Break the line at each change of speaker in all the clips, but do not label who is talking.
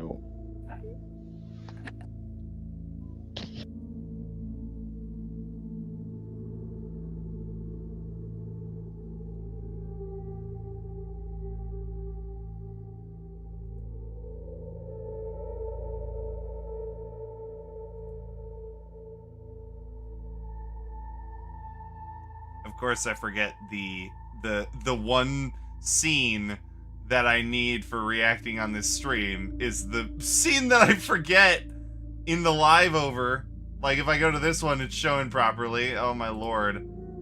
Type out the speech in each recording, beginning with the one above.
No.
Of course, I forget the one scene that I need for reacting on this stream is the scene that I forget in the live over. Like if I go to this one, it's showing properly. Oh my lord!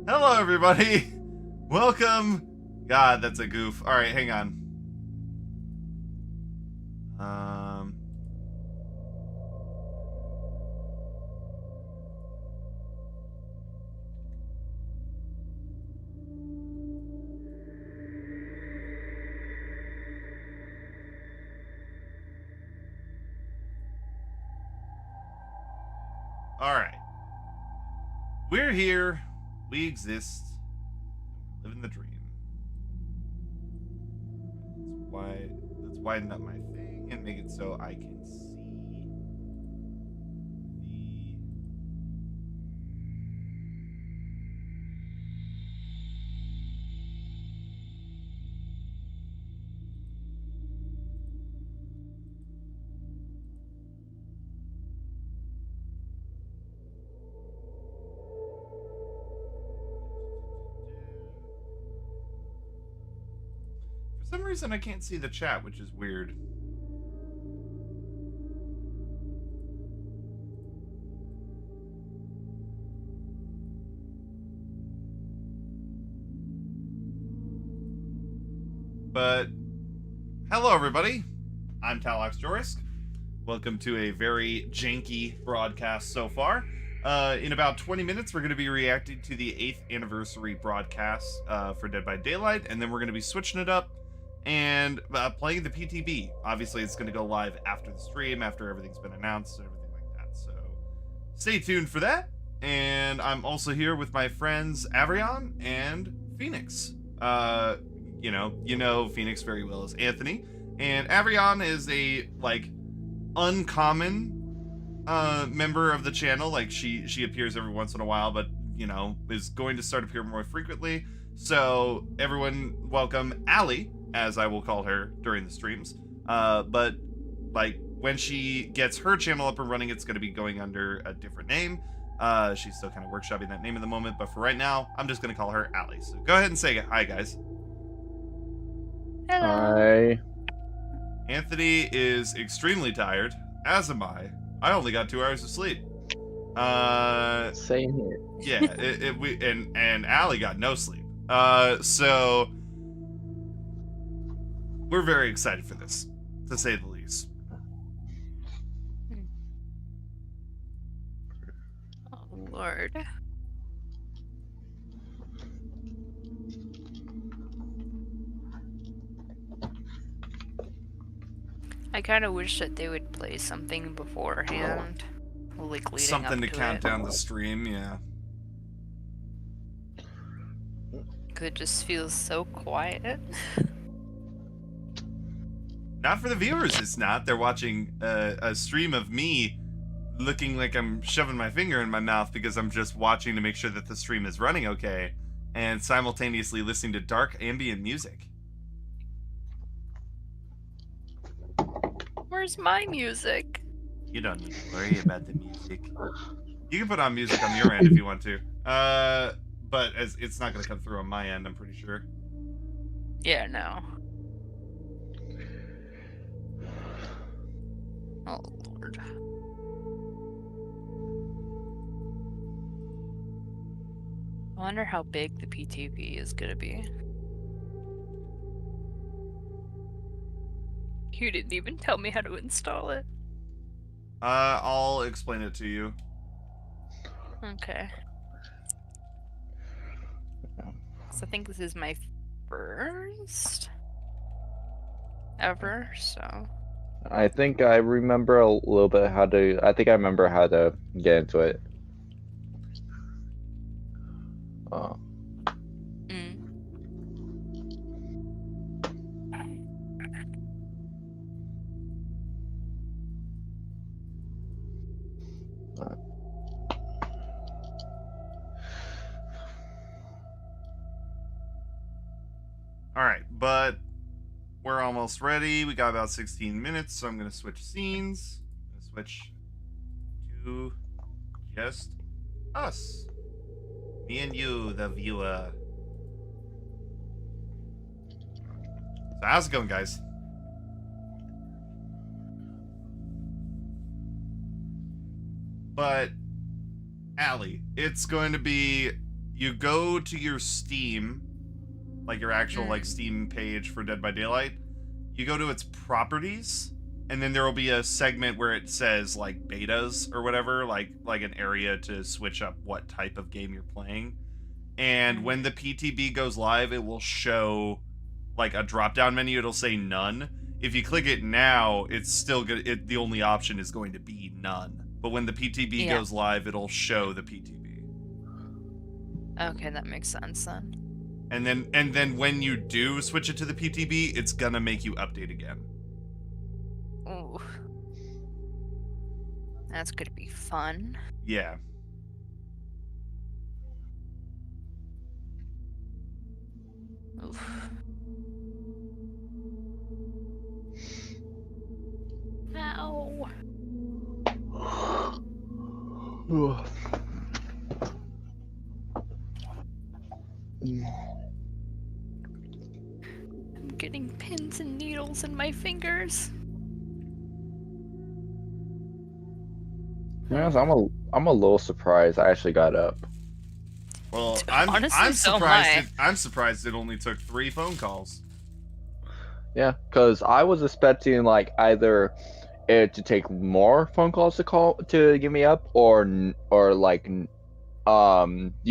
Hello, everybody. Welcome. God, that's a goof. All right, hang on. All right. We're here. We exist. Living the dream. Let's widen up my thing and make it so I can see the. For some reason, I can't see the chat, which is weird. But hello, everybody. I'm Talax Jorisk. Welcome to a very janky broadcast so far. In about 20 minutes, we're going to be reacting to the 8th anniversary broadcast for Dead by Daylight, and then we're going to be switching it up and playing the PTB. Obviously, it's going to go live after the stream, after everything's been announced and everything like that. So stay tuned for that. And I'm also here with my friends Avrion and Phoenix. You know Phoenix very well as Anthony, and Avrion is a uncommon member of the channel. Like she appears every once in a while, but is going to start appearing more frequently. So everyone welcome Allie, as I will call her during the streams. But when she gets her channel up and running, it's going to be going under a different name. She's still kind of workshopping that name at the moment, but for right now, I'm just going to call her Allie. So go ahead and say hi, guys.
Hello.
Hi.
Anthony is extremely tired, as am I. I only got 2 hours of sleep.
Same here.
Yeah, and Allie got no sleep. So we're very excited for this, to say the least.
Oh, Lord. I kind of wish that they would play something beforehand, like leading
Something
up
to count
it.
down the stream, yeah.
It just feels so quiet.
Not for the viewers, it's not. They're watching a stream of me looking like I'm shoving my finger in my mouth because I'm just watching to make sure that the stream is running okay, and simultaneously listening to dark ambient music.
Where's my music?
You don't need to worry about the music. You can put on music on your end if you want to. But as it's not going to come through on my end, I'm pretty sure.
Yeah, no. Oh, Lord. I wonder how big the PTB is gonna be. You didn't even tell me how to install it.
I'll explain it to you.
Okay. So I think this is my first ever, so.
I think I remember a little bit how to. I think I remember how to get into it.
almost ready. We got about 16 minutes, so I'm gonna switch scenes. I'm gonna switch to just us. Me and you, the viewer. So how's it going, guys? But, Allie, it's going to be, you go to your Steam, like your actual like Steam page for Dead by Daylight, you go to its properties, and then there will be a segment where it says like betas or whatever, like an area to switch up what type of game you're playing. And when the PTB goes live, it will show like a drop-down menu. It'll say none. If you click it now, it's still good. The only option is going to be none. But when the PTB goes live, it'll show the PTB.
Okay, that makes sense then.
And then when you do switch it to the PTB, it's gonna make you update again.
Ooh. That's gonna be fun.
Yeah.
Oof. Ow. I'm getting pins and needles in my fingers.
Yes, I'm a little surprised I actually got up.
Well,
Honestly,
I'm
so
surprised. I'm surprised it only took 3 phone calls.
Yeah, because I was expecting like either it to take more phone calls to get me up, or like you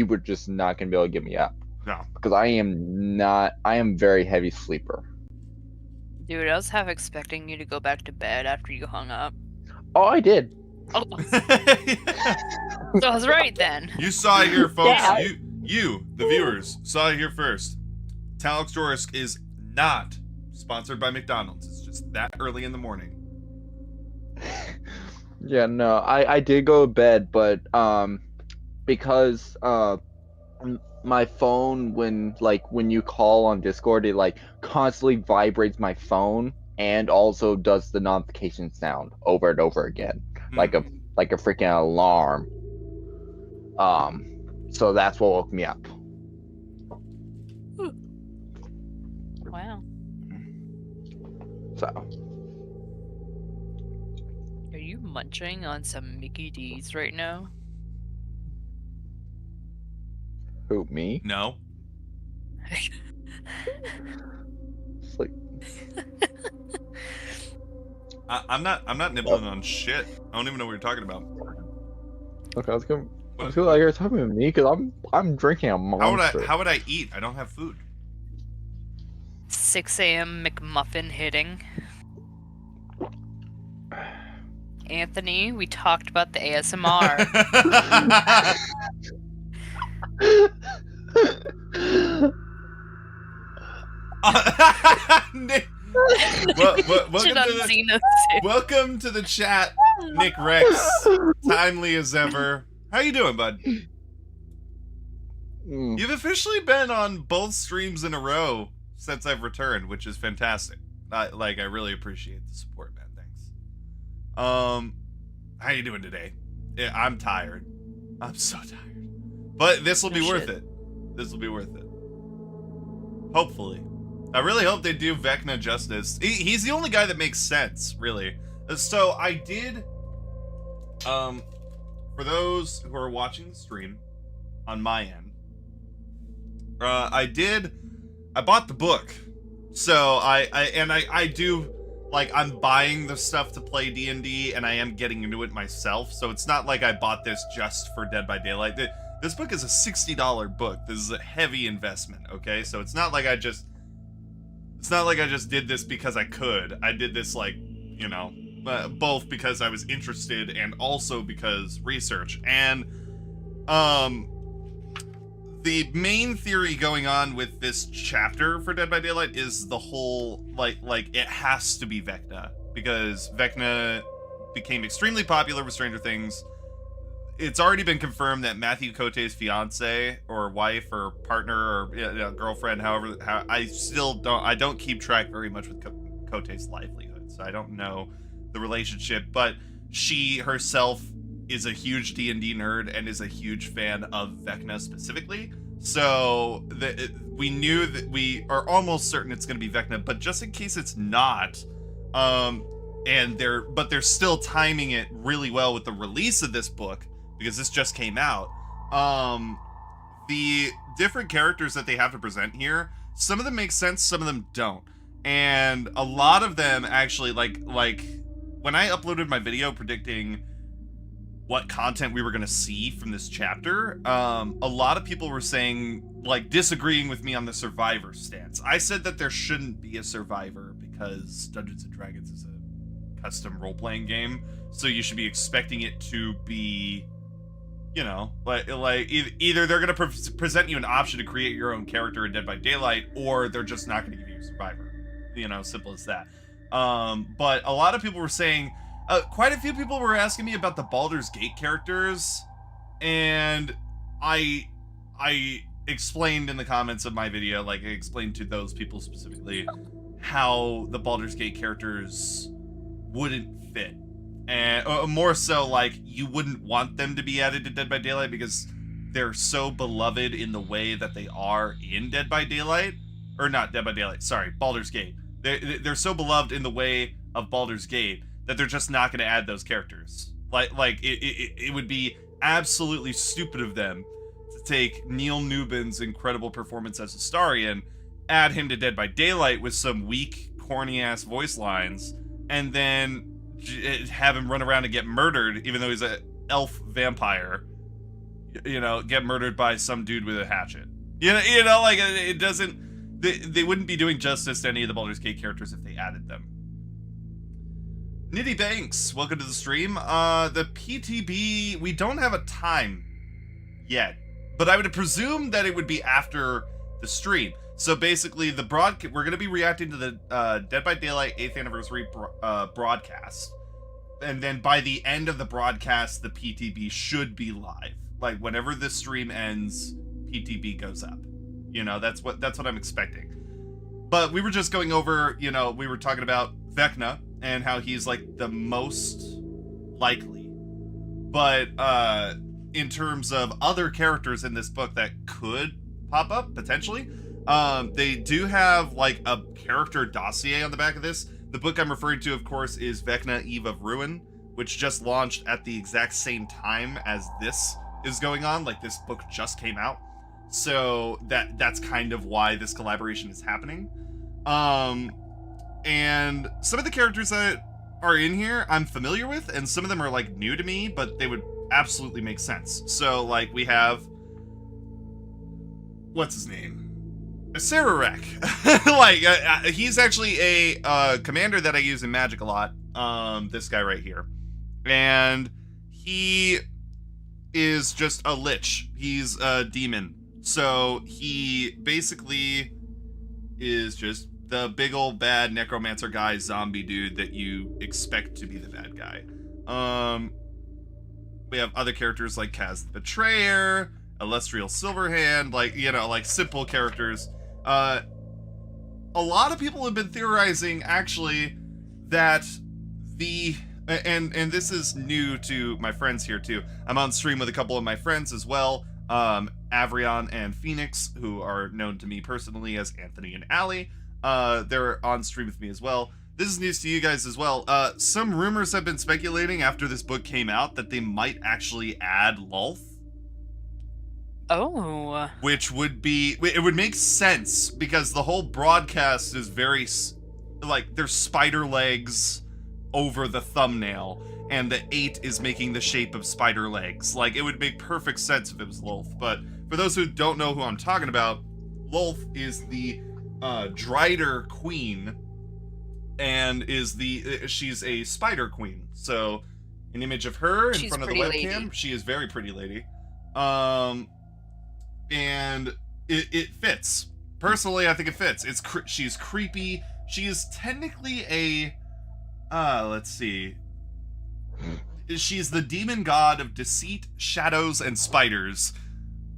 were just not gonna be able to get me up.
No,
because I am very heavy sleeper.
Dude, I was half expecting you to go back to bed after you hung up.
Oh, I did.
Oh, so I was right then.
you saw it here, folks.
Yeah.
You, the viewers, saw it here first. Talix Jorisk is not sponsored by McDonald's. It's just that early in the morning.
Yeah, no, I did go to bed, but because my phone, when you call on Discord, it like constantly vibrates my phone and also does the notification sound over and over again, like a freaking alarm. So that's what woke me up.
Wow.
So.
Are you munching on some Mickey D's right now?
Who, me?
No.
It's like,
I'm not nibbling on shit. I don't even know what you're talking about.
okay, I was like, you're talking to me because I'm drinking a monster.
How would I eat? I don't have food.
6 a.m. McMuffin hitting. Anthony, we talked about the ASMR.
Nick,
Xena
welcome to the chat, Nick Rex. Timely as ever. How you doing, bud? You've officially been on both streams in a row since I've returned, which is fantastic. I really appreciate the support, man. Thanks. How you doing today? Yeah, I'm tired. I'm so tired. But this will be worth it. This will be worth it. Hopefully. I really hope they do VECNA justice. He's the only guy that makes sense, really. So I did, for those who are watching the stream on my end, I bought the book. So I do, like, I'm buying the stuff to play D&D, and I am getting into it myself. So it's not like I bought this just for Dead by Daylight. This book is a $60 book. This is a heavy investment, okay? So it's not like I just did this because I could. I did this, like, you know, both because I was interested and also because research. And the main theory going on with this chapter for Dead by Daylight is the whole, like it has to be VECNA, because VECNA became extremely popular with Stranger Things. It's already been confirmed that Matthew Cote's fiance or wife or partner or girlfriend, however, I don't keep track very much with Kote's livelihood. So I don't know the relationship, but she herself is a huge D&D nerd and is a huge fan of VECNA specifically. So we knew that we are almost certain it's going to be VECNA, but just in case it's not, and they're still timing it really well with the release of this book because this just came out. The different characters that they have to present here, some of them make sense, some of them don't, and a lot of them actually like when I uploaded my video predicting what content we were going to see from this chapter, a lot of people were saying, like, disagreeing with me on the survivor stance. I said that there shouldn't be a survivor because Dungeons & Dragons is a custom role-playing game, so you should be expecting it to be, you know, like either they're going to present you an option to create your own character in Dead by Daylight, or they're just not going to give you a survivor. You know, simple as that. But a lot of people were saying, quite a few people were asking me about the Baldur's Gate characters, and I explained in the comments of my video, like I explained to those people specifically, how the Baldur's Gate characters wouldn't fit. And more so, like, you wouldn't want them to be added to Dead by Daylight because they're so beloved in the way that they are in Dead by Daylight. Or not Dead by Daylight, sorry, Baldur's Gate. They're so beloved in the way of Baldur's Gate that they're just not going to add those characters. It would be absolutely stupid of them to take Neil Newbin's incredible performance as Astarion, add him to Dead by Daylight with some weak, corny-ass voice lines, and then have him run around and get murdered, even though he's an elf vampire. You know, get murdered by some dude with a hatchet. You know, like, it doesn't... They wouldn't be doing justice to any of the Baldur's Gate characters if they added them. Nitty Banks, welcome to the stream. The PTB, we don't have a time yet, but I would presume that it would be after the stream. So basically, we're going to be reacting to the Dead by Daylight 8th anniversary broadcast, and then by the end of the broadcast, the PTB should be live. Like, whenever this stream ends, PTB goes up. You know, that's what I'm expecting. But we were just going over, you know, we were talking about VECNA and how he's like the most likely. But in terms of other characters in this book that could pop up potentially, they do have like a character dossier on the back of this. The book I'm referring to, of course, is VECNA Eve of Ruin, which just launched at the exact same time as this is going on. Like, this book just came out. So that's kind of why this collaboration is happening. And some of the characters that are in here I'm familiar with, and some of them are like new to me, but they would absolutely make sense. So like we have, what's his name? Sararek. Like he's actually a commander that I use in Magic a lot. This guy right here. And he is just a lich. He's a demon. So he basically is just the big old bad necromancer guy, zombie dude that you expect to be the bad guy. We have other characters like Kaz the Betrayer, Illustrial Silverhand, like, you know, like simple characters. A lot of people have been theorizing actually that and this is new to my friends here too. I'm on stream with a couple of my friends as well. Avrion and Phoenix, who are known to me personally as Anthony and Allie. They're on stream with me as well. This is news to you guys as well. Some rumors have been speculating after this book came out that they might actually add Lulth.
Oh.
Which would be... It would make sense, because the whole broadcast is very... Like, there's spider legs over the thumbnail, and the 8 is making the shape of spider legs. Like, it would make perfect sense if it was Lulth. But for those who don't know who I'm talking about, Lulth is the Drider Queen, and she's a spider queen. So, an image of her in front of the webcam. Lady. She is very pretty lady. And it fits. Personally, I think it fits. She's creepy. She is technically a... let's see. She's the demon god of deceit, shadows, and spiders.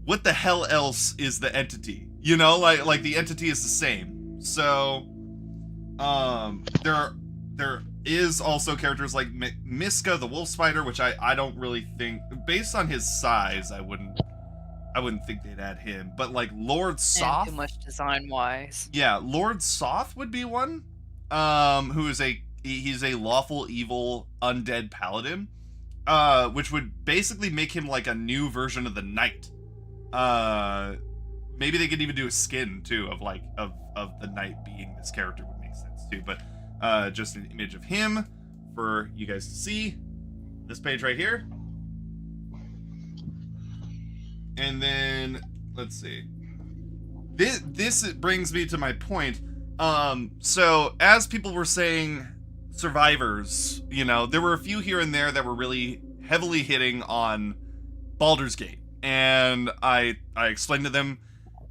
What the hell else is the entity? You know, like the entity is the same. So, There is also characters like Miska the Wolf Spider, which I don't really think, based on his size, I wouldn't think they'd add him. But like Lord Soth,
too much design wise.
yeah, Lord Soth would be one. Who is he's a lawful evil undead paladin, which would basically make him like a new version of the Knight. Maybe they could even do a skin too of the Knight being this character would make sense too. But just an image of him for you guys to see. This page right here. And then let's see. This brings me to my point. So as people were saying, survivors, you know, there were a few here and there that were really heavily hitting on Baldur's Gate, and I explained to them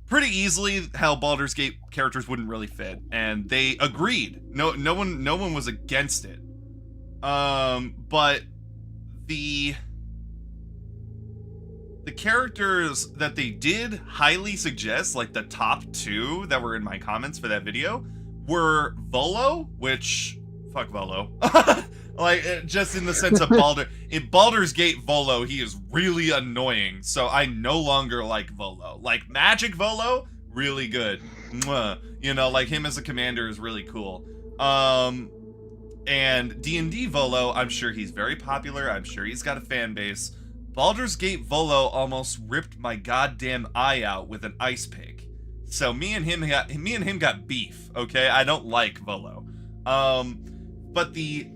pretty easily how Baldur's Gate characters wouldn't really fit, and they agreed. No one was against it. But the characters that they did highly suggest, like the top 2 that were in my comments for that video, were Volo, which fuck Volo. Like, just in the sense of in Baldur's Gate Volo, he is really annoying, so I no longer like Volo. Like, Magic Volo, really good. Mwah. You know, like, him as a commander is really cool. And D&D Volo, I'm sure he's very popular, I'm sure he's got a fan base. Baldur's Gate Volo almost ripped my goddamn eye out with an ice pick. So me and him got beef, okay? I don't like Volo. But the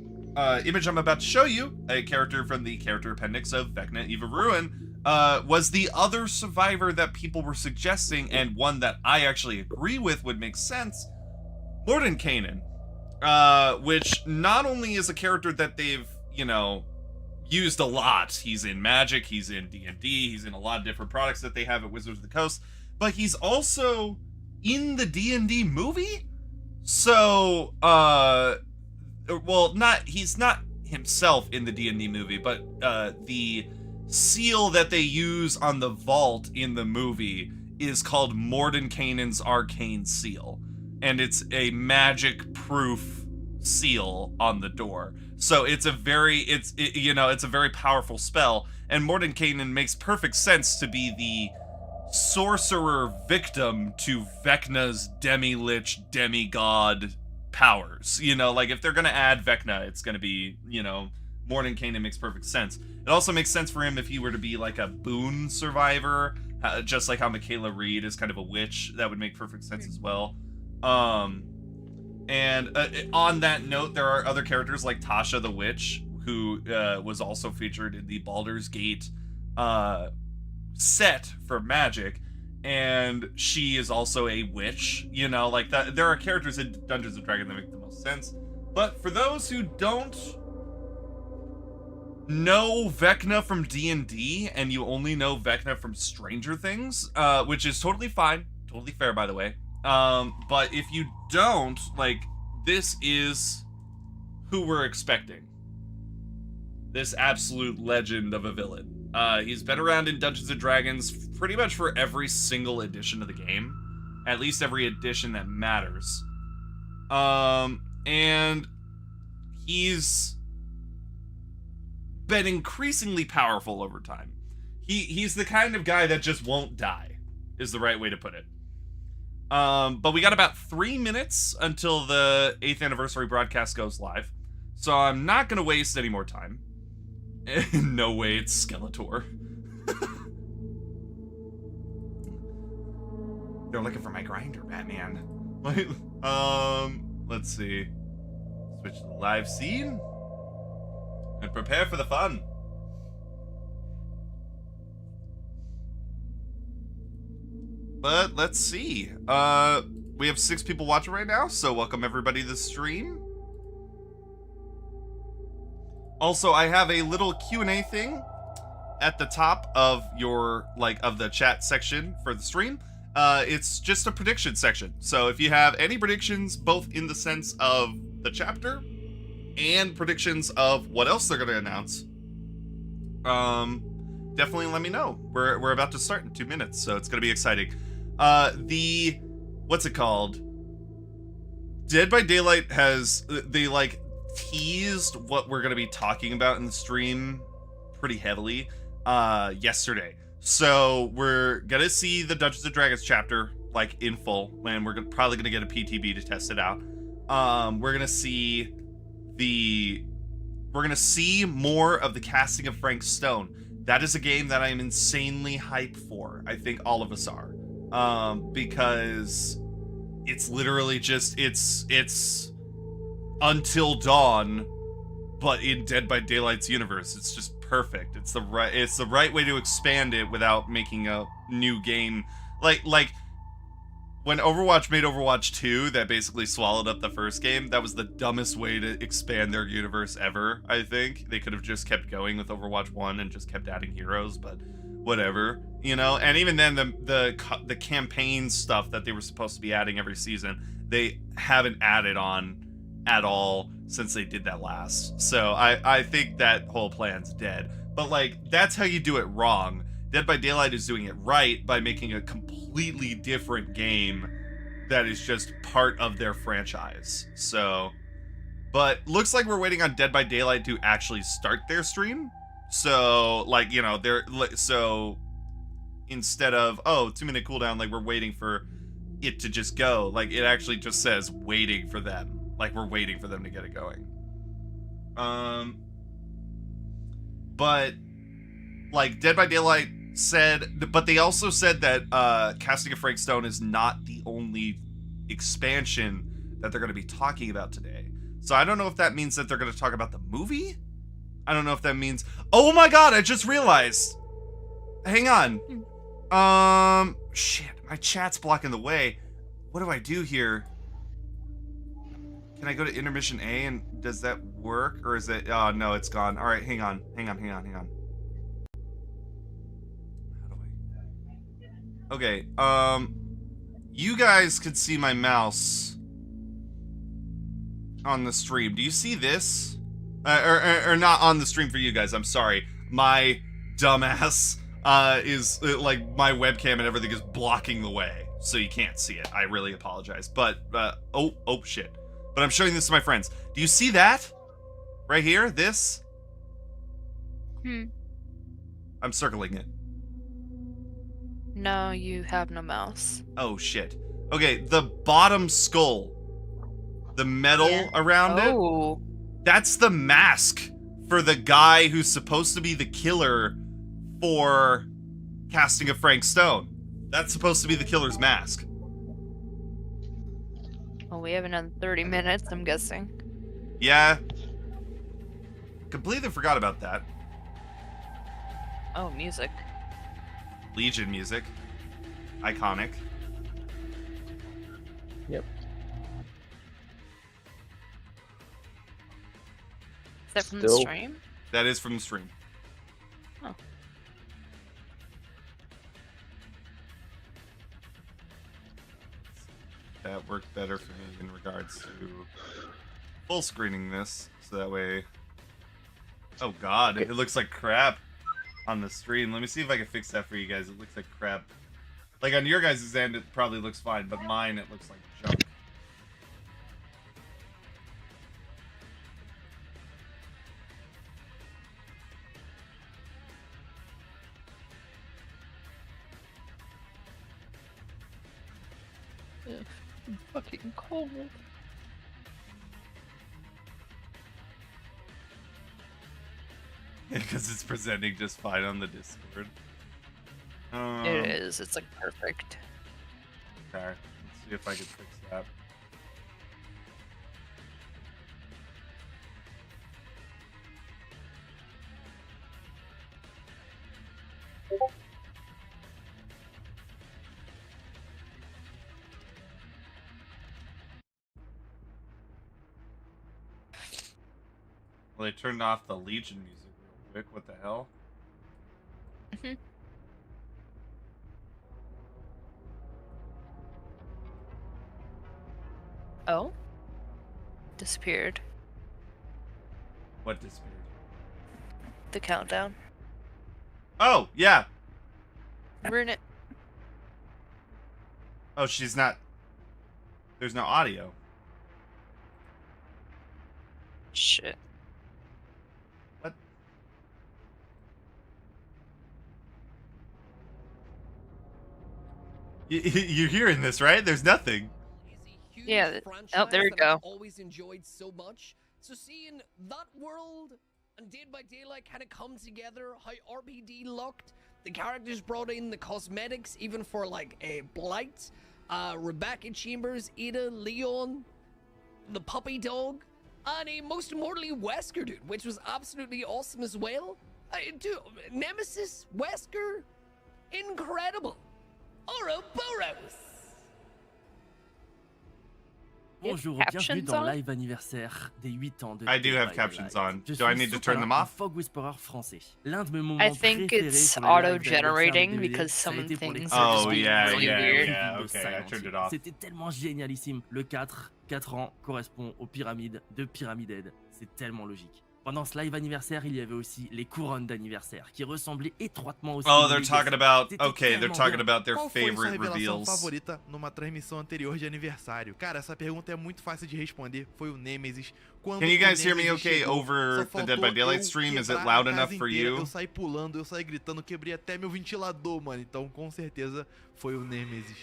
image I'm about to show you, a character from the character appendix of VECNA Eva Ruin, was the other survivor that people were suggesting, and one that I actually agree with would make sense, Mordenkainen. Which not only is a character that they've, you know, used a lot. He's in Magic, he's in D&D, he's in a lot of different products that they have at Wizards of the Coast, but he's also in the D&D movie? So, well, he's not himself in the D&D movie, but the seal that they use on the vault in the movie is called Mordenkainen's Arcane Seal, and it's a magic-proof seal on the door. So it's a very powerful spell, and Mordenkainen makes perfect sense to be the sorcerer victim to Vecna's demi-lich demigod powers. You know, like, if they're gonna add Vecna, it's gonna be, you know, Mordenkainen makes perfect sense. It also makes sense for him if he were to be like a boon survivor, just like how Michaela Reed is kind of a witch. That would make perfect sense as well. And on that note, there are other characters like Tasha the Witch, who was also featured in the Baldur's Gate set for Magic, and she is also a witch. You know, like that. There are characters in Dungeons & Dragons that make the most sense. But for those who don't know Vecna from D&D, and you only know Vecna from Stranger Things, which is totally fine, totally fair, by the way. But if you don't, like, this is who we're expecting. This absolute legend of a villain. He's been around in Dungeons & Dragons pretty much for every single edition of the game. At least every edition that matters. And he's been increasingly powerful over time. He's the kind of guy that just won't die, is the right way to put it. But we got about 3 minutes until the 8th anniversary broadcast goes live, so I'm not gonna waste any more time. No way, it's Skeletor. They're looking for my grinder, Batman. Let's see. Switch to the live scene and prepare for the fun. But let's see. We have 6 people watching right now, so welcome everybody to the stream. Also, I have a little Q&A thing at the top of of the chat section for the stream. It's just a prediction section. So if you have any predictions, both in the sense of the chapter and predictions of what else they're going to announce, definitely let me know. We're about to start in 2 minutes, so it's going to be exciting. What's it called? Dead by Daylight they like teased what we're gonna be talking about in the stream pretty heavily yesterday. So we're gonna see the Dungeons and Dragons chapter like in full, and probably gonna get a PTB to test it out. We're gonna see more of the casting of Frank Stone. That is a game that I am insanely hyped for. I think all of us are, because it's literally just it's Until Dawn, but in Dead by Daylight's universe. It's just perfect. It's the right way to expand it without making a new game. Like when Overwatch made Overwatch 2, that basically swallowed up the first game. That was the dumbest way to expand their universe ever, I think. They could have just kept going with Overwatch 1 and just kept adding heroes, but whatever, you know? And even then, the campaign stuff that they were supposed to be adding every season, they haven't added on at all since they did that last. So I think that whole plan's dead. But, like, that's how you do it wrong. Dead by Daylight is doing it right by making a completely different game that is just part of their franchise. So, but looks like we're waiting on Dead by Daylight to actually start their stream. So, like, you know, so instead of, oh, 2-minute cooldown, like, we're waiting for it to just go. Like, it actually just says waiting for them. Like, we're waiting for them to get it going. But, like, Dead by Daylight said, but they also said that casting of Frank Stone is not the only expansion that they're going to be talking about today. So I don't know if that means that they're going to talk about the movie. I don't know if that means, oh my god, I just realized. Hang on. Shit, my chat's blocking the way. What do I do here? Can I go to intermission A and does that work? Or is it, oh no, it's gone. All right, hang on. Okay, you guys could see my mouse on the stream. Do you see this? Or not on the stream for you guys, I'm sorry. My dumbass is, like, my webcam and everything is blocking the way, so you can't see it. I really apologize. But, oh, shit. But I'm showing this to my friends. Do you see that? Right here? This? I'm circling it.
No, you have no mouse.
Oh, shit. Okay, the bottom skull. The metal around it. That's the mask for the guy who's supposed to be the killer for casting of Frank Stone. That's supposed to be the killer's mask.
Well, we have another 30 minutes, I'm guessing.
Yeah. Completely forgot about that.
Oh, music.
Legion music. Iconic.
Yep.
Is that from the stream?
That is from the stream.
Oh.
That worked better for me in regards to full screening this, so that way... Oh god, it looks like crap on the stream. Let me see if I can fix that for you guys. It looks like crap. Like, on your guys' end, it probably looks fine, but mine, it looks like junk.
I'm fucking cold.
Because it's presenting just fine on the Discord.
It is. It's like perfect.
Okay, let's see if I can fix that. Well, they turned off the Legion music real quick. What the hell?
Oh? Disappeared.
What disappeared?
The countdown.
Oh, yeah.
We're in it.
Oh, she's not. There's no audio.
Shit.
What? You're hearing this, right? There's nothing.
Yeah. Oh, there we go.
I've always enjoyed so much. So seeing that world and Dead by Daylight kind of come together, how RPD looked, the characters brought in, the cosmetics, even for like a Blight, Rebecca Chambers, Ada, Leon, the puppy dog, and most importantly Wesker, dude, which was absolutely awesome as well. Dude, Nemesis, Wesker, incredible. Ouroboros.
Bonjour, bienvenue dans le live anniversaire des 8 ans de
I do
Dead
have
by
captions
Daylight.
on.
Je
Do I
suis
need to turn them
Soupala, un
off?
Fog Whisperer français. L'un de mes moments
I think
préférés
it's
sur les lives
auto-generating
d'anniversaire de
because
ça a
some
été pour les
things
quatre
are
Oh,
just
ans
being
yeah,
really
yeah,
weird.
yeah.
de
Okay, I
Silent
turned
Hill.
it off.
C'était tellement génialissime. Le 4 ans correspond aux pyramides de Pyramid Head. C'est tellement logique. Pendant ce live anniversaire, il y avait aussi les couronnes d'anniversaire qui ressemblaient étroitement aussi.
Oh, they're talking about.
C'était
Okay, they're
tellement
talking
bien.
about their
Qual foi sua
favorite
revelação
reveals.
favorita numa transmissão anterior de aniversário? Cara, essa pergunta é muito fácil de responder. Foi o Nemesis. Quando
Can you
o
guys hear me
Nemesis
okay
chegou,
over
só
the Dead by
faltou
Daylight
eu
stream? Is it
quebrar
loud
a
enough
casa
for
inteira.
you?
Eu saí pulando, eu saí gritando, quebrei até meu ventilador, mano. Então, com certeza, foi o Nemesis.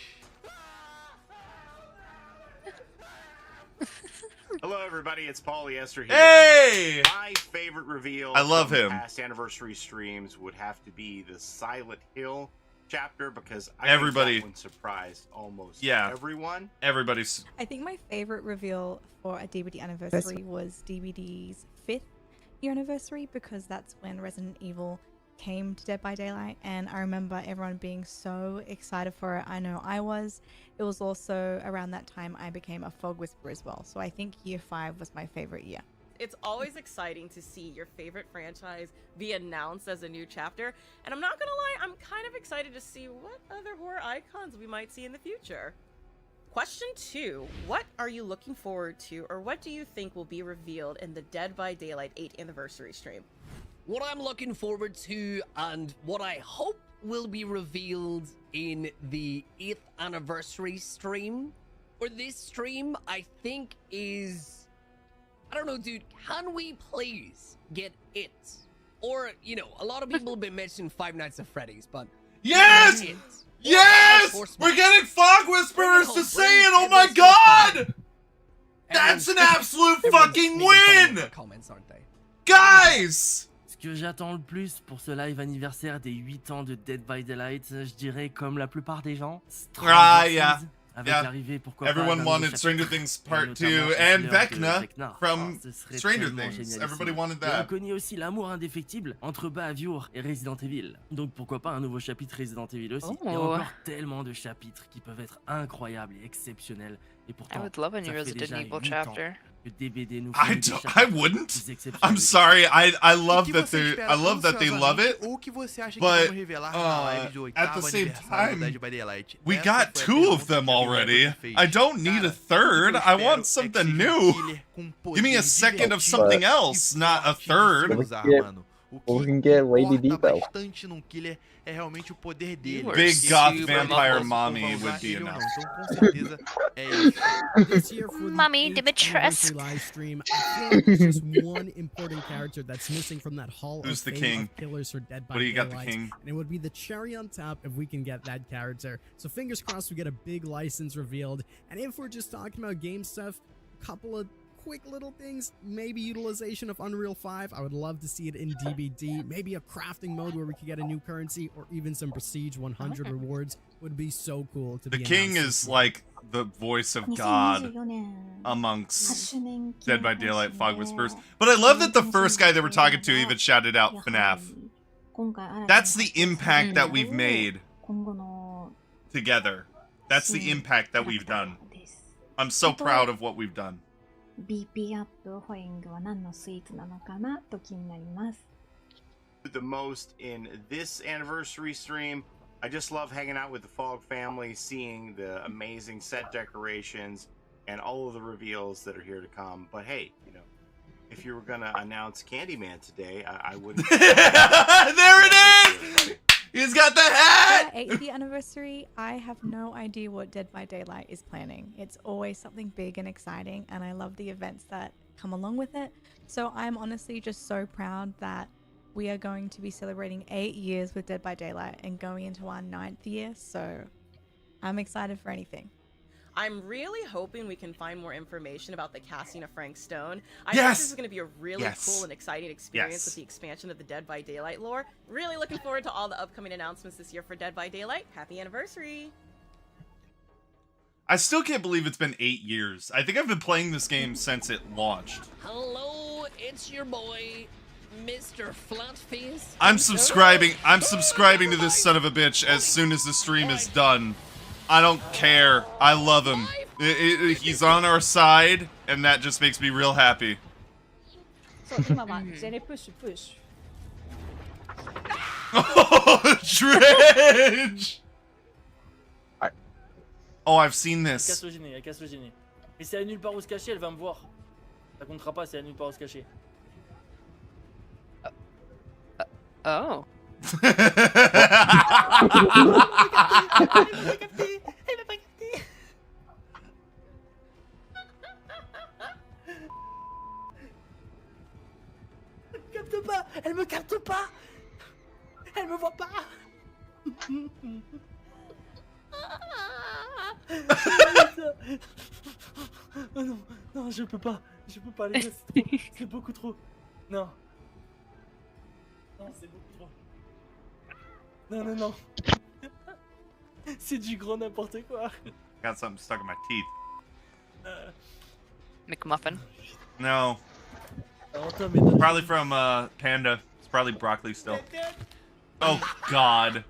Hello, everybody. It's Paul Yester here.
Hey!
My favorite reveal
I love
from
him.
past anniversary streams would have to be the Silent Hill chapter because I
Everybody.
think that one surprised almost
Yeah.
everyone.
Everybody's.
I think my favorite reveal for a DBD anniversary was DBD's 5th year anniversary because that's when Resident Evil came to Dead by Daylight, and I remember everyone being so excited for it. I know I was. It was also around that time I became a Fog Whisperer as well, so I think year 5 was my favorite year.
It's always exciting to see your favorite franchise be announced as a new chapter, and I'm not gonna lie, I'm kind of excited to see what other horror icons we might see in the future. Question 2. What are you looking forward to, or what do you think will be revealed in the Dead by Daylight 8th anniversary stream?
What I'm looking forward to and what I hope will be revealed in the 8th anniversary stream, or this stream, I think is... I don't know, dude, can we please get it? Or, you know, a lot of people have been mentioning Five Nights at Freddy's, but...
Yes!
It.
Yes! We're getting Fog Whisperers to say it! Oh my god! That's an absolute fucking win!
Comments, aren't they?
Guys!
Ce que j'attends le plus pour ce live anniversaire des 8 ans de Dead by Daylight, je dirais comme la plupart des gens,
Ah, yeah.
avec
Yeah.
l'arrivée, pourquoi
Everyone
pas, d'un nouveau
wanted Stranger
chapitre,
Things
et
Part
notamment
2
cette
and
fleur de
VECNA from
ce serait
Stranger
tellement
Things.
génialissime.
Everybody wanted
Et on
that.
connaît aussi l'amour indéfectible entre Bavure et Resident Evil. Donc pourquoi pas un nouveau chapitre Resident Evil aussi. Il y a
Oh.
encore tellement de chapitres qui peuvent être incroyables et exceptionnels. Et
I
pourtant,
would love a new
ça fait
Resident
déjà
Evil
8 ans
chapter.
que DBD nous
I
fournit des
don't, I
chapitres
wouldn't.
plus exceptionnels.
I'm sorry. I
O
love
que
that
você
they
espera
I love that they love it.
ansiosamente, ou que você acha que
but,
vamos revelar na live do
at
oitavo
the same
aniversário do
time,
Dead by Daylight?
We
Essa
got
foi a
2
pergunta
of them
que a Vila
already.
Rosa fez.
I don't need a
Cara,
third.
tudo que
I
eu espero
want
é que
something
seja
new.
killer com
Give me a
poder
second of
divertido
something
e
else, not a
forte de se
third.
usar,
Yeah.
mano. O
We
que
can get Lady D,
importa
though.
bastante num killer é realmente o poder dele.
are
Big
Porque
goth
se
vampire
o
mommy
povo vai
would
usar
be
ele ou não.
enough.
Então, com certeza, é isso.
This year for the
Mommy
8th
Dimitrescu.
anniversary live stream, I feel like there's just one important character that's missing from that hall
Who's
of
the
fame
king?
of killers for Dead by
What do you got,
Daylight,
the king?
and it would be the cherry on top if we can get that character. So fingers crossed we get a big license revealed, and if we're just talking about game stuff, a couple of quick little things, maybe utilization of Unreal 5. I would love to see it in DBD. Maybe a crafting mode where we could get a new currency, or even some Prestige 100 rewards would be so cool to
The
be
king
announced
is
this
like the voice of God
2024年
amongst
8周年記
Dead
念
by
配
Daylight
信
Fog
で
Whispers. But I love that the first guy they were talking to
や
even shouted out
は
FNAF.
り今回新たに
That's the
発表さ
impact
れ
that
た
we've made
今後の
together. That's the
新
impact
キャ
that
ラ
we've
クタ
done.
ーです
I'm so proud of what we've done.
BP アップホイングは何のスイーツなのかなと気になります
The most in this anniversary stream. I just love hanging out with the Fog family, seeing the amazing set decorations and all of the reveals that are here to come. But hey, you know, if you were gonna announce Candyman today, I wouldn't.
There it is! He's got the
For
hat!
our 8th year anniversary, I have no idea what Dead by Daylight is planning. It's always something big and exciting, and I love the events that come along with it. So I'm honestly just so proud that we are going to be celebrating 8 years with Dead by Daylight and going into our 9th year. So I'm excited for anything.
I'm really hoping we can find more information about the casting of Frank Stone. I
Yes!
think this is going to be a really
Yes.
cool and exciting experience
Yes.
with the expansion of the Dead by Daylight lore. Really looking forward to all the upcoming announcements this year for Dead by Daylight. Happy anniversary!
I still can't believe it's been 8 years. I think I've been playing this game since it launched.
Hello, it's your boy, Mr. Flatface.
I'm subscribing to this son of a bitch as soon as the stream is done. I don't care. I love him. He's on our side, and that just makes me real happy. Oh, Dredge! Oh, I've seen
Elle
this.
casse le génie, elle casse le génie. Mais si elle a nulle part où se cacher, elle va me voir. Ça comptera pas si elle a nulle part où se cacher.
Oh.
Elle me capte pas. Elle me capte pas. Elle me voit pas. Oh non, non, je peux pas les gars, c'est beaucoup trop. Non. Non, c'est beaucoup trop. Non, non, non. C'est du gros n'importe quoi.
Got something stuck in my teeth.
McMuffin.
No.
Attends, mais
Probably from Panda. It's probably broccoli still. Oh God.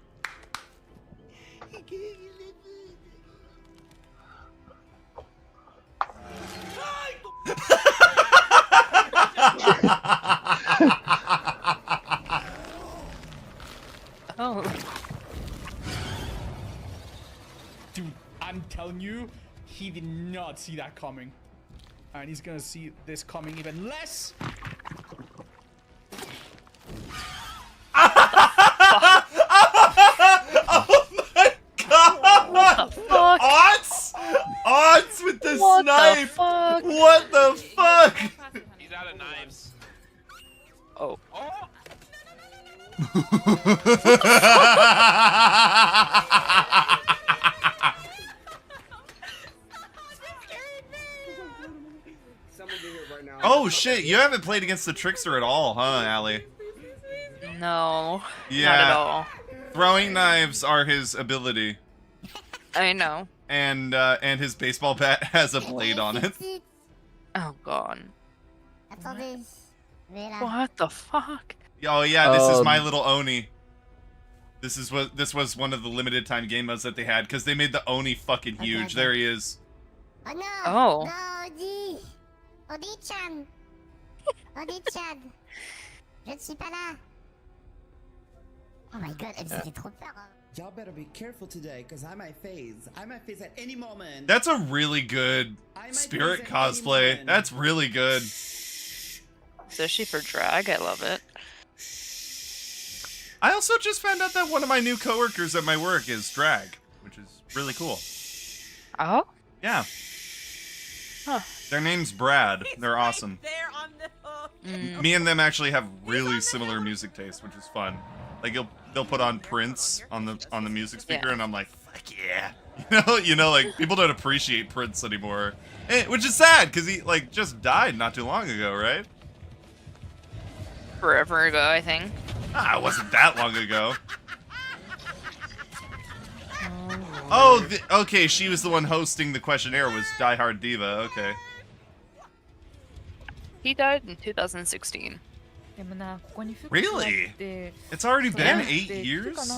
Oh.
Dude, I'm telling you, he did not see that coming. And he's gonna see this coming even less.
Oh my God!
What the fuck?
Odds? Odds with the
What
snipe!
the fuck?
What the fuck?
He's out of knives.
Oh.
Oh shit, you haven't played against the Trickster at all, huh, Allie?
No.
Yeah.
Not at all.
Throwing knives are his ability.
I know.
And his baseball bat has a blade on it.
Oh god.
Voilà.
What the fuck?
Oh yeah, this is My Little Oni. This was one of the limited time game modes that they had because they made the Oni fucking huge. There he is.
Oh no!
Oh.
No, Odi! Odi-chan! Odi-chan! Je ne suis pas là! Oh my god, elle fait trop peur!
Y'all better be careful today, cause I might phase. I might phase at any moment.
That's a really good Spirit cosplay. That's really good.
Especially for drag, I love it.
I also just found out that one of my new coworkers at my work is drag, which is really cool.
Oh?
Yeah.
Huh.
Their name's Brad. They're awesome.
There on the hook.
Me and them actually have really similar music tastes, which is fun. Like they'll put on Prince on the music speaker,
Yeah.
and I'm like, fuck yeah. You know, like people don't appreciate Prince anymore, which is sad because he like just died not too long ago, right?
Forever ago, I think.
Ah, it wasn't that long ago. Oh, okay. She was the one hosting the questionnaire. Was Die Hard Diva? Okay.
He died in 2016.
Really? It's already been 8 years?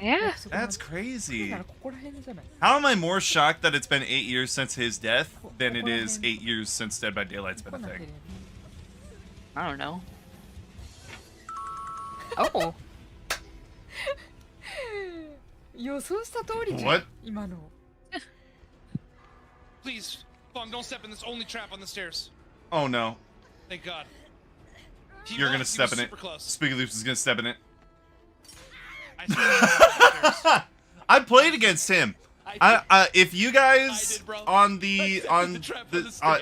Yeah.
That's crazy. How am I more shocked that it's been 8 years since his death than it is 8 years since Dead by Daylight's been a thing?
I don't know. Oh.
What?
Please, Fong, don't step in this only trap on the stairs.
Oh no.
Thank God.
You're gonna step in it.
Super close.
Spooky Loops is gonna step in it.
I see him on the stairs.
I played against him. If you guys on the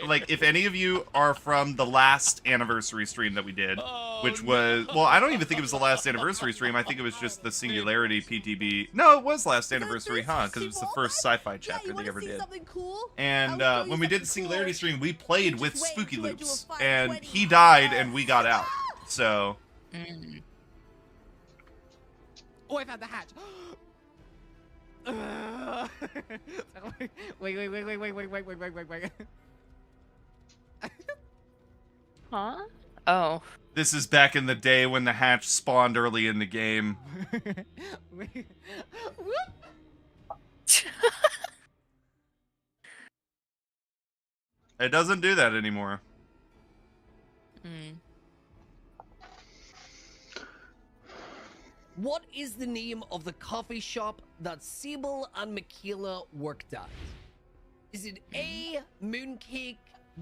like, if any of you are from the last anniversary stream that we did, which was, well, I don't even think it was the last anniversary stream. I think it was just the Singularity PTB. No, it was last anniversary, huh? Because it was the first sci-fi chapter they ever did. And when we did the Singularity stream, we played with Spooky Loops, and he died, and we got out. So.
Oh, I found the hatch. Wait.
Huh? Oh.
This is back in the day when the hatch spawned early in the game. It doesn't do that anymore.
What is the name of the coffee shop that Sable and Michaela worked at? Is it A, Mooncake,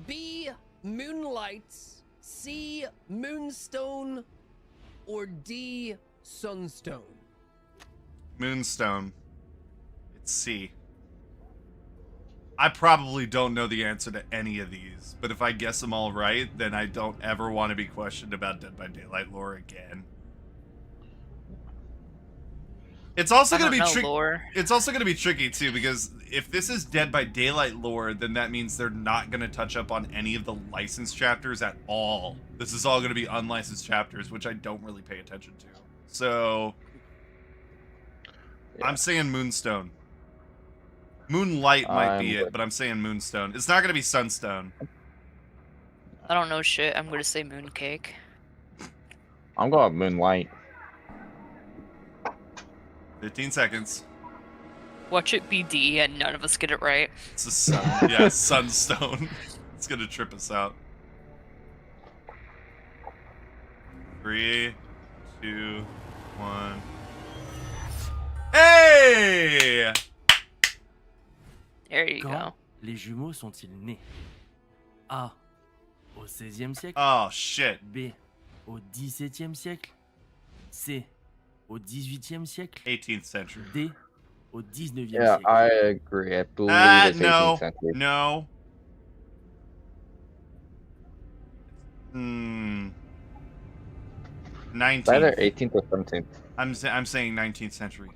B, Moonlights, C, Moonstone, or D, Sunstone?
Moonstone. It's C. I probably don't know the answer to any of these, but if I guess them all right, then I don't ever want to be questioned about Dead by Daylight lore again. It's also gonna be tricky. It's also gonna be tricky too, because if this is Dead by Daylight lore, then that means they're not gonna touch up on any of the licensed chapters at all. This is all gonna be unlicensed chapters, which I don't really pay attention to. So I'm saying Moonstone. Moonlight might be it, but I'm saying Moonstone. It's not gonna be Sunstone.
I don't know shit. I'm gonna say Mooncake.
I'm going Moonlight.
15 seconds.
Watch it be D and none of us get it right.
It's a sun. Yeah, Sunstone. It's gonna trip us out. 3, 2, 1. Hey!
There you
Quand
go.
les jumeaux sont-ils nés? A. Au XVIe siècle.
Oh shit.
B. Au XVIIe siècle. C. Au XVIIIe siècle.
18th century.
D. Au XIXe
Yeah,
siècle.
I agree. I believe it's 18th
no.
century.
No. 19th.
It's either 18th or 17th.
I'm saying 19th century.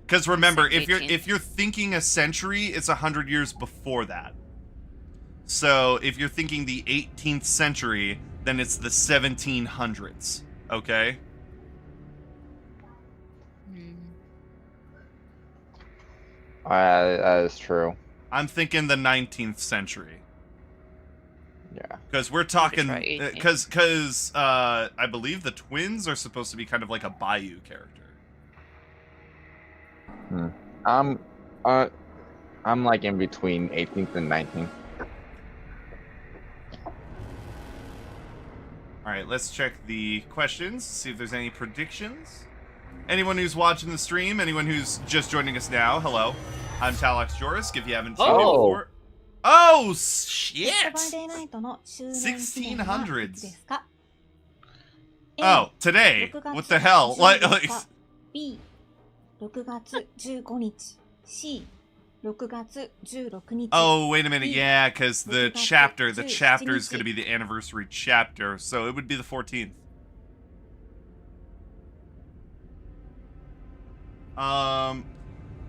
Because remember, if
18th.
you're thinking a century, it's 100 years before that. So if you're thinking the 18th century, then it's the 1700s. Okay.
That is true.
I'm thinking the 19th century.
Yeah.
Because we're talking,
try 18th.
because I believe the twins are supposed to be kind of like a Bayou character.
I'm like in between 18th and 19th.
All right, let's check the questions, see if there's any predictions. Anyone who's watching the stream, anyone who's just joining us now, hello. I'm Talax Jorisk, if you haven't seen me before. Oh, shit! 1600s. Oh, today? What the hell? Like
B 6月15日 C 6月16日
Oh, wait a minute, yeah, because the chapter is going to be the anniversary chapter, so it would be the 14th.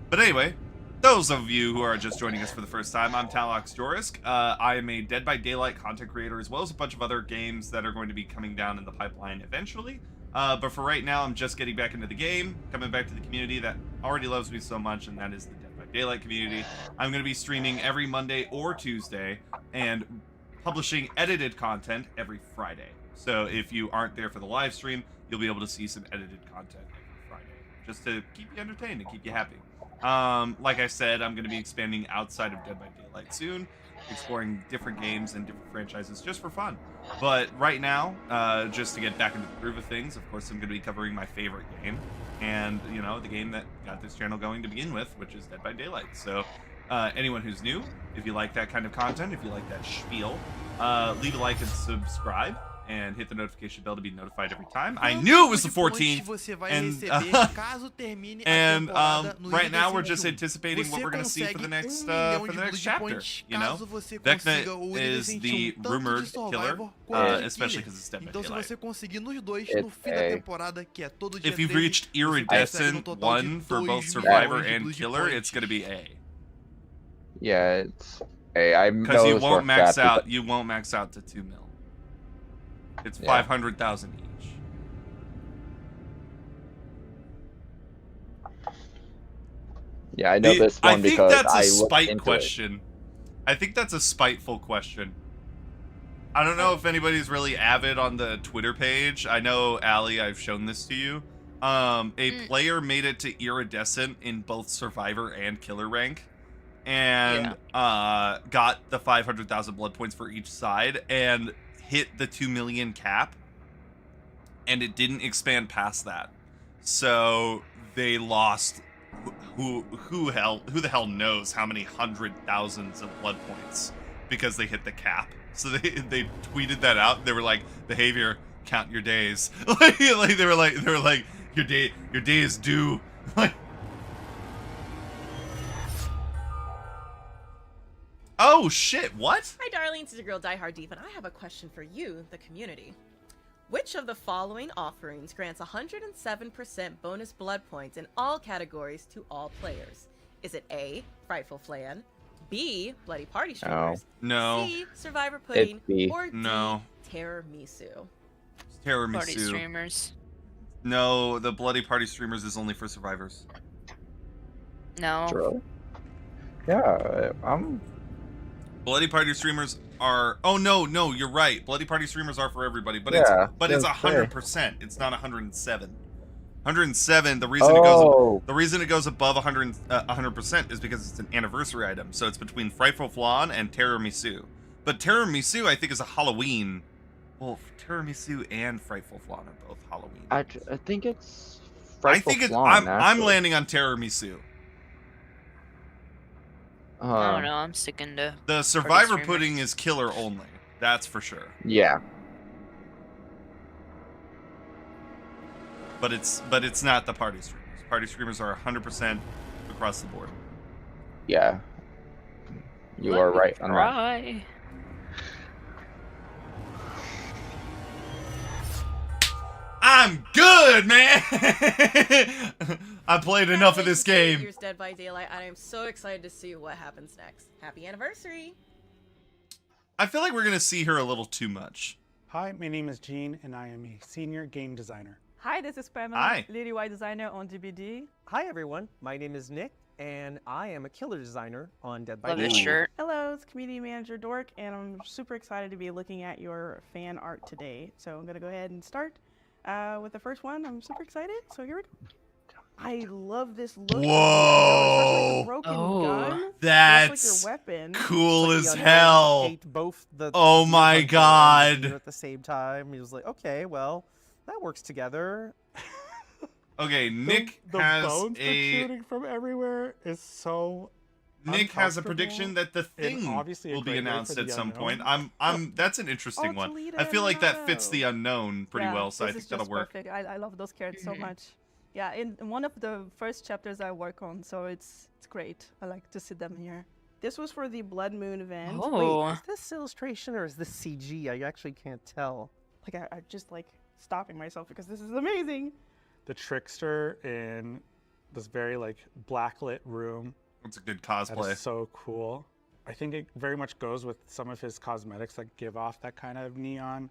But anyway, those of you who are just joining us for the first time, I'm Talax Jorisk. I am a Dead by Daylight content creator, as well as a bunch of other games that are going to be coming down in the pipeline eventually. But for right now, I'm just getting back into the game, coming back to the community that already loves me so much, and that is the Dead by Daylight community. I'm going to be streaming every Monday or Tuesday, and publishing edited content every Friday. So if you aren't there for the live stream, you'll be able to see some edited content every Friday, just to keep you entertained and keep you happy. Like I said, I'm going to be expanding outside of Dead by Daylight soon, exploring different games and different franchises just for fun. But right now, just to get back into the groove of things, of course, I'm going to be covering my favorite game, and, you know, the game that got this channel going to begin with, which is Dead by Daylight. So, anyone who's new, if you like that kind of content, if you like that spiel, leave a like and subscribe. and hit the notification bell to be notified every time. I knew it was the 14th, and right now we're just anticipating what we're going to see for the next chapter. You know, VECNA is the rumored killer, especially because it's Dead by Daylight. If you've reached Iridescent 1 for both Survivor and Killer, it's going to be A.
Yeah, it's A. I know
because you
this
won't
for a
max
fact,
out.
because-
You won't max out to 2 mil. It's
Yeah.
500,000 each.
Yeah, I know this one
I think
because
that's a
I looked
spite
into
question. I think that's a spiteful question. I don't know if anybody's really avid on the Twitter page. I know, Allie, I've shown this to you. A player made it to Iridescent in both Survivor and Killer rank, and got the 500,000 blood points for each side, and hit the 2 million cap, and it didn't expand past that. So they lost who the hell knows how many hundred thousands of blood points because they hit the cap. So they tweeted that out. They were like, behavior, count your days. like they were like your day is due. Like, oh shit, what?
Hi, darlings. It's your girl, Die Hard Diva, and I have a question for you, the community. Which of the following offerings grants 107% bonus blood points in all categories to all players? Is it A, Frightful Flan, B, Bloody Party Streamers,
No.
C, Survivor Pudding,
B.
or D,
No.
Tiramisu?
Tiramisu.
Party streamers.
No, the Bloody Party Streamers is only for survivors.
No.
Really? Yeah, I'm.
Bloody Party Streamers are. Oh no, you're right. Bloody Party Streamers are for everybody, but
Yeah,
it's
that's fair.
100%. It's not 107. 107. The reason it goes above 100% is because it's an anniversary item. So it's between Frightful Flan and Tiramisu. But Tiramisu, I think, is a Halloween. Well, Tiramisu and Frightful Flan are both Halloween.
I think it's.
I think it's. I'm landing on Tiramisu.
I don't know. I'm sticking to
The Survivor
streamers.
Pudding is killer only. That's for sure.
Yeah.
But it's not the Party Streamers. Party Streamers are 100% across the board.
Yeah. You
Let
are
me
right on that.
try.
I'm good, man. I played enough of this game.
Here's Dead by Daylight, and I'm so excited to see what happens next. Happy anniversary!
I feel like we're gonna see her a little too much.
Hi, my name is Gene, and I am a senior game designer.
Hi, this is Pamela,
Hi.
Lady Y designer on DBD.
Hi everyone, my name is Nick, and I am a killer designer on Dead by
Love
Daylight.
this shirt.
Hello, it's Community Manager Dork, and I'm super excited to be looking at your fan art today. So I'm gonna go ahead and start with the first one. I'm super excited, so here we go. I love this look.
Whoa.
It's like a broken gun.
That's
It's like your weapon.
cool
It's
as
like,
hell.
ate both the
Oh my god.
at the same time. He was like, okay, well, that works together.
Okay, Nick
the
has
bones
a
protruding from everywhere is so.
Nick has a
uncomfortable
prediction that the
and
thing
obviously a
will be
great way
announced
for
at
the
some point.
unknown.
That's an interesting one.
Toledo,
I feel like that fits the unknown pretty
Yeah,
well, so I
this
think
is
that'll
just
work.
Perfect. I love those characters so much. Yeah, in one of the first chapters I work on, so it's great. I like to see them here. This was for the Blood Moon event.
Oh.
Wait, is this illustration or is this CG? I actually can't tell.
Like I just like stopping myself because this is amazing.
The trickster in this very like blacklit room.
That's a good
That
cosplay.
is so cool. I think it very much goes with some of his cosmetics that give off that kind of neon.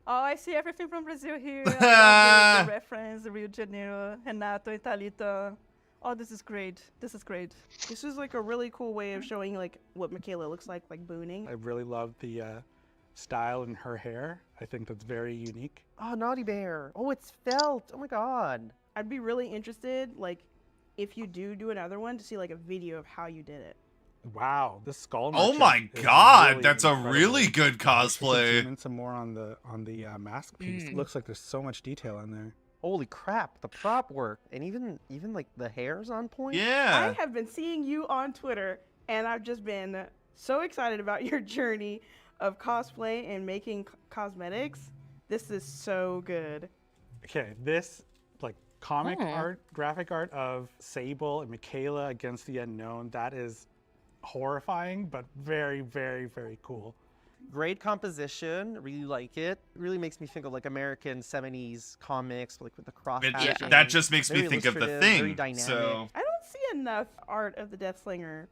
Oh, I see everything from Brazil here. I love the reference, the Rio de Janeiro, Renato, Italita. Oh, this is great. This is great. This is like a really cool way of showing like what Michaela looks like booning.
I really love the style in her hair. I think that's very unique.
Oh, Naughty Bear. Oh, it's felt. Oh my god.
I'd be really interested, like, if you do another one, to see like a video of how you did it.
Wow, this skull.
Oh
merchant
my
is
god,
really
that's a
incredible.
really good
I wish we could
cosplay.
zoom in some more on the mask piece. It looks like there's so much detail in there.
Holy crap, the prop work. And even like the hair's on point.
Yeah.
I have been seeing you on Twitter, and I've just been so excited about your journey of cosplay and making cosmetics. This is so good.
Okay, this like comic
Oh.
art, graphic art of Sable and Michaela against the unknown, that is horrifying, but very, very, very cool.
Great composition, really like it. Really makes me think of like American 70s comics, like with the cross hatching.
That just makes me
Very
think of the
illustrative,
thing.
very dynamic.
So
I don't see enough art of the Deathslinger.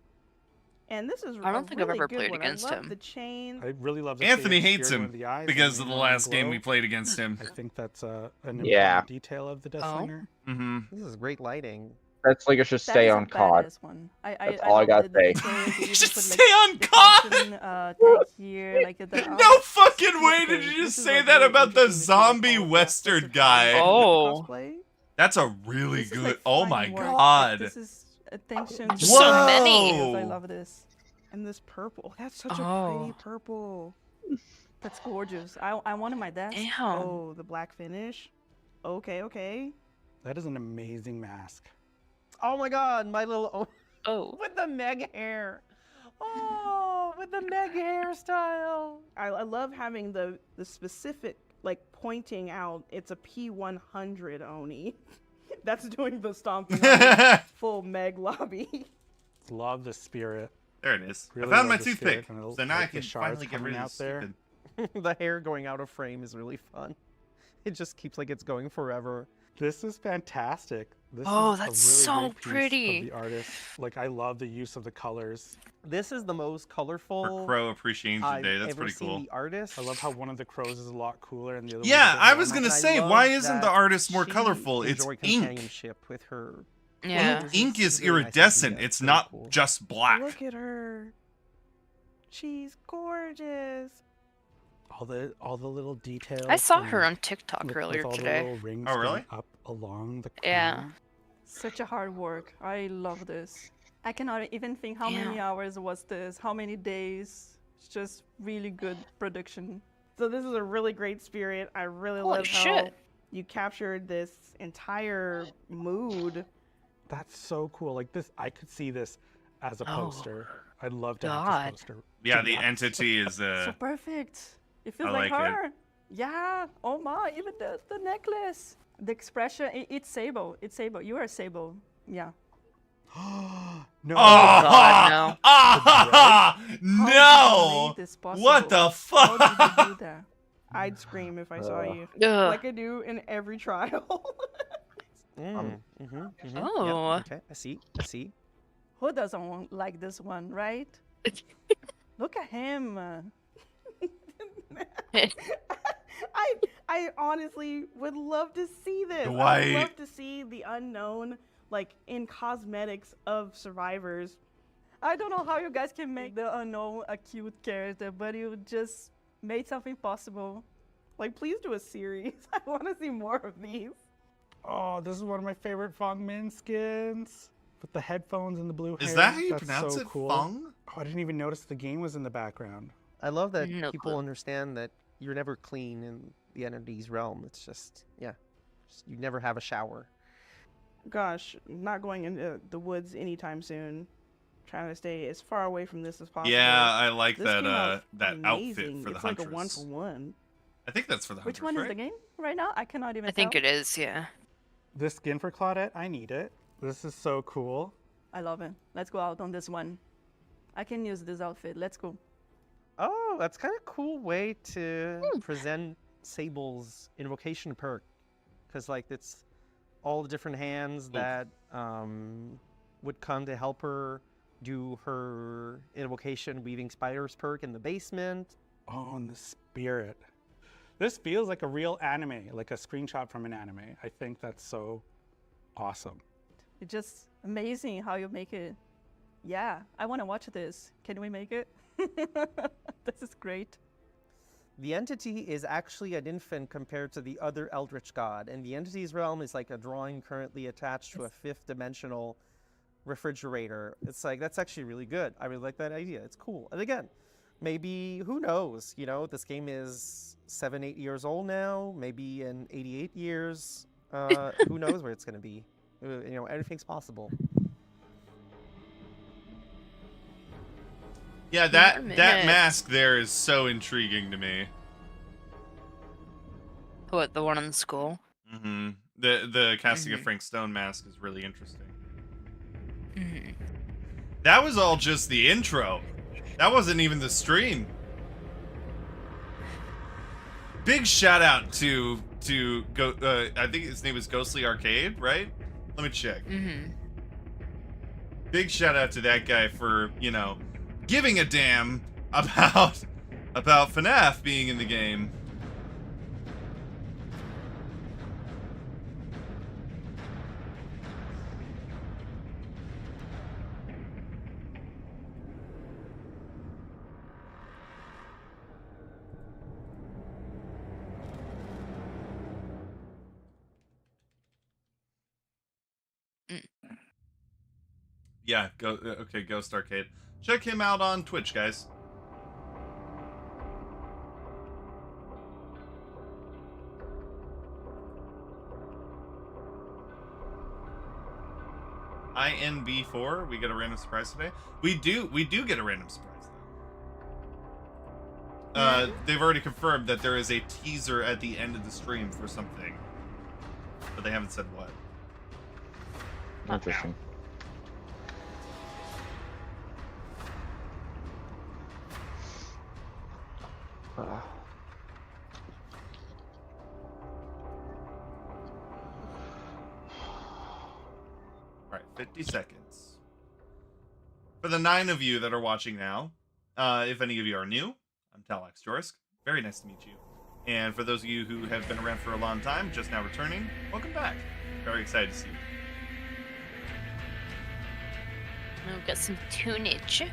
And this is
I don't think I've
really
ever
good
played
one.
against
I love
him.
the chain.
I really love the
Anthony
shade
hates
steering
him
with the eyes
because
and
of the
neon
last game
glow.
we played against him.
I think that's an
Yeah.
important detail of the Deathslinger.
Mm-hmm.
This is great lighting.
Deathslinger should stay on COD. That's all I gotta say.
You should stay on COD!
Here, like
No fucking way did you just say that about the zombie western guy.
Oh.
That's a really
This is,
good.
like,
Oh
fine
my
work.
god.
This is attention to
So
details.
many.
I love this. And this purple. That's such a
Oh.
pretty purple. That's gorgeous. I wanted my desk.
Damn.
Oh, the black finish. Okay, okay.
That is an amazing mask.
Oh my god, my little
Oh.
with the Meg hair. Oh, with the Meg hairstyle.
I love having the specific, like, pointing out it's a P100 Oni. That's doing the stomping on the full Meg lobby.
Love the spirit.
There it is.
Really
I found
love
my
the
toothpick.
spirit and
So now I
like the
can
shards
finally get
coming
rid of
out
this
there.
stupid-
The hair going out of frame is really fun. It just keeps like it's going forever.
This is fantastic. This
Oh,
is a
that's
really
so
great piece
pretty.
Of the artist. Like, I love the use of the colors.
This is the most colorful.
For Crow Appreciation
I've
Day. That's
ever
pretty
seen
cool.
the artist.
I love how one of the crows is a lot cooler and the other
Yeah,
one's a bit
I was
normal.
gonna
And
say,
love
why isn't
that
the artist more
she
colorful? It's
enjoyed
ink.
companionship with her.
Yeah.
Ink is
a very nice
iridescent.
idea.
It's
Very
not
cool.
just black.
Look at her. She's gorgeous.
All the little details.
I saw
and
her on TikTok
with
earlier
all the
today.
little rings
Oh,
going
really?
Up along the crown.
Yeah.
Such a hard work. I love this. I cannot even think how many hours was this, how many days. It's just really good production. So this is a really great spirit. I really
Holy
love how
shit.
you captured this entire mood.
That's so cool. Like this, I could see this as a
Oh,
poster. I'd love to have
God.
this poster.
Yeah, the entity is
So perfect. It feels
I
like,
like it.
her. Yeah. Oh my, even the necklace. The expression, it's Sable. It's Sable. You are Sable. Yeah.
No.
Oh,
God, no.
Ah,
How did
no!
you make this
What the
possible? How did you
fuck?
do that? I'd scream if I saw you.
Ugh.
Like I do in every trial.
Oh.
Yep, okay, I see.
Who doesn't like this one, right? Look at him. I honestly would love to see this. I would
Dwight.
love to see the unknown, like, in cosmetics of survivors. I don't know how you guys can make the unknown a cute character, but you just made something possible. Like, please do a series. I want to see more of these.
Oh, this is one of my favorite Fong Min skins. With the headphones and the blue hair.
Is that how you
That's
pronounce
so
it?
cool.
Fong?
Oh, I didn't even notice the game was in the background.
I love that
No
people
clue.
understand that you're never clean in the entity's realm. It's just, yeah, you never have a shower.
Gosh, not going into the woods anytime soon. Trying to stay as far away from this as possible.
Yeah, I like
This
that
came out
that outfit
amazing.
for the
it's
Huntress.
like a 1-for-1.
I think that's for the Huntress,
Which one is
right?
the game right now? I cannot even
I think
tell.
it is, yeah.
This skin for Claudette, I need it. This is so cool.
I love it. Let's go out on this one. I can use this outfit. Let's go.
Oh, that's kind of cool way to present Sable's invocation perk, because like it's all the different hands that would come to help her do her invocation weaving spiders perk in the basement.
Oh, and the spirit. This feels like a real anime, like a screenshot from an anime. I think that's so awesome.
It's just amazing how you make it. Yeah, I want to watch this. Can we make it? This is great.
The entity is actually an infant compared to the other Eldritch God, and the entity's realm is like a drawing currently attached to a fifth dimensional refrigerator. It's like, that's actually really good. I really like that idea. It's cool. And again, maybe, who knows, you know, this game is 7-8 years old now, maybe in 88 years, who knows where it's going to be. You know, everything's possible.
Yeah, that mask there is so intriguing to me.
What, the one in the school?
Mm-hmm. The casting of Frank Stone mask is really interesting.
Mm-hmm.
That was all just the intro. That wasn't even the stream. Big shout out to I think his name is Ghostly Arcade, right? Let me check.
Mm-hmm.
Big shout out to that guy for, you know, giving a damn about FNAF being in the game. Yeah, okay, Ghost Arcade. Check him out on Twitch, guys. INB4, we get a random surprise today. We do get a random surprise though. They've already confirmed that there is a teaser at the end of the stream for something, but they haven't said what.
Interesting.
Alright, 50 seconds. For the 9 of you that are watching now, if any of you are new, I'm Talax Jorisk. Very nice to meet you. And for those of you who have been around for a long time, just now returning, welcome back. Very excited to see you.
We've got some tunage.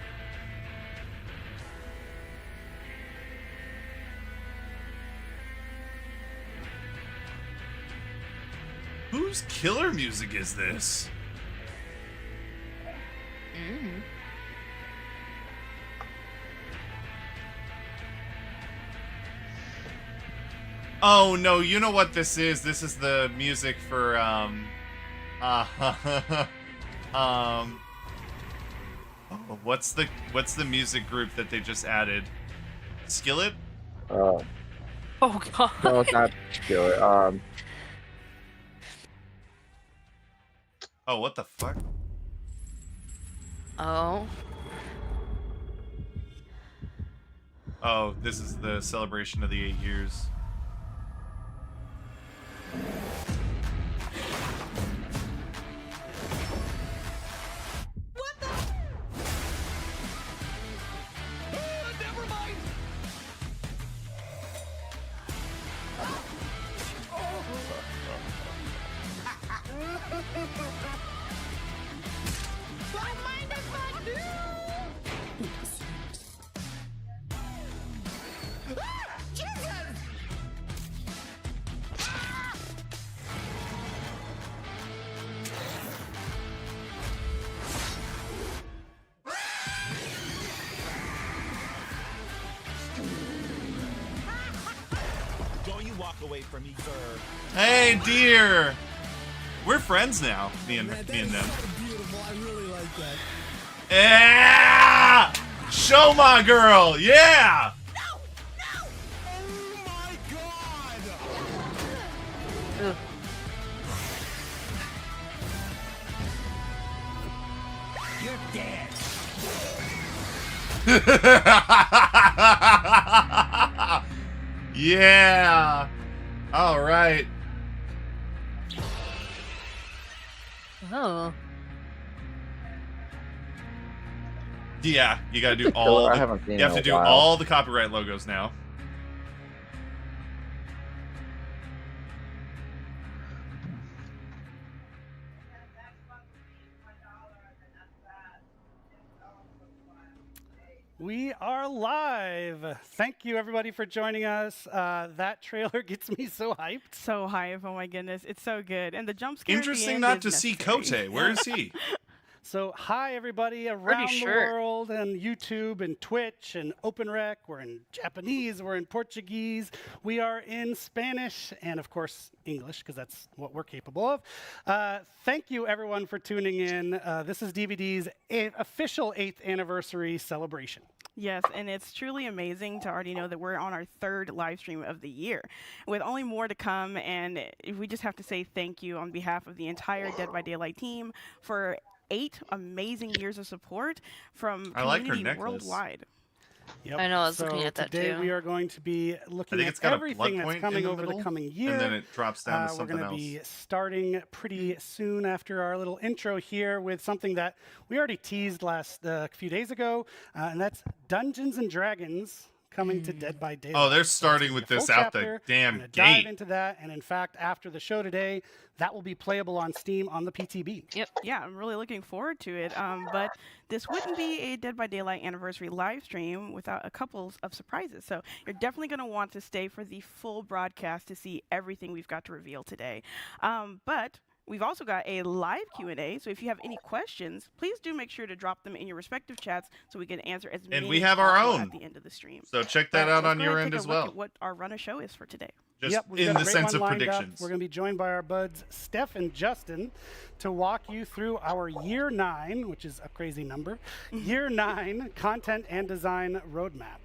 Whose killer music is this?
Mm.
Oh no, you know what this is? This is the music for what's the music group that they just added? Skillet?
Oh god.
No, it's not Skillet.
Oh, what the fuck?
Oh.
Oh, this is the celebration of the 8 years.
What the? Never mind. Don't mind if I do. Ah, Jesus!
Don't you walk away from me, sir.
Hey, dear! We're friends now, me and them.
Beautiful. I really like that.
Yeah! Show my girl, yeah!
You're dead.
Yeah! Alright.
Oh.
Yeah, you gotta do all
I
the,
haven't seen
you have
in
to
a
do
while.
all the copyright logos now.
We are live. Thank you, everybody, for joining us. That trailer gets me so hyped.
So hype! Oh my goodness, it's so good, and the jump scare.
Interesting not to see Kote. Where is he?
So, hi, everybody around the
sure.
world, and YouTube, and Twitch, and OpenRec. We're in Japanese, we're in Portuguese, we are in Spanish, and of course, English, because that's what we're capable of. Thank you, everyone, for tuning in. This is DVD's official 8th anniversary celebration.
Yes, and it's truly amazing to already know that we're on our 3rd live stream of the year, with only more to come. And we just have to say thank you on behalf of the entire Dead by Daylight team for 8 amazing years of support from
I like her
community
necklace.
worldwide.
Yep.
I know, I was
so
looking at that
today
too.
we are going to be looking
think
at
it's got a
everything
blood
that's
point
coming
in the
over
middle,
the coming year.
and then it drops down to
We're
something
going to
else.
be starting pretty soon after our little intro here with something that we already teased last few days ago, and that's Dungeons and Dragons coming to Dead by Daylight.
Oh, they're
So
starting
it's
with
gonna be a
this
full
out the
chapter.
damn
We're gonna dive
gate.
into that, and in fact, after the show today, that will be playable on Steam on the PTB.
Yep. Yeah, I'm really looking forward to it. But this wouldn't be a Dead by Daylight anniversary live stream without a couple of surprises. So you're definitely going to want to stay for the full broadcast to see everything we've got to reveal today. But we've also got a live Q&A, so if you have any questions, please do make sure to drop them in your respective chats so we can answer as many
And we
as
have our
possible
own.
at the end of the stream.
So check that out
let's
on
go
your
ahead
end
and take
as
a look
well.
at what our run of show is for today.
Just
Yep, we've
in
got
the
a great
sense
one
of
lined up.
predictions.
We're going to be joined by our buds Steph and Justin to walk you through our Year 9, which is a crazy number, Year 9 content and design roadmap.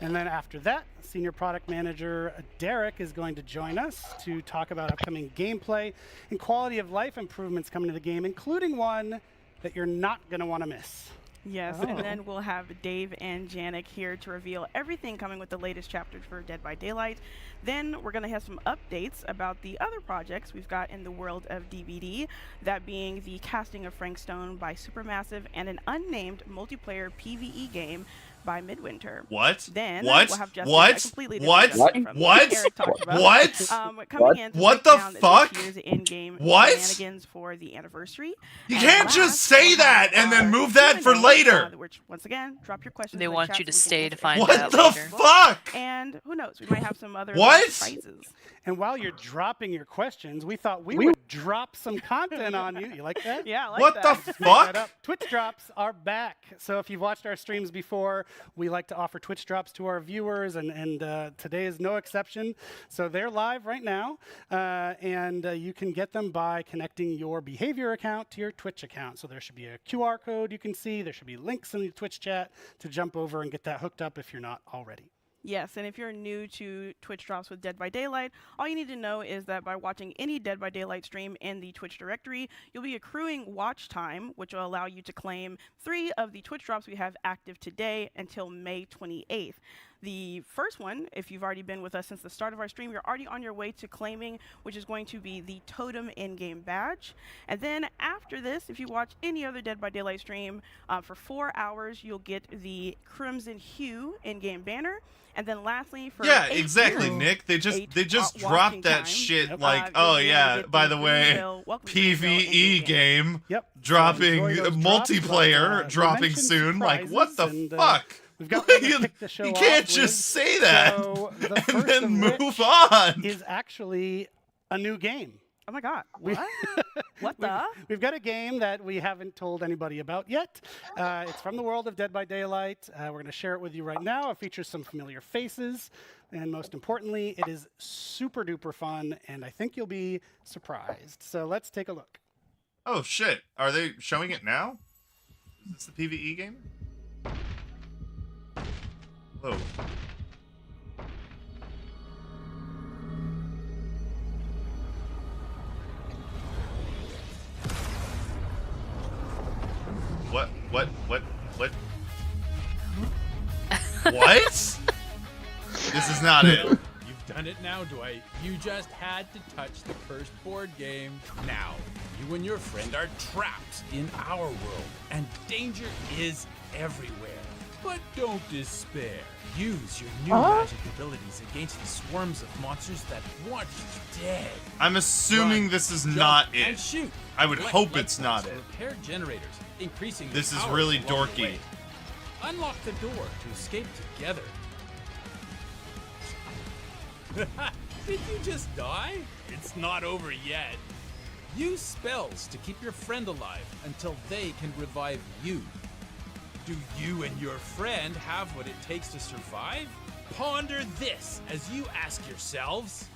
And then after that, Senior Product Manager Derek is going to join us to talk about upcoming gameplay and quality of life improvements coming to the game, including one that you're not going to want to miss.
Yes, and then we'll have Dave and Janik here to reveal everything coming with the latest chapters for Dead by Daylight. Then we're going to have some updates about the other projects we've got in the world of DBD, that being the casting of Frank Stone by Supermassive and an unnamed multiplayer PvE game by Midwinter.
What?
Then
What?
we'll have Justin,
What?
a completely
What?
different Justin from
What?
Eric talked about.
What?
Coming in to
What
break
the
down
fuck?
this year's in-game
What?
shenanigans for the anniversary.
You
And
can't
last,
just say
we'll
that
have
and then
our
move that for
Q&A,
later.
which, once again, drop your questions.
They
in the
want
chat
you to
so we can
stay to
answer
find
What
out
the
later.
fuck?
And who knows? We might have some other
What?
surprises.
And while you're dropping your questions, we thought we would drop some content on you. You like that?
Yeah, I like
What
that.
the
Make that
fuck?
up. Twitch drops are back. So if you've watched our streams before, we like to offer Twitch drops to our viewers, and today is no exception. So they're live right now, and you can get them by connecting your Behavior account to your Twitch account. So there should be a QR code you can see. There should be links in the Twitch chat to jump over and get that hooked up if you're not already.
Yes, and if you're new to Twitch drops with Dead by Daylight, all you need to know is that by watching any Dead by Daylight stream in the Twitch directory, you'll be accruing watch time, which will allow you to claim 3 of the Twitch drops we have active today until May 28th. The first one, if you've already been with us since the start of our stream, you're already on your way to claiming, which is going to be the Totem in-game badge. And then after this, if you watch any other Dead by Daylight stream, for 4 hours, you'll get the Crimson Hue in-game banner. And then lastly, for
Yeah,
8
exactly,
years,
Nick. They just
8
dropped
watching
that
time,
shit like,
you'll
oh
be able to
yeah,
get
by
the
the way,
Greenville- welcome to Greenville
PvE
in-game
game
Yep.
dropping
Enjoy those drops,
multiplayer
but,
dropping
mentioned
soon. Like, what the
surprises, and,
fuck?
We've got one to
You
kick the show
can't
off
just
with.
say that
So the
and
first
then
of
move
which
on.
is actually a new game.
Oh my god,
We-
what? What the?
We've got a game that we haven't told anybody about yet. It's from the world of Dead by Daylight. We're going to share it with you right now. It features some familiar faces. And most importantly, it is super duper fun. And I think you'll be surprised. So let's take a look.
Oh shit, are they showing it now? Is this the PvE game? Whoa. What? What? What? This is not it.
You've done it now, Dwight. You just had to touch the cursed board game. Now, you and your friend are trapped in our world, and danger is everywhere. But don't despair. Use your new magic abilities against the swarms of monsters that want you dead.
I'm assuming
Run,
this is
jump,
not
and
it.
shoot.
I would
Collect
hope
light
it's not
points
it.
to repair generators, increasing
This
your
is
powers
really
along the
dorky.
way. Unlock the door to escape together. Did you just die? It's not over yet. Use spells to keep your friend alive until they can revive you. Do you and your friend have what it takes to survive? Ponder this as you ask yourselves,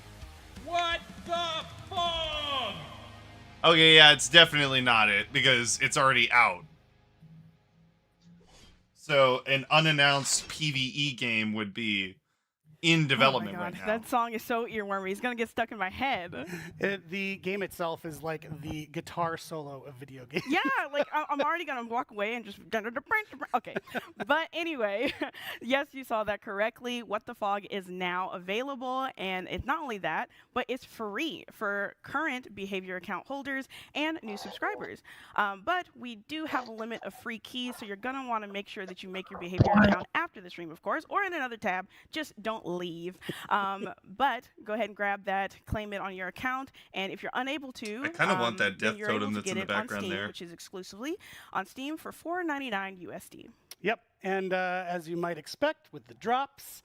what the fuck?
Okay, yeah, it's definitely not it because it's already out. So an unannounced PvE game would be in development right now.
That song is so earwormy. It's gonna get stuck in my head.
The game itself is like the guitar solo of video games.
Yeah, like I'm already gonna walk away and just okay. But anyway, yes, you saw that correctly. What the Fog is now available, and it's not only that, but it's free for current behavior account holders and new subscribers. But we do have a limit of free keys, so you're gonna want to make sure that you make your behavior account after the stream, of course, or in another tab. Just don't leave. But go ahead and grab that, claim it on your account, and if you're unable to,
I kind of want that
then
death
you're able
totem
to
that's in
get
the
it on
background
Steam,
there.
which is exclusively on Steam for $4.99 USD.
Yep, and as you might expect with the drops,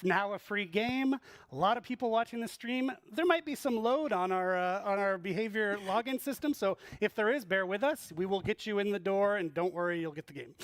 now a free game. A lot of people watching the stream. There might be some load on our behavior login system, so if there is, bear with us. We will get you in the door, and don't worry, you'll get the game.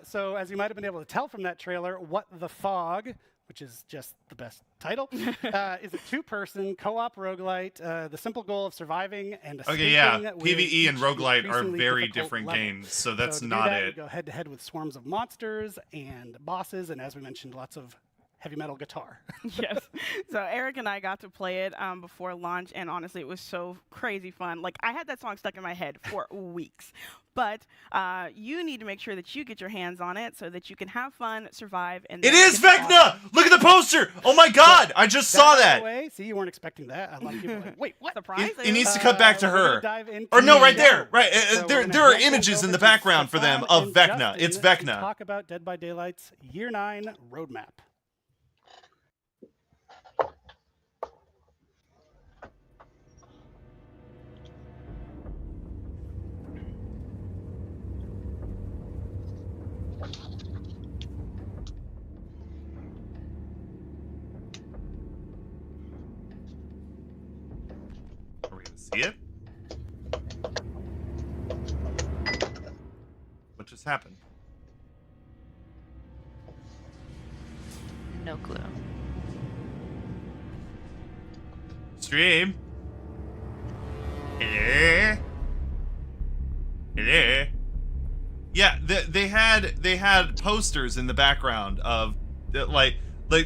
So as you might have been able to tell from that trailer, What the Fog, which is just the best title, is a two-person co-op roguelite. The simple goal of surviving and escaping.
Okay, yeah,
with
PvE and
each
roguelite are
increasingly
very
difficult
different
level.
games, so that's
to do
not
that,
it.
You go head-to-head with swarms of monsters and bosses, and as we mentioned, lots of heavy metal guitar.
Yes. So Eric and I got to play it before launch, and honestly, it was so crazy fun. Like, I had that song stuck in my head for weeks. But you need to make sure that you get your hands on it so that you can have fun, survive, and
It is VECNA! Look at the poster! Oh my god! I just saw that!
Way. See, you weren't expecting that. A lot of people were like, wait, what?
Surprise!
It needs to cut back to her.
Into
Or no, right there.
show.
Right.
So
There are images in the background for them of VECNA. It's
To
VECNA.
talk about Dead by Daylight's Year 9 roadmap.
Are we gonna see it? What just happened?
No clue.
Stream. Hello. Hello. Yeah, they had posters in the background of like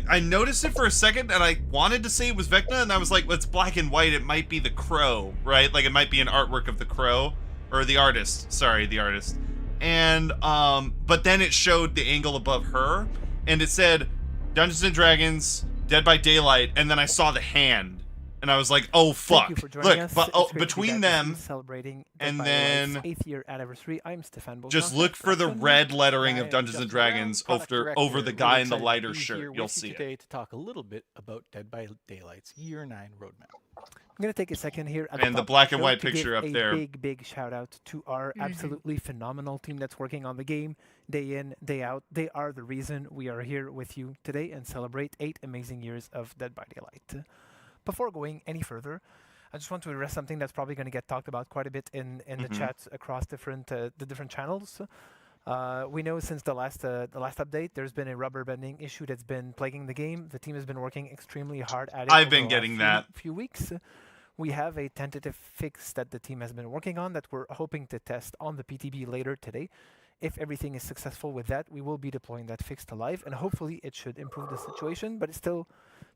I noticed it for a second and I wanted to say it was VECNA and I was like, well, it's black and white. It might be the Crow, right? Like it might be an artwork of the Crow or the artist. Sorry, the artist. And but then it showed the angle above her and it said Dungeons and Dragons, Dead by Daylight, and then I saw the hand. And I was like, "Oh fuck!"
Thank you for joining
Look,
us.
but
It's great to be
between
back
them,
with you, celebrating
and
Dead by Daylight's
then
8th year anniversary. I'm Stefan
just
Bogdan.
look for the red lettering of
I am
Dungeons and
Justin Brown,
Dragons
product
over the
director.
guy
Really
in the
excited
lighter
to be
shirt.
here
You'll
with you
see it.
today to talk a little bit about Dead by Daylight's Year 9 roadmap. I'm going to take a second here at
And
the
the
top
black
of the
and
show
white
to
picture
give
up
a
there.
big shout out to our absolutely phenomenal team that's working on the game day in, day out. They are the reason we are here with you today and celebrate 8 amazing years of Dead by Daylight. Before going any further, I just want to address something that's probably going to get talked about quite a bit in the chats across the different channels. We know since the last update, there's been a rubber banding issue that's been plaguing the game. The team has been working extremely hard at it.
I've
over
been
the
getting
last
that.
few weeks. We have a tentative fix that the team has been working on that we're hoping to test on the PTB later today. If everything is successful with that, we will be deploying that fix to live, and hopefully it should improve the situation. But it's still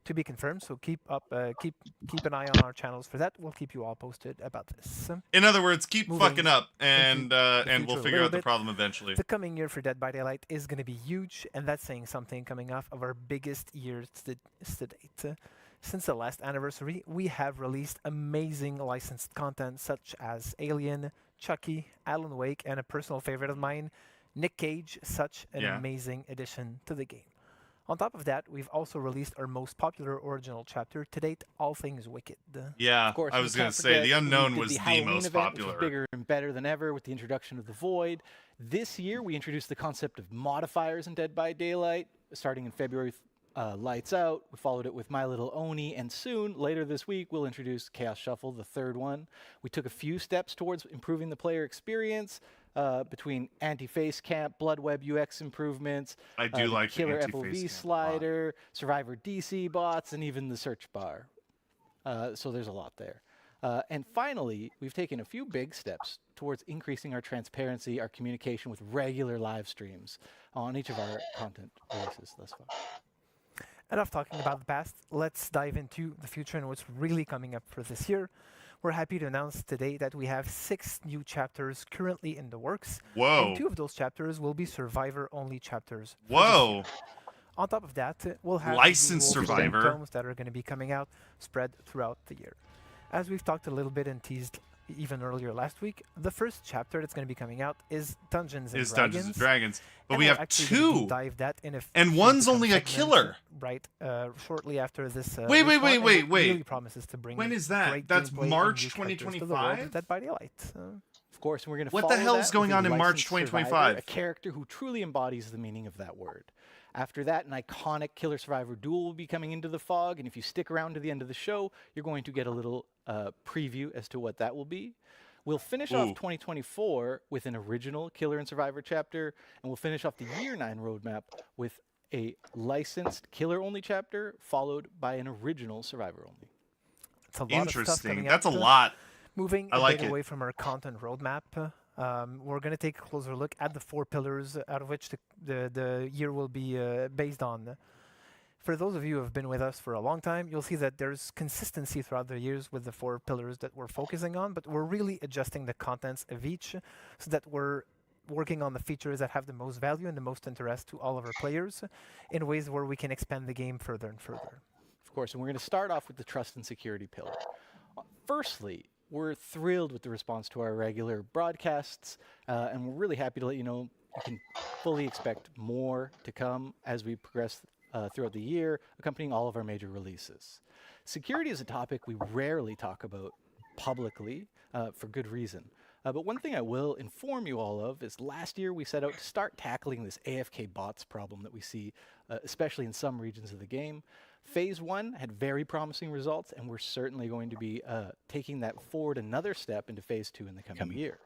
to be confirmed. So keep an eye on our channels for that. We'll keep you all posted about this.
In other words, keep
Moving
fucking up, and
into the
we'll
future a
figure
little
out the
bit.
problem eventually.
The coming year for Dead by Daylight is going to be huge, and that's saying something coming off of our biggest years to date. Since the last anniversary, we have released amazing licensed content such as Alien, Chucky, Alan Wake, and a personal favorite of mine, Nick Cage, such an amazing addition to the game. On top of that, we've also released our most popular original chapter to date, All Things Wicked.
Yeah,
Of course,
I
we
was going
can't
to say,
forget
the
we
unknown
did
was the
Halloween
most
event,
popular.
Which was bigger and better than ever with the introduction of the Void. This year, we introduced the concept of modifiers in Dead by Daylight, starting in February. Lights Out. We followed it with My Little Oni, and soon, later this week, we'll introduce Chaos Shuffle, the third one. We took a few steps towards improving the player experience between anti-face camp, blood web UX improvements,
I do like the
killer
anti-face
FOV
camp a lot.
slider, Survivor DC bots, and even the search bar. So there's a lot there. And finally, we've taken a few big steps towards increasing our transparency, our communication with regular live streams on each of our content releases thus far.
Enough talking about the past, let's dive into the future and what's really coming up for this year. We're happy to announce today that we have 6 new chapters currently in the works.
Whoa.
And 2 of those chapters will be Survivor-only chapters.
Whoa.
On top of that, we'll have
Licensed
the usual
Survivor
tomes that are going to be coming out spread throughout the year. As we've talked a little bit and teased even earlier last week, the first chapter that's going to be coming out is Dungeons and Dragons.
But we have 2.
Dive that in
and one's only a killer.
Right, shortly after this.
Wait.
Really promises to bring
when is that? That's March 2025?
Dead by Daylight.
Of course, and we're going to
What the hell is going on in March 2025?
A character who truly embodies the meaning of that word. After that, an iconic Killer Survivor duel will be coming into the fog, and if you stick around to the end of the show, you're going to get a little preview as to what that will be. We'll finish off 2024 with an original Killer and Survivor chapter, and we'll finish off the Year 9 roadmap with a licensed Killer-only chapter, followed by an original Survivor-only.
It's a lot
Interesting.
of stuff coming
That's
out,
a lot.
Moving
I like
a bit
it.
away from our content roadmap, we're going to take a closer look at the 4 pillars out of which the year will be based on. For those of you who have been with us for a long time, you'll see that there's consistency throughout the years with the 4 pillars that we're focusing on, but we're really adjusting the contents of each so that we're working on the features that have the most value and the most interest to all of our players in ways where we can expand the game further and further.
Of course, and we're going to start off with the trust and security pillar. Firstly, we're thrilled with the response to our regular broadcasts, and we're really happy to let you know you can fully expect more to come as we progress throughout the year, accompanying all of our major releases. Security is a topic we rarely talk about publicly, for good reason. But one thing I will inform you all of is last year we set out to start tackling this AFK bots problem that we see, especially in some regions of the game. Phase 1 had very promising results, and we're certainly going to be taking that forward another step into Phase 2 in the coming year.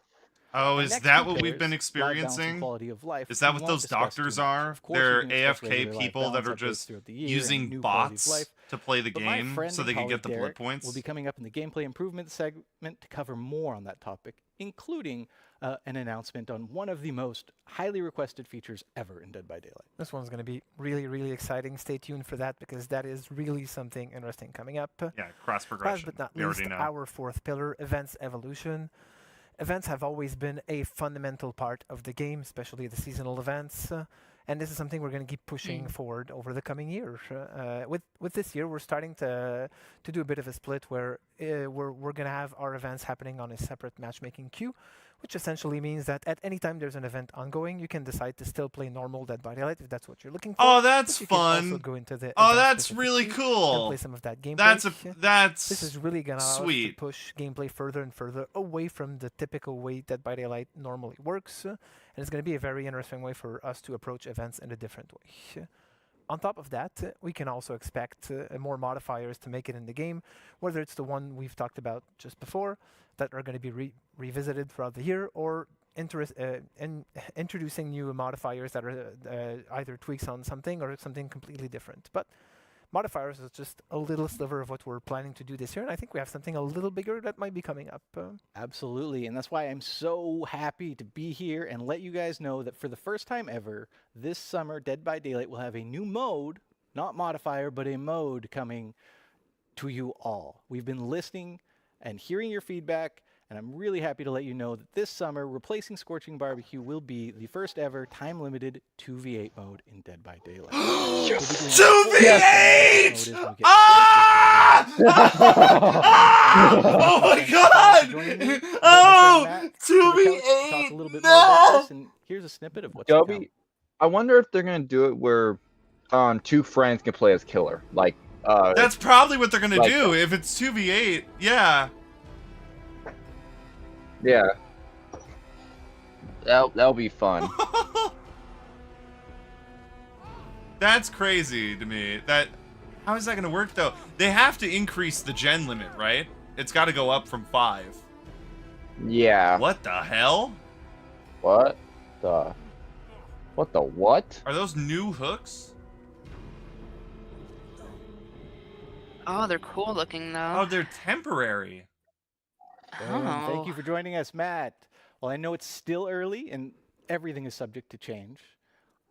Oh, is
Next
that
two
what we've been
pillars, life balance and
experiencing?
quality of life,
Is that
we
what
won't
those
discuss too
doctors
much.
are?
Of course,
They're
we're gonna discuss
AFK
regular life
people that
balance
are
updates
just
throughout the year and
using
new quality of
bots
life.
to play the
But my
game
friend
so
and
they can
colleague
get the blood
Derek
points.
will be coming up in the gameplay improvement segment to cover more on that topic, including an announcement on one of the most highly requested features ever in Dead by Daylight.
This one's going to be really, really exciting. Stay tuned for that because that is really something interesting coming up.
Yeah, cross progression.
Last but not
We
least,
already know.
our 4th pillar, events evolution. Events have always been a fundamental part of the game, especially the seasonal events. And this is something we're going to keep pushing forward over the coming years. With this year, we're starting to do a bit of a split where we're going to have our events happening on a separate matchmaking queue, which essentially means that at any time there's an event ongoing, you can decide to still play normal Dead by Daylight if that's what you're looking for.
Oh, that's
but you can also
fun.
go into the
Oh,
event
that's
specific
really
queue
cool.
and play some of that gameplay.
That's
This is really going to allow us to
sweet.
push gameplay further and further away from the typical way Dead by Daylight normally works. And it's going to be a very interesting way for us to approach events in a different way. On top of that, we can also expect more modifiers to make it in the game, whether it's the one we've talked about just before that are going to be revisited throughout the year, or introducing new modifiers that are either tweaks on something or something completely different. But modifiers is just a little sliver of what we're planning to do this year, and I think we have something a little bigger that might be coming up.
Absolutely, and that's why I'm so happy to be here and let you guys know that for the first time ever, this summer, Dead by Daylight will have a new mode, not modifier, but a mode coming to you all. We've been listening and hearing your feedback, and I'm really happy to let you know that this summer, replacing Scorching Barbecue will be the first ever time-limited 2v8 mode in Dead by Daylight.
2v8! Oh my god! Oh! 2v8!
A little bit more about this, and here's a snippet of what's to come.
Gobi, I wonder if they're gonna do it where 2 friends can play as killer. Like
that's probably what they're gonna
like-
do if it's 2v8. Yeah.
Yeah. That'll be fun.
That's crazy to me. How is that gonna work though? They have to increase the gen limit, right? It's got to go up from 5.
Yeah.
What the hell?
What the what?
Are those new hooks?
Oh, they're cool looking though.
Oh, they're temporary.
And thank you
Oh.
for joining us, Matt. Well, I know it's still early and everything is subject to change.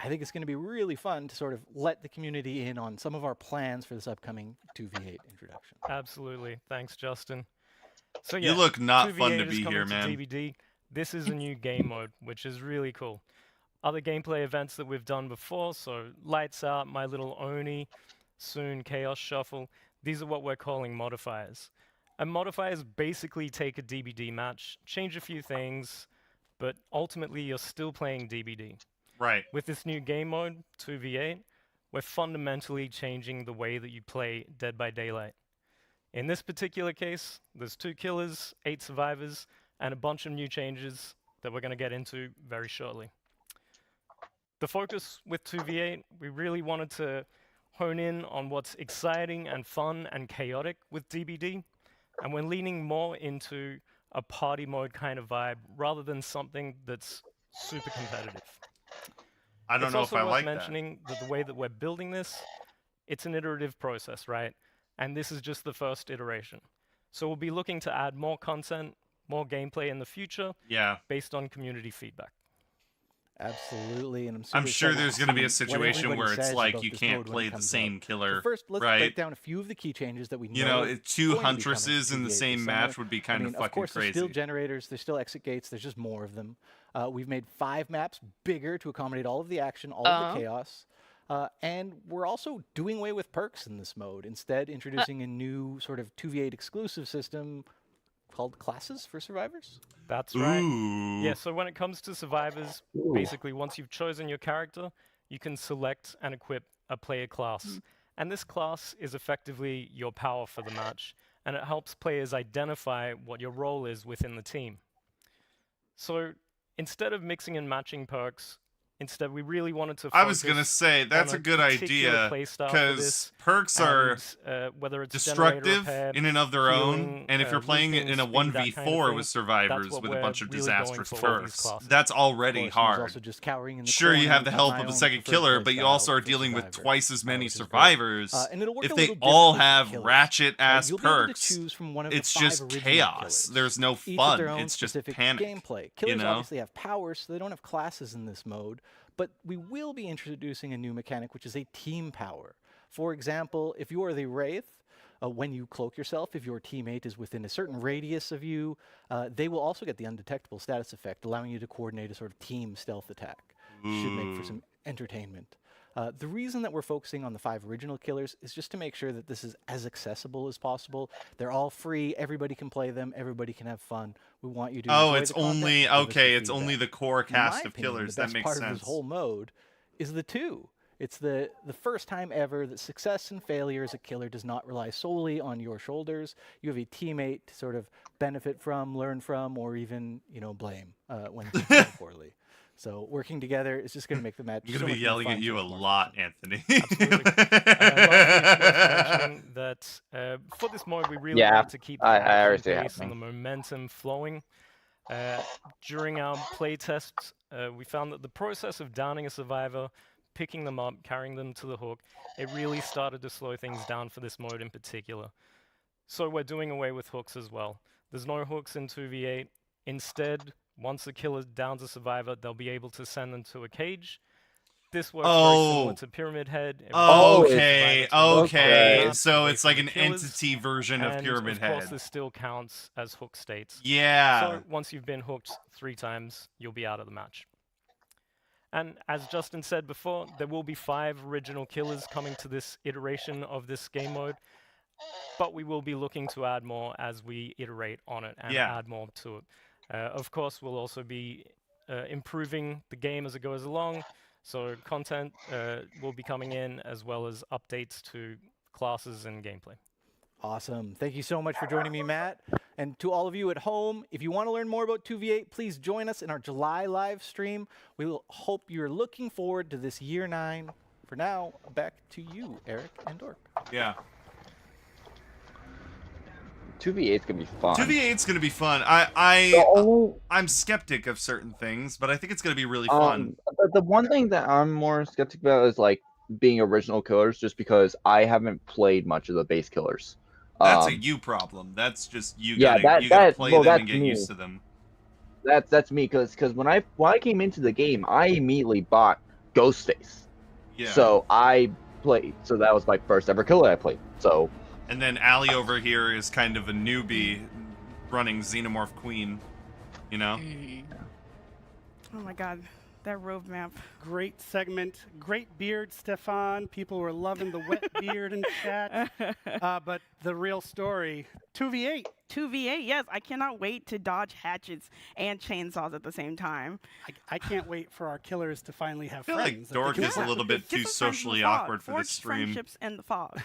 I think it's going to be really fun to sort of let the community in on some of our plans for this upcoming 2v8 introduction.
Absolutely. Thanks, Justin. So
You
yeah,
look not
2v8
fun to
is
be
coming
here,
to
man.
DVD. This is a new game mode, which is really cool. Other gameplay events that we've done before, so Lights Out, My Little Oni, soon Chaos Shuffle, these are what we're calling modifiers. And modifiers basically take a DBD match, change a few things, but ultimately you're still playing DBD.
Right.
With this new game mode, 2v8, we're fundamentally changing the way that you play Dead by Daylight. In this particular case, there's 2 killers, 8 survivors, and a bunch of new changes that we're going to get into very shortly. The focus with 2v8, we really wanted to hone in on what's exciting and fun and chaotic with DBD, and we're leaning more into a party mode kind of vibe rather than something that's super competitive.
I don't know if I like that.
It's also worth mentioning that the way that we're building this, it's an iterative process, right? And this is just the first iteration. So we'll be looking to add more content, more gameplay in the future, based on community feedback.
Absolutely, and
I'm sure there's going to be a situation where it's like you can't play the same killer,
first, let's
right?
break down a few of the key changes that we know.
You know, 2
going to be
huntresses
coming
in the
to
same
this
match
summer.
would be kind of
Of
fucking
course,
crazy.
There's still generators, there's still exit gates, there's just more of them. We've made 5 maps bigger to accommodate all of the action, all of the chaos. And we're also doing away with perks in this mode, instead introducing a new sort of 2v8 exclusive system called classes for survivors.
That's right. Yeah, so when it comes to survivors, basically once you've chosen your character, you can select and equip a player class. And this class is effectively your power for the match, and it helps players identify what your role is within the team. So instead of mixing and matching perks, instead, we really wanted to focus
I was gonna say that's a good idea because perks are destructive in and of their own, and if you're playing it in a 1v4 with survivors with a bunch of disastrous perks, that's already hard.
Also just cowering in the
Sure, you
corner
have the
with
help
my
of a
own
second
preferred
killer, but you
playstyle
also are
for
dealing with
Survivor,
twice as many
which is great.
survivors.
And it'll work
If
a
they
little
all
differently for
have
killers.
ratchet-ass
You'll be able to
perks,
choose from one of the
it's
5
just
original
chaos.
killers.
There's no
Each with
fun.
their own
It's just
specific
panic.
gameplay. Killers
you know?
obviously have powers, so they don't have classes in this mode. But we will be introducing a new mechanic, which is a team power. For example, if you are the Wraith, when you cloak yourself, if your teammate is within a certain radius of you, they will also get the undetectable status effect, allowing you to coordinate a sort of team stealth attack. Should make for some entertainment. The reason that we're focusing on the 5 original killers is just to make sure that this is as accessible as possible. They're all free. Everybody can play them. Everybody can have fun. We want you to
Oh,
enjoy
it's
the content
only
and give us
okay.
your
It's only
feedback.
the core
In my
cast of
opinion,
killers.
the
That
best
makes
part
sense.
of this whole mode is the 2. It's the first time ever that success and failure as a killer does not rely solely on your shoulders. You have a teammate to sort of benefit from, learn from, or even blame when things go poorly. So working together is just going to make the match.
I'm gonna
so
be
much more
yelling
fun,
at you
so
a
much more
lot, Anthony.
Absolutely. Lastly, worth mentioning that for this mode, we really wanted to keep the
I
action
already see it
pace and the
happening.
momentum flowing. During our playtests, we found that the process of downing a survivor, picking them up, carrying them to the hook, it really started to slow things down for this mode in particular. So we're doing away with hooks as well. There's no hooks in 2v8. Instead, once the killer downs a survivor, they'll be able to send them to a cage. This works very similar to Pyramid Head.
Okay. So it's like an entity version of Pyramid
Of course,
Head.
this still counts as hook states.
Yeah.
So once you've been hooked 3 times, you'll be out of the match. And as Justin said before, there will be 5 original killers coming to this iteration of this game mode, but we will be looking to add more as we iterate on it and add more to it. Of course, we'll also be improving the game as it goes along, so content will be coming in as well as updates to classes and gameplay.
Awesome. Thank you so much for joining me, Matt. And to all of you at home, if you want to learn more about 2v8, please join us in our July live stream. We will hope you're looking forward to this year 9. For now, back to you, Eric and Dork.
Yeah.
2v8's gonna be fun.
2v8's gonna be fun. I'm skeptic of certain things, but I think it's gonna be really fun.
The one thing that I'm more skeptic about is like being original killers, just because I haven't played much of the base killers.
That's a you problem. That's just you
Yeah,
gotta play them and
that's
get
me.
used to them.
That's me, because when I came into the game, I immediately bought Ghostface.
Yeah.
So I played. So that was my first ever killer I played. So.
And then Allie over here is kind of a newbie running Xenomorph Queen, you know?
Oh my god, that roadmap.
Great segment. Great beard, Stefan. People were loving the wet beard in chat. But the real story, 2v8.
2v8, yes. I cannot wait to dodge hatchets and chainsaws at the same time.
I can't wait for our killers to finally have
I feel
friends.
like Dork is a little bit too socially awkward for this stream.
Friendships in the fog.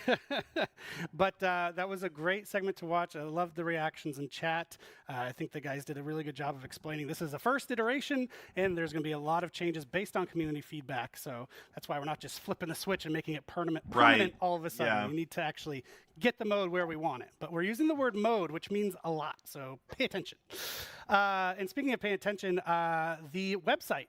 But that was a great segment to watch. I loved the reactions in chat. I think the guys did a really good job of explaining this is a first iteration, and there's going to be a lot of changes based on community feedback. So that's why we're not just flipping a switch and making it permanent all of a sudden.
Yeah.
We need to actually get the mode where we want it. But we're using the word mode, which means a lot. So pay attention. And speaking of paying attention, the website.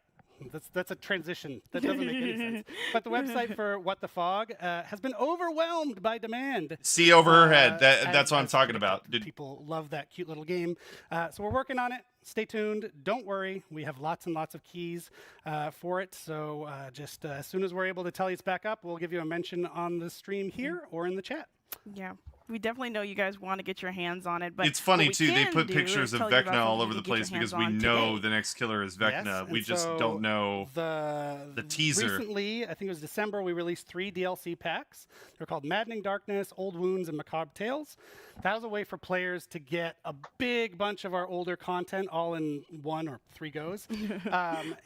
That's a transition. That doesn't make any sense. But the website for What the Fog has been overwhelmed by demand.
See over her head. That's what I'm talking about.
People love that cute little game. So we're working on it. Stay tuned. Don't worry. We have lots and lots of keys for it. So just as soon as we're able to tell you it's back up, we'll give you a mention on the stream here or in the chat.
Yeah. We definitely know you guys want to get your hands on it, but
It's funny
what we
too. They
can
put
do
pictures
is
of
tell you about
VECNA all
something
over
you
the
can get
place
your
because
hands
we
on
know
today.
the next killer is VECNA.
Yes,
We
and
just
so
don't know
the
teaser.
Recently, I think it was December, we released 3 DLC packs. They're called Maddening Darkness, Old Wounds, and Macabre Tales. That was a way for players to get a big bunch of our older content all in 1 or 3 goes.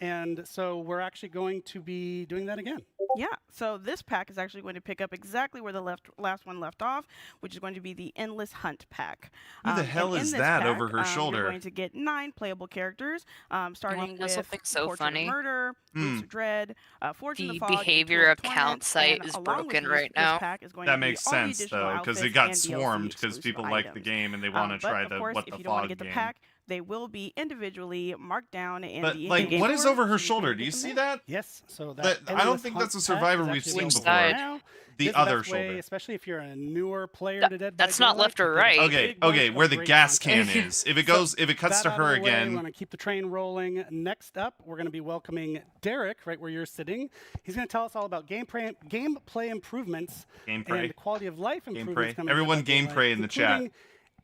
And so we're actually going to be doing that again.
Yeah, so this pack is actually going to pick up exactly where the last one left off, which is going to be the Endless Hunt pack.
Who the hell is that over her shoulder?
You're going to get 9 playable characters, starting with
something so
Portrait
funny.
of Murder, Roots of Dread, Forge in
The
the Fog,
behavior
and
of
Tools
Count
Torment,
site
and
is
along with
broken
this-
right
this
now.
pack is going
That
to be
makes
all the
sense
additional
though, because it
outfits
got
and DLC
swarmed because
exclusive
people like the
items.
game and they want to
But
try
of
the
course,
What the
if you don't want to
Fog
get the
game.
pack, they will be individually marked down in
But
the
like,
in-game
what is
store,
over her
so you can
shoulder?
get
Do you
them
see
there.
that?
Yes, so
That- I don't
Endless
think
Hunt
that's a
pack
survivor
is
we've
actually
seen
available
before.
now.
The
This is
other
best way,
shoulder.
especially if you're a newer player to Dead by
That's not
Daylight,
left or
you get a
right.
Okay,
big bunch
okay,
of
where the
great
gas
content.
can is. If it cuts
that
to
out
her
of the way,
again.
we want to keep the train rolling. Next up, we're going to be welcoming Derek, right where you're sitting. He's going to tell us all about gameplay improvements
Gameplay.
and quality of life improvements.
Gameplay.
coming to
Everyone
Dead by Daylight,
gameplay in the chat.
including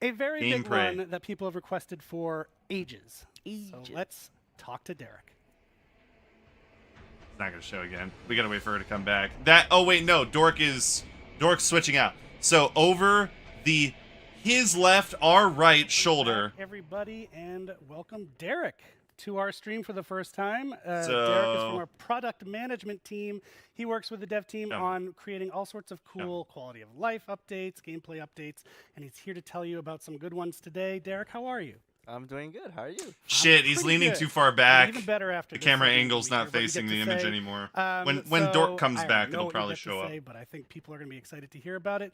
a very big
Gameplay.
one that people have requested for ages. So let's talk to Derek.
It's not gonna show again. We gotta wait for her to come back. Oh wait, no. Dork's switching out. So over his left, our right shoulder.
Everybody, and welcome Derek to our stream for the first time. Derek is
So-
from our product management team. He works with the dev team on creating all sorts of cool quality of life updates, gameplay updates, and he's here to tell you about some good ones today. Derek, how are you?
I'm doing good. How are you?
Shit, he's
pretty
leaning
good.
too far
And
back.
even better after
The
this
camera
segment,
angle's
we
not
hear what you
facing
get
the
to
image
say.
anymore.
So,
When Dork comes
I
back,
know
it'll
what you
probably
get to
show up.
say, but I think people are going to be excited to hear about it.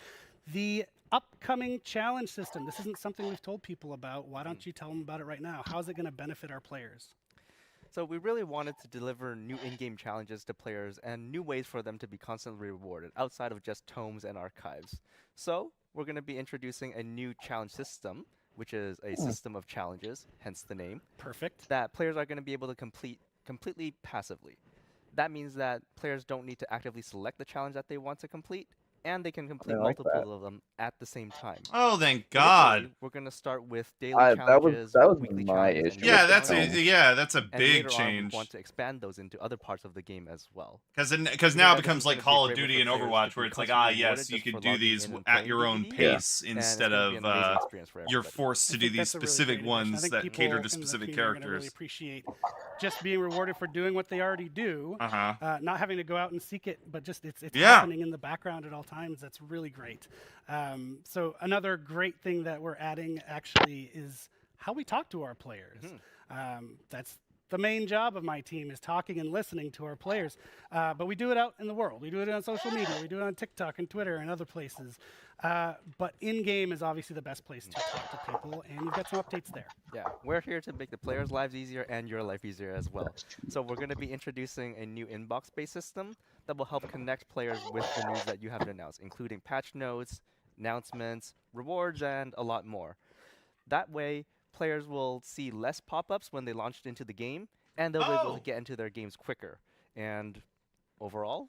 The upcoming challenge system. This isn't something we've told people about. Why don't you tell them about it right now? How is it going to benefit our players?
So we really wanted to deliver new in-game challenges to players and new ways for them to be constantly rewarded outside of just tomes and archives. So we're going to be introducing a new challenge system, which is a system of challenges, hence the name.
Perfect.
That players are going to be able to complete completely passively. That means that players don't need to actively select the challenge that they want to complete, and they can complete
like
multiple
that.
of them at the same time.
Oh, thank
Initially,
God.
We're going to start with daily
That was
challenges, weekly
my
challenges,
issue.
and
Yeah,
weekly
that's
challenges.
a
And
big
later on,
change.
we want to expand those into other parts of the game as well.
Because now it
that this
becomes
is
like
gonna be a
Call of
great way
Duty and
for players to
Overwatch,
be
where it's like,
constantly
yes,
rewarded
you
just
can
for
do
logging
these
in and
at
playing
your own
DBD.
pace
And it's
instead
gonna be
of
an amazing experience for
you're
everybody.
forced to
I
do
think
these
that's a really
specific
great addition. I
ones
think
that
people
cater
in
to
the
specific
community are gonna
characters.
really appreciate just being rewarded for doing what they already do, not having to go out and seek it, but just it's happening in the background at all times. That's really great. So another great thing that we're adding actually is how we talk to our players. That's the main job of my team, is talking and listening to our players. But we do it out in the world. We do it on social media. We do it on TikTok and Twitter and other places. But in-game is obviously the best place to talk to people, and you've got some updates there.
Yeah, we're here to make the players' lives easier and your life easier as well. So we're going to be introducing a new inbox-based system that will help connect players with the news that you haven't announced, including patch notes, announcements, rewards, and a lot more. That way, players will see less pop-ups when they launched into the game, and they'll be able to get into their games quicker. And overall,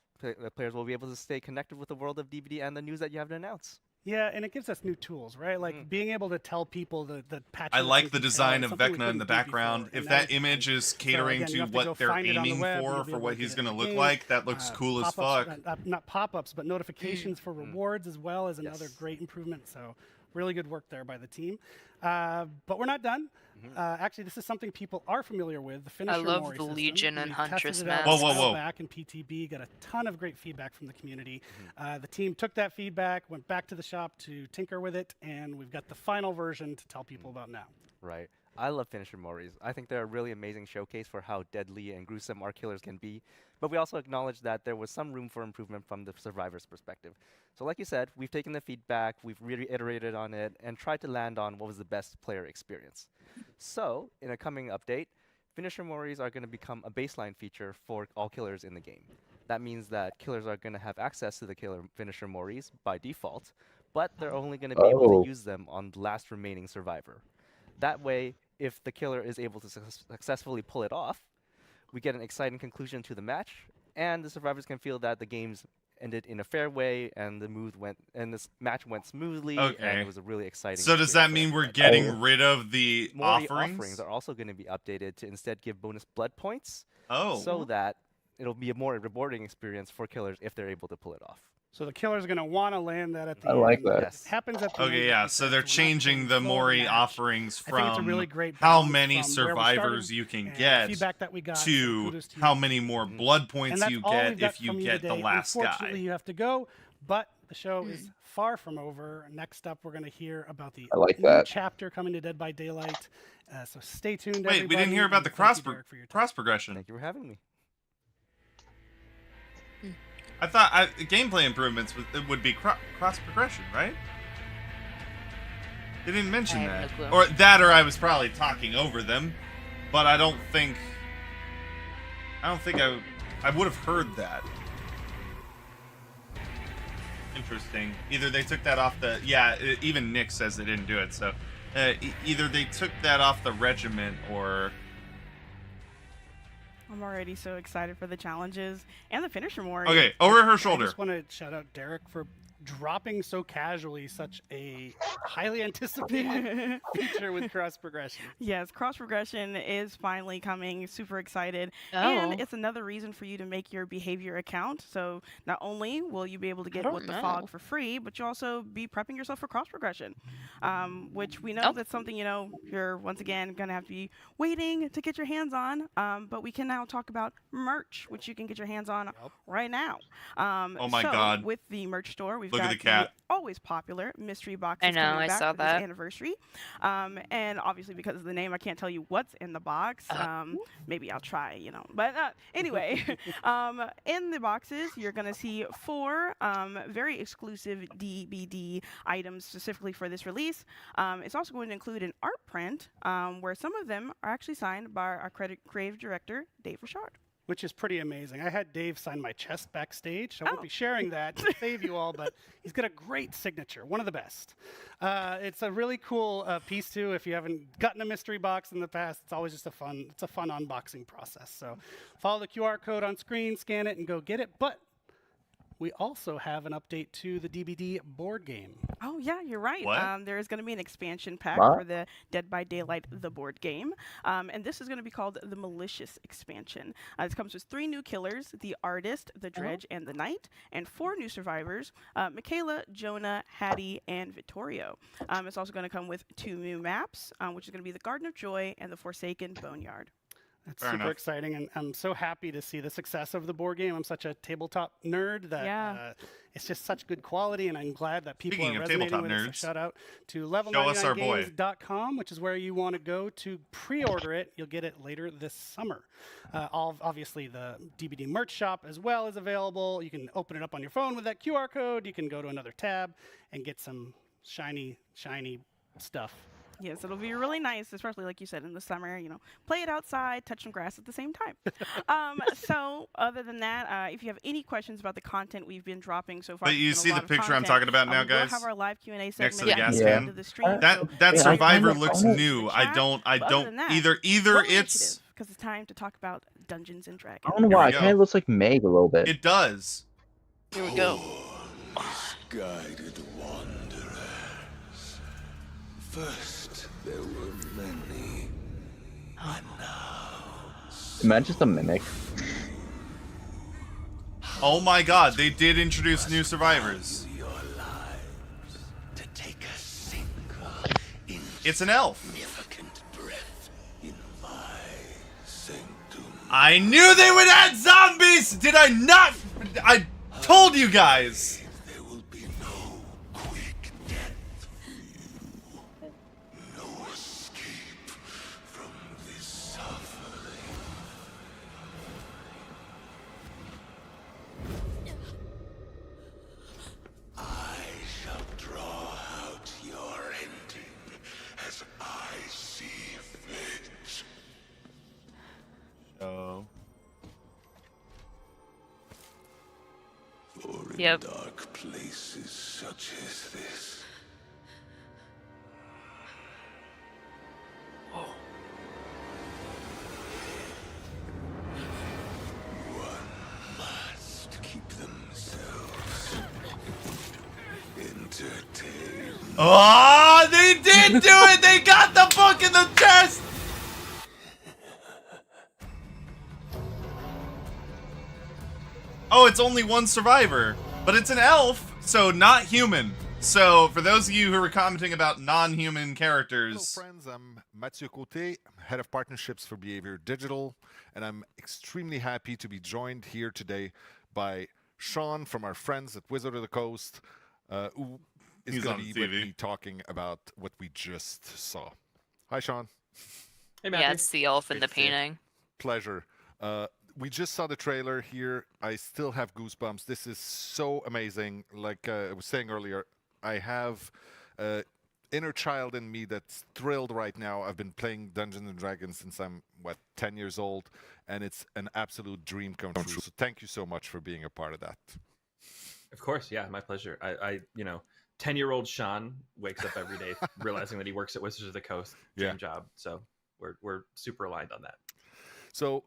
players will be able to stay connected with the world of DBD and the news that you have to announce.
Yeah, and it gives us new tools, right? Like being able to tell people the patches.
I like the design of VECNA in the background. If that image is catering to what they're aiming for what he's going to look like, that looks cool as fuck.
Not pop-ups, but notifications for rewards as well is another great improvement. So really good work there by the team. But we're not done. Actually, this is something people are familiar with. The finisher
I love
Mori
the
system.
Legion and
We
Huntress
tested it out
masks.
a while back in PTB, got a ton of great feedback from the community. The team took that feedback, went back to the shop to tinker with it, and we've got the final version to tell people about now.
Right. I love finisher Moris. I think they're a really amazing showcase for how deadly and gruesome our killers can be. But we also acknowledge that there was some room for improvement from the survivor's perspective. So like you said, we've taken the feedback, we've reiterated on it, and tried to land on what was the best player experience. So, in a coming update, finisher Moris are going to become a baseline feature for all killers in the game. That means that killers are going to have access to the killer finisher Moris by default, but they're only going to be able to use them on the last remaining survivor. That way, if the killer is able to successfully pull it off, we get an exciting conclusion to the match, and the survivors can feel that the game's ended in a fair way, and this match went smoothly, and it was a really exciting.
So does that mean we're getting rid of the
offerings are also going to be updated to instead give bonus blood points. So that it'll be a more rewarding experience for killers if they're able to pull it off.
So the killer's going to want to land that at the end.
I like that.
It happens at the end.
Okay, yeah, so they're changing the Mori offerings from
really great
how
balance
many
from where we
survivors
started
you can
and
get
feedback that we got, so
to
kudos to you.
how many more blood points
And that's
you
all
get
we've got
if you
from
get the
today.
last guy.
Unfortunately, you have to go, but the show is far from over. Next up, we're going to hear about the
I like
new
that.
chapter coming to Dead by Daylight. So stay tuned,
Wait, we didn't hear about the cross progression.
Thank you for having me.
I thought gameplay improvements would be cross progression, right? They didn't mention that, or I was probably talking over them, but I don't think I would have heard that. Interesting. Either they took that off the even Nick says they didn't do it, so either they took that off the regiment or.
I'm already so excited for the challenges and the finisher Mori.
Okay, over her shoulder.
I just want to shout out Derek for dropping so casually such a highly anticipated feature with cross progression.
Yes, cross progression is finally coming. Super excited. And it's another reason for you to make your behavior account. So not only will you be able to get What the Fog for free, but you also be prepping yourself for cross progression, which we know that's something, you're once again going to have to be waiting to get your hands on. But we can now talk about merch, which you can get your hands on right now.
Oh my God.
With the merch store, we've
Look
got
at the cat.
always popular mystery boxes.
I know,
coming
I
back
saw
for this
that.
anniversary. And obviously because of the name, I can't tell you what's in the box. Maybe I'll try, But anyway, in the boxes, you're going to see 4 very exclusive DBD items specifically for this release. It's also going to include an art print where some of them are actually signed by our creative director, Dave Richard.
Which is pretty amazing. I had Dave sign my chest backstage, so I won't be sharing that to save you all, but he's got a great signature, one of the best. It's a really cool piece too. If you haven't gotten a mystery box in the past, it's always just a fun unboxing process. So follow the QR code on screen, scan it, and go get it. But we also have an update to the DBD board game.
Oh, yeah, you're right.
What?
There is going to be an expansion pack
What?
for the Dead by Daylight, the board game. And this is going to be called the Malicious expansion. This comes with 3 new killers, the Artist, the Dredge, and the Knight, and 4 new survivors, Michaela, Jonah, Hattie, and Vittorio. It's also going to come with 2 new maps, which is going to be the Garden of Joy and the Forsaken Boneyard.
That's super exciting, and I'm so happy to see the success of the board game. I'm such a tabletop nerd that it's just such good quality, and I'm glad that people
Speaking
are
of
resonating
tabletop
with it.
nerds,
So shout out to
show us our boy.
level99games.com, which is where you want to go to pre-order it. You'll get it later this summer. Obviously, the DVD merch shop as well is available. You can open it up on your phone with that QR code. You can go to another tab and get some shiny stuff.
Yes, it'll be really nice, especially like you said in the summer. Play it outside, touch some grass at the same time. So other than that, if you have any questions about the content we've been dropping so far,
But you see the picture I'm talking about now,
we will
guys?
have our live Q&A segment
Next to the gas
at
can.
end of the stream.
That Survivor looks new. I don't either it's
because it's time to talk about Dungeons and Dragons.
I don't know why. It kind of looks like Meg a little bit.
It does.
Here we go.
Misguided wanderers. First, there were many, and now.
Am I just a mimic?
Oh my god, they did introduce new survivors. It's an elf. I knew they would add zombies! Did I not? I told you guys!
Yep. Dark places such as this. One must keep themselves entertained.
Oh, they did do it! They got the book in the chest! Oh, it's only one survivor, but it's an elf, so not human. So, for those of you who are commenting about non-human characters...
Hello friends, I'm Mathieu Côté, Head of Partnerships for Behavior Digital, and I'm extremely happy to be joined here today by Sean from our friends at Wizard of the Coast, who is going to be with me talking about what we just saw. Hi, Sean.
Hey, Matthew. Yeah, it's the elf in the painting.
Pleasure. We just saw the trailer here. I still have goosebumps. This is so amazing. Like I was saying earlier, I have an inner child in me that's thrilled right now. I've been playing Dungeons and Dragons since I'm, 10 years old, and it's an absolute dream come true. So thank you so much for being a part of that.
Of course, yeah, my pleasure. I 10-year-old Sean wakes up every day realizing that he works at Wizards of the Coast, dream job. So we're super aligned on that.
So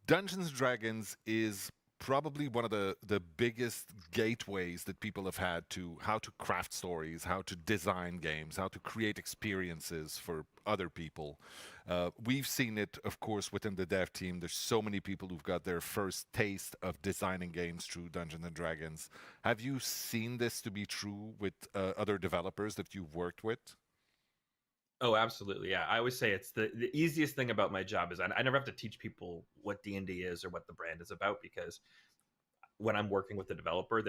Dungeons & Dragons is probably one of the biggest gateways that people have had to how to craft stories, how to design games, how to create experiences for other people. We've seen it, of course, within the dev team. There's so many people who've got their first taste of designing games through Dungeons & Dragons. Have you seen this to be true with other developers that you've worked with?
Oh, absolutely. Yeah. I always say it's the easiest thing about my job is I never have to teach people what D&D is or what the brand is about, because when I'm working with the developer,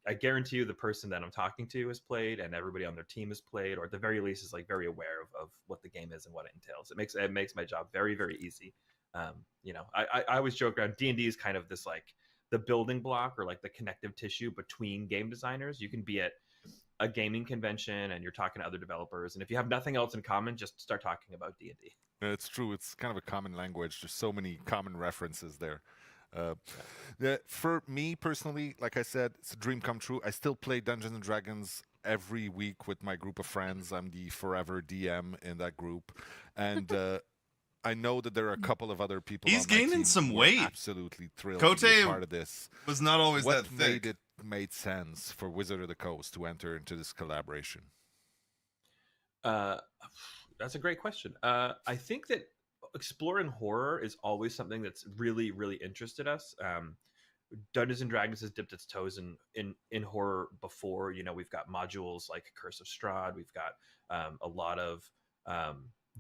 I guarantee you the person that I'm talking to has played and everybody on their team has played, or at the very least is like very aware of what the game is and what it entails. It makes my job very, very easy. I always joke around D&D is kind of this like the building block or like the connective tissue between game designers. You can be at a gaming convention and you're talking to other developers, and if you have nothing else in common, just start talking about D&D.
It's true. It's kind of a common language. There's so many common references there. For me personally, like I said, it's a dream come true. I still play Dungeons & Dragons every week with my group of friends. I'm the forever DM in that group, and I know that there are a couple of other people.
He's gaining some weight.
Absolutely thrilled to be a part of this.
Was not always
what
that thick.
Made sense for Wizard of the Coast to enter into this collaboration?
That's a great question. I think that exploring horror is always something that's really, really interested us. Dungeons and Dragons has dipped its toes in horror before. We've got modules like Curse of Strahd. We've got a lot of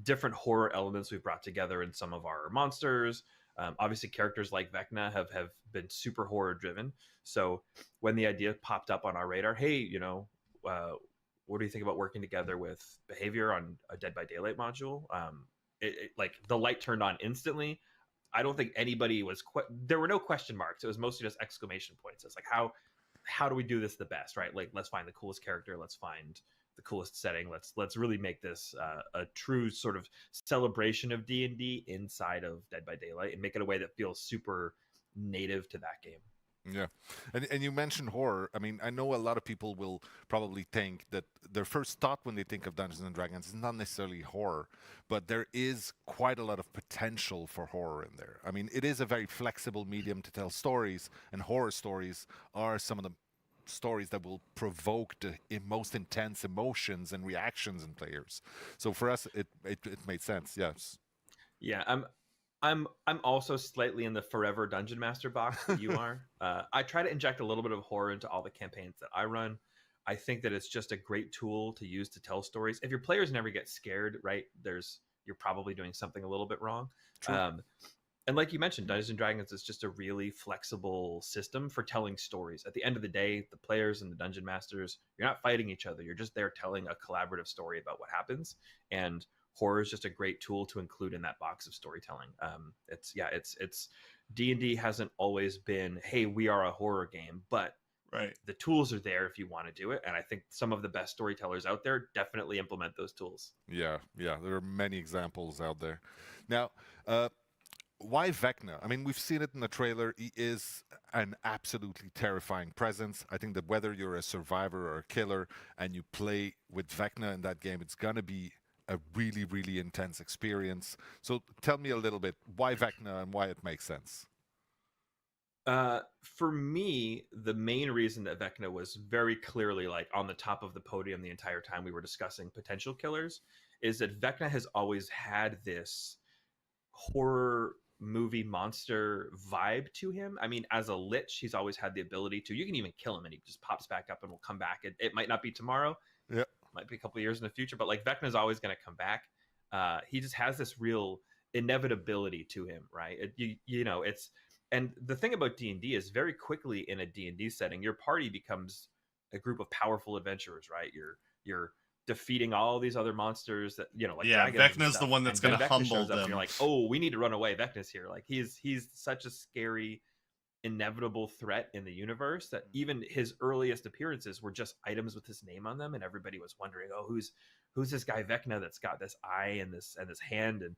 different horror elements we've brought together in some of our monsters. Obviously, characters like VECNA have been super horror driven. So when the idea popped up on our radar, hey, what do you think about working together with Behavior on a Dead by Daylight module? Like the light turned on instantly. I don't think anybody was there were no question marks. It was mostly just exclamation points. It's like, how do we do this the best, right? Like, let's find the coolest character. Let's find the coolest setting. Let's really make this a true sort of celebration of D&D inside of Dead by Daylight and make it a way that feels super native to that game.
Yeah, and you mentioned horror. I mean, I know a lot of people will probably think that their first thought when they think of Dungeons and Dragons is not necessarily horror, but there is quite a lot of potential for horror in there. I mean, it is a very flexible medium to tell stories, and horror stories are some of the stories that will provoke the most intense emotions and reactions in players. So for us, it made sense. Yes.
Yeah, I'm also slightly in the forever dungeon master box that you are. I try to inject a little bit of horror into all the campaigns that I run. I think that it's just a great tool to use to tell stories. If your players never get scared, right, you're probably doing something a little bit wrong. And like you mentioned, Dungeons and Dragons is just a really flexible system for telling stories. At the end of the day, the players and the dungeon masters, you're not fighting each other. You're just there telling a collaborative story about what happens. And horror is just a great tool to include in that box of storytelling. It's D&D hasn't always been, hey, we are a horror game, but the tools are there if you want to do it. And I think some of the best storytellers out there definitely implement those tools.
Yeah, there are many examples out there. Now, why VECNA? I mean, we've seen it in the trailer. He is an absolutely terrifying presence. I think that whether you're a survivor or a killer and you play with VECNA in that game, it's going to be a really, really intense experience. So tell me a little bit, why VECNA and why it makes sense?
For me, the main reason that VECNA was very clearly like on the top of the podium the entire time we were discussing potential killers is that VECNA has always had this horror movie monster vibe to him. I mean, as a lich, he's always had the ability to, you can even kill him and he just pops back up and will come back. It might not be tomorrow.
Yeah.
Might be a couple of years in the future, but like Vecna's always going to come back. He just has this real inevitability to him, right? It's, and the thing about D&D is very quickly in a D&D setting, your party becomes a group of powerful adventurers, right? You're defeating all these other monsters that, like
Vecna's the one that's going to humble them.
And you're like, oh, we need to run away. Vecna's here. Like he's such a scary, inevitable threat in the universe that even his earliest appearances were just items with his name on them, and everybody was wondering, oh, who's this guy Vecna that's got this eye and this hand, and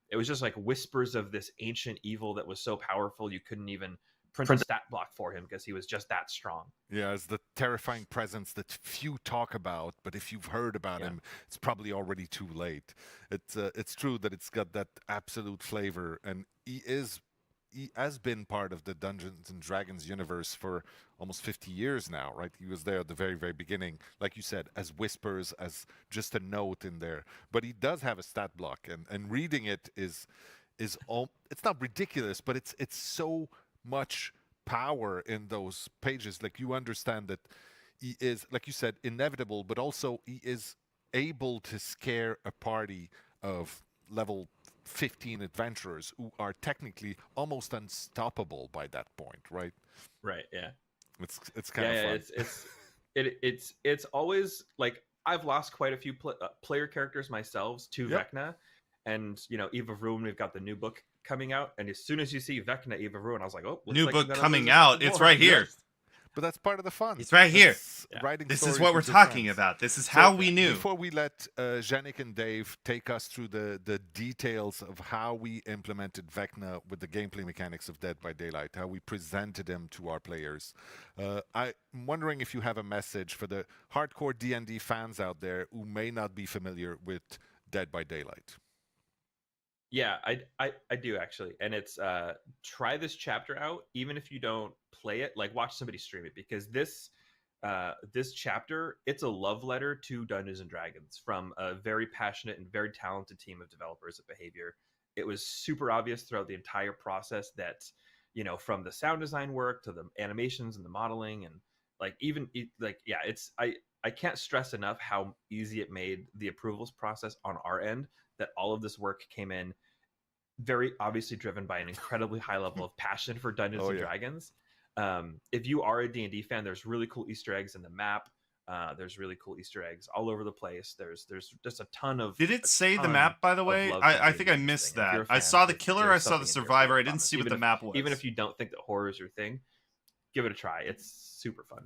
it was just like whispers of this ancient evil that was so powerful you couldn't even print a stat block for him because he was just that strong.
Yeah, it's the terrifying presence that few talk about, but if you've heard about him, it's probably already too late. It's true that it's got that absolute flavor, and he has been part of the Dungeons and Dragons universe for almost 50 years now, right? He was there at the very, very beginning, like you said, as whispers, as just a note in there. But he does have a stat block, and reading it is it's not ridiculous, but it's so much power in those pages. Like, you understand that he is, like you said, inevitable, but also he is able to scare a party of level 15 adventurers who are technically almost unstoppable by that point, right?
Right. Yeah.
It's kind of fun.
It's always like, I've lost quite a few player characters myself to Vecna, and Eve of Ruin, we've got the new book coming out, and as soon as you see Vecna, Eve of Ruin, I was like, oh,
new book coming out. It's right here.
But that's part of the fun.
It's right here.
Writing
this is what we're talking about. This is how we knew.
Before we let Yannick and Dave take us through the details of how we implemented Vecna with the gameplay mechanics of Dead by Daylight, how we presented them to our players, I'm wondering if you have a message for the hardcore D&D fans out there who may not be familiar with Dead by Daylight.
Yeah, I do actually. And it's try this chapter out, even if you don't play it, like watch somebody stream it, because this chapter, it's a love letter to Dungeons and Dragons from a very passionate and very talented team of developers at Behavior. It was super obvious throughout the entire process that, from the sound design work to the animations and the modeling, and I can't stress enough how easy it made the approvals process on our end, that all of this work came in very obviously driven by an incredibly high level of passion for Dungeons and Dragons. If you are a D&D fan, there's really cool Easter eggs in the map. There's really cool Easter eggs all over the place. There's just a ton of...
Did it say the map, by the way? I think I missed that. I saw the killer, I saw the survivor. I didn't see what the map was.
Even if you don't think that horror is your thing, give it a try. It's super fun.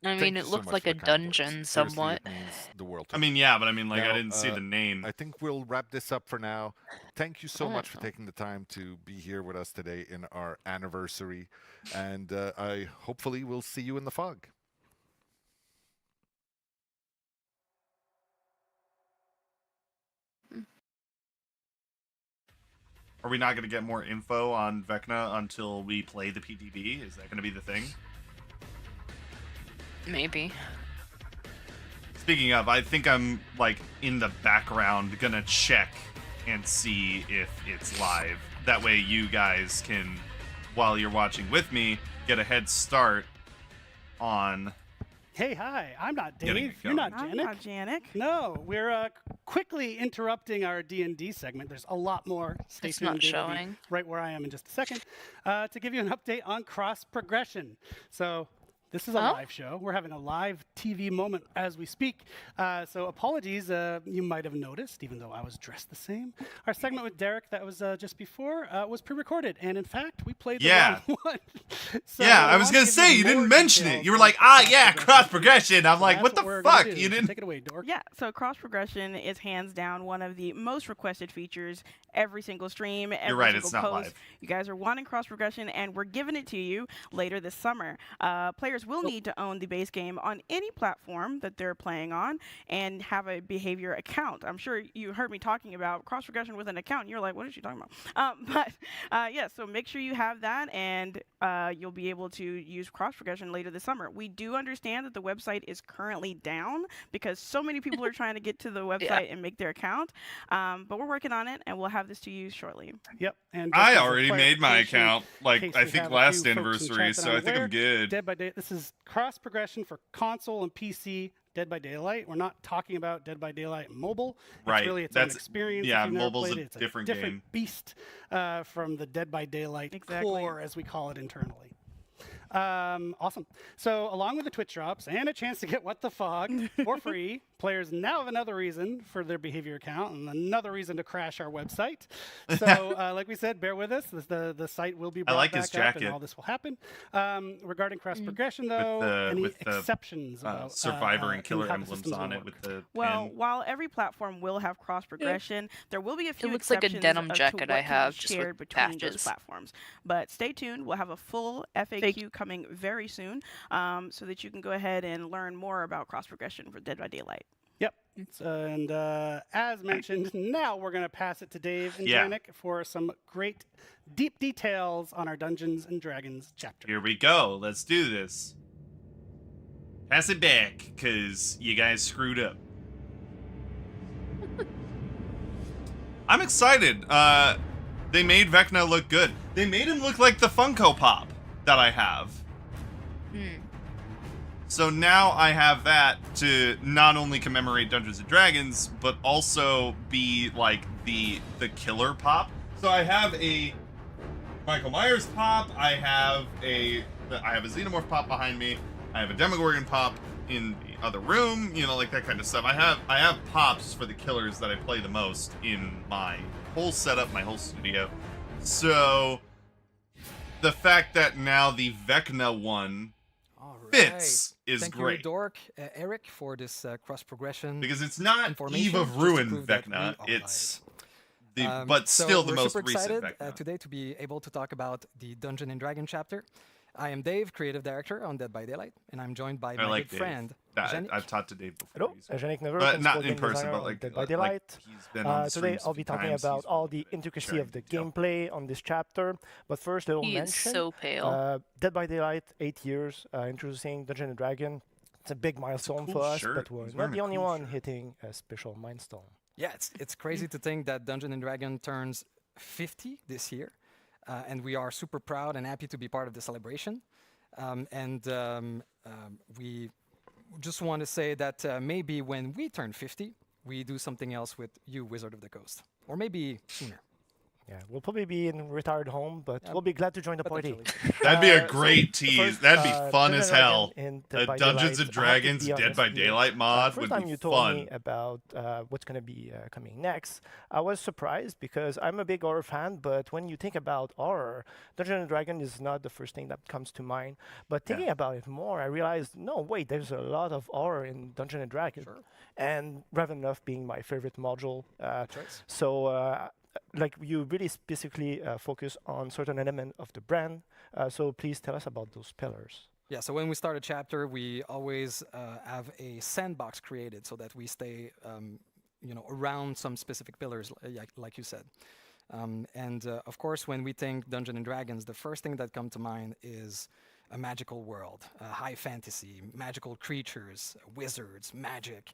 I mean,
Thank
it
you so
looked
much
like
for
a
the kind words.
dungeon
Seriously,
somewhat.
it means the world to
I
me.
mean, yeah, but I mean, like, I
Now,
didn't see the name.
I think we'll wrap this up for now. Thank you so
Oh,
much for
no.
taking the time to be here with us today in our anniversary, and I hopefully will see you in the fog.
Are we not going to get more info on VECNA until we play the PTB? Is that going to be the thing?
Maybe.
Speaking of, I think I'm, like, in the background gonna check and see if it's live. That way you guys can, while you're watching with me, get a head start on...
Hey, hi, I'm not
Getting
Dave.
it
You're not
going.
Janik.
I'm not Janik.
No, we're quickly interrupting our D&D segment. There's a lot more. Stay
It's
tuned.
not
Dave will be
showing.
right where I am in just a second to give you an update on cross progression. So this is a live show. We're having a live TV moment as we speak. So apologies, you might have noticed, even though I was dressed the same. Our segment with Derek that was just before was pre-recorded. And in fact, we played the wrong one. So
yeah, I was
wanna
gonna
give
say, you
more
didn't mention it.
details
You were
on
like, cross progression. I'm
So
like,
that's
what the
we're gonna
fuck?
do.
You
So
didn't...
take it away, Dork.
Yeah, so cross progression is hands down one of the most requested features every single stream, every
right,
single
it's not
post.
live.
You guys are wanting cross progression, and we're giving it to you later this summer. Players will need to own the base game on any platform that they're playing on and have a behavior account. I'm sure you heard me talking about cross progression with an account, and you're like, what is she talking about? Yeah, so make sure you have that, and you'll be able to use cross progression later this summer. We do understand that the website is currently down because so many people are trying to get to the website and make their account, but we're working on it, and we'll have this to you shortly.
Yep. And
I already made my account, like,
in case
I
we
think
have a
last
few folks in
anniversary,
chat that
so
aren't
I think I'm
aware,
good.
Dead by Day. This is cross progression for console and PC. Dead by Daylight. We're not talking about Dead by Daylight mobile.
Right,
It's really its
that's-
own experience.
yeah,
if you've never
mobile's
played
a
it. It's
different
different
game.
beast from the Dead by Daylight core, as we call it internally. Awesome. So along with the Twitch drops and a chance to get What the Fog for free, players now have another reason for their behavior account and another reason to crash our website. So like we said, bear with us. The site will be brought
like
back
his
up
jacket.
and all this will happen. Regarding cross progression though, any
with the,
exceptions about
Survivor and Killer
how the
emblems
systems
on
will
it
work?
with the
Well,
pin.
while every platform will have cross progression, there will be a few
looks like a
exceptions
denim
as
jacket
to
I
what can
have,
be
just with
shared between those
patches.
platforms. But stay tuned. We'll have a full FAQ coming very soon, so that you can go ahead and learn more about cross progression for Dead by Daylight.
Yep. And as mentioned, now we're going to pass it to Dave and
Yeah.
Janik for some great deep details on our Dungeons and Dragons chapter.
Here we go. Let's do this. Pass it back, because you guys screwed up. I'm excited. They made VECNA look good. They made him look like the Funko Pop that I have. So now I have that to not only commemorate Dungeons and Dragons, but also be like the killer pop. So I have a Michael Myers pop. I have a Xenomorph pop behind me. I have a Demogorgon pop in the other room. You know, like that kind of stuff. I have pops for the killers that I play the most in my whole setup, my whole studio. So the fact that now the VECNA one fits is
Thank
great.
you, Dork, Eric, for this cross progression.
Because it's not
information,
Eve of
just to
Ruin
prove that
VECNA,
we are
it's
live.
but
So
still the
we're
most
super
recent
excited
VECNA.
today to be able to talk about the Dungeon and Dragon chapter. I am Dave, creative director on Dead by Daylight, and I'm joined by
I
my
like
good
Dave.
friend,
That- I've talked to Dave before.
Hello,
He's-
Janik Never,
but not
principal
in
game
person,
designer
but
on
like
Dead by
like
Daylight.
he's been on
Today
streams a
I'll be
few
talking
times.
about
He's
all the intricacy
sharing
of the
detail.
gameplay on this chapter. But first, a little
He is
mention.
so pale.
Dead by Daylight, 8 years, introducing Dungeon and Dragon. It's a big milestone
Cool
for us,
shirt.
but we're
He's
not
wearing
the
a
only
cool
one
shirt.
hitting a special milestone.
Yeah, it's crazy to think that Dungeon and Dragon turns 50 this year, and we are super proud and happy to be part of the celebration. We just want to say that maybe when we turn 50, we do something else with you, Wizard of the Coast, or maybe sooner.
Yeah, we'll probably be in retired home, but we'll be glad to join the party.
That'd be a
So
great
the
tease.
first,
That'd be fun
Dungeons
as
and
hell.
Dragons in
A
Dead by
Dungeons
Daylight,
and
I have to
Dragons
be
Dead
honest
by
here.
Daylight mod
First
would
time
be
you told
fun.
me about what's going to be coming next, I was surprised because I'm a big horror fan, but when you think about horror, Dungeons and Dragons is not the first thing that comes to mind. But thinking about it more, I realized, no, wait, there's a lot of horror in Dungeons and Dragons. And Ravenloft being my favorite module. So like you really specifically focus on certain element of the brand. So please tell us about those pillars.
Yeah, so when we start a chapter, we always have a sandbox created so that we stay, around some specific pillars, like you said. And of course, when we think Dungeons and Dragons, the first thing that comes to mind is a magical world, high fantasy, magical creatures, wizards, magic,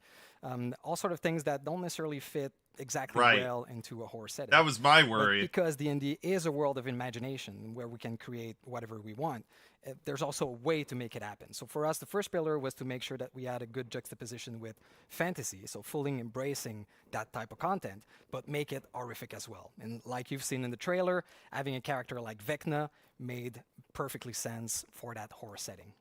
all sort of things that don't necessarily fit exactly well into a horror setting.
That was my worry.
But because D&D is a world of imagination where we can create whatever we want, there's also a way to make it happen. So for us, the first pillar was to make sure that we had a good juxtaposition with fantasy, so fully embracing that type of content, but make it horrific as well. And like you've seen in the trailer, having a character like VECNA made perfectly sense for that horror setting.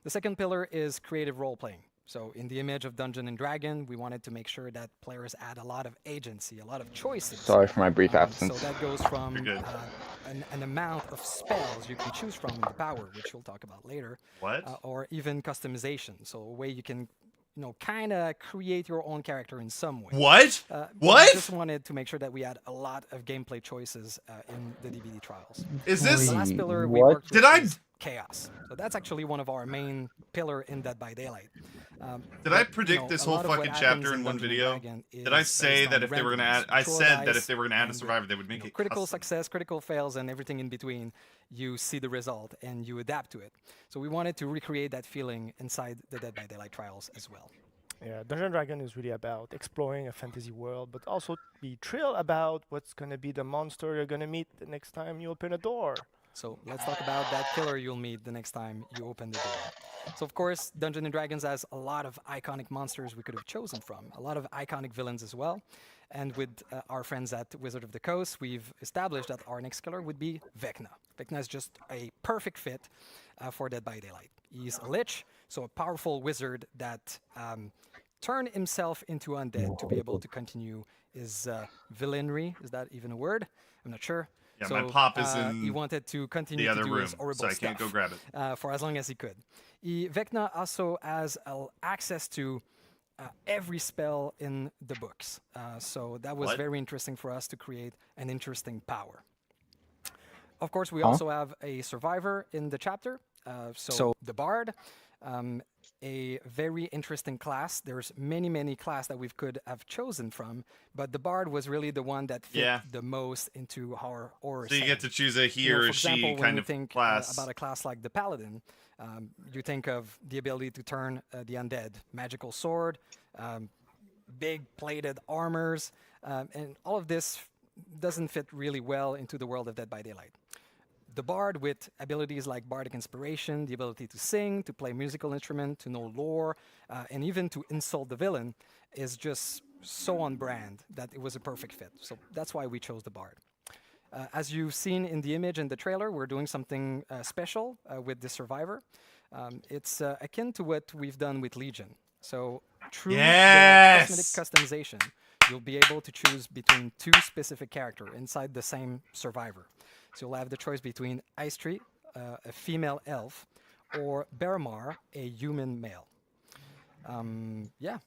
The second pillar is creative role-playing. So in the image of Dungeon and Dragon, we wanted to make sure that players add a lot of agency, a lot of choices.
Sorry for my brief absence.
So that goes from an amount of spells you can choose from in the power, which we'll talk about later. Or even customization, so a way you can kind of create your own character in some way.
What?
We just wanted to make sure that we had a lot of gameplay choices in the DBD trials.
Is this
the last pillar we worked with?
Did I
is chaos. So that's actually one of our main pillar in Dead by Daylight.
Did I predict this whole fucking chapter in one video? Did I say that if they were gonna add? I said that if they were gonna add a survivor, they would make it
critical
custom.
success, critical fails, and everything in between. You see the result and you adapt to it. So we wanted to recreate that feeling inside the Dead by Daylight trials as well.
Yeah, Dungeons and Dragons is really about exploring a fantasy world, but also be thrilled about what's gonna be the monster you're gonna meet the next time you open a door.
So let's talk about that killer you'll meet the next time you open the door. So of course, Dungeons and Dragons has a lot of iconic monsters we could have chosen from, a lot of iconic villains as well. And with our friends at Wizard of the Coast, we've established that our next killer would be VECNA. VECNA is just a perfect fit for Dead by Daylight. He's a lich, so a powerful wizard that turned himself into undead to be able to continue his villainy. Is that even a word? I'm not sure.
Yeah,
so,
my pop is in
he wanted to continue
the other
to do
room,
his horrible
so I can't
stuff,
go grab it.
for as long as he could. VECNA also has access to every spell in the books. So that was very interesting for us to create an interesting power. Of course, we also have a survivor in the chapter. So the Bard, a very interesting class. There's many class that we could have chosen from, but the Bard was really the one that fit the most into our horror.
So you get to choose a he or
for example,
she
when
kind
you
of
think,
class.
about a class like the Paladin, you think of the ability to turn the undead, magical sword, big plated armors, and all of this doesn't fit really well into the world of Dead by Daylight. The Bard, with abilities like bardic inspiration, the ability to sing, to play musical instrument, to know lore, and even to insult the villain, is just so on brand that it was a perfect fit. So that's why we chose the Bard. As you've seen in the image and the trailer, we're doing something special with the Survivor. It's akin to what we've done with Legion. So through the cosmetic customization, you'll be able to choose between two specific characters inside the same Survivor. So you'll have the choice between Ice Tree, a female elf, or Bearmar, a human male. Yeah.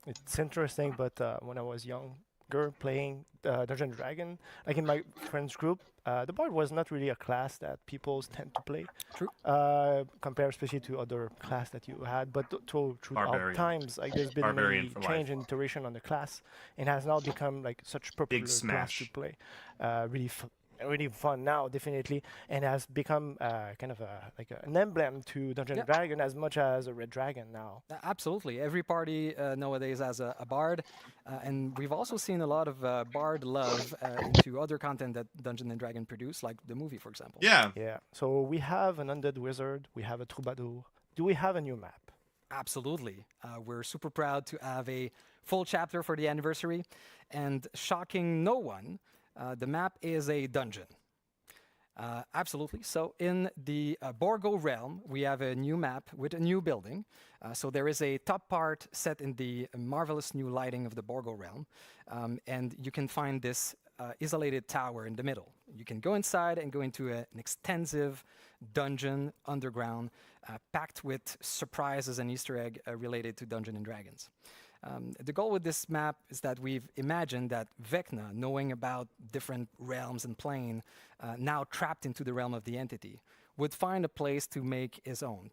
It's interesting, but when I was younger playing Dungeons and Dragons, like in my friends group, the Bard was not really a class that people tend to play.
True.
Compared especially to other class that you had, but through
Barbarian.
times, like there's been
Barbarian
many
for
change and iteration on the class, and has now become like such popular class
smash.
to play. Really fun now, definitely, and has become kind of an emblem to Dungeons and Dragons as much as a Red Dragon now.
Absolutely. Every party nowadays has a Bard, and we've also seen a lot of Bard love into other content that Dungeons and Dragons produce, like the movie, for example.
Yeah.
So we have an undead wizard, we have a troubadour. Do we have a new map?
Absolutely. We're super proud to have a full chapter for the anniversary, and shocking no one, The map is a dungeon. Absolutely. So in the Borgo realm, we have a new map with a new building. So there is a top part set in the marvelous new lighting of the Borgo realm. And you can find this isolated tower in the middle. You can go inside and go into an extensive dungeon underground packed with surprises and Easter egg related to Dungeons and Dragons. The goal with this map is that we've imagined that VECNA, knowing about different realms and plane, now trapped into the realm of the entity, would find a place to make his own,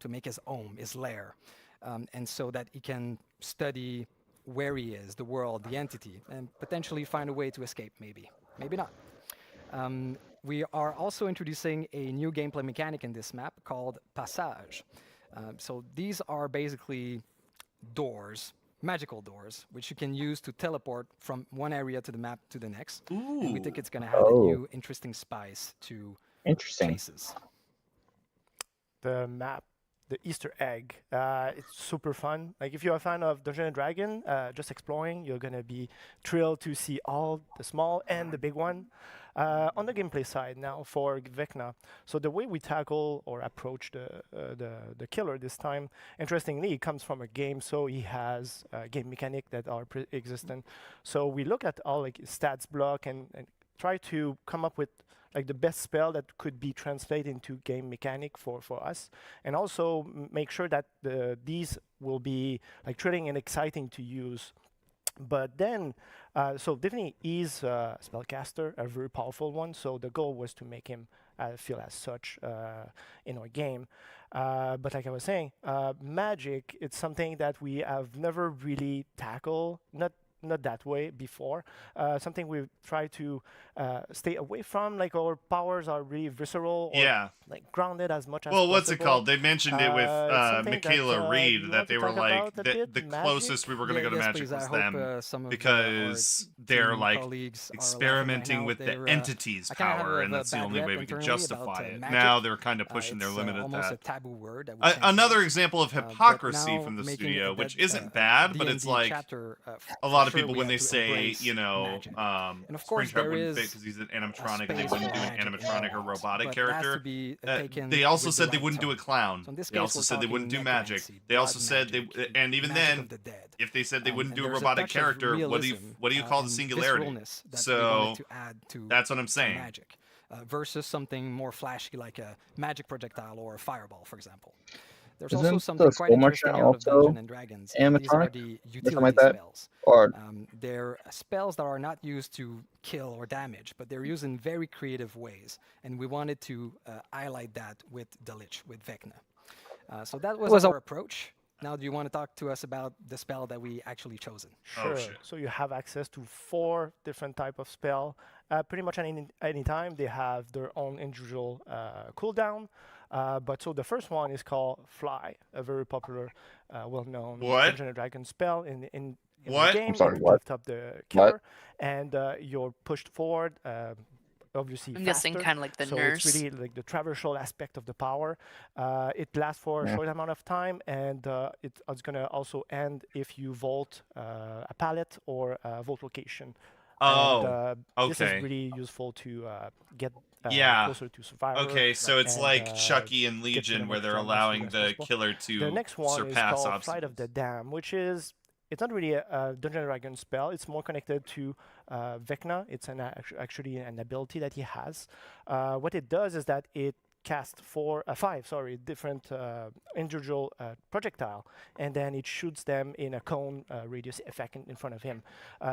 his lair, and so that he can study where he is, the world, the entity, and potentially find a way to escape, maybe not. We are also introducing a new gameplay mechanic in this map called Passage. So these are basically doors, magical doors, which you can use to teleport from one area to the map to the next. And we think it's going to have a new interesting spice to chases.
The map, the Easter egg, it's super fun. Like if you're a fan of Dungeons and Dragons, just exploring, you're going to be thrilled to see all the small and the big one. On the gameplay side now for VECNA, so the way we tackle or approach the killer this time, interestingly, it comes from a game, so he has game mechanic that are pre-existent. So we look at all like stats block and try to come up with like the best spell that could be translated into game mechanic for us, and also make sure that these will be like thrilling and exciting to use. But then, so definitely he's a spellcaster, a very powerful one. So the goal was to make him feel as such in our game. But like I was saying, magic, it's something that we have never really tackled, not that way before. Something we've tried to stay away from. Like our powers are really visceral, or like grounded as much as possible.
Well, what's it called? They mentioned it with Michaela Reed, that they were like the closest we were going to go to magic was them, because they're like experimenting with the entity's power, and that's the only way we can justify it. Now they're kind of pushing their limit at that.
A taboo word
another example of hypocrisy from the studio, which isn't bad, but it's like a lot of people when they say, you know, Springtrap wouldn't fit because he's an animatronic and they wouldn't do an animatronic or robotic character. They also said they wouldn't do a clown. They also said they wouldn't do magic. They also said they, and even then, if they said they wouldn't do a robotic character, what do you call the singularity? So that's what I'm saying.
Versus something more flashy like a magic projectile or a fireball, for example. There's
Isn't
also something
the
quite
Skull
interesting
Merchant
out of
also
Dungeons and Dragons. These are
animatronic?
the
Or
utility
something like that?
spells.
Or
They're spells that are not used to kill or damage, but they're used in very creative ways. And we wanted to highlight that with the Lich, with VECNA. So that was our approach. Now, do you want to talk to us about the spell that we actually chosen?
Sure. So you have access to 4 different type of spell. Pretty much any time they have their own individual cooldown. But so the first one is called Fly, a very popular, well-known Dungeons and Dragons spell in the game.
I'm sorry,
you
what?
lift up the killer, and you're pushed forward. Obviously
I'm
faster.
guessing kind of like the
so
nurse.
it's really like the traversal aspect of the power. It lasts for a short amount of time, and it's going to also end if you vault a pallet or a vault location. And, this is really useful to get closer to survivor.
Okay, so it's
and,
like Chucky and
get to
Legion,
them
where
as
they're
much
allowing
as
the
possible.
killer to
The next one
surpass
is called
obstacles.
Flight of the Dam, which is it's not really a Dungeons and Dragons spell. It's more connected to VECNA. It's actually an ability that he has. What it does is that it casts 5 different individual projectile, and then it shoots them in a cone radius effect in front of him.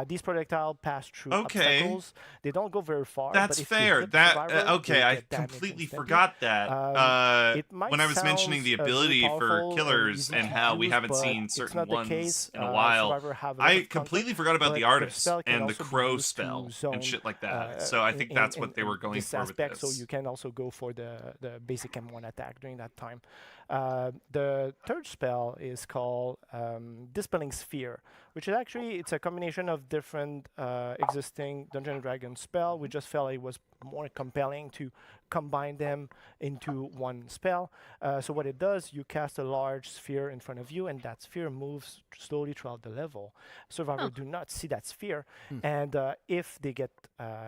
These projectile pass through obstacles. They don't go very far.
That's
but if
fair.
You hit the survivor,
Okay,
they
I
get damaged
completely
instantly.
forgot that.
It might
When I was mentioning the
sound, really
ability for
powerful or
killers
easy
and
to
how we
use,
haven't
but
seen
it's
certain
not the
ones
case.
in a while,
Survivor have a lot
I
of
completely
content,
forgot about
but
the
the
artist
spell can
and the
also be
crow
used to
spell
zone,
and shit like that. So I think that's what they were going
this
for with
aspect,
this.
So you can also go for the basic M1 attack during that time. The third spell is called Dispelling Sphere, which is actually it's a combination of different existing Dungeons and Dragons spell. We just felt it was more compelling to combine them into one spell. So what it does, you cast a large sphere in front of you, and that sphere moves slowly throughout the level. Survivors do not see that sphere, and if they get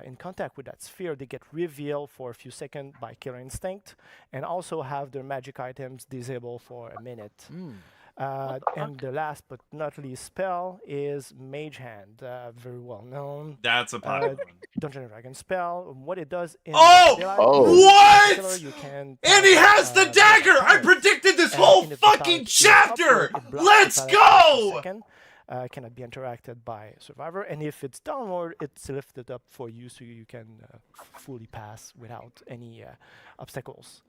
in contact with that sphere, they get revealed for a few seconds by Killer Instinct, and also have their magic items disabled for a minute. And the last but not least spell is Mage Hand, very well known.
That's a popular one.
Dungeons and Dragons spell. What it does in
Oh!
daylight
What?
is you can
And he has the dagger! I predicted this whole fucking chapter! Let's go!
Cannot be interacted by survivor, and if it's downward, it's lifted up for you, so you can fully pass without any obstacles.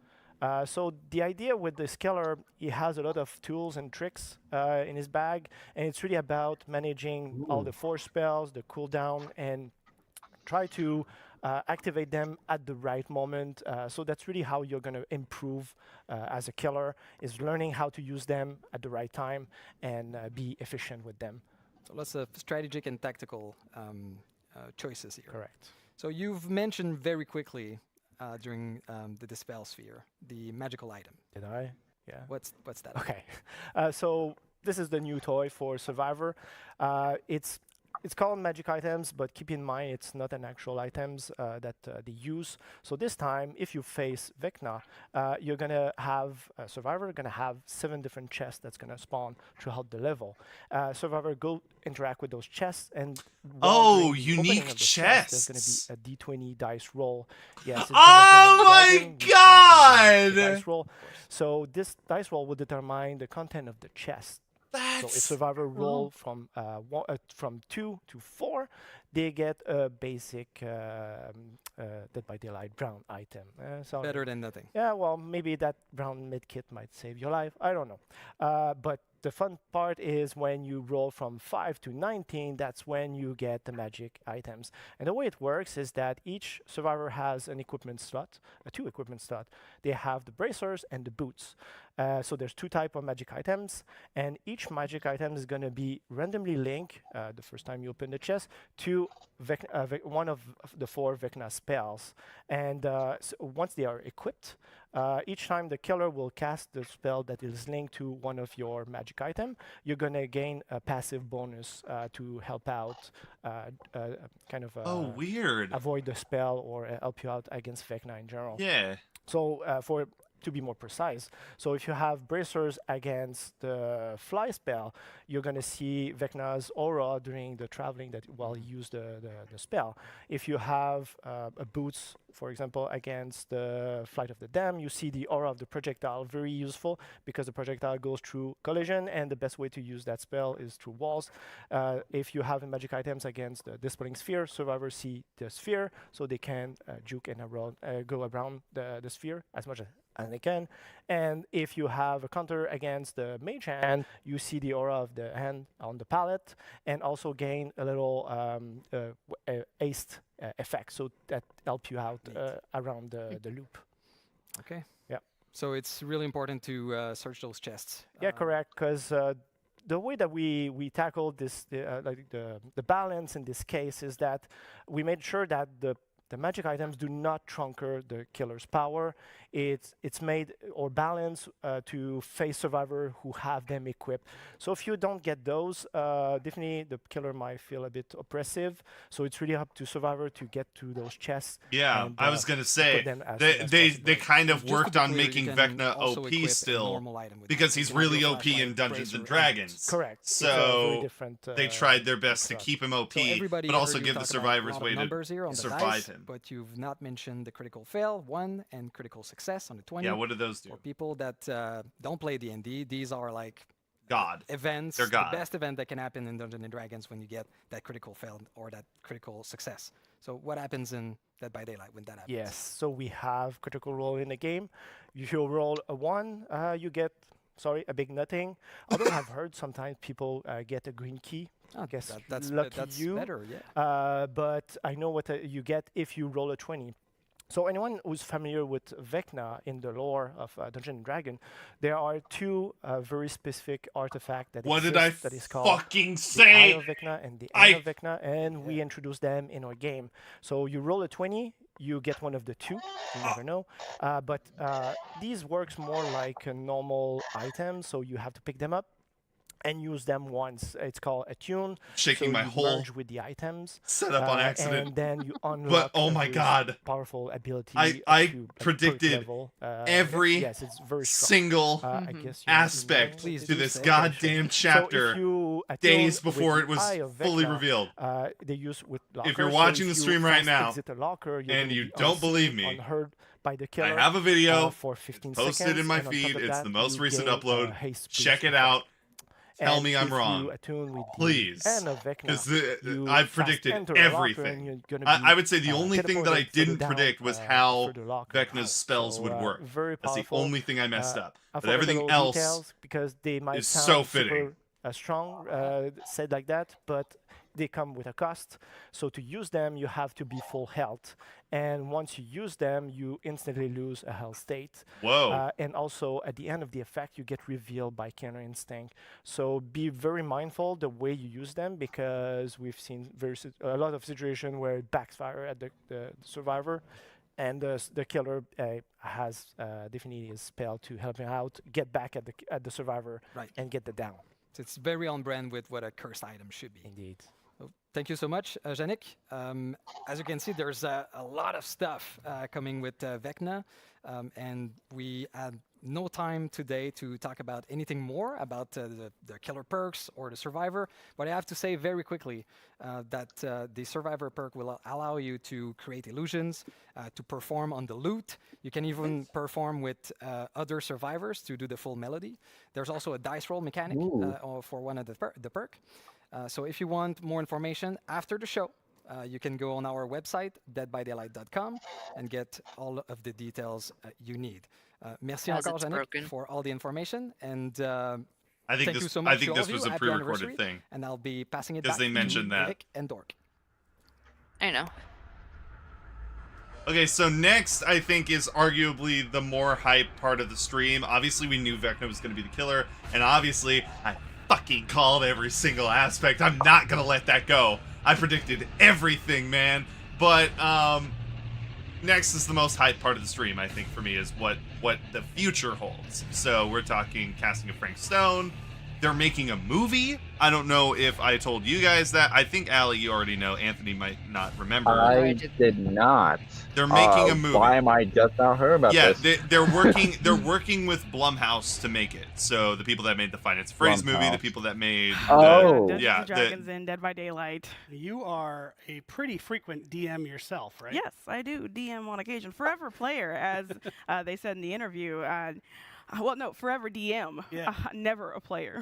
So the idea with this killer, he has a lot of tools and tricks in his bag, and it's really about managing all the force spells, the cooldown, and try to activate them at the right moment. So that's really how you're going to improve as a killer, is learning how to use them at the right time and be efficient with them.
So lots of strategic and tactical choices here.
Correct.
So you've mentioned very quickly during the Dispel Sphere, the magical item.
Did I? Yeah.
What's that?
Okay. So this is the new toy for Survivor. It's called magic items, but keep in mind it's not an actual items that they use. So this time, if you face VECNA, you're gonna have Survivor gonna have 7 different chests that's gonna spawn throughout the level. Survivor go interact with those chests, and
unique chests.
There's gonna be a D20 dice roll. Yes.
Oh my God!
Dice roll. So this dice roll will determine the content of the chest. So if Survivor roll from 2 to 4, they get a basic Dead by Daylight brown item.
Better than nothing.
Yeah, well, maybe that brown medkit might save your life. I don't know. But the fun part is when you roll from 5 to 19, that's when you get the magic items. And the way it works is that each Survivor has an equipment slot, 2 equipment slots. They have the bracers and the boots. So there's 2 types of magic items, and each magic item is going to be randomly linked the first time you open the chest to one of the 4 VECNA spells. And so once they are equipped, each time the killer will cast the spell that is linked to one of your magic item, you're going to gain a passive bonus to help out,
weird.
Avoid the spell or help you out against VECNA in general.
Yeah.
So to be more precise, so if you have bracers against the fly spell, you're going to see VECNA's aura during the traveling while you use the spell. If you have a boots, for example, against the Flight of the Damned, you see the aura of the projectile, very useful because the projectile goes through collision, and the best way to use that spell is through walls. If you have magic items against the Dispelling Sphere, survivors see the sphere, so they can juke and go around the sphere as much as they can. And if you have a counter against the Mage Hand, you see the aura of the hand on the palette, and also gain a little haste effect, so that helps you out around the loop.
Okay.
Yeah.
So it's really important to search those chests.
Yeah, correct, because the way that we tackled this, the balance in this case, is that we made sure that the magic items do not trunker the killer's power. It's made or balanced to face survivor who have them equipped. So if you don't get those, definitely the killer might feel a bit oppressive. So it's really up to survivor to get to those chests.
Yeah,
and,
I was gonna say they kind of
Just to
worked
be
on
clear,
making
you can
VECNA
also
OP
equip a
still
normal item with
because
it.
he's
You can have
really
your
OP
flashlight,
in Dungeons
bracer,
and
and
Dragons.
Correct. It's a
So
very different,
they tried their best to
setup.
keep him OP,
So everybody
but
heard
also
you
give the
talk about a
survivors
lot of
way
numbers here
to
on the
survive
dice,
him.
but you've not mentioned the critical fail 1 and critical success on the 20.
Yeah, what do those do?
For people that don't play D&D, these are like
God
events,
They're God.
the best event that can happen in Dungeons and Dragons when you get that critical fail or that critical success. So what happens in Dead by Daylight when that happens?
Yes, so we have critical roll in the game. If you roll a 1, you get, a big nothing. Although I've heard sometimes people get a green key. I guess
that's
lucky
that's
you.
better, yeah.
But I know what you get if you roll a 20. So anyone who's familiar with VECNA in the lore of Dungeons & Dragons, there are two very specific artifacts that
What
exist
did I
that is called
fucking
the
say?
Eye of VECNA and the End of VECNA, and we introduced them in our game. So you roll a 20, you get one of the two, you never know. But these works more like a normal item, so you have to pick them up and use them once. It's called attune.
Shaking
so
my
you
whole
merge with the items
setup on accident.
and then you unlock
But oh
a
my
very
god,
powerful ability.
I
up to, like,
predicted
perk level.
every
yes, it's very strong.
single
I guess
aspect to this goddamn chapter days before it was fully revealed.
They use with
If you're
lockers,
watching
so
the
if
stream
you
right
fast
now
exit a locker, you're
and
gonna
you
be
don't
unseen,
believe me,
unheard by the
I
killer,
have a video
for 15
posted
seconds,
in my
and on top
feed.
of
It's
that,
the most
you
recent
gain a
upload.
haste
Check
boost
it
effect.
out. Tell
And
me I'm
if
wrong.
you attune with the
Please.
End of VECNA,
Because
you
I've
fast
predicted
enter a locker and
everything.
you're gonna
I
be,
would say the only thing that I
teleported further
didn't
down,
predict was how
further locker.
Vecna's spells
So,
would work.
very
That's the
powerful.
only thing I messed up.
I
But
forgot
everything
the
else
details because they might
is
sound
so fitting.
super strong, said like that, but they come with a cost. So to use them, you have to be full health. And once you use them, you instantly lose a health state.
Whoa.
And also, at the end of the effect, you get revealed by Counter Instinct. So be very mindful the way you use them, because we've seen a lot of situations where it backfires at the survivor. And the killer has definitely a spell to help him out, get back at the survivor, and get the down.
So it's very on brand with what a cursed item should be.
Indeed.
So thank you so much, Yannick. As you can see, there's a lot of stuff coming with VECNA, and we had no time today to talk about anything more about the killer perks or the survivor. But I have to say very quickly that the survivor perk will allow you to create illusions, to perform on the lute. You can even perform with other survivors to do the full melody. There's also a dice roll mechanic for one of the perk. So if you want more information after the show, you can go on our website, deadbydaylight.com, and get all of the details you need. Merci
As
encore,
it's
Yannick,
broken.
for all the information. And
I think
thank you
this-
so
I
much
think
to all
this
of
was
you.
a
Happy
pre-recorded
anniversary,
thing.
And I'll be passing it
'Cause
back
they
to
mentioned that.
Nick and Dork.
I know.
Okay, so next I think is arguably the more hype part of the stream. Obviously we knew Vecna was going to be the killer, and obviously I fucking called every single aspect. I'm not going to let that go. I predicted everything, man. But next is the most hype part of the stream, I think, for me, is what the future holds. So we're talking casting of Frank Stone. They're making a movie. I don't know if I told you guys that. I think, Allie, you already know. Anthony might not remember.
I did not.
They're making a movie.
Why am I just now heard about
Yeah,
this?
they're working. They're working with Blumhouse to make it. So the people that made the Finance Phrase movie, the
Blumhouse.
people that made
Dungeons and
the,
Dragons and Dead by Daylight.
You are a pretty frequent DM yourself, right?
Yes, I do DM on occasion. Forever player, as they said in the interview. Well, no, forever DM.
Yeah.
Never a player.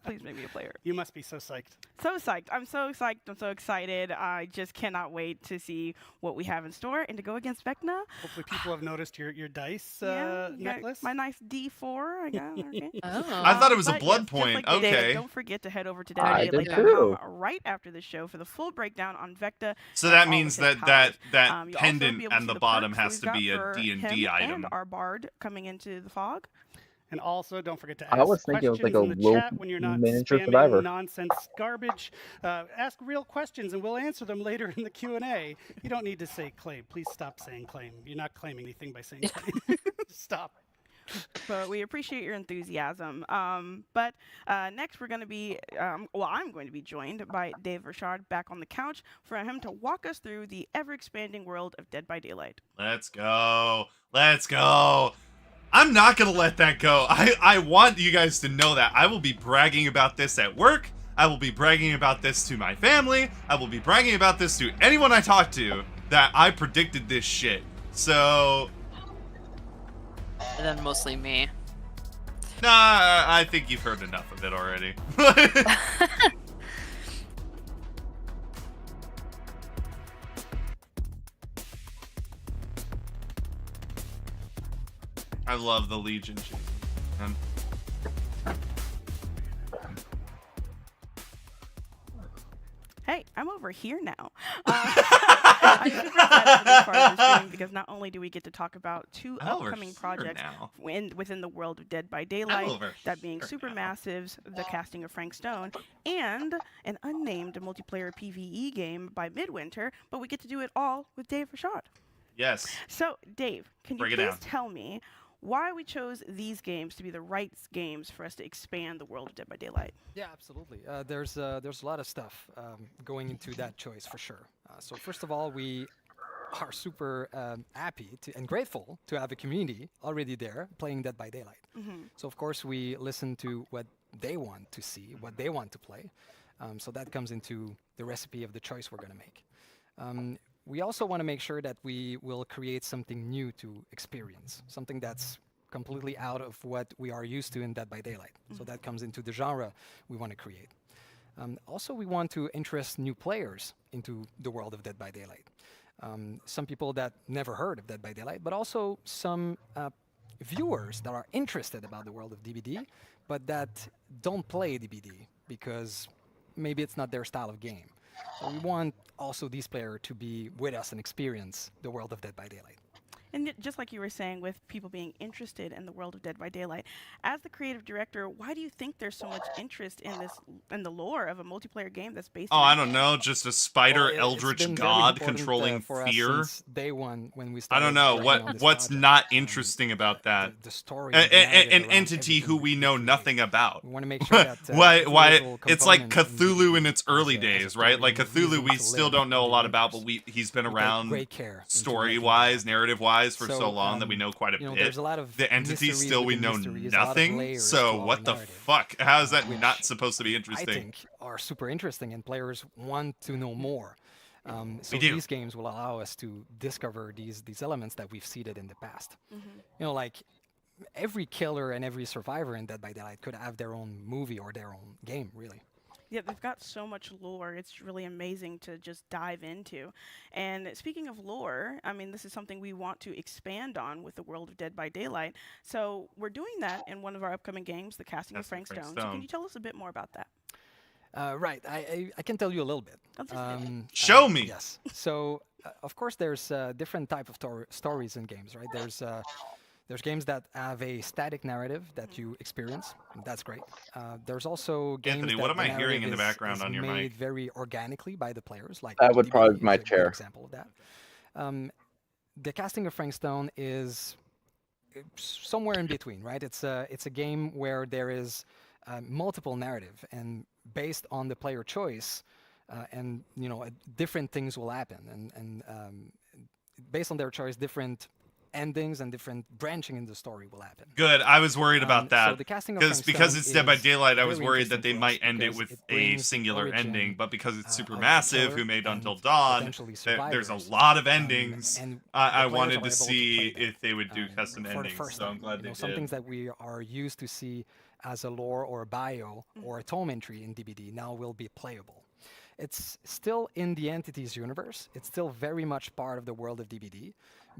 Please make me a player.
You must be so psyched.
So psyched. I'm so psyched. I'm so excited. I just cannot wait to see what we have in store and to go against VECNA.
Hopefully people have noticed your dice
Yeah, you got
necklace.
My nice D4. I got. Okay.
I thought it was a
But
blood
yes, just
point.
like they did,
Okay.
Don't forget to head over to
I did
deadbydaylight.com right after the show for the full breakdown on VECNA.
So
and
that
all
means
of his
that
powers.
that
You'll also
pendant
be able to
on
see
the
the
bottom
perks
has
we've
to be
got
a
for
D&D
him
item.
And our bard coming into the fog.
And also, don't forget to
I
ask
was thinking it was
questions
like a
in the
little
chat when you're not
miniature
spamming
survivor.
nonsense garbage. Ask real questions, and we'll answer them later in the Q&A. You don't need to say claim. Please stop saying claim. You're not claiming anything by saying claim. Stop.
But we appreciate your enthusiasm. But next we're going to be, well, I'm going to be joined by Dave Richard back on the couch for him to walk us through the ever-expanding world of Dead by Daylight.
Let's go. Let's go. I'm not going to let that go. I want you guys to know that. I will be bragging about this at work. I will be bragging about this to my family. I will be bragging about this to anyone I talk to, that I predicted this shit. So...
And then mostly me.
Nah, I think you've heard enough of it already. I love the Legion cheese, man.
Hey, I'm over here now. I'm super excited for this part of the stream because not only do we get to talk about two
Oh, we're
upcoming
here
projects
now.
within the world of Dead by Daylight,
over
that being
here
Supermassives, the casting of Frank Stone, and an unnamed multiplayer PvE game by Midwinter, but we get to do it all with Dave Rashad.
Yes.
So, Dave, can you
Break it
please
down.
tell me why we chose these games to be the right games for us to expand the world of Dead by Daylight?
Yeah, absolutely. There's a lot of stuff going into that choice for sure. So first of all, we are super happy and grateful to have a community already there playing Dead by Daylight. So of course we listen to what they want to see, what they want to play. So that comes into the recipe of the choice we're going to make. We also want to make sure that we will create something new to experience, something that's completely out of what we are used to in Dead by Daylight. So that comes into the genre we want to create. Also, we want to interest new players into the world of Dead by Daylight. Some people that never heard of Dead by Daylight, but also some viewers that are interested about the world of DBD, but that don't play DBD because maybe it's not their style of game. So we want also these players to be with us and experience the world of Dead by Daylight.
And just like you were saying, with people being interested in the world of Dead by Daylight, as the creative director, why do you think there's so much interest in the lore of a multiplayer game that's based?
Oh, I don't know, just a spider eldritch god controlling
for
fear.
Us since day one when we
I
started
don't know
working on this
what's
project.
not interesting about that.
The story,
An entity who we know nothing about.
We want to make sure that
why it's like Cthulhu in its early days, right? Like Cthulhu, we still don't know a lot about, but he's been around story-wise, narrative-wise for so long that we know quite a bit.
There's a lot of
the entity still we know
mysteries, a lot of
nothing.
layers
So
to
what
our
the
narrative,
fuck? How is that
which
not supposed to be
I
interesting?
think are super interesting, and players want to know more. So
We do.
these games will allow us to discover these elements that we've seeded in the past. You know, like every killer and every survivor in Dead by Daylight could have their own movie or their own game, really.
Yeah, they've got so much lore. It's really amazing to just dive into. And speaking of lore, I mean, this is something we want to expand on with the world of Dead by Daylight. So we're doing that in one of our upcoming games, The Casting of Frank Stone. So can you tell us a bit more about that?
Right, I can tell you a little bit.
Show me.
Yes. So of course there's different type of stories in games, right? There's games that have a static narrative that you experience. And that's great. There's also games
Anthony,
that
what am
the
I hearing in the
narrative
background
is
on your
made
mic?
very organically by the players. Like
That would
DBD
probably be my
is a good
chair.
example of that. The Casting of Frank Stone is somewhere in between, right? It's a game where there is multiple narrative, and based on the player choice, and different things will happen, and based on their choice, different endings and different branching in the story will happen.
Good. I was worried about
So
that
the Casting of
because
Frank Stone
it's Dead by
is
Daylight. I was
very
worried that they
interesting for us
might end it
because
with
it
a
brings the
singular
origin,
ending, but because it's
of the
Supermassive,
killer
who made
and
Until Dawn,
potentially
there's a
survivors,
lot of endings.
and
I
the players
wanted
are
to
able to
see
play
if they would do custom
for the
endings,
first
so I'm
time.
glad they
Some
did.
things that we are used to see as a lore or a bio or a tome entry in DBD now will be playable. It's still in the Entities universe. It's still very much part of the world of DBD,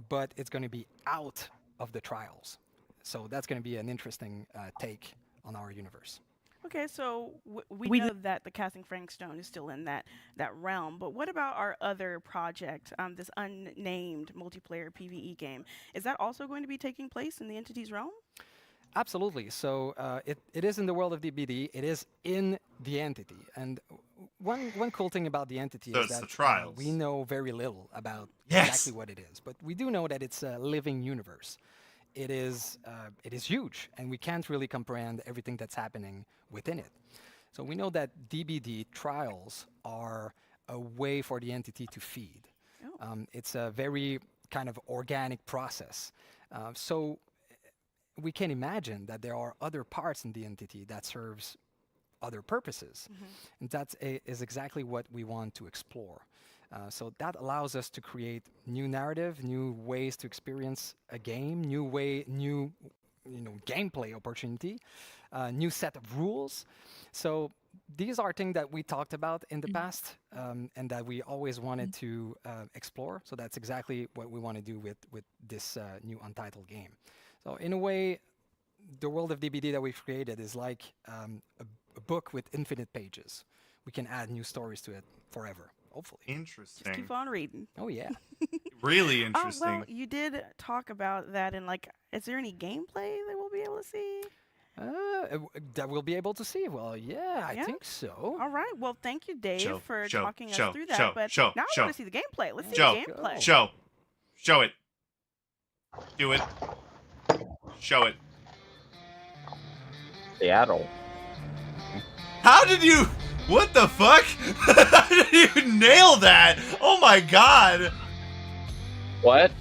but it's going to be out of the trials. So that's going to be an interesting take on our universe.
Okay, so we know that the Casting Frank Stone is still in that realm, but what about our other project, this unnamed multiplayer PvE game? Is that also going to be taking place in the Entities realm?
Absolutely. So it is in the world of DBD. It is in the Entity. And one cool thing about the Entity
So
is
it's
that
the trials.
we know very little about
Yes!
exactly what it is. But we do know that it's a living universe. It is huge, and we can't really comprehend everything that's happening within it. So we know that DBD trials are a way for the Entity to feed. It's a very kind of organic process. So we can imagine that there are other parts in the Entity that serves other purposes. And that is exactly what we want to explore. So that allows us to create new narrative, new ways to experience a game, new gameplay opportunity, new set of rules. So these are things that we talked about in the past and that we always wanted to explore. So that's exactly what we want to do with this new Untitled game. So in a way, the world of DBD that we've created is like a book with infinite pages. We can add new stories to it forever. Hopefully.
Interesting.
Just keep on reading.
Oh yeah.
Really
Oh,
interesting.
well, you did talk about that in like, is there any gameplay that we'll be able to see?
That we'll be able to see. Well, yeah, I think so.
All right. Well, thank you, Dave, for talking us through that.
show,
but
show,
now
show.
I want to see the gameplay. Let's see
Show,
the gameplay.
show it. Do it. Show it.
Seattle.
How did you? What the fuck? How did you nail that? Oh my god.
What?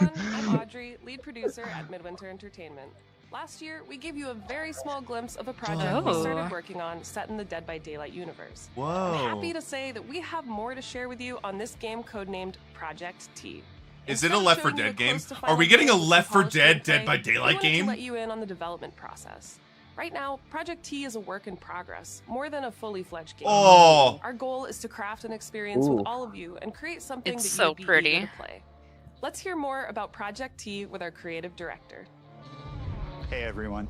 I'm Audrey, lead producer at Midwinter Entertainment. Last year, we gave you a very small glimpse of a project we started working on set in the Dead by Daylight universe.
Whoa.
I'm happy to say that we have more to share with you on this game codenamed Project T.
Is it a Left 4 Dead game? Are we getting a Left 4 Dead Dead by Daylight game?
To let you in on the development process. Right now, Project T is a work in progress, more than a fully fledged game.
Oh.
Our goal is to craft an experience with all of you and create something
It's
that
so
you'd be
pretty.
eager to play. Let's hear more about Project T with our creative director.
Hey everyone.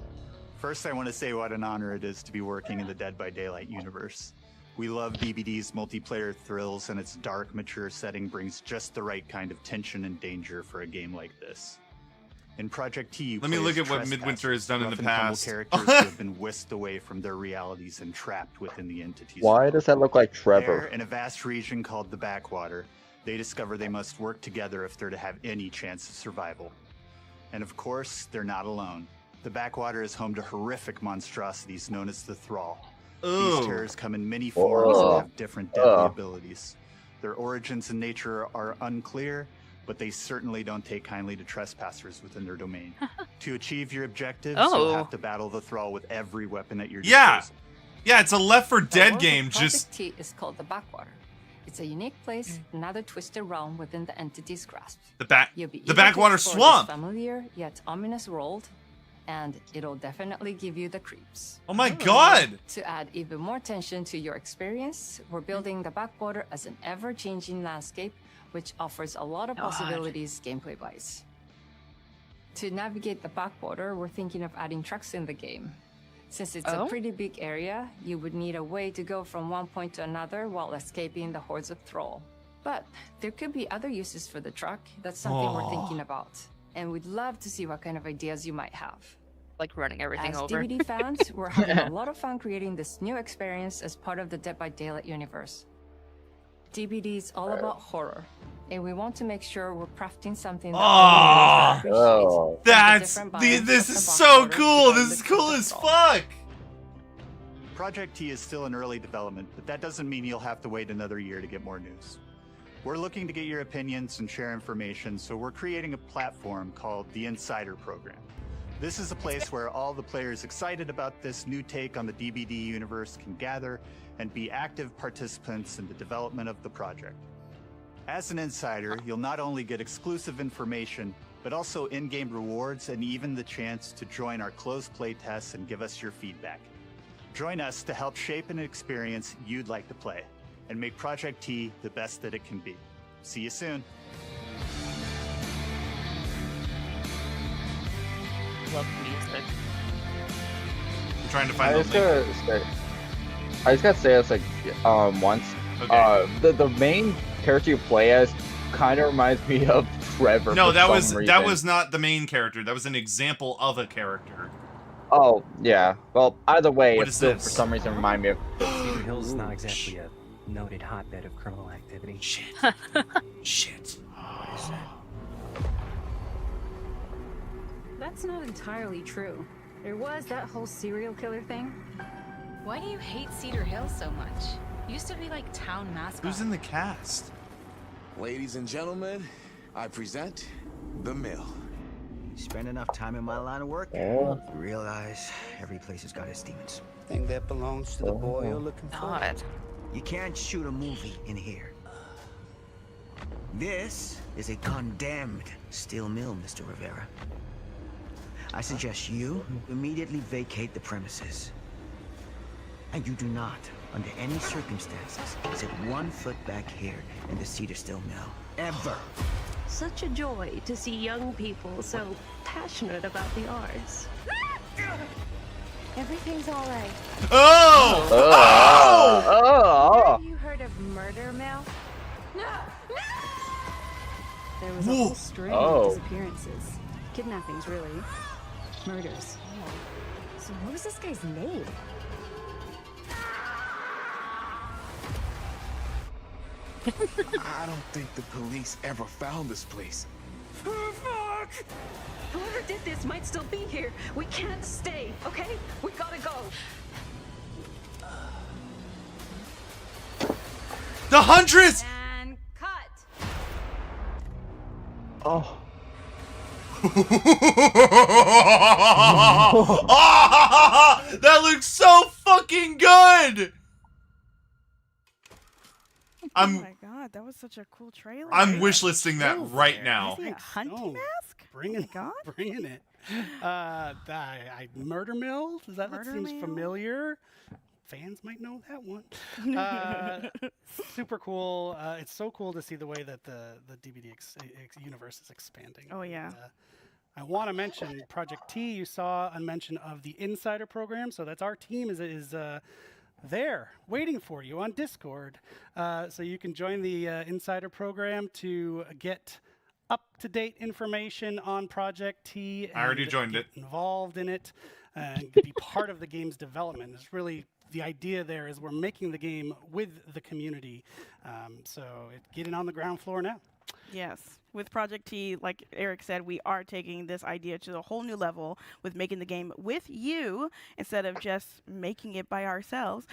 First I want to say what an honor it is to be working in the Dead by Daylight universe. We love DBD's multiplayer thrills, and its dark, mature setting brings just the right kind of tension and danger for a game like this. In Project T, you
Let me
play
look
as
at what Midwinter has done in the
rough and tumble
past.
characters who have been whisked away from their realities and trapped within the entity's
Why does that look like
There,
Trevor?
in a vast region called the Backwater, they discover they must work together if they're to have any chance of survival. And of course, they're not alone. The Backwater is home to horrific monstrosities known as the Thrall.
Ooh.
These terrors come in many forms and have different deadly
Ugh.
abilities. Their origins and nature are unclear, but they certainly don't take kindly to trespassers within their domain. To achieve your objectives, you'll have to battle the Thrall with every weapon at your
Yeah.
disposal.
Yeah, it's a Left 4
The
Dead
world
game.
of Project
Just
T is called the Backwater. It's a unique place, another twisted realm within the entity's grasp.
the
You'll be eager to
Backwater
explore
Swamp.
this familiar yet ominous world, and it'll definitely give you the creeps.
Oh my god.
To add even more tension to your experience, we're building the Backwater as an ever-changing landscape, which offers a lot of
God.
possibilities gameplay-wise. To navigate the Backwater, we're thinking of adding trucks in the game. Since it's
Oh?
a pretty big area, you would need a way to go from one point to another while escaping the hordes of Thrall. But there could be other uses for the truck. That's something we're thinking about. And we'd love to see what kind of ideas you might have.
Like running everything
As
over.
DVD fans, we're having a lot of fun creating this new experience as part of the Dead by Daylight universe. DBD is all about horror, and we want to make sure we're crafting something that
Oh,
appreciates
that's
the different biomes
this
of
is
the
so
Backwater
cool.
to
This is cool as fuck.
Project T is still in early development, but that doesn't mean you'll have to wait another year to get more news. We're looking to get your opinions and share information, so we're creating a platform called the Insider Program. This is a place where all the players excited about this new take on the DBD universe can gather and be active participants in the development of the project. As an insider, you'll not only get exclusive information, but also in-game rewards and even the chance to join our closed play tests and give us your feedback. Join us to help shape an experience you'd like to play and make Project T the best that it can be. See you soon.
Love music.
I'm trying to find
I
the
just
link.
gotta say this like once.
Okay.
The main character you play as kind of reminds me of Trevor.
No,
for
that
some
was
reason.
not the main character. That was an example of a character.
Oh yeah. Well, either way,
What
it
is
still
this?
for some reason remind me of.
Cedar Hill's not exactly a noted hotbed of criminal activity.
Shit. Shit.
That's not entirely true. There was that whole serial killer thing. Why do you hate Cedar Hill so much? Used to be like town mascot.
Who's in the cast?
Ladies and gentlemen, I present The Mill.
Spend enough time in my line of work,
Oh.
you realize every place has got its demons.
Think that belongs to the boy you're looking for?
God.
You can't shoot a movie in here. This is a condemned steel mill, Mr. Rivera. I suggest you immediately vacate the premises. And you do not, under any circumstances, set 1 foot back here in the Cedar Steel Mill. Ever.
Such a joy to see young people so passionate about the arts.
Everything's all right.
Oh!
Oh!
Have you heard of murder?
murder mill? No! No!
There was a
Whoa.
whole string
Oh.
of disappearances. Kidnappings, really. Murders. So what was this guy's name?
I don't think the police ever found this place.
Fuck! Whoever did this might still be here. We can't stay, okay? We gotta go.
The Huntress!
And cut.
Oh.
That looks so fucking good!
Oh my god, that was such a cool trailer.
I'm wishlisting that right
Is
now.
he a hunting mask?
Bringing, bringing it. Murder Mill? Does that
Murder
seems
Mill?
familiar? Fans might know that one. Super cool. It's so cool to see the way that the DBD universe is expanding.
Oh yeah.
I want to mention Project T. You saw a mention of the Insider program, so that's our team is there waiting for you on Discord, so you can join the Insider program to get up-to-date information on Project T.
I already
and
joined
get
it.
Involved in it and be part of the game's development. It's really the idea there is we're making the game with the community, so getting on the ground floor now.
Yes. With Project T, like Eric said, we are taking this idea to a whole new level with making the game with you instead of just making it by ourselves.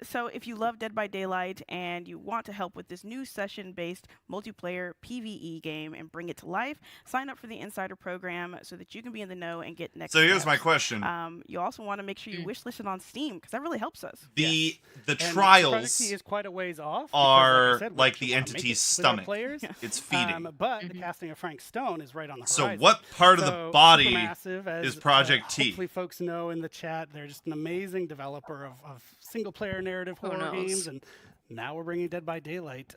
So if you love Dead by Daylight and you want to help with this new session-based multiplayer PvE game and bring it to life, sign up for the Insider program so that you can be in the know and get next
So here's
steps.
my question.
You also want to make sure you wishlist it on Steam because that really helps us.
The
And
trials
Project T is quite a ways off.
are
because, like I said, we
like
actually
the
wanna make
entity's
it with our
stomach.
players.
It's feeding.
But the casting of Frank Stone is right on the
So
horizon.
what part of the
So
body
Supermassive, as,
is Project T?
Hopefully folks know in the chat, they're just an amazing developer of single-player narrative
Who
horror
knows?
games, and now we're bringing Dead by Daylight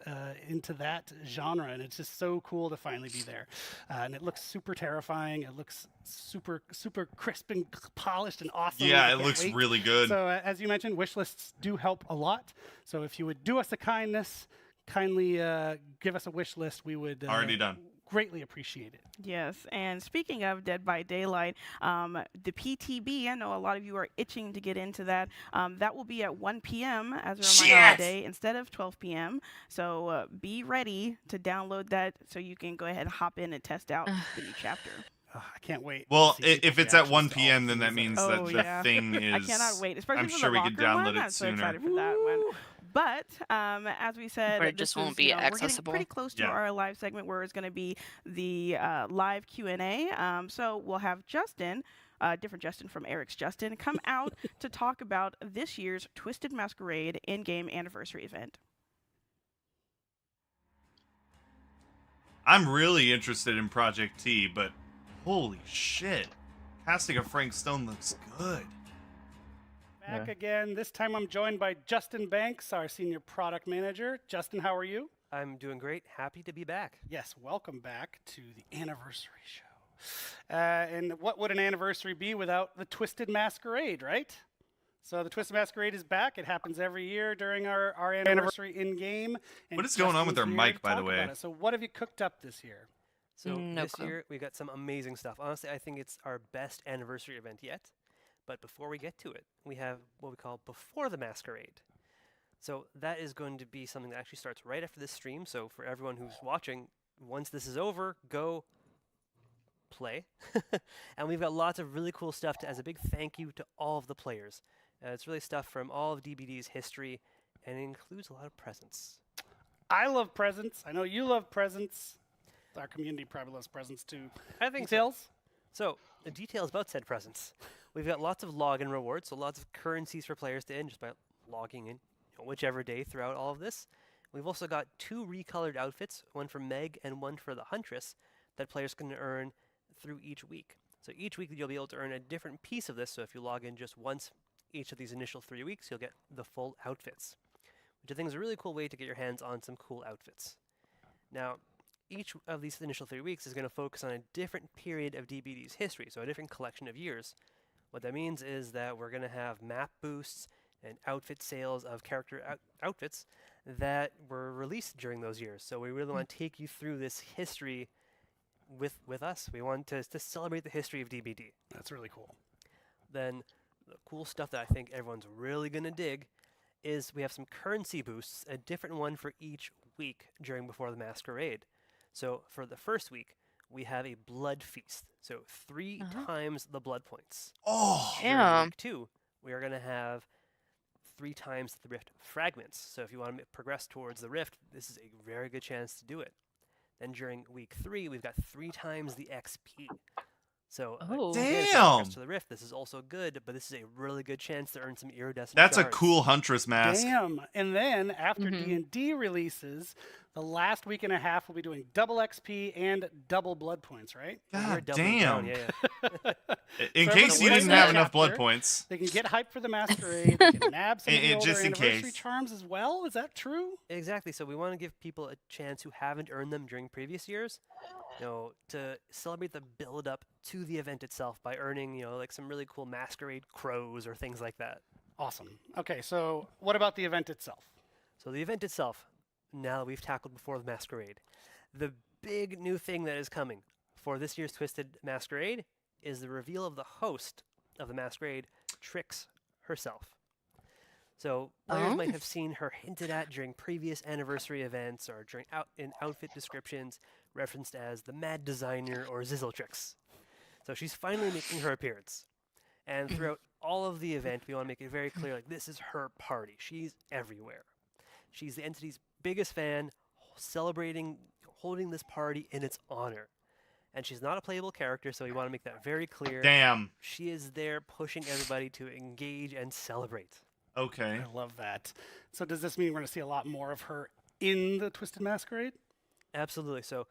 into that genre, and it's just so cool to finally be there. And it looks super terrifying. It looks super crisp and polished and awesome.
Yeah,
I
it
can't
looks
wait.
really good.
So as you mentioned, wish lists do help a lot. So if you would do us a kindness, kindly give us a wish list. We would
Already done.
Greatly appreciate it.
Yes, and speaking of Dead by Daylight, the PTB, I know a lot of you are itching to get into that. That will be at 1 p.m. as a reminder today instead of 12 p.m. So be ready to download that so you can go ahead and hop in and test out the new chapter.
I can't wait.
Well,
to see
if
people's
it's at
reactions
1
to all
p.m.,
the
then that
things
means
Oh,
that the
yeah.
thing is.
I cannot wait, especially
I'm
for
sure
the
we could
locker
download
one.
it
I'm so
sooner.
excited for that one. But as we said,
Or it
this
just won't
is,
be
we're getting
accessible.
pretty close to
Yeah.
our live segment where it's going to be the live Q&A. So we'll have Justin, different Justin from Eric's Justin, come out to talk about this year's Twisted Masquerade in-game anniversary event.
I'm really interested in Project T, but holy shit. Casting of Frank Stone looks good.
Back again. This time I'm joined by Justin Banks, our senior product manager. Justin, how are you?
I'm doing great. Happy to be back.
Yes, welcome back to the anniversary show. And what would an anniversary be without the Twisted Masquerade, right? So the Twisted Masquerade is back. It happens every year during our anniversary in-game.
What is going on with
Justin's
their
here
mic,
to
by the
talk
way?
about it. So what have you cooked up this year?
So
No
this
clue.
year we got some amazing stuff. Honestly, I think it's our best anniversary event yet. But before we get to it, we have what we call Before the Masquerade. So that is going to be something that actually starts right after this stream. So for everyone who's watching, once this is over, go play. And we've got lots of really cool stuff as a big thank you to all of the players. It's really stuff from all of DBD's history, and it includes a lot of presents.
I love presents. I know you love presents. Our community probably loves presents too.
I think
Details?
So the details about said presents. We've got lots of login rewards, so lots of currencies for players to earn just by logging in whichever day throughout all of this. We've also got 2 recolored outfits, one for Meg and one for the Huntress, that players can earn through each week. So each week you'll be able to earn a different piece of this, so if you log in just once each of these initial 3 weeks, you'll get the full outfits, which I think is a really cool way to get your hands on some cool outfits. Now, each of these initial 3 weeks is going to focus on a different period of DBD's history, so a different collection of years. What that means is that we're going to have map boosts and outfit sales of character outfits that were released during those years. So we really want to take you through this history with us. We want to celebrate the history of DBD.
That's really cool.
Then the cool stuff that I think everyone's really going to dig is we have some currency boosts, a different one for each week during Before the Masquerade. So for the first week, we have a blood feast. So 3 times the blood points.
Oh,
During week 2, we are going to have 3 times the rift fragments. So if you want to progress towards the rift, this is a very good chance to do it. Then during week 3, we've got 3 times the XP. So again, if you progress to the rift, this is also good, but this is a really good chance to earn some iridescent
That's
shards.
a cool Huntress mask.
Damn. And then after D&D releases, the last week and a half we'll be doing double XP and double blood points, right?
God
doubling
damn.
down, yeah.
In
So
case you
everyone
didn't
wins
have
that
enough blood
chapter.
points.
They can get hyped for the masquerade. They can nab some of the
And
older
just in
anniversary
case.
charms as well. Is that true?
Exactly. So we want to give people a chance who haven't earned them during previous years, to celebrate the build up to the event itself by earning, like some really cool masquerade crows or things like that.
Awesome. Okay, so what about the event itself?
So the event itself, now that we've tackled Before the Masquerade, the big new thing that is coming for this year's Twisted Masquerade is the reveal of the host of the Masquerade, Trix herself. So players might have seen her hinted at during previous anniversary events or during in outfit descriptions, referenced as the Mad Designer or Zizzletrix. So she's finally making her appearance. And throughout all of the event, we want to make it very clear, like, this is her party. She's everywhere. She's the entity's biggest fan, celebrating, holding this party in its honor. And she's not a playable character, so we want to make that very clear.
Damn.
She is there pushing everybody to engage and celebrate.
Okay.
I love that. So does this mean we're going to see a lot more of her in the Twisted Masquerade?
Absolutely. So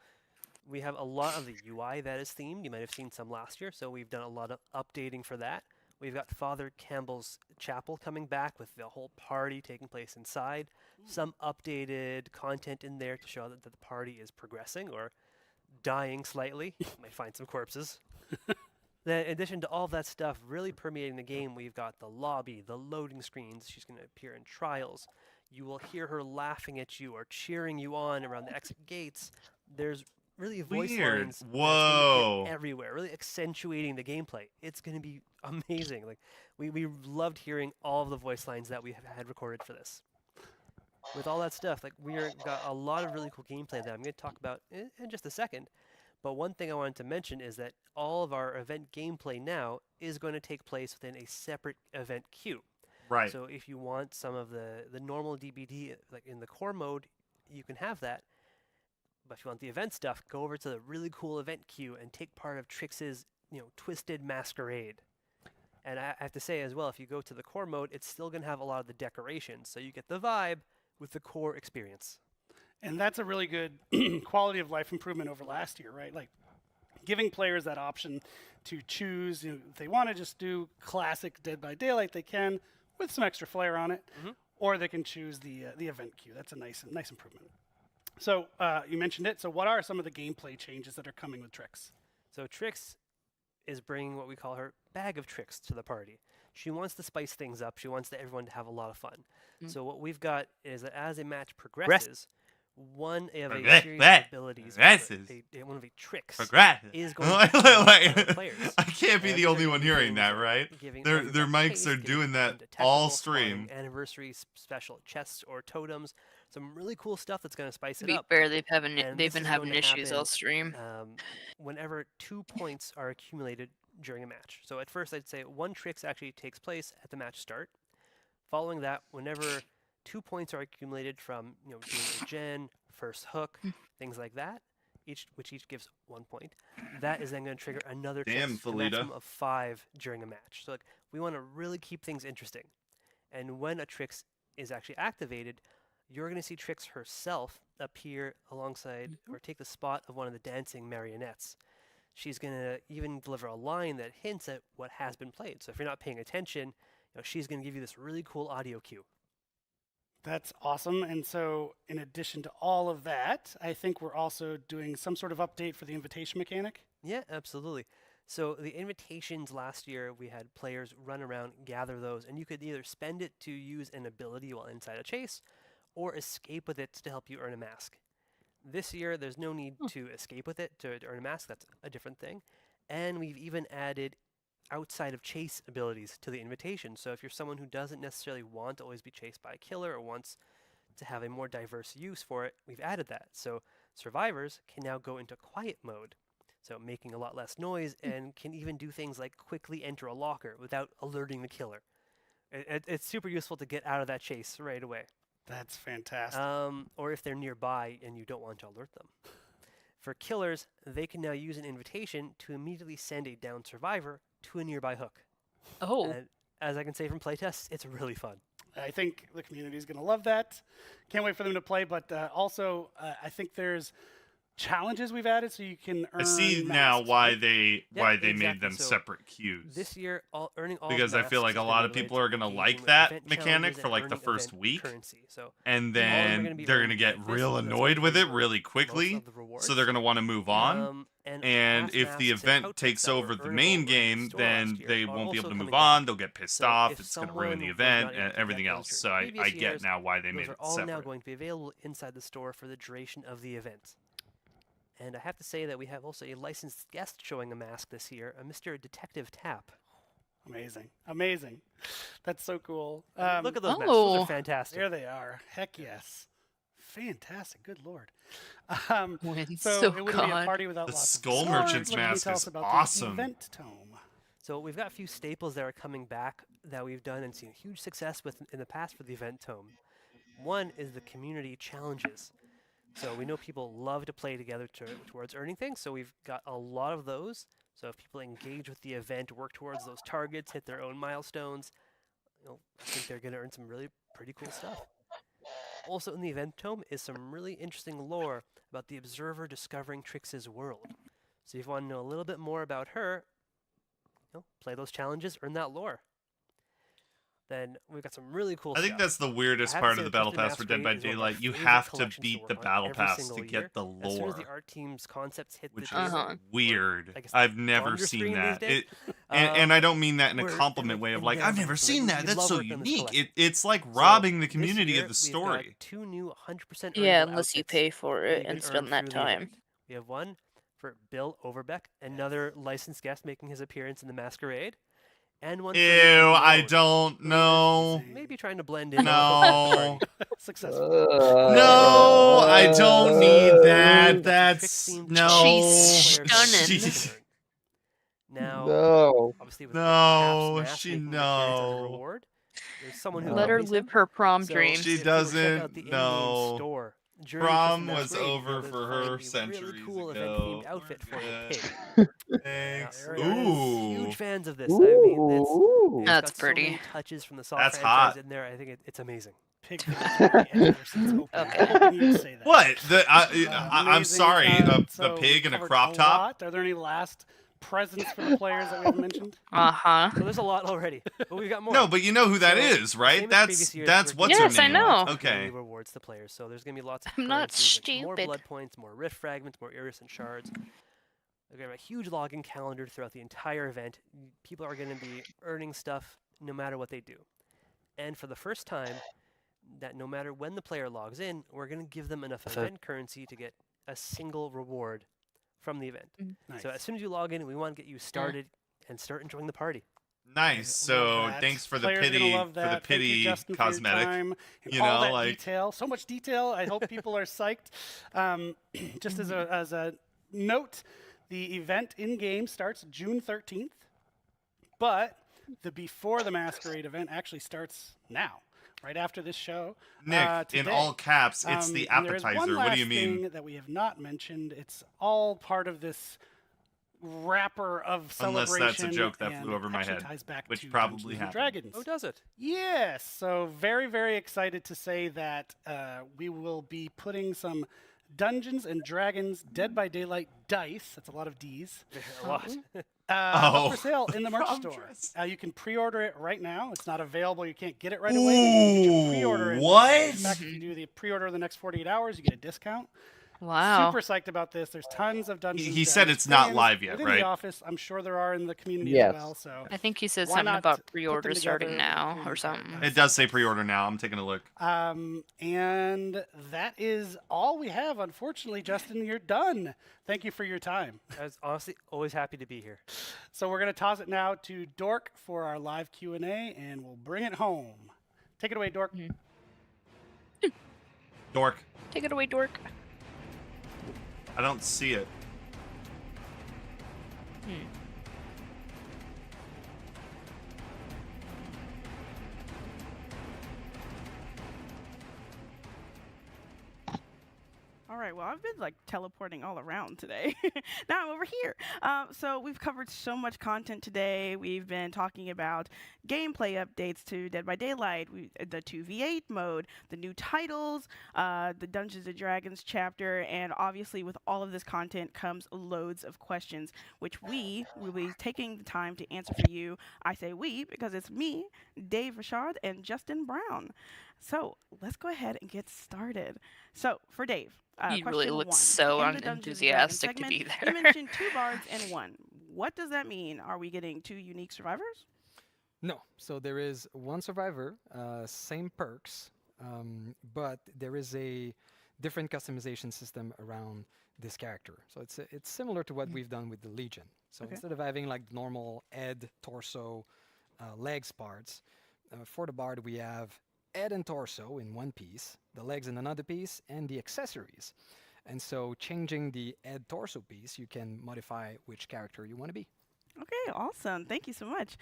we have a lot of the UI that is themed. You might have seen some last year, so we've done a lot of updating for that. We've got Father Campbell's Chapel coming back with the whole party taking place inside. Some updated content in there to show that the party is progressing or dying slightly. You might find some corpses. Then, in addition to all that stuff really permeating the game, we've got the lobby, the loading screens. She's going to appear in trials. You will hear her laughing at you or cheering you on around the exit gates. There's really voice
Weird.
lines that's
Whoa.
gonna appear everywhere, really accentuating the gameplay. It's going to be amazing. Like we loved hearing all of the voice lines that we have had recorded for this. With all that stuff, like got a lot of really cool gameplay that I'm going to talk about in just a second. But one thing I wanted to mention is that all of our event gameplay now is going to take place within a separate event queue.
Right.
So if you want some of the normal DBD, like in the core mode, you can have that. But if you want the event stuff, go over to the really cool event queue and take part of Trix's, Twisted Masquerade. And I have to say as well, if you go to the core mode, it's still going to have a lot of the decorations, so you get the vibe with the core experience.
And that's a really good quality of life improvement over last year, right? Like giving players that option to choose, if they want to just do classic Dead by Daylight, they can with some extra flair on it, or they can choose the event queue. That's a nice improvement. So you mentioned it. So what are some of the gameplay changes that are coming with Trix?
So Trix is bringing what we call her bag of tricks to the party. She wants to spice things up. She wants everyone to have a lot of fun. So what we've got is that as a match progresses, one of a series of abilities, one of a tricks, is going to players.
I can't be the only one hearing that, right? Their mics are doing that all stream.
Anniversary special chests or totems, some really cool stuff that's going to spice it
To be
up.
fair, they've
And
been having issues all stream.
Whenever 2 points are accumulated during a match. So at first I'd say one tricks actually takes place at the match start. Following that, whenever 2 points are accumulated from doing a gen, first hook, things like that, which each gives 1 point. That is then going to trigger another
Damn,
tricks, a maximum of 5 during a match. So we want to really keep things interesting. And when a tricks is actually activated, you're going to see Trix herself appear alongside or take the spot of one of the dancing marionettes. She's going to even deliver a line that hints at what has been played. So if you're not paying attention, she's going to give you this really cool audio cue.
That's awesome. And so in addition to all of that, I think we're also doing some sort of update for the invitation mechanic.
Yeah, absolutely. So the invitations last year, we had players run around, gather those, and you could either spend it to use an ability while inside a chase, or escape with it to help you earn a mask. This year, there's no need to escape with it to earn a mask. That's a different thing. And we've even added outside of chase abilities to the invitation. So if you're someone who doesn't necessarily want to always be chased by a killer or wants to have a more diverse use for it, we've added that. So survivors can now go into quiet mode, so making a lot less noise, and can even do things like quickly enter a locker without alerting the killer. It's super useful to get out of that chase right away.
That's fantastic.
Or if they're nearby and you don't want to alert them. For killers, they can now use an invitation to immediately send a downed survivor to a nearby hook.
Oh.
And as I can say from playtests, it's really fun.
I think the community is going to love that. Can't wait for them to play, but also I think there's challenges we've added so you can earn
I see
masks,
now why
right?
they
Exactly.
made them
So
separate queues.
This year, earning all
Because I feel like a lot of people are gonna like that mechanic for like the first week,
So
and then they're gonna get real annoyed with it really quickly, so they're gonna want to move on. And if the event takes over the main game, then they won't be able to move on. They'll get pissed off. It's gonna ruin the event and everything else. So I get now why they made it
all now
separate.
going to be available inside the store for the duration of the event. And I have to say that we have also a licensed guest showing a mask this year, a Mr. Detective Tap.
Amazing. Amazing. That's so cool.
Look at those masks. Those are fantastic.
There they are. Heck yes. Fantastic. Good Lord.
Wins.
So
Oh,
it wouldn't be a
God.
party without
The
lots of
Skull
swords.
Merchant's
What can you
mask
tell
is
us about
awesome.
The event tome?
So we've got a few staples that are coming back that we've done and seen huge success with in the past for the event tome. One is the community challenges. So we know people love to play together towards earning things, so we've got a lot of those. So if people engage with the event, work towards those targets, hit their own milestones, I think they're going to earn some really pretty cool stuff. Also in the event tome is some really interesting lore about the observer discovering Trix's world. So if you want to know a little bit more about her, play those challenges, earn that lore. Then we've got some really cool
I
stuff.
think that's the weirdest
I have to
part
say
of the
that
Battle
Twisted
Pass for Dead by
Masquerade is one of
Daylight.
my
You
favorite
have to
collections
beat
work
the
on
Battle
every
Pass
single
to
year.
get the
As soon as
lore,
the art team's concepts hit
which
the
is
table,
weird.
I guess
I've
on
never
your
seen
screen
that.
these days,
And I don't mean that in a
we're
compliment way of like, I've never seen that.
we
That's
love
so
working on this
unique.
collection.
It's like
So
robbing the
this
community
year,
of the
we've got
story.
2 new 100%
Yeah,
earnable
unless you
outfits
pay for
that
it
you can
and spend
earn
that
through the
time.
event. We have one for Bill Overbeck, another licensed guest making his appearance in the Masquerade. And one for
Ew,
Nathan
I
Rhodes,
don't know.
maybe trying to blend in.
No.
Successful.
No, I don't need that. That's no.
She's stunning.
She's-
Now,
No.
obviously with
No,
Cap's mask
she
making an appearance as a
no.
reward, there's someone who
Let her
copies
live
him.
her prom
So
dream.
She
if you were to check
doesn't,
out the in-game
no.
store during
Prom
Twisted
was
Masquerade,
over
you'll
for
find
her
a really
centuries
cool
ago.
event-themed outfit for
Yeah.
a pig.
Thanks.
Now, Ariana is
Ooh.
huge fans of this. I mean, it's
That's
got so many
pretty.
touches from the Saw
That's
franchise
hot.
in there. I think it's amazing.
Pig hoping you'd say that.
What? I'm
Amazing.
sorry. A
So
pig and a
covered
crop top?
lot. Are there any last presents for the players that we haven't mentioned?
Uh-huh.
So there's a lot already, but we've got more.
No, but you know who that
So,
is, right?
same as previous years,
That's
we're
what's
giving
her
Yes, I
name.
know.
lots of
Okay.
daily rewards to players. So there's gonna be lots of
I'm not
currencies, like more
stupid.
blood points, more rift fragments, more iridescent shards. We're gonna have a huge login calendar throughout the entire event. People are gonna be earning stuff no matter what they do. And for the first time, that no matter when the player logs in, we're gonna give them enough event currency to get a single reward from the event.
Nice.
So as soon as you log in, we want to get you started and start enjoying the party.
Nice. So
that.
thanks for the
Players are gonna
pity
love that. Thank you, Justin, for your
cosmetic.
time and
You
all
know,
that
like
detail, so much detail. I hope people are psyched. Just as a note, the event in game starts June 13th, but the Before the Masquerade event actually starts now, right after this show.
Nick, in
today.
all caps, it's the
And there is one
appetizer. What do you
last
mean?
thing that we have not mentioned. It's all part of this wrapper of
Unless
celebration.
that's a joke that
and
flew over my
actually
head,
ties back
which
to
probably
Dungeons and
happened.
Dragons.
Oh, does it?
Yes. So very, very excited to say that we will be putting some Dungeons and Dragons Dead by Daylight dice. That's a lot of D's.
A lot.
Up for sale in the merch
prom
store.
dress.
You can pre-order it right now. It's not available. You can't get it right away. But you can get your pre-order.
What?
In fact, if you do the pre-order in the next 48 hours, you get a discount.
Wow.
Super psyched about this. There's tons of Dungeons.
He said it's not live yet,
within
right?
the office. I'm sure there are in the community
Yes.
as well. So
I think he said
why
something
not
about
put them
pre-order starting
together
now
with
or
the
something.
It does say pre-order now. I'm taking a look.
And that is all we have. Unfortunately, Justin, you're done. Thank you for your time.
I was honestly always happy to be here.
So we're going to toss it now to Dork for our live Q&A, and we'll bring it home. Take it away, Dork.
Dork.
Take it away, Dork.
I don't see it.
All right, well, I've been like teleporting all around today. Now I'm over here. So we've covered so much content today. We've been talking about gameplay updates to Dead by Daylight, the 2v8 mode, the new titles, the Dungeons & Dragons chapter, and obviously with all of this content comes loads of questions, which we will be taking the time to answer for you. I say we because it's me, Dave Richard, and Justin Brown. So let's go ahead and get started. So for Dave,
He really
question
looks
one.
so
In the Dungeons & Dragons
unenthusiastic to be
segment,
there.
You mentioned 2 bards and 1. What does that mean? Are we getting 2 unique survivors?
No. So there is 1 survivor, same perks, but there is a different customization system around this character. So it's similar to what we've done with the Legion. So
Okay.
instead of having like normal head, torso, legs parts, for the bard we have head and torso in one piece, the legs in another piece, and the accessories. And so changing the head torso piece, you can modify which character you want to be.
Okay, awesome. Thank you so much.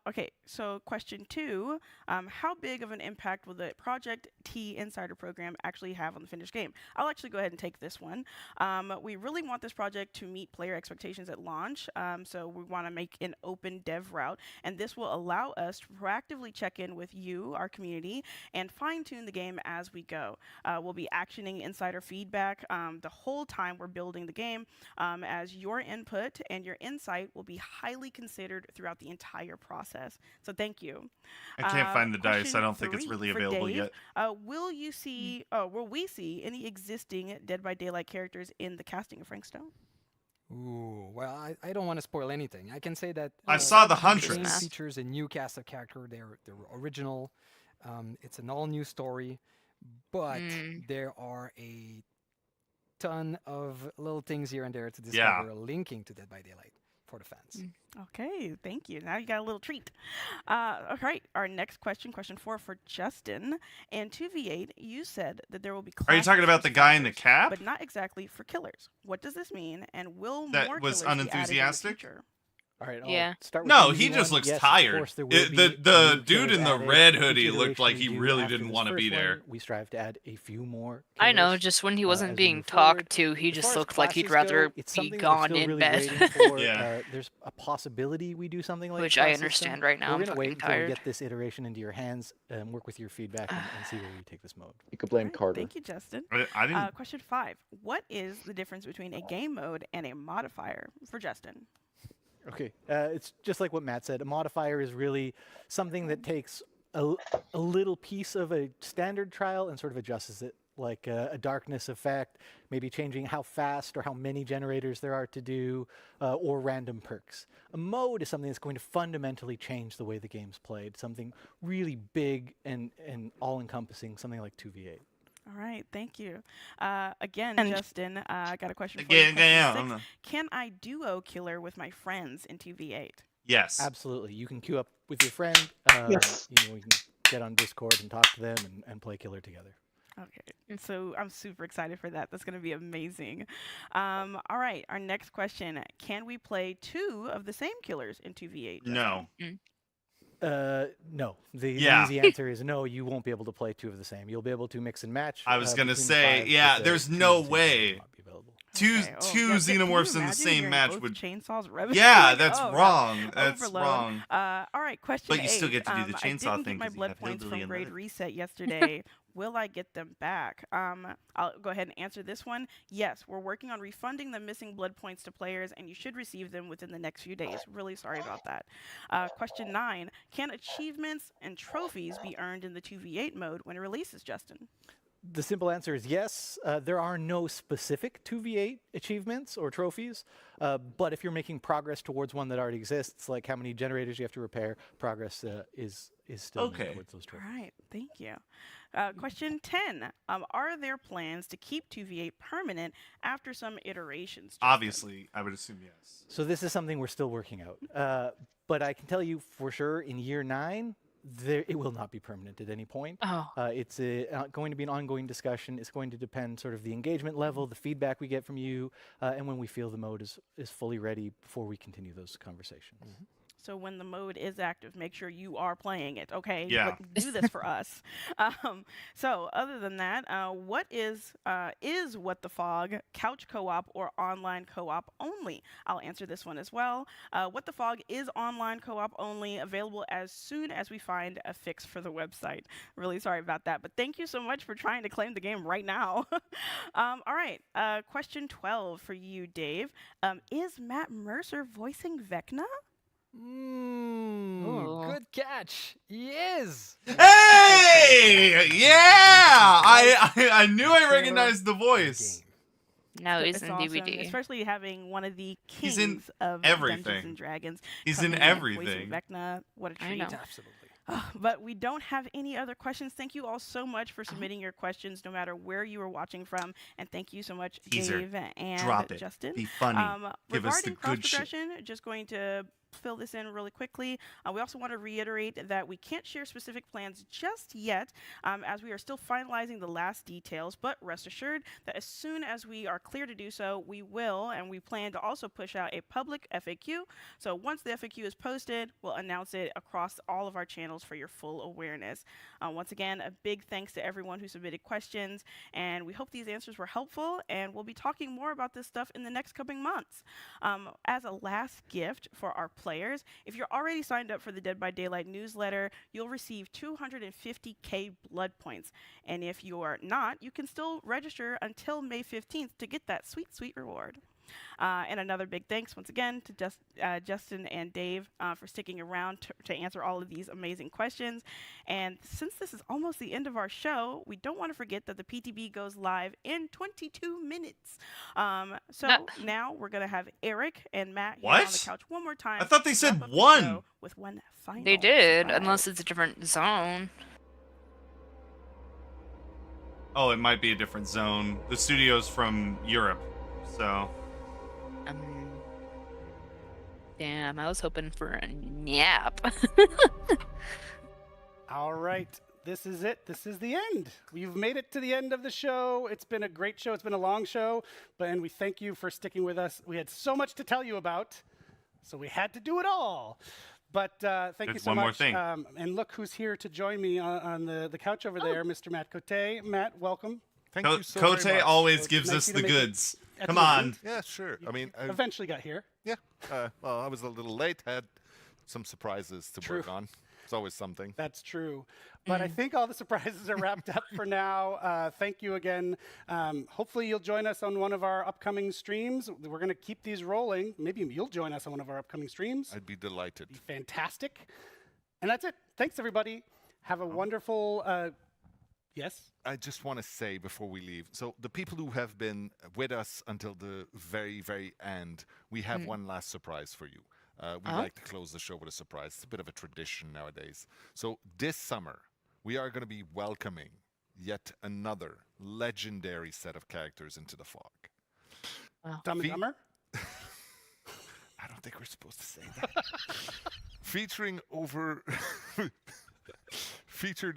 Okay, so question 2. How big of an impact will the Project T Insider program actually have on the finished game? I'll actually go ahead and take this one. We really want this project to meet player expectations at launch, so we want to make an open dev route, and this will allow us to proactively check in with you, our community, and fine-tune the game as we go. We'll be actioning insider feedback the whole time we're building the game, as your input and your insight will be highly considered throughout the entire process. So thank you.
I can't find the dice.
Question
I don't think it's
3
really
for
available
Dave.
yet.
Will we see any existing Dead by Daylight characters in the casting of Frank Stone?
Ooh, well, I don't want to spoil anything. I can say that
I saw the
game
Huntress.
features a new cast of character. They're original. It's an all new story, but there are a ton of little things here and there to discover linking to Dead by Daylight for the fans.
Okay, thank you. Now you got a little treat. All right, our next question, question 4 for Justin. In 2v8, you said that there will be
Are you talking
classes
about
for
the guy in the
survivors,
cap?
but not exactly for killers. What does this mean, and will
That
more
was
killers be added in the
unenthusiastic?
future?
All right,
Yeah.
start with
No,
the
he
easy
just
one.
looks
Yes, of
tired.
course, there will be
The
new
dude
killers
in the
added.
red
Each
hoodie looked
iteration
like
we
he
do
really
after
didn't
this
want to be
first one,
there.
We strive to add a few more
I know,
killers,
just when he wasn't
as we
being
move
talked
forward.
to, he
As
just
far as
looked like he'd
classes
rather
go, it's
be
something that we're
gone
still
in
really
bed.
waiting for.
Yeah.
There's a possibility we do something like
Which
class
I
system.
understand right now.
We're
I'm
gonna wait
fucking
until we
tired.
get this iteration into your hands and work with your feedback and see where we take this mode.
You could blame
Alright,
Carter.
Thank you, Justin.
I didn't.
Question 5. What is the difference between a game mode and a modifier for Justin?
Okay, it's just like what Matt said. A modifier is really something that takes a little piece of a standard trial and sort of adjusts it, like a darkness effect, maybe changing how fast or how many generators there are to do, or random perks. A mode is something that's going to fundamentally change the way the game's played, something really big and all-encompassing, something like 2v8.
All right, thank you. Again, Justin, I got a question for
Again,
you.
yeah,
Question
I'm
6. Can I duo killer with my friends in 2v8?
Yes.
Absolutely. You can queue up with your friend.
Yes.
You can get on Discord and talk to them and play killer together.
Okay, so I'm super excited for that. That's going to be amazing. All right, our next question. Can we play 2 of the same killers in 2v8?
No.
No. The
Yeah.
easy answer is no, you won't be able to play 2 of the same. You'll be able to mix and match.
I was gonna
between the
say,
5,
yeah,
but
there's
2
no
of the same
way.
will not be available.
Two
Okay, oh,
two
yeah, can you
xenomorphs in the
imagine
same
hearing
match
both
would.
chainsaws revving?
Yeah,
Like,
that's
oh,
wrong. That's
overload.
wrong.
All right, question
But you still
8.
get to do the
I
chainsaw
didn't
thing
get my
'cause you
blood
have
points
hillbilly
from
in
grade
there.
reset yesterday. Will I get them back? I'll go ahead and answer this one. Yes, we're working on refunding the missing blood points to players, and you should receive them within the next few days. Really sorry about that. Question 9. Can achievements and trophies be earned in the 2v8 mode when it releases, Justin?
The simple answer is yes. There are no specific 2v8 achievements or trophies, but if you're making progress towards one that already exists, like how many generators you have to repair, progress is still made towards those trophies.
All right, thank you. Question 10. Are there plans to keep 2v8 permanent after some iterations?
Obviously, I would assume yes.
So this is something we're still working out. But I can tell you for sure, in year 9, it will not be permanent at any point. It's going to be an ongoing discussion. It's going to depend sort of the engagement level, the feedback we get from you, and when we feel the mode is fully ready before we continue those conversations.
So when the mode is active, make sure you are playing it, okay?
Yeah.
Do this for us. So other than that, what is What the Fog couch co-op or online co-op only? I'll answer this one as well. What the Fog is online co-op only, available as soon as we find a fix for the website. Really sorry about that, but thank you so much for trying to claim the game right now. All right, question 12 for you, Dave. Is Matt Mercer voicing VECNA?
Good catch. He is.
Hey! Yeah! I knew I recognized the voice.
Now he's
It's
in
awesome,
DVD.
especially having one of the
He's
kings
in
of
everything.
Dungeons and Dragons.
He's in
coming voicing
everything.
Vecna, what a treat!
I know.
Absolutely.
But we don't have any other questions. Thank you all so much for submitting your questions, no matter where you are watching from. And thank you so much,
Teaser.
Dave and
Drop it.
Justin.
Be funny. Give us the
regarding
good shit.
cross-progression, just going to fill this in really quickly. We also want to reiterate that we can't share specific plans just yet, as we are still finalizing the last details, but rest assured that as soon as we are clear to do so, we will, and we plan to also push out a public FAQ. So once the FAQ is posted, we'll announce it across all of our channels for your full awareness. Once again, a big thanks to everyone who submitted questions, and we hope these answers were helpful, and we'll be talking more about this stuff in the next coming months. As a last gift for our players, if you're already signed up for the Dead by Daylight newsletter, you'll receive 250k blood points. And if you're not, you can still register until May 15th to get that sweet, sweet reward. And another big thanks once again to Justin and Dave for sticking around to answer all of these amazing questions. And since this is almost the end of our show, we don't want to forget that the PTB goes live in 22 minutes. Now we're going to have Eric and Matt here on the couch one more time.
I thought they
to
said
wrap up the
one.
show with one final
They did,
surprise.
unless it's a different zone.
Oh, it might be a different zone. The studio's from Europe, so.
Damn, I was hoping for a nap.
All right, this is it. This is the end. We've made it to the end of the show. It's been a great show. It's been a long show, and we thank you for sticking with us. We had so much to tell you about, so we had to do it all. But thank you
There's
so
one more
much.
thing.
And look who's here to join me on the couch over there, Mr. Matt Cote. Matt, welcome.
Thank you so very
Cote
much.
always gives
nice
us
you
the
to make it
goods.
at
Come
the
on.
end.
Yeah, sure. I mean,
Eventually got here.
yeah. Well, I was a little late. Had some surprises to work on. It's always something.
That's true. But I think all the surprises are wrapped up for now. Thank you again. Hopefully you'll join us on one of our upcoming streams. We're going to keep these rolling. Maybe you'll join us on one of our upcoming streams.
I'd be delighted.
Fantastic. And that's it. Thanks, everybody. Have a wonderful... yes?
I just want to say before we leave, so the people who have been with us until the very, very end, we have one last surprise for you. We like to close the show with a surprise. It's a bit of a tradition nowadays. So this summer, we are going to be welcoming yet another legendary set of characters into the fog.
Dumb and Dumber?
I don't think we're supposed to say that. Featured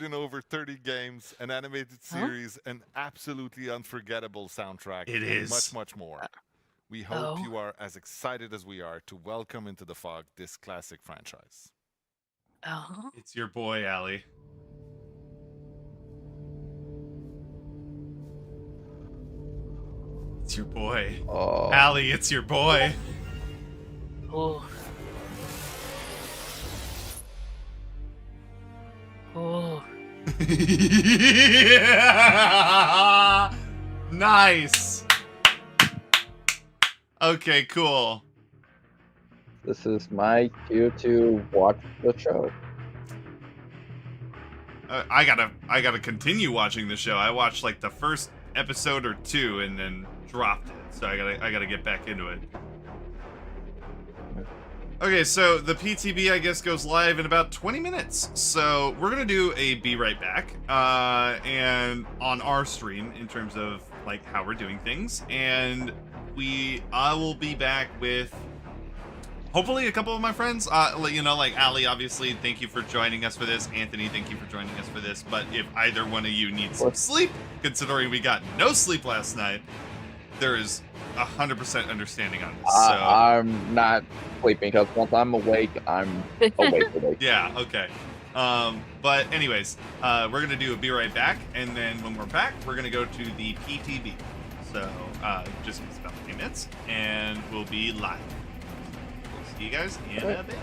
in over 30 games, an animated series, an absolutely unforgettable soundtrack,
It
and
is.
much, much more. We hope you are as excited as we are to welcome into the fog this classic franchise.
Oh.
It's your boy, Allie. It's your boy.
Oh.
Allie, it's your boy.
Oh. Oh.
Yeah! Nice. Okay, cool.
This is my cue to watch the show.
I gotta continue watching the show. I watched like the first episode or two and then dropped it, so I gotta get back into it. Okay, so the PTB, I guess, goes live in about 20 minutes. So we're gonna do a Be Right Back, and on our stream in terms of like how we're doing things, and I will be back with hopefully a couple of my friends. You know, like Ali, obviously, thank you for joining us for this. Anthony, thank you for joining us for this. But if either one of you needs some sleep, considering we got no sleep last night, there is 100% understanding on this. So
I'm not sleeping because once I'm awake, I'm awake.
yeah, okay. But anyways, we're gonna do a Be Right Back, and then when we're back, we're gonna go to the PTB. So just about 20 minutes, and we'll be live. We'll see you guys in a bit.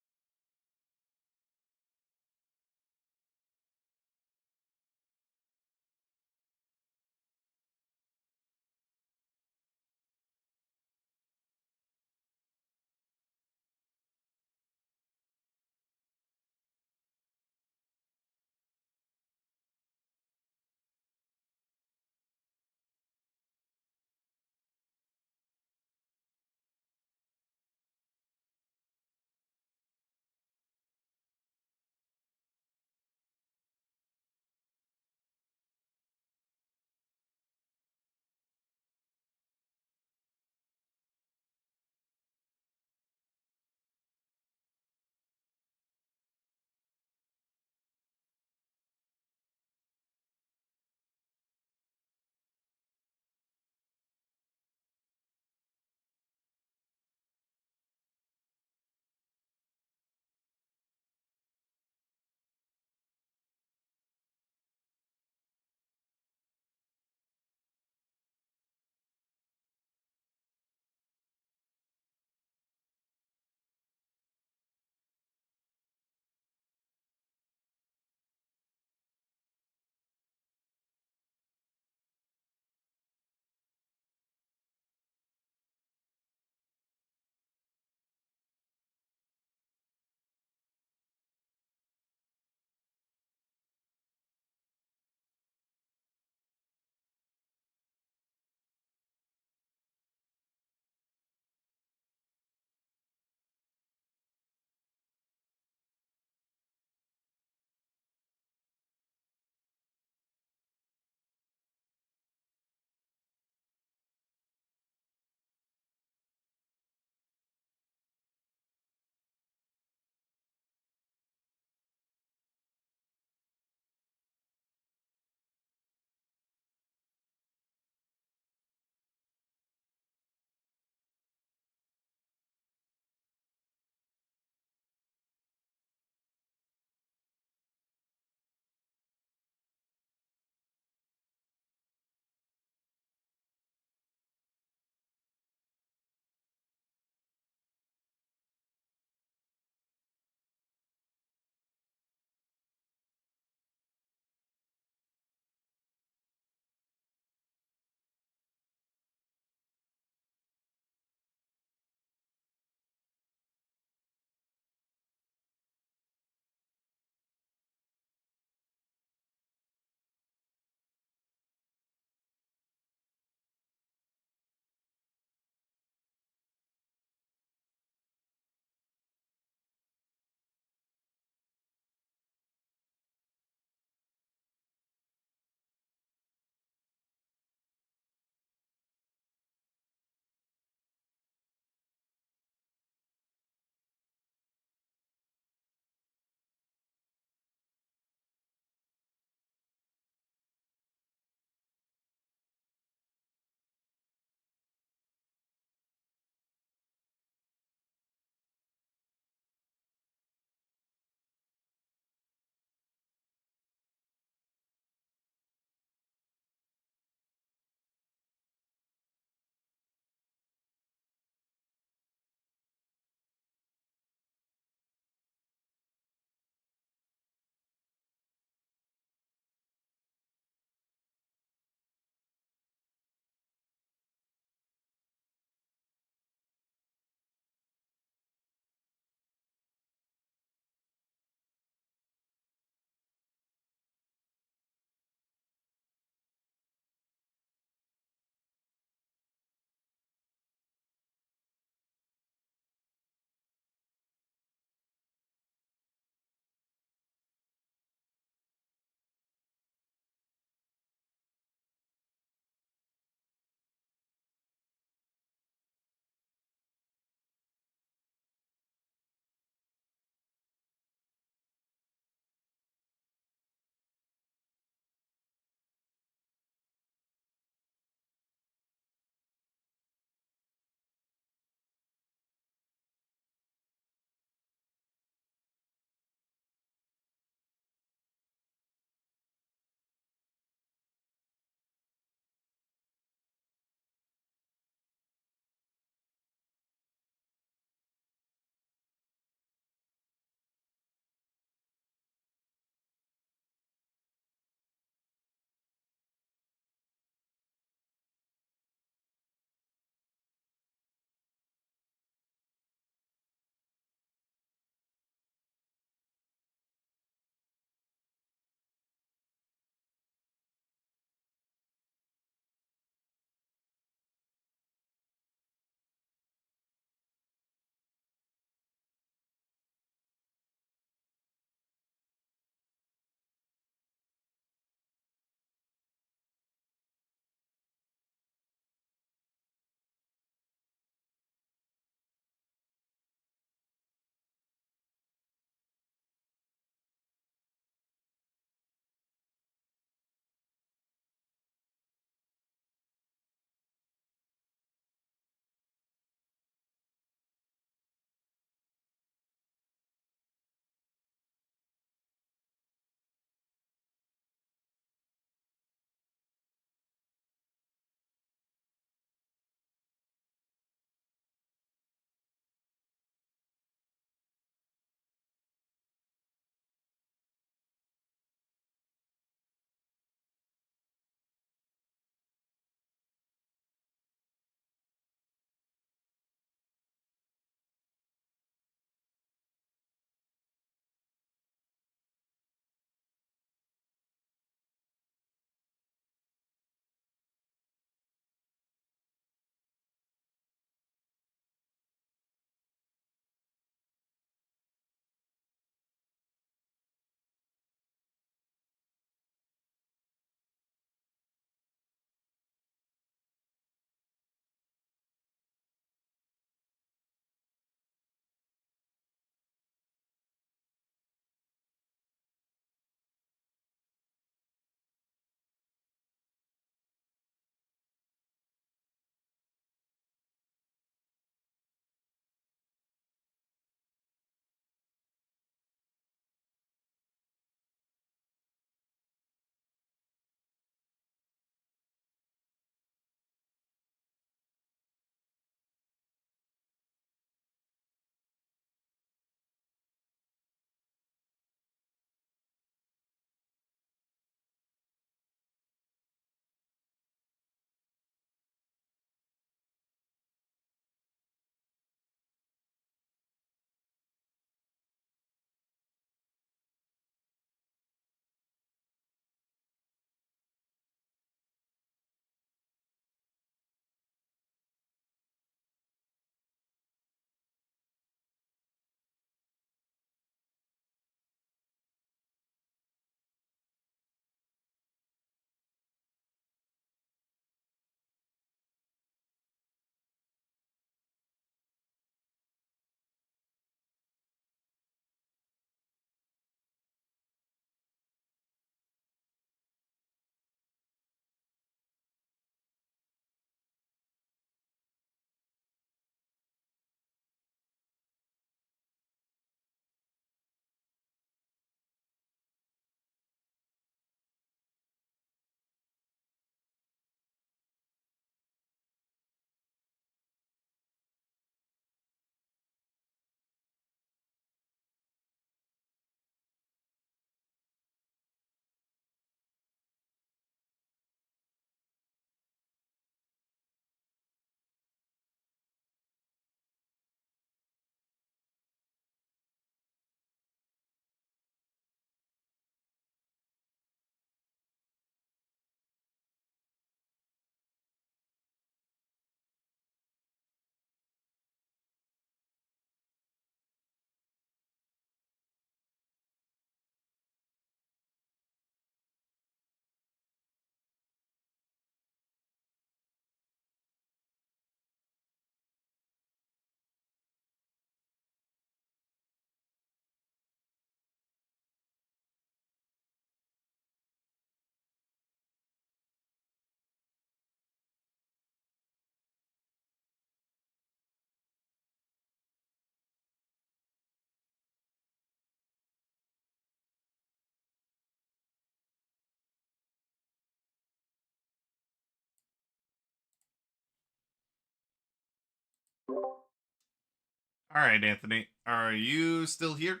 All right, Anthony, are you still here?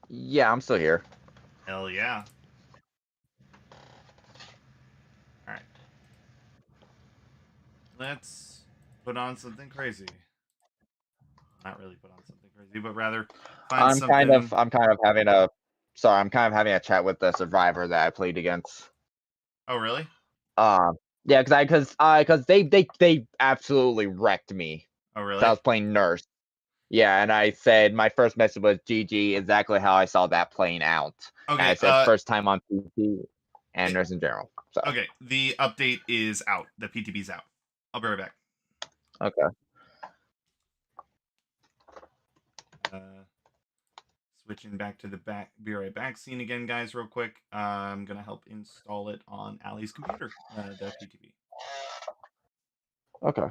Yeah, I'm still here.
Hell yeah. All right. Let's put on something crazy. Not really put on something crazy, but rather find
I'm
something.
kind of having a chat with the survivor that I played against.
Oh, really?
Yeah, because they absolutely wrecked me.
Oh,
'Cause
really?
I was playing nurse. Yeah, and I said my first message was GG, exactly how I saw that playing out. And I
Okay.
said first time on PC and nurse in general. So
Okay. The update is out. The PTB's out. I'll be right back.
okay.
Switching back to the be right back scene again, guys, real quick. I'm gonna help install it on Allie's computer, the PTB.
Okay.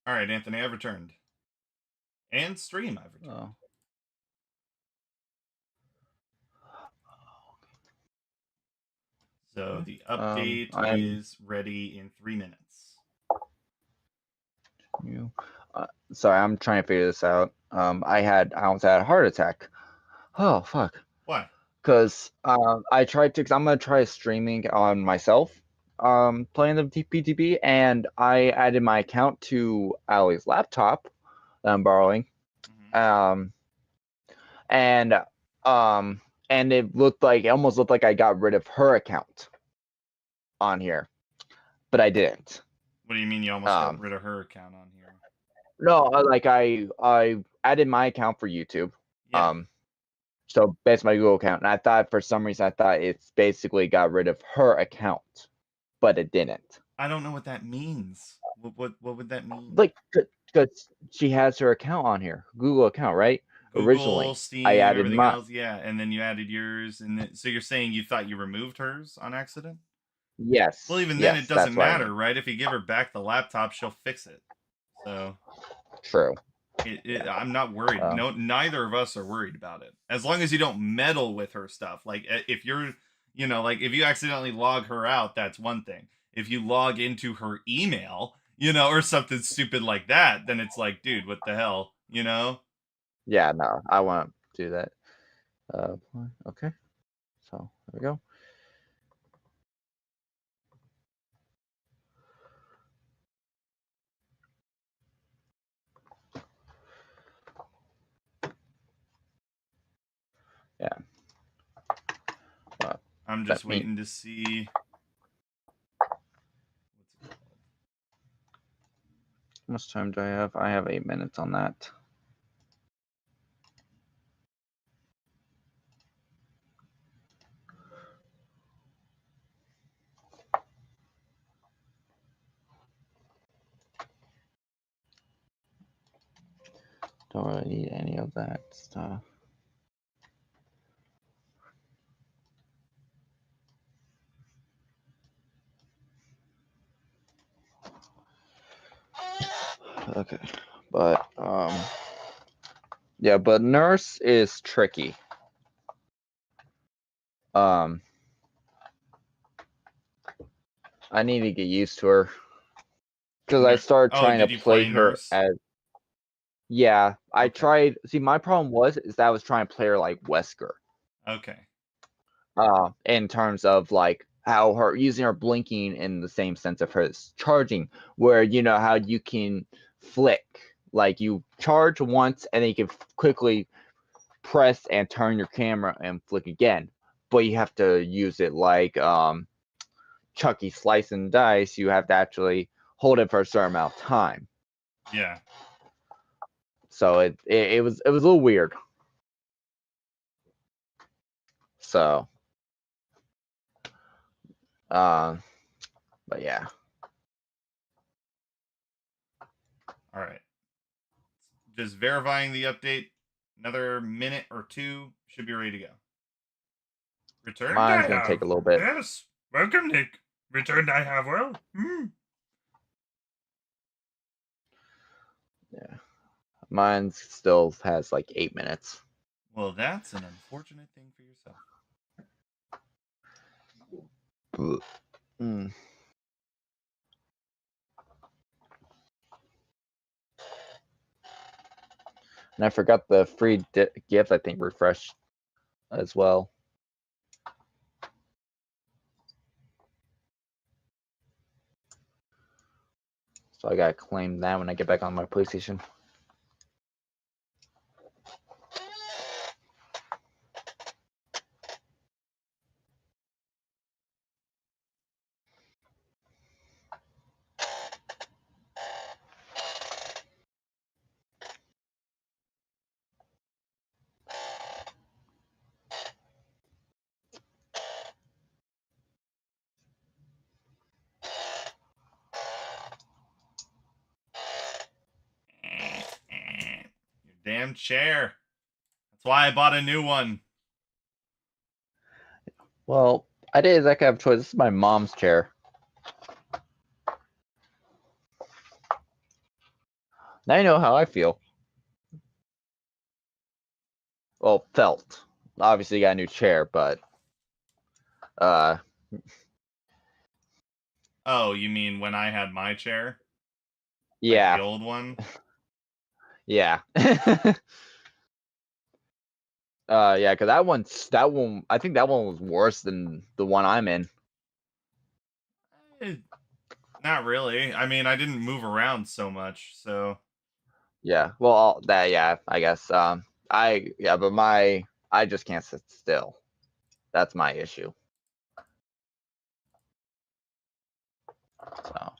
All right, Anthony, I've returned. And stream, I've returned.
Oh.
So the update is ready in 3 minutes.
Sorry, I'm trying to figure this out. I almost had a heart attack. Oh fuck.
Why?
Because I'm gonna try streaming on myself. playing the PTB, and I added my account to Allie's laptop that I'm borrowing. And it almost looked like I got rid of her account on here, but I didn't.
What do you mean you almost got rid of her account on here?
No, like I added my account for YouTube.
Yeah.
So basically my Google account, and I thought for some reason it's basically got rid of her account, but it didn't.
I don't know what that means. What would that mean?
Like, because she has her account on here, Google account, right?
Google,
Originally,
Steam,
I added
everything
mine.
else, yeah, and then you added yours, and then, so you're saying you thought you removed hers on accident?
Yes.
Well, even then,
yes,
it doesn't
that's what I
matter,
mean.
right? If you give her back the laptop, she'll fix it. So
True.
I'm not worried. No, neither of us are worried about it. As long as you don't meddle with her stuff. Like if you're, like if you accidentally log her out, that's one thing. If you log into her email, or something stupid like that, then it's like, dude, what the hell,
Yeah, no, I won't do that. Okay. So there we go. Yeah.
I'm just waiting to see.
How much time do I have? I have 8 minutes on that. Don't really need any of that stuff. Okay, but yeah, but nurse is tricky. I need to get used to her because I started trying to play her as. Yeah, I tried. See, my problem is that I was trying to play her like Wesker.
Okay.
In terms of like how her using her blinking in the same sense of hers charging, where how you can flick, like you charge once and then you can quickly press and turn your camera and flick again, but you have to use it like Chucky slice and dice. You have to actually hold it for a certain amount of time.
Yeah.
So it was a little weird. So but yeah.
All right. Just verifying the update. Another minute or two should be ready to go. Returned.
Mine's gonna take a little bit.
Yes. Welcome, Nick. Returned I have. Well.
Yeah. Mine still has like 8 minutes.
Well, that's an unfortunate thing for yourself.
Mm. And I forgot the free gift, I think, refreshed as well. So I gotta claim that when I get back on my PlayStation.
Your damn chair. That's why I bought a new one.
Well, I didn't exactly have a choice. This is my mom's chair. Now you know how I feel. Well, felt. Obviously, got a new chair, but
Oh, you mean when I had my chair?
Yeah.
Like the old one?
Yeah. Yeah, because that one, I think that one was worse than the one I'm in.
Not really. I mean, I didn't move around so much, so.
Yeah. Well, yeah, I guess. But I just can't sit still. That's my issue. So,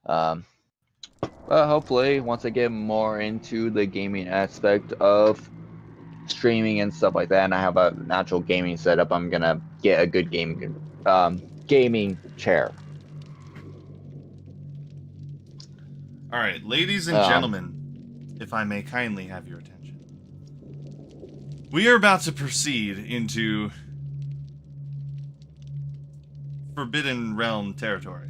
but hopefully, once I get more into the gaming aspect of streaming and stuff like that, and I have a natural gaming setup, I'm gonna get a good gaming chair.
All right, ladies and gentlemen, if I may kindly have your attention. We are about to proceed into Forbidden Realm territory.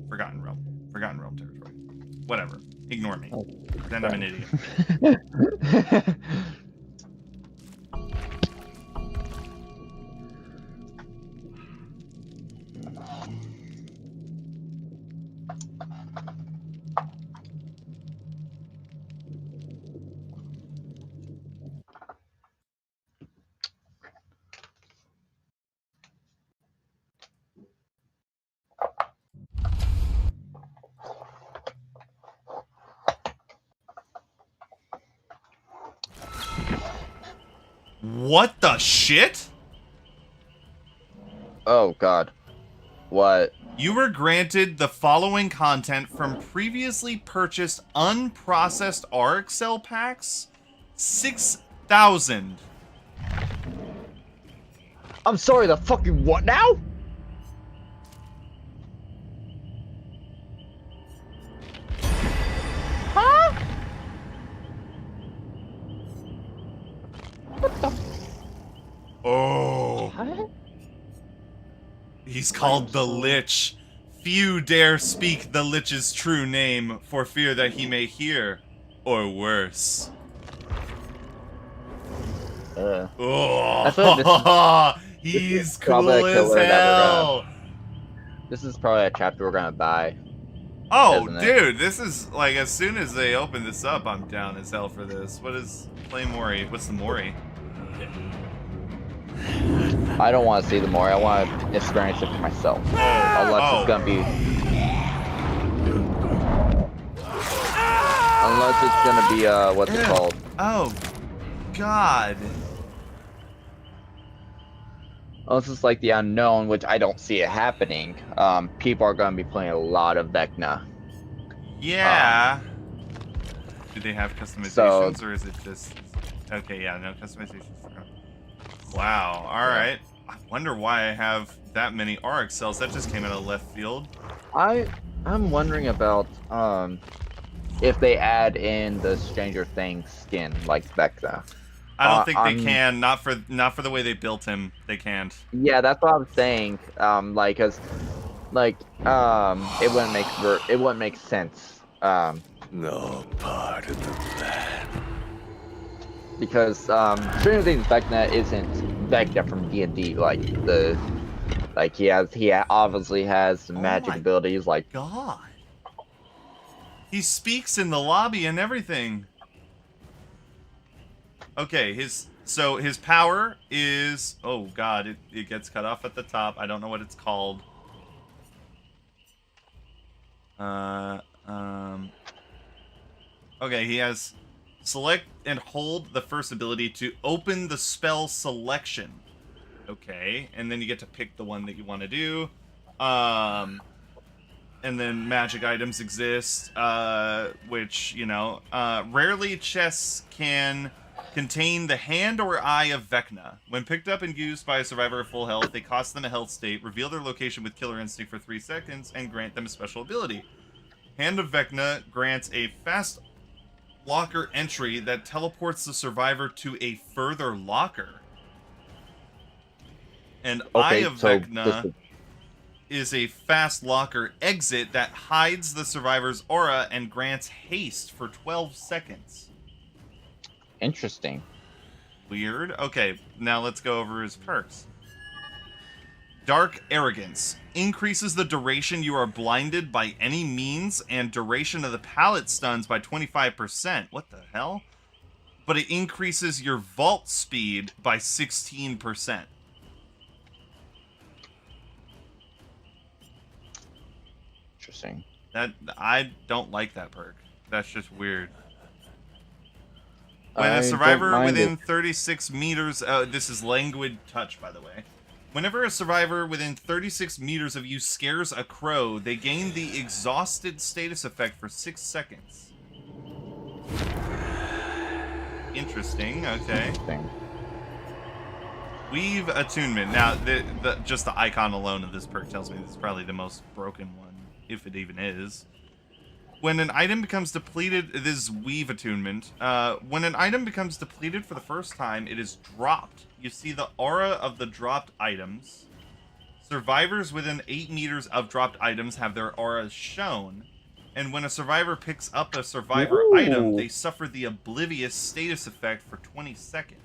Forgotten Realm territory. Whatever. Ignore me. Then I'm an idiot. What the shit?
Oh god. What?
You were granted the following content from previously purchased unprocessed RXL packs. 6,000.
I'm sorry, the fucking what now? Huh? What the?
Oh.
What?
He's called the Lich. Few dare speak the Lich's true name for fear that he may hear, or worse. Oh,
I feel like
he's cool as hell.
This is probably a chapter we're gonna buy.
Oh, dude, this is like as soon as they open this up, I'm down as hell for this. What is play Mori? What's the Mori?
I don't want to see the Mori. I want to experience it for myself. Unless it's gonna be. Unless it's gonna be what's it called?
Oh, God.
Unless it's like the unknown, which I don't see it happening. People are gonna be playing a lot of VECNA.
Yeah. Do they have customizations, or is it just okay? Yeah, no customizations. Wow. All right. I wonder why I have that many RXLs. That just came out of left field.
I'm wondering about if they add in the Stranger Things skin like VECNA.
I don't think they can. Not for the way they built him. They can't.
Yeah, that's what I'm saying. Like, cause, like, it wouldn't make sense.
No part of the plan.
Because Stranger Things VECNA isn't VECNA from D&D. Like he obviously has some magic abilities. Like
God, he speaks in the lobby and everything. Okay, his power is, oh god, it gets cut off at the top. I don't know what it's called. Okay, he has select and hold the first ability to open the spell selection. Okay, and then you get to pick the one that you want to do. And then magic items exist, which, you know, rarely chests can contain the hand or eye of VECNA. When picked up and used by a survivor of full health, they cost them a health state, reveal their location with Killer Instinct for 3 seconds, and grant them a special ability. Hand of VECNA grants a fast locker entry that teleports the survivor to a further locker. And Eye of VECNA is a fast locker exit that hides the survivor's aura and grants haste for 12 seconds.
Interesting.
Weird. Okay, now let's go over his perks. Dark Arrogance. Increases the duration you are blinded by any means and duration of the pallet stuns by 25%. What the hell? But it increases your vault speed by 16%.
Interesting.
That I don't like that perk. That's just weird. When
I
a
don't
survivor
mind
within
it.
36 meters, this is languid touch, by the way. Whenever a survivor within 36 meters of you scares a crow, they gain the exhausted status effect for 6 seconds. Interesting. Okay.
Interesting.
Weave attunement. Now, just the icon alone of this perk tells me this is probably the most broken one, if it even is. When an item becomes depleted, this is weave attunement. When an item becomes depleted for the first time, it is dropped. You see the aura of the dropped items. Survivors within 8 meters of dropped items have their auras shown. And when a survivor picks up a survivor item, they suffer the oblivious status effect for 20 seconds.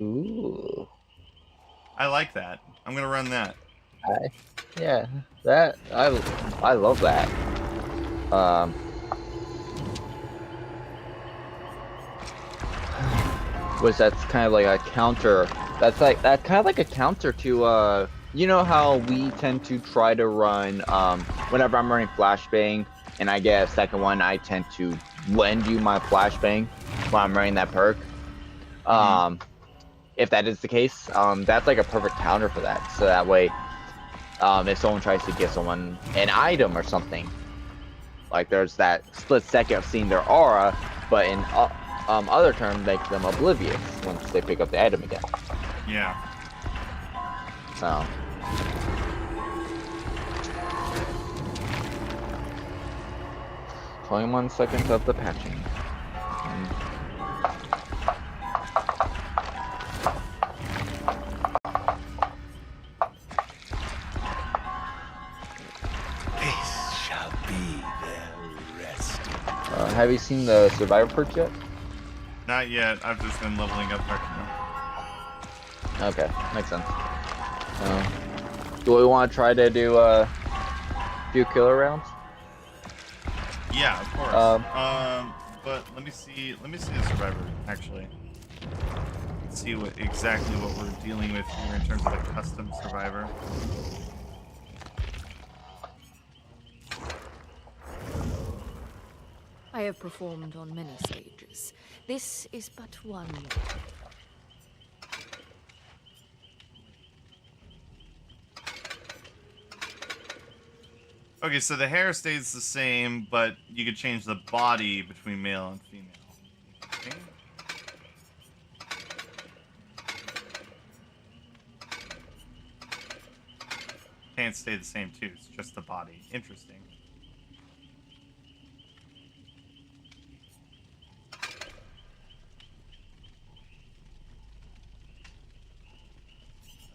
Ooh.
I like that. I'm gonna run that.
Yeah, that I love that. Which that's kind of like a counter. That's kind of like a counter to you know how we tend to try to run whenever I'm running flashbang and I get a second one, I tend to lend you my flashbang while I'm running that perk. If that is the case, that's like a perfect counter for that. So that way, if someone tries to give someone an item or something, like there's that split second of seeing their aura, but in other terms makes them oblivious once they pick up the item again.
Yeah.
So. 21 seconds of the patching.
This shall be their rest.
Have you seen the Survivor perk yet?
Not yet. I've just been leveling up Vecna.
Okay, makes sense. Do we want to try to do a few killer rounds?
Yeah, of course. But let me see the survivor actually. Let's see exactly what we're dealing with here in terms of a custom survivor.
I have performed on many stages. This is but one more.
Okay, so the hair stays the same, but you could change the body between male and female. Okay. Pants stay the same too, it's just the body. Interesting.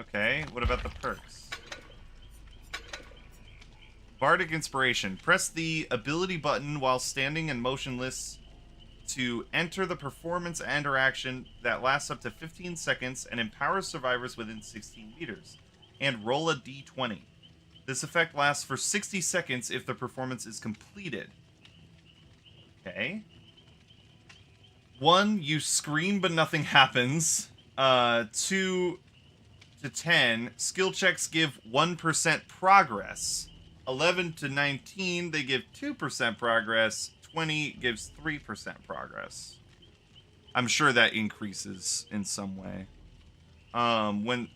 Okay, what about the perks? Bardic Inspiration. Press the ability button while standing and motionless to enter the performance interaction that lasts up to 15 seconds and empowers survivors within 16 meters. And roll a d20. This effect lasts for 60 seconds if the performance is completed. Okay. 1, you scream but nothing happens. 2 to 10, skill checks give 1% progress. 11 to 19, they give 2% progress. 20 gives 3% progress. I'm sure that increases in some way. When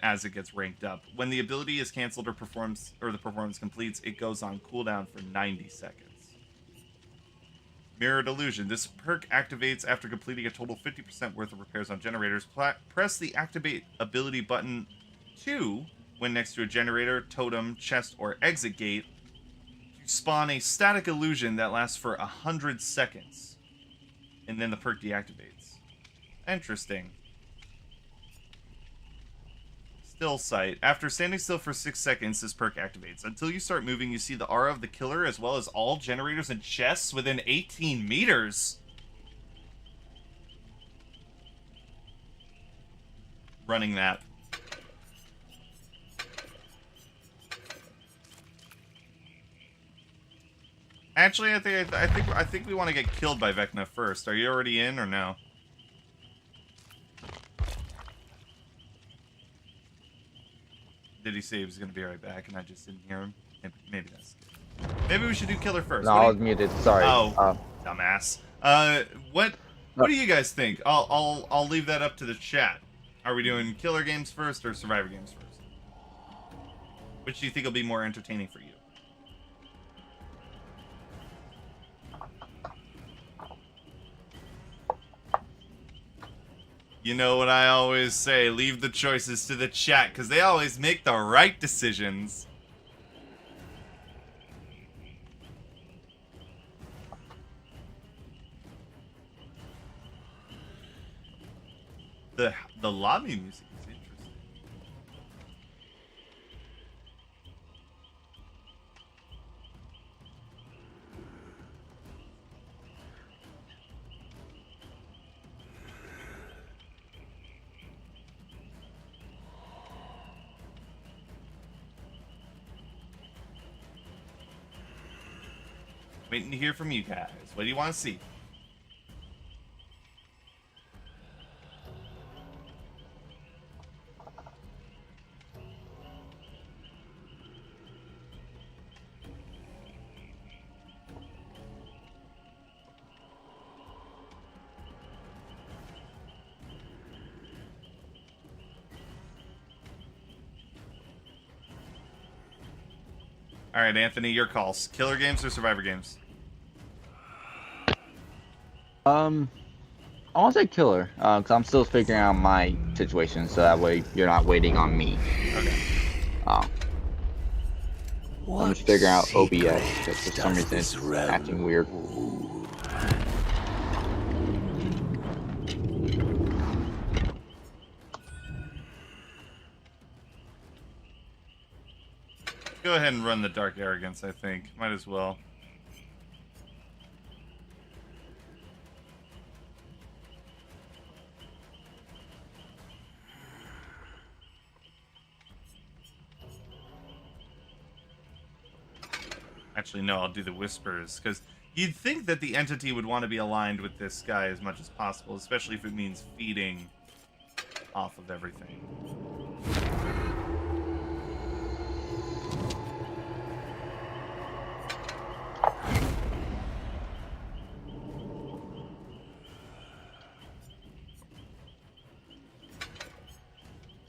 as it gets ranked up. When the ability is canceled or the performance completes, it goes on cooldown for 90 seconds. Mirrored Illusion. This perk activates after completing a total 50% worth of repairs on generators. Press the activate ability button 2 when next to a generator, totem, chest, or exit gate to spawn a static illusion that lasts for 100 seconds. And then the perk deactivates. Interesting. Still sight. After standing still for 6 seconds, this perk activates. Until you start moving, you see the aura of the killer as well as all generators and chests within 18 meters. Running that. Actually, I think we want to get killed by VECNA first. Are you already in or no? Did he say he was going to be right back and I just didn't hear him? Maybe that's good. Maybe we should do killer first.
No, I was muted. Sorry.
Oh, dumbass. What do you guys think? I'll leave that up to the chat. Are we doing killer games first or survivor games first? Which do you think will be more entertaining for you? You know what I always say, leave the choices to the chat, because they always make the right decisions. The lobby music is interesting. Waiting to hear from you guys. What do you want to see? All right, Anthony, your calls. Killer games or survivor games?
I want to say killer, because I'm still figuring out my situation, so that way you're not waiting on me.
Okay.
I'm just figuring out OBS, because for some reason it's acting weird.
Go ahead and run the Dark Arrogance, I think. Might as well. Actually, no, I'll do the Whispers, because you'd think that the entity would want to be aligned with this guy as much as possible, especially if it means feeding off of everything.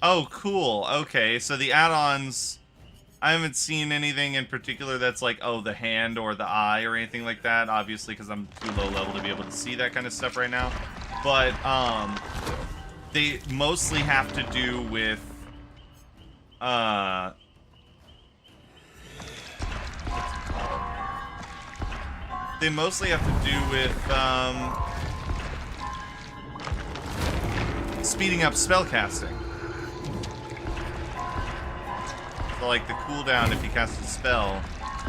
Oh, cool. Okay, so the add-ons, I haven't seen anything in particular that's like, oh, the hand or the eye or anything like that, obviously, because I'm too low level to be able to see that kind of stuff right now. But they mostly have to do with they mostly have to do with speeding up spellcasting. So like the cooldown, if you cast a spell,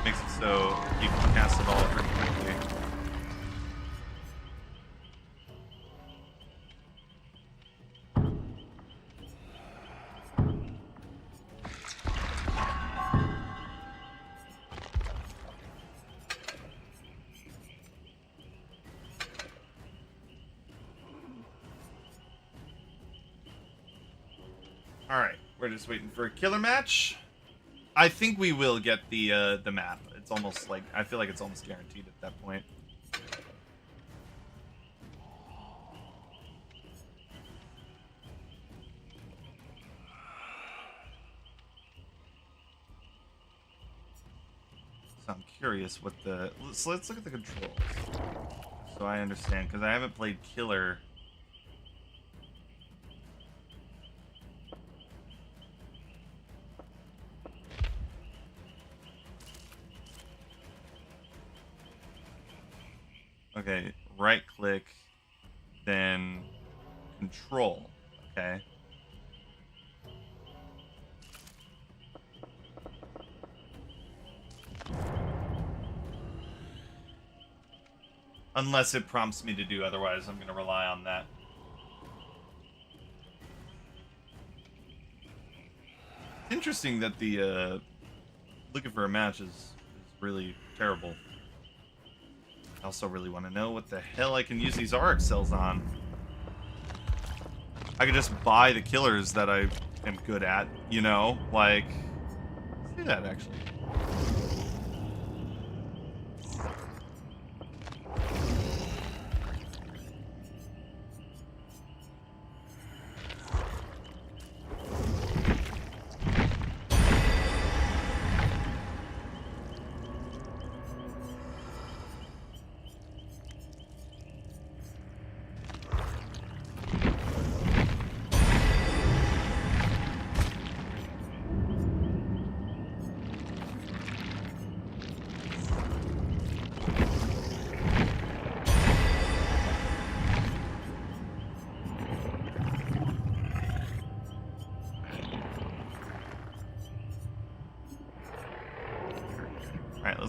makes it so you can cast it all pretty quickly. All right, we're just waiting for a killer match. I think we will get the map. It's almost like, I feel like it's almost guaranteed at that point. So I'm curious what the, so let's look at the controls. So I understand, because I haven't played killer. Okay, right click, then control, okay. Unless it prompts me to do otherwise, I'm going to rely on that. It's interesting that the looking for a match is really terrible. I also really want to know what the hell I can use these RX cells on. I could just buy the killers that I am good at, you know? Like, let's do that, actually.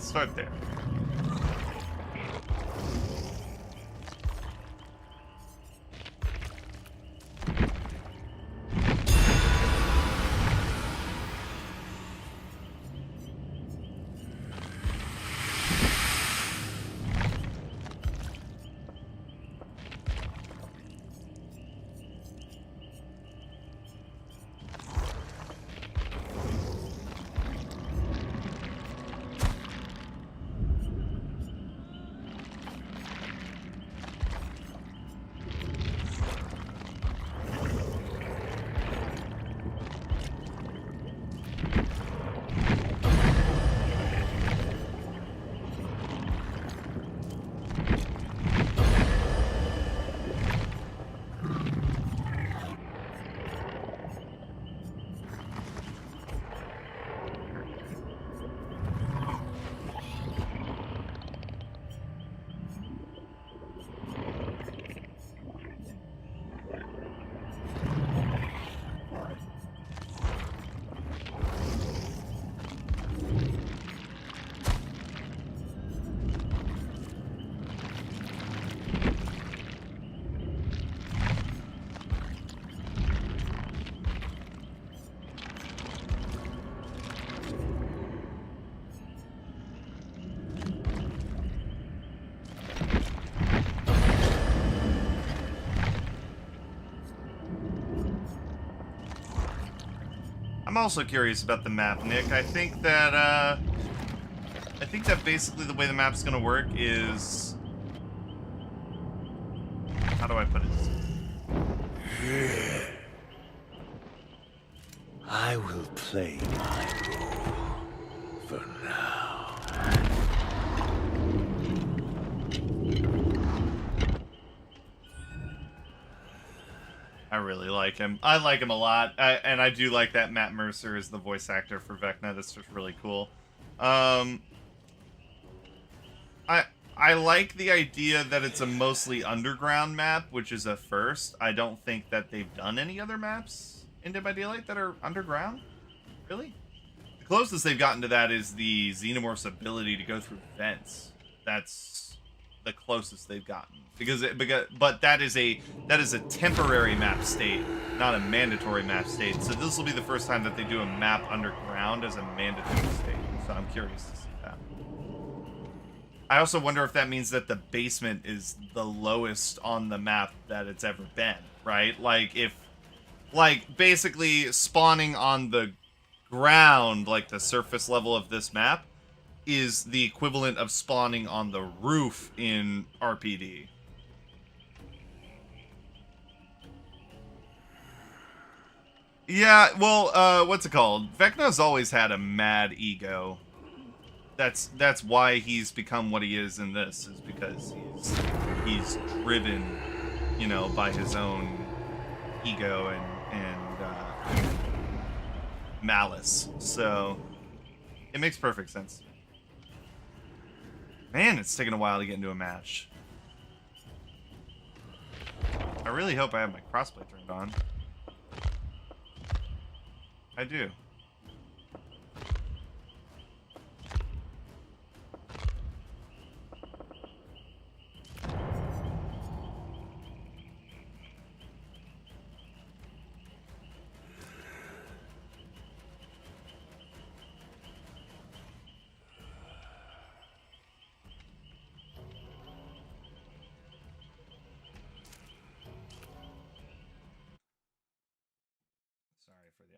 let's start there. I'm also curious about the map, Nick. I think that basically the way the map's gonna work is, how do I put it?
I will play my role for now.
I really like him. I like him a lot, and I do like that Matt Mercer is the voice actor for Vecna. That's just really cool. I like the idea that it's a mostly underground map, which is a first. I don't think that they've done any other maps in Dead by Daylight that are underground. Really? The closest they've gotten to that is the Xenomorph's ability to go through vents. That's the closest they've gotten. But that is a temporary map state, not a mandatory map state. So this will be the first time that they do a map underground as a mandatory state. So I'm curious to see that. I also wonder if that means that the basement is the lowest on the map that it's ever been, right? Like basically spawning on the ground, like the surface level of this map, is the equivalent of spawning on the roof in RPD. Yeah, well, what's it called? Vecna's always had a mad ego. That's why he's become what he is in this, is because he's driven, you know, by his own ego and malice. So it makes perfect sense. Man, it's taken a while to get into a match. I really hope I have my crossplay turned on. I do.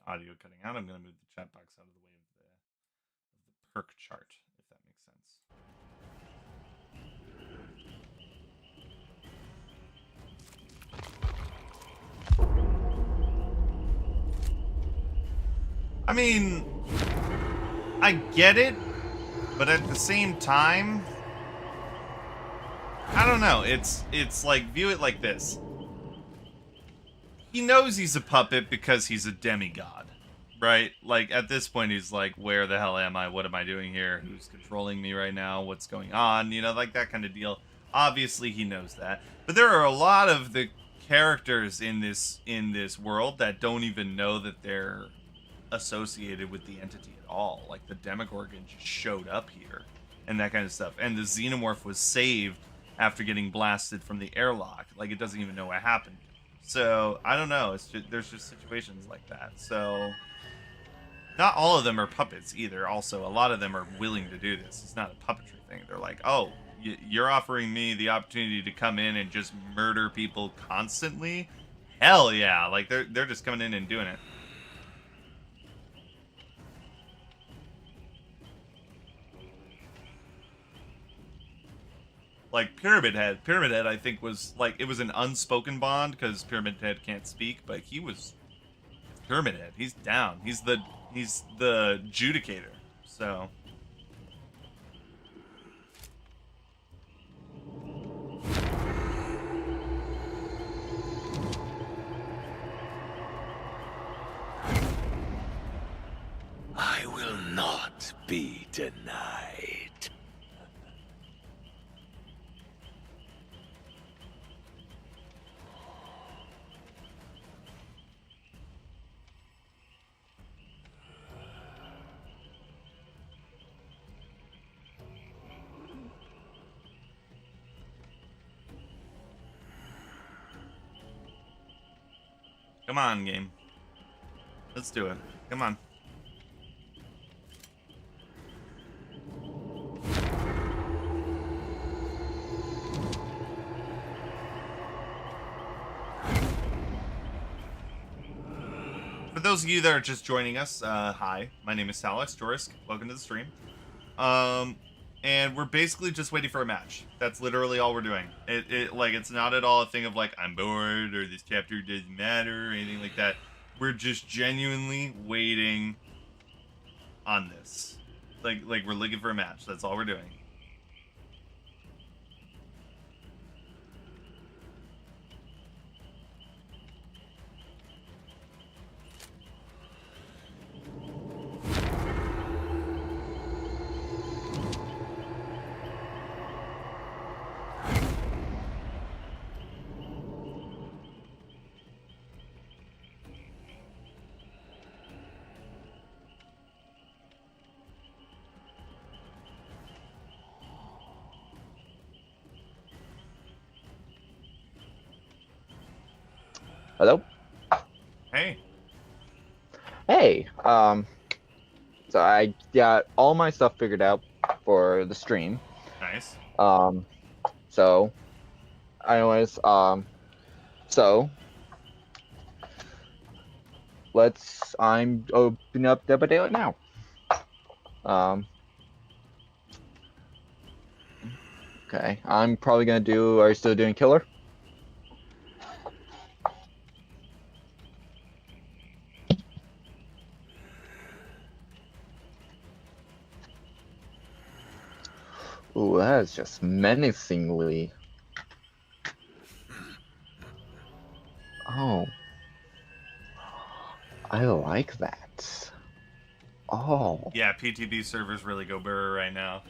Audio cutting out. I'm going to move the chat box out of the way of the perk chart, if that makes sense. I mean, I get it, but at the same time, I don't know. It's like, view it like this. He knows he's a puppet because he's a demigod, right? Like, at this point, he's like, where the hell am I? What am I doing here? Who's controlling me right now? What's going on? You know, like that kind of deal. Obviously, he knows that. But there are a lot of the characters in this world that don't even know that they're associated with the entity at all. Like, the Demogorgon just showed up here. and that kind of stuff. And the xenomorph was saved after getting blasted from the airlock. Like, it doesn't even know what happened. So I don't know. It's just, there's just situations like that. So not all of them are puppets either. Also, a lot of them are willing to do this. It's not a puppetry thing. They're like, oh, you're offering me the opportunity to come in and just murder people constantly? Hell yeah. Like, they're just coming in and doing it. Like, Pyramid Head, I think, was, like, it was an unspoken bond, because Pyramid Head can't speak, but he was Pyramid Head. He's down. He's the judicator. So
I will not be denied.
come on, game. Let's do it. Come on. For those of you that are just joining us, hi. My name is Alex Jorisk. Welcome to the stream. And we're basically just waiting for a match. That's literally all we're doing. It's not at all a thing of like, I'm bored or this chapter doesn't matter or anything like that. We're just genuinely waiting on this. Like we're looking for a match. That's all we're doing.
Hello?
Hey.
Hey, so I got all my stuff figured out for the stream.
Nice.
So, anyways, so, I'm opening up Dead by Daylight now. Okay, I'm probably gonna do, are you still doing Killer? Ooh, that is just menacingly. Oh. I like that. Oh.
Yeah, PTB servers really go burr right now.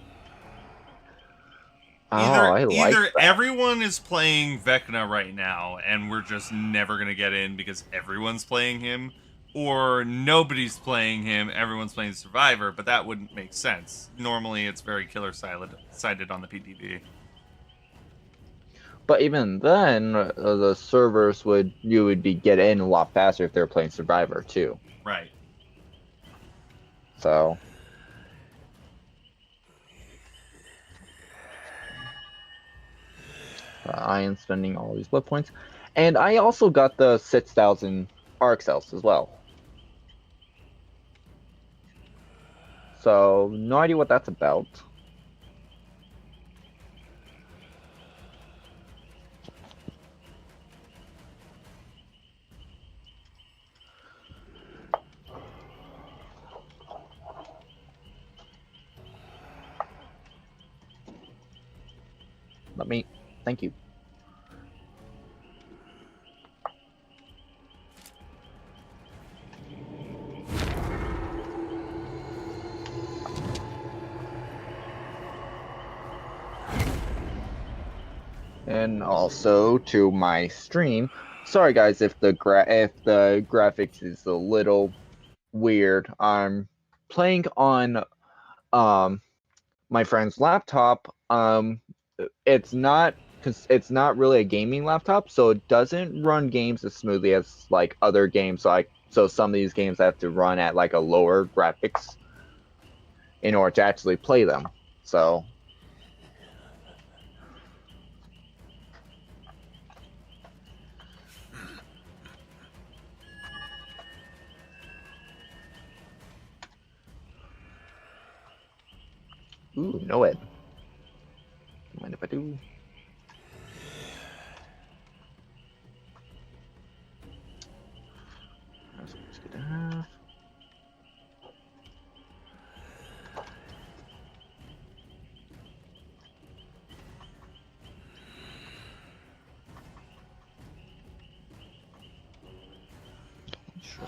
I like
Either
that.
everyone is playing VECNA right now, and we're just never gonna get in because everyone's playing him, or nobody's playing him, everyone's playing Survivor, but that wouldn't make sense. Normally, it's very killer-sided on the PTB.
But even then, the servers you would get in a lot faster if they're playing Survivor too.
Right.
So. I am spending all these blood points. And I also got the 6,000 arc cells as well. So, no idea what that's about. Thank you. And also to my stream. Sorry guys if the graphics is a little weird. I'm playing on my friend's laptop. It's not really a gaming laptop, so it doesn't run games as smoothly as like other games. So some of these games have to run at like a lower graphics in order to actually play them. So. Ooh, no it. Mind if I do? That's good to have. Sure.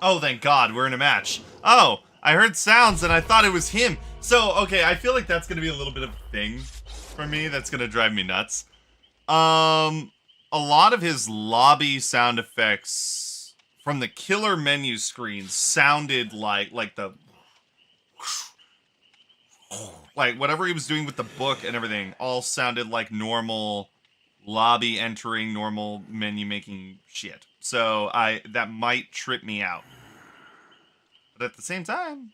Oh, thank God, we're in a match. Oh, I heard sounds and I thought it was him. So, okay, I feel like that's gonna be a little bit of a thing for me that's gonna drive me nuts. A lot of his lobby sound effects from the killer menu screen sounded like the like whatever he was doing with the book and everything all sounded like normal lobby entering, normal menu making shit. So that might trip me out. But at the same time,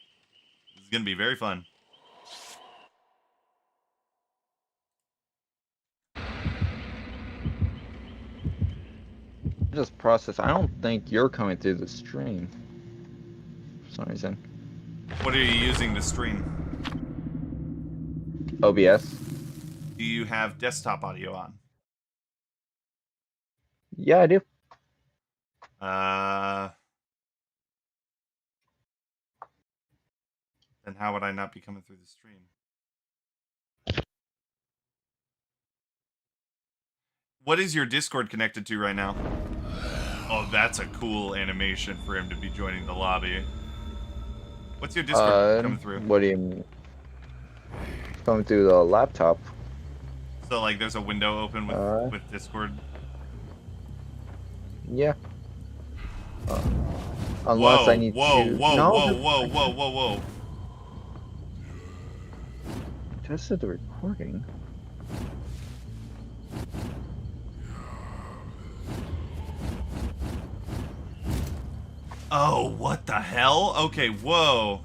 it's gonna be very fun.
Just process. I don't think you're coming through the stream for some reason.
What are you using to stream?
OBS.
Do you have desktop audio on?
Yeah, I do.
Then how would I not be coming through the stream? What is your Discord connected to right now? Oh, that's a cool animation for him to be joining the lobby. What's your Discord coming through?
What do you mean? Coming through the laptop.
So, like, there's a window open with Discord?
Yeah. Unless I need to...
Whoa.
Just said the recording.
Oh, what the hell? Okay, whoa.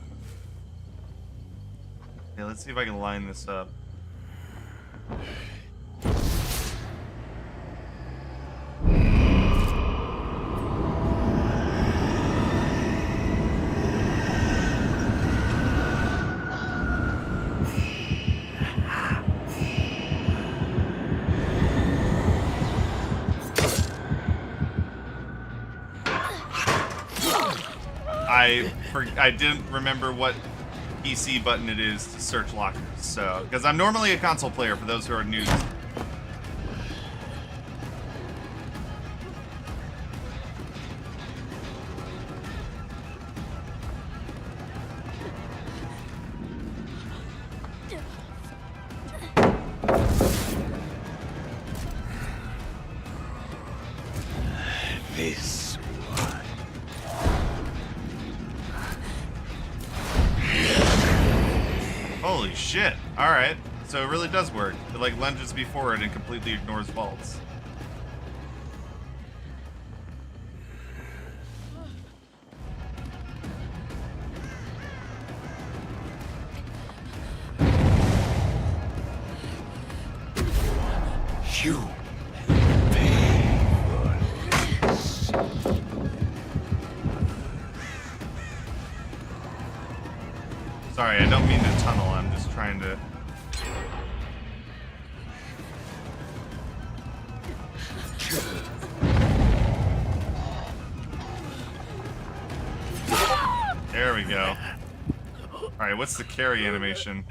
Okay, let's see if I can line this up. I didn't remember what PC button it is to search lockers, so because I'm normally a console player for those who are new.
This
Holy shit. Alright. So it really does work. It like lunges me forward and completely ignores vaults.
You
Sorry, I don't mean to tunnel. I'm just trying to... There we go. Alright, what's the carry animation?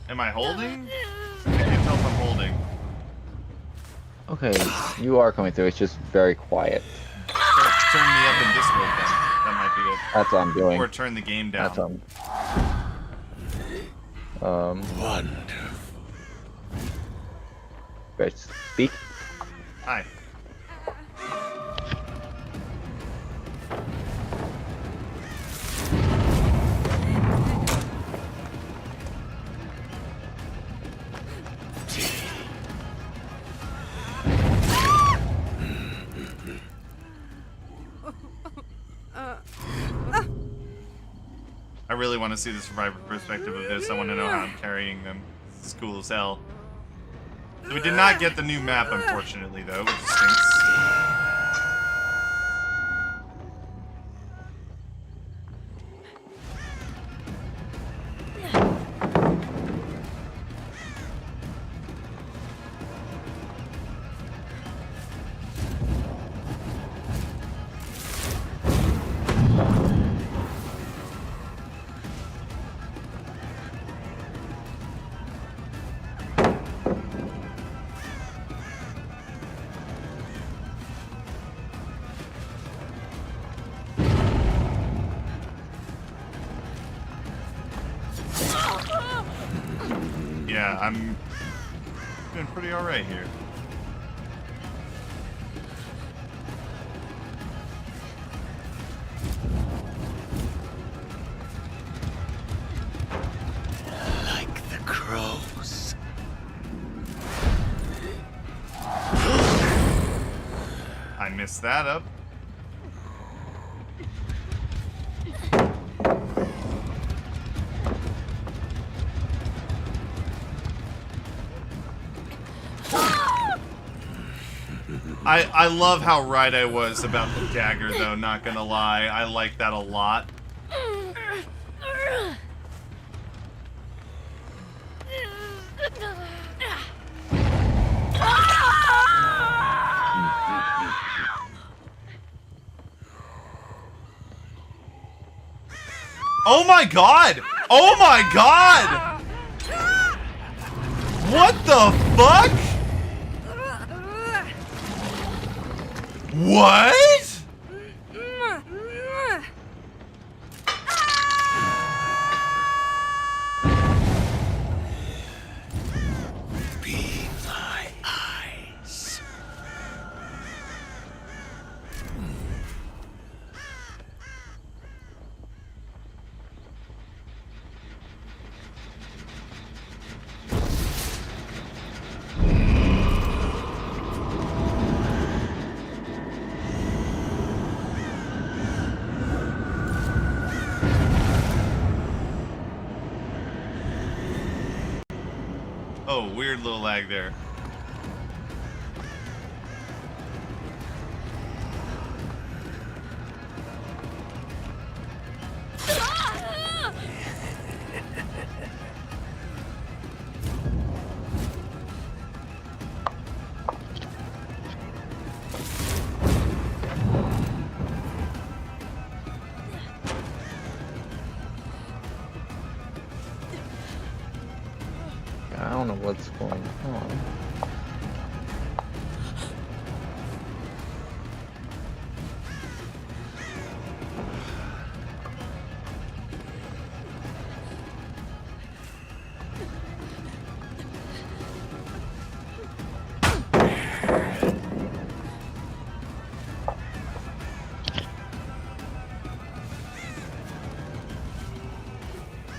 Am I holding? I can't tell if I'm holding.
Okay, you are coming through. It's just very quiet.
turn me up in Discord then. That might be it.
That's what I'm doing.
Or turn the game down.
That's
Wonderful.
Great. Speak.
Hi. I really want to see the survivor perspective of this. I want to know how I'm carrying them. It's cool as hell. So we did not get the new map, unfortunately, though, which stinks. Yeah, I'm doing pretty alright here.
Like the crows.
I messed that up. I love how right I was about the dagger, though, not gonna lie. I like that a lot. Oh my god! Oh my god! What the fuck? What?
Be my eyes.
Oh, weird little lag there.
I don't know what's going on.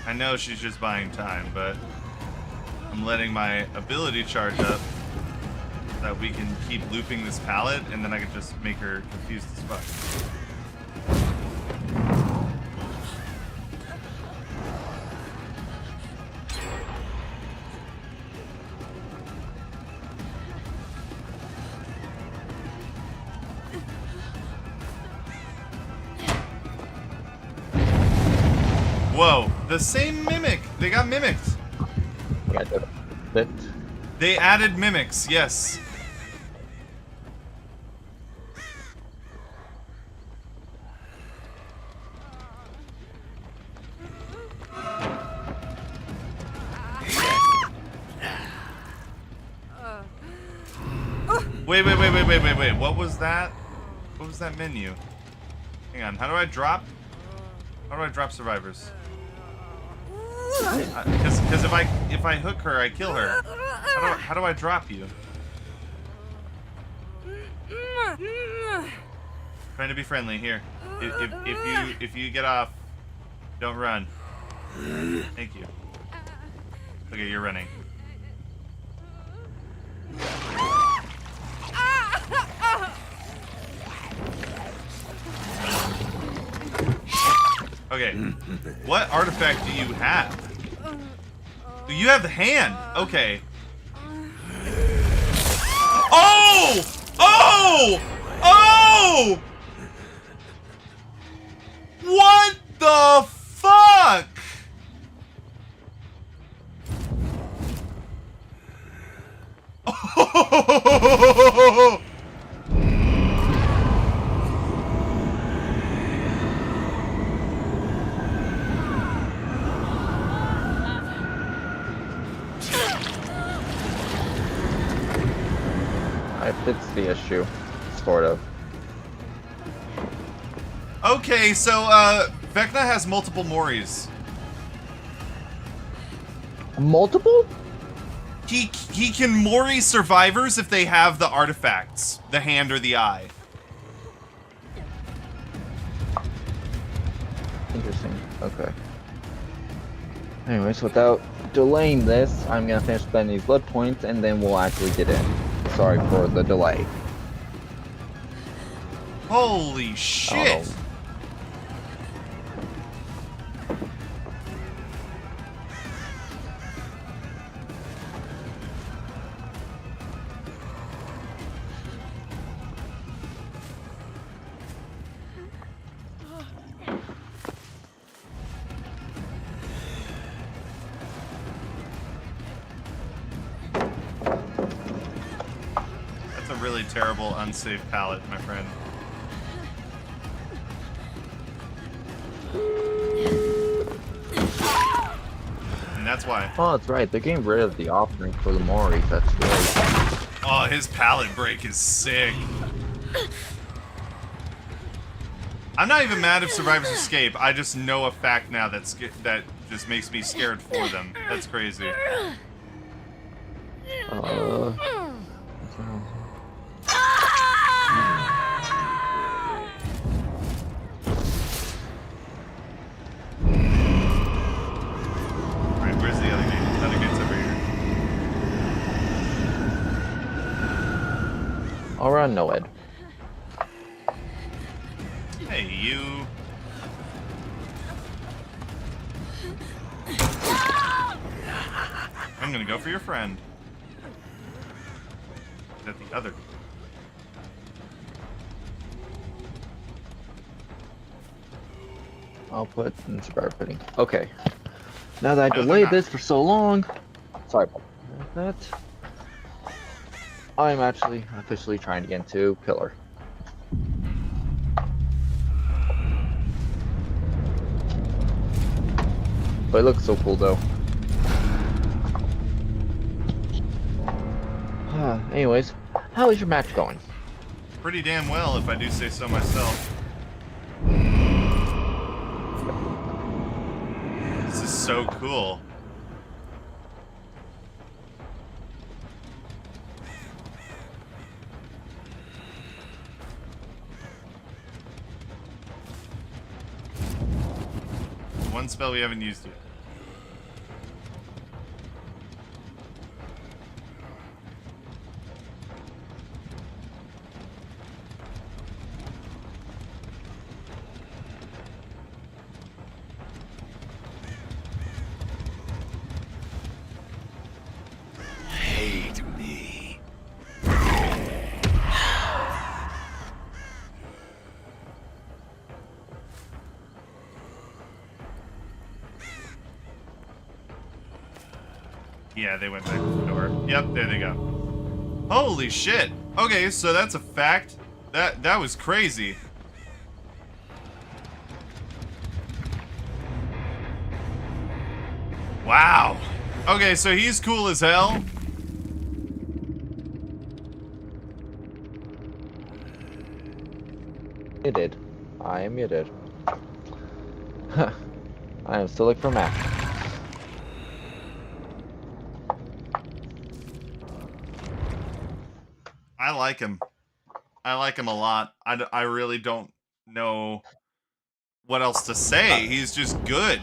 I know she's just buying time, but I'm letting my ability charge up so that we can keep looping this pallet, and then I can just make her confused as fuck. Whoa, the same mimic! They got mimicked! They added mimics, yes. Wait, what was that? What was that menu? Hang on. How do I drop? How do I drop survivors? Because if I hook her, I kill her. How do I drop you? Trying to be friendly here. If you get off, don't run. Thank you. Okay, you're running. Okay. What artifact do you have? You have the hand. Okay. Oh! Oh! Oh! What the fuck? Oh!
It's the issue, sort of.
Okay, so VECNA has multiple Moris.
Multiple?
He can Mori survivors if they have the artifacts, the hand or the eye.
Interesting. Okay. Anyways, without delaying this, I'm gonna finish spending these blood points, and then we'll actually get in. Sorry for the delay.
Holy shit! Really terrible, unsafe palette, my friend. And that's why.
Oh, that's right. They're getting rid of the offering for the Moris. That's right.
Oh, his palette break is sick. I'm not even mad if survivors escape. I just know a fact now that just makes me scared for them. That's crazy. Alright, where's the other gate? The other gate's over here.
I'll run Noed.
Hey, you. I'm gonna go for your friend. Is that the other?
I'll put in survivor pudding. Okay. Now that I delayed this for so long, sorry about that. I'm actually officially trying to get into Pillar. But it looks so cool though. Anyways, how is your match going?
Pretty damn well, if I do say so myself. This is so cool. One spell we haven't used yet.
Hate me.
Yeah, they went back to the door. Yep, there they go. Holy shit! Okay, so that's a fact. That was crazy. Wow. Okay, so he's cool as hell.
It did. I am muted. I am still looking for Matt.
I like him. I like him a lot. I really don't know what else to say. He's just good.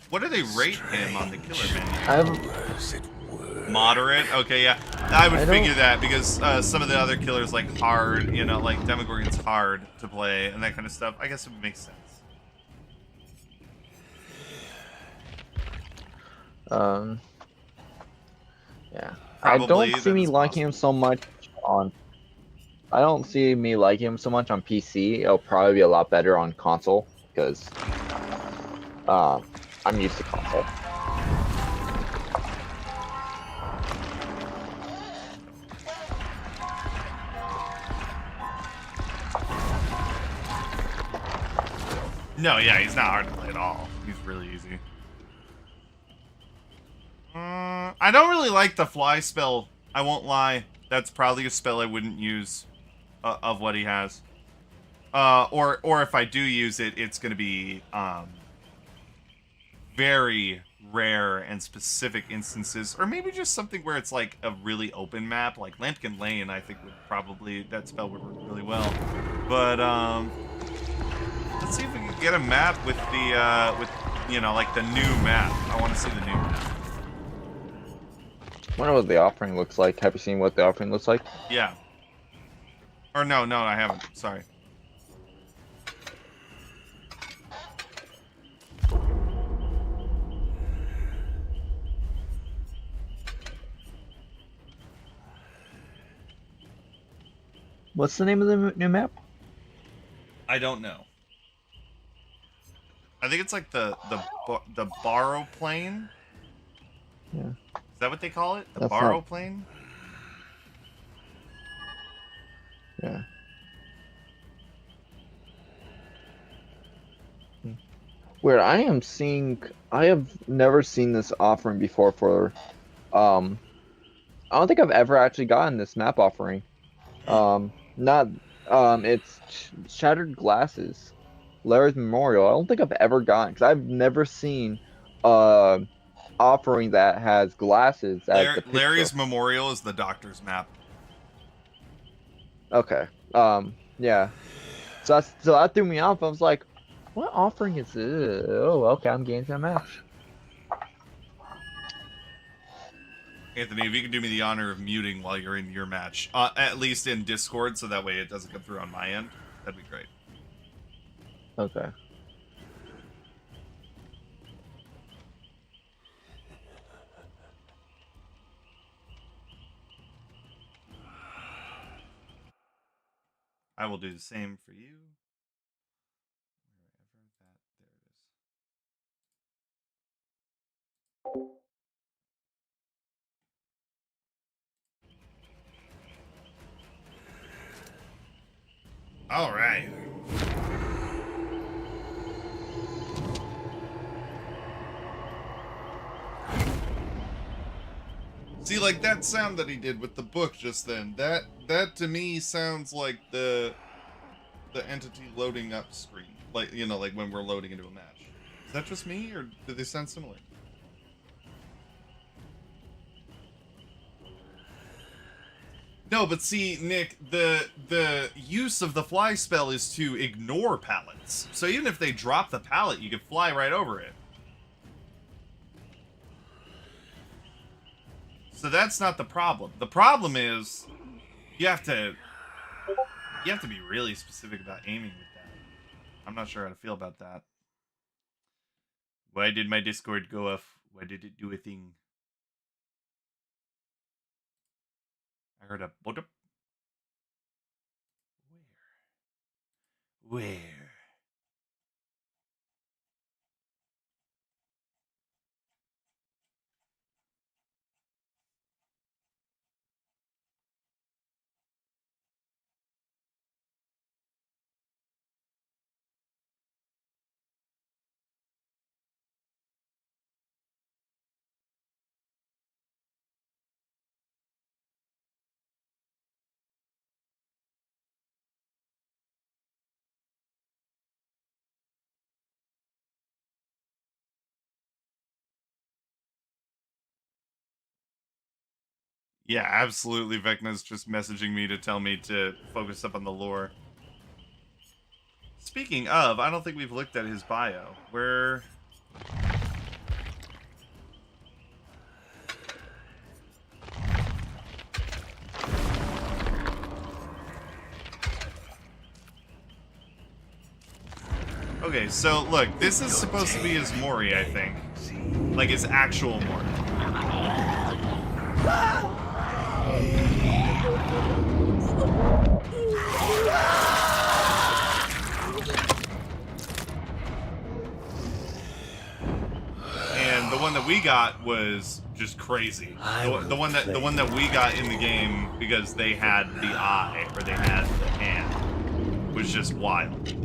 What do they rate him on the killer menu? Moderate? Okay, yeah. I would figure that because some of the other killers like hard, you know, like Demogorgon's hard to play and that kind of stuff. I guess it makes sense.
Yeah.
Probably,
I don't see
that
me
is
liking him so much on. I don't see me liking him so much on PC. It'll probably be a lot better on console because I'm used to console.
No, yeah, he's not hard to play at all. He's really easy. I don't really like the fly spell. I won't lie. That's probably a spell I wouldn't use of what he has. Or if I do use it, it's going to be very rare and specific instances. Or maybe just something where it's like a really open map. Like Lampkin Lane, I think would probably, that spell would work really well. But, let's see if we can get a map with the, you know, like the new map. I want to see the new map.
I wonder what the offering looks like. Have you seen what the offering looks like?
Yeah. Or no, I haven't. Sorry.
What's the name of the new map?
I don't know. I think it's like the borrow plane.
Yeah.
Is that what they call it? The
That's
borrow
not-
plane?
Yeah. Where I am seeing, I have never seen this offering before for, I don't think I've ever actually gotten this map offering. It's Shattered Glasses, Larry's Memorial. I don't think I've ever gotten, because I've never seen, offering that has glasses as the picture.
Larry's Memorial is the doctor's map.
Okay. Yeah. So that threw me off. I was like, what offering is this? Oh, okay, I'm getting to a match.
Anthony, if you can do me the honor of muting while you're in your match, at least in Discord, so that way it doesn't come through on my end, that'd be great.
Okay.
I will do the same for you. All right. See, like that sound that he did with the book just then, that to me sounds like the entity loading up screen. Like, you know, like when we're loading into a match. Is that just me, or do they sound similar? No, but see, Nick, the use of the fly spell is to ignore pallets. So even if they drop the pallet, you can fly right over it. So that's not the problem. The problem is you have to be really specific about aiming with that. I'm not sure how to feel about that. Why did my Discord go off? Why did it do a thing? I heard a bottom. Where? Yeah, absolutely. Vecna's just messaging me to tell me to focus up on the lore. Speaking of, I don't think we've looked at his bio. Where... Okay, so look, this is supposed to be his Mori, I think. Like his actual Mori. And the one that we got was just crazy. The one that we got in the game because they had the eye or they had the hand was just wild.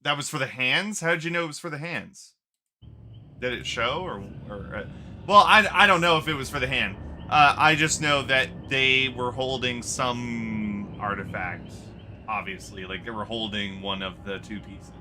That was for the hands? How did you know it was for the hands? Did it show or well, I don't know if it was for the hand. I just know that they were holding some artifact, obviously. Like they were holding one of the two pieces.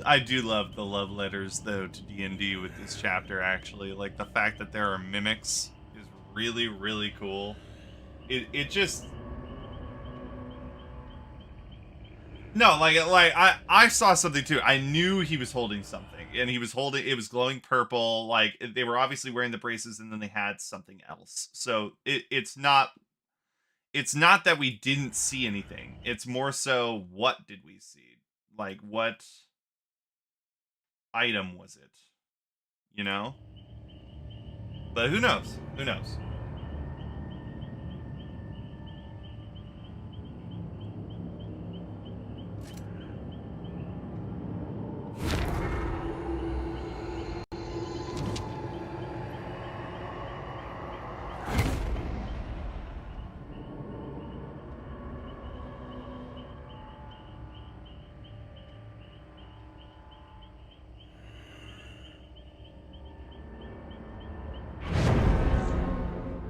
I do love the love letters though to D&D with this chapter actually. Like the fact that there are mimics is really, really cool. It just No, like I saw something too. I knew he was holding something and he was holding it was glowing purple, like they were obviously wearing the braces and then they had something else. So it's not that we didn't see anything. It's more so what did we see? Like what item was it? You know? But who knows? Who knows?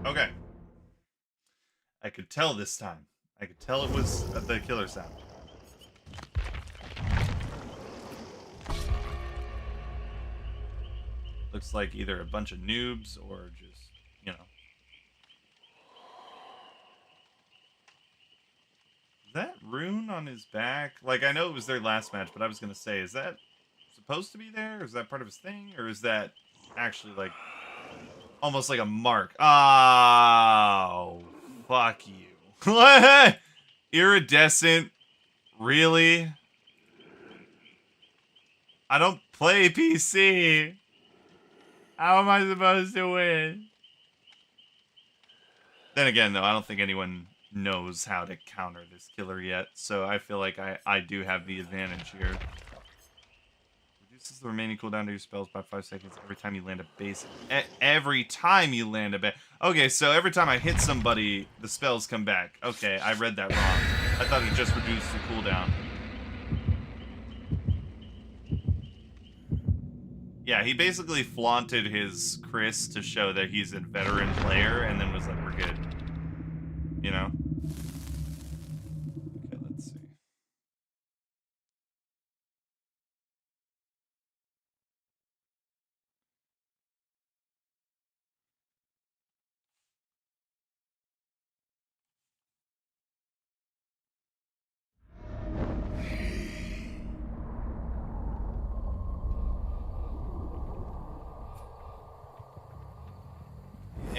Okay. I could tell this time. I could tell it was the killer sound. Looks like either a bunch of noobs or just, you know. Is that rune on his back? Like, I know it was their last match, but I was going to say, is that supposed to be there? Is that part of his thing? Or is that actually, like, almost like a mark? Oh, fuck you. Iridescent? Really? I don't play PC. How am I supposed to win? Then again, though, I don't think anyone knows how to counter this killer yet, so I feel like I do have the advantage here. Reduces the remaining cooldown to your spells by 5 seconds every time you land a base. Every time you land a base. Okay, so every time I hit somebody, the spells come back. Okay, I read that wrong. I thought it just reduced the cooldown. Yeah, he basically flaunted his Chris to show that he's a veteran player, and then was like, we're good. You know? Okay, let's see.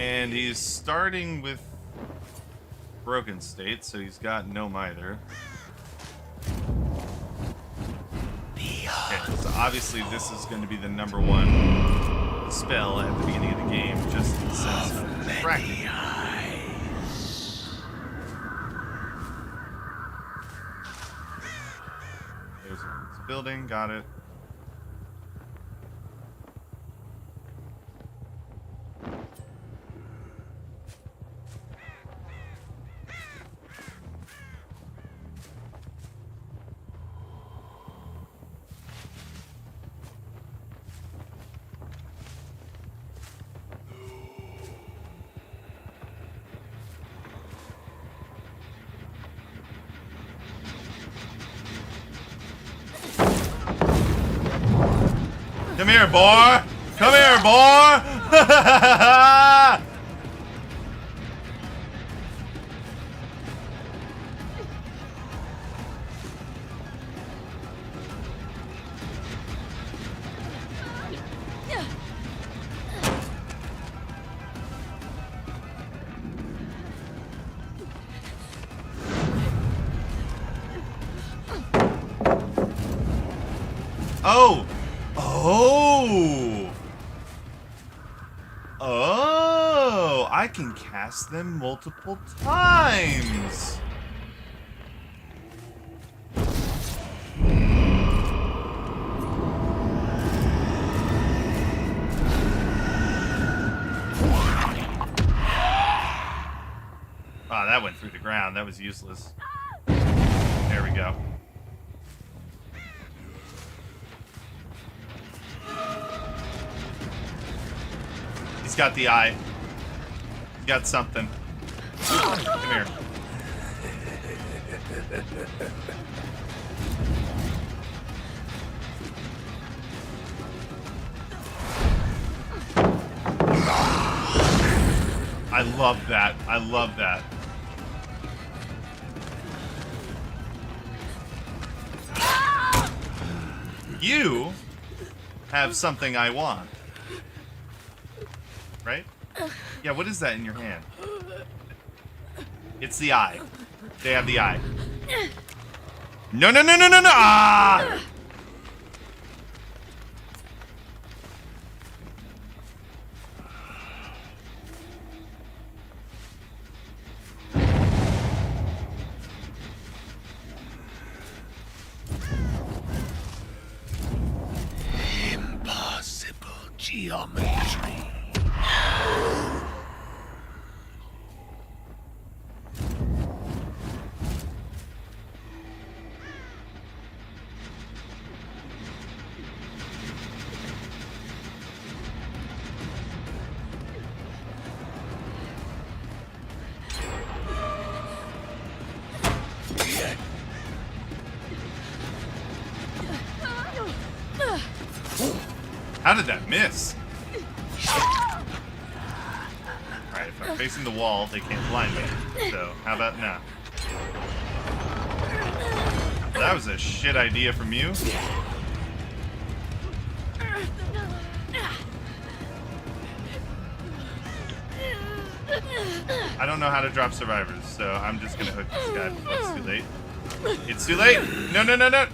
And he's starting with broken state, so he's got gnome either. Okay, so obviously this is going to be the #1 spell at the beginning of the game, just in the sense of distracting. There's a building, got it. Come here, boy! Come here, boy! Oh! Oh! Oh! I can cast them multiple times! Oh, that went through the ground. That was useless. There we go. He's got the eye. He's got something. Come here. I love that. I love that. You have something I want. Right? Yeah, what is that in your hand? It's the eye. They have the eye. No, no, no, no, no, no! Ah!
Impossible geometry.
How did that miss? Alright, if I'm facing the wall, they can't blind me. So, how about now? That was a shit idea from you. I don't know how to drop survivors, so I'm just gonna hook this guy before it's too late. It's too late! No, no, no, no!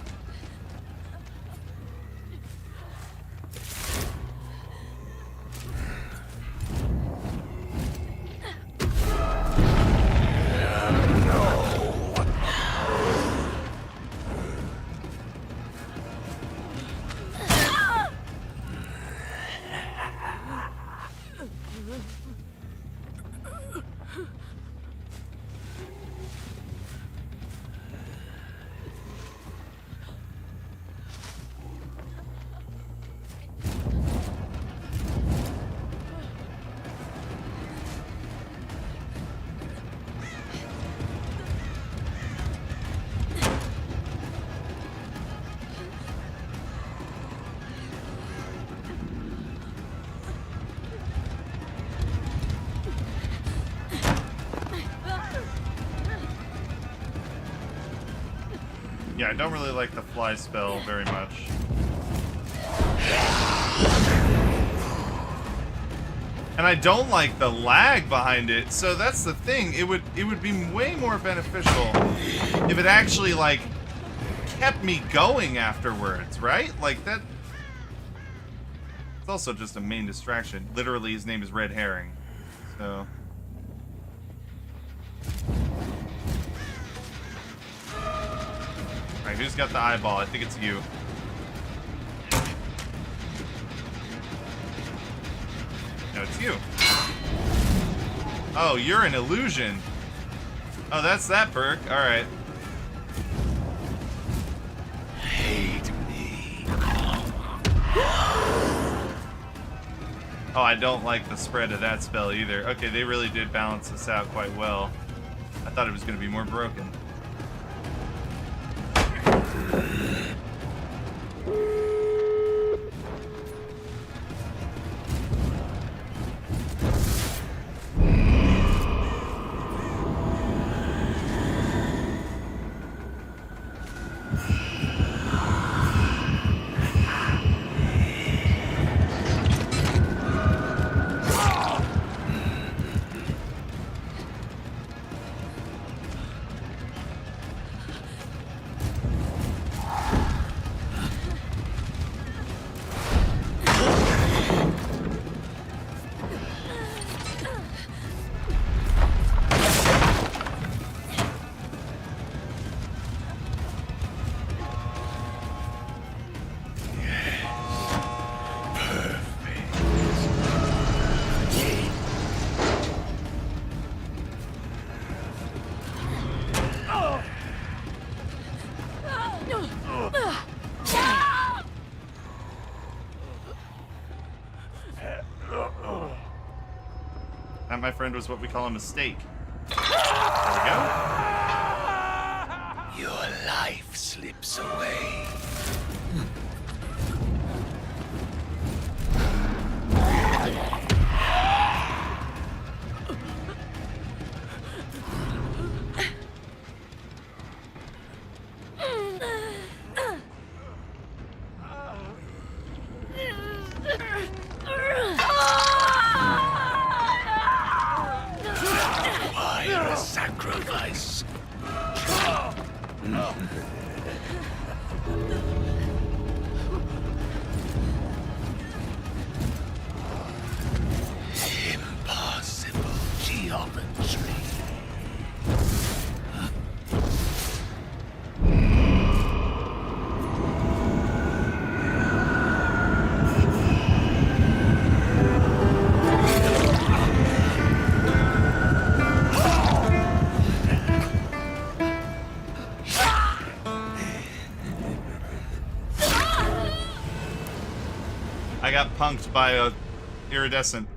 Yeah, I don't really like the fly spell very much. And I don't like the lag behind it, so that's the thing. It would be way more beneficial if it actually, like, kept me going afterwards, right? Like, that... It's also just a main distraction. Literally, his name is Red Herring. So... Alright, who's got the eyeball? I think it's you. No, it's you. Oh, you're an illusion. Oh, that's that perk. Alright. Hate me. Oh, I don't like the spread of that spell either. Okay, they really did balance this out quite well. I thought it was going to be more broken. That, my friend, was what we call a mistake. There we go.
Your life slips away. Require a sacrifice. Impossible geometry.
I got punked by a iridescent.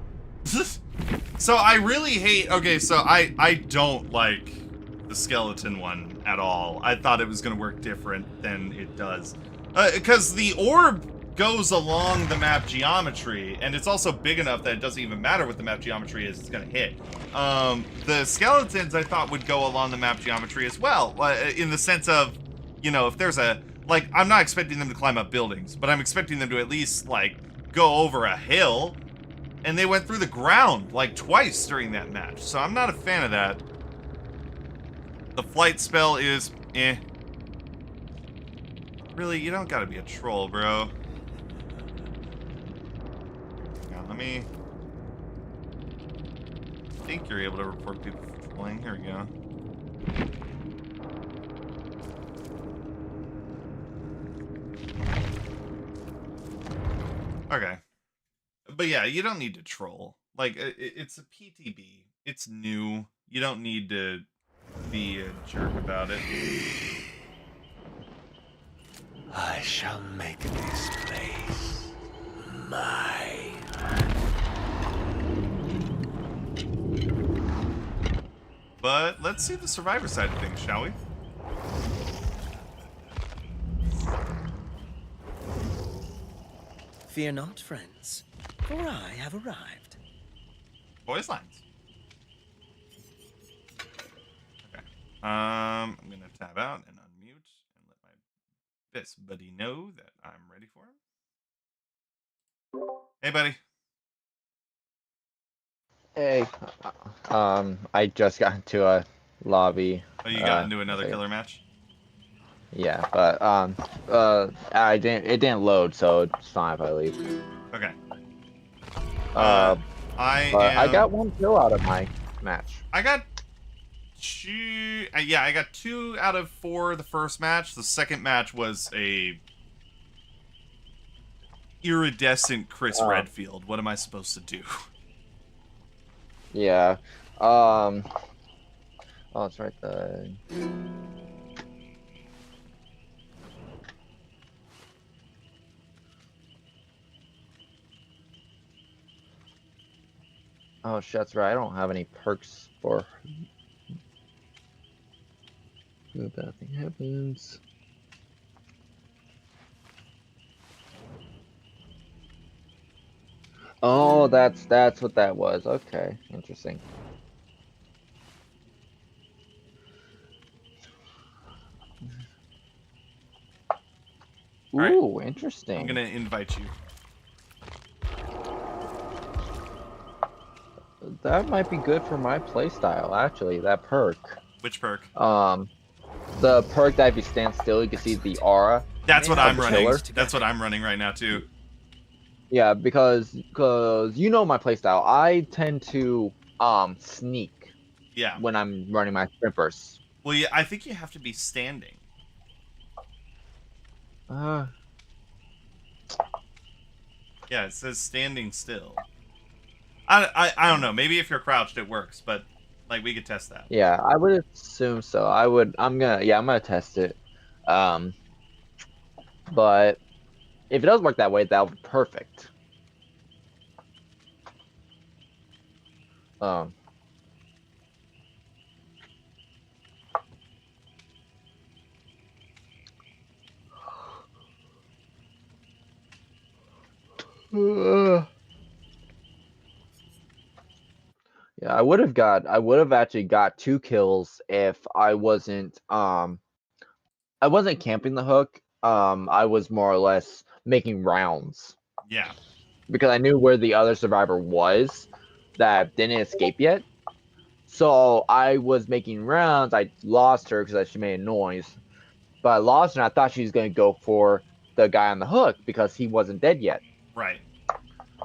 So I really hate... Okay, so I don't like the skeleton one at all. I thought it was going to work different than it does. Because the orb goes along the map geometry, and it's also big enough that it doesn't even matter what the map geometry is, it's going to hit. The skeletons I thought would go along the map geometry as well, in the sense of, you know, if there's a... Like, I'm not expecting them to climb up buildings, but I'm expecting them to at least, like, go over a hill. And they went through the ground, like, twice during that match. So I'm not a fan of that. The flight spell is eh. Really, you don't gotta be a troll, bro. Now, let me... I think you're able to report people for trolling. Here we go. Okay. But yeah, you don't need to troll. Like, it's a PTB. It's new. You don't need to be a jerk about it.
I shall make this place mine.
But let's see the survivor side of things, shall we?
Fear not, friends, for I have arrived.
Voice lines. Okay. I'm gonna tab out and unmute and let my best buddy know that I'm ready for him. Hey, buddy.
Hey, I just got into a lobby.
Oh, you got into another killer match?
Yeah, but I didn't. It didn't load, so it's fine if I leave.
Okay.
I got 1 kill out of my match.
I got 2. Yeah, I got 2 out of 4 the first match. The second match was a iridescent Chris Redfield. What am I supposed to do?
Yeah. Oh, it's right there. Oh shit, that's right. I don't have any perks for. If bad thing happens. Oh, that's what that was. Okay, interesting. Ooh, interesting.
I'm gonna invite you.
That might be good for my playstyle, actually. That perk.
Which perk?
The perk that if you stand still, you can see the aura.
That's what I'm running. That's what I'm running right now too.
Yeah, because you know my playstyle. I tend to sneak.
Yeah.
When I'm running my sprint bursts.
Well, yeah, I think you have to be standing. Yeah, it says standing still. I don't know. Maybe if you're crouched, it works, but like we could test that.
Yeah, I would assume so. I'm gonna test it. But if it does work that way, that would be perfect. Yeah, I would have actually got 2 kills if I wasn't camping the hook. I was more or less making rounds.
Yeah.
Because I knew where the other survivor was that didn't escape yet. So I was making rounds. I lost her because she made a noise. But I lost her and I thought she was going to go for the guy on the hook because he wasn't dead yet.
Right.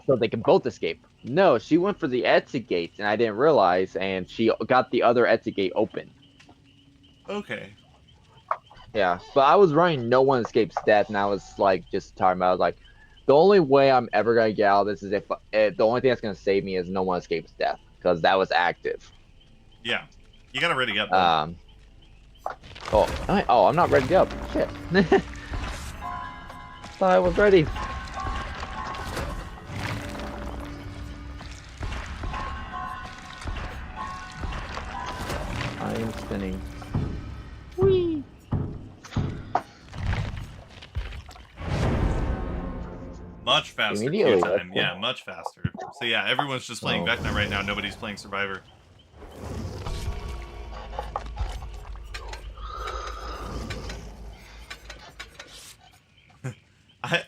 So they can both escape. No, she went for the exit gate and I didn't realize, and she got the other exit gate open.
Okay.
Yeah, but I was running no one escapes death, and I was like just talking about, I was like, the only way I'm ever gonna get out of this is if the only thing that's gonna save me is no one escapes death, because that was active.
Yeah, you gotta ready up.
I'm not ready up. Shit. Thought I was ready. I am spinning. Whee!
Much faster queue time. Yeah, much faster. So yeah, everyone's just playing VECNA right now. Nobody's playing Survivor.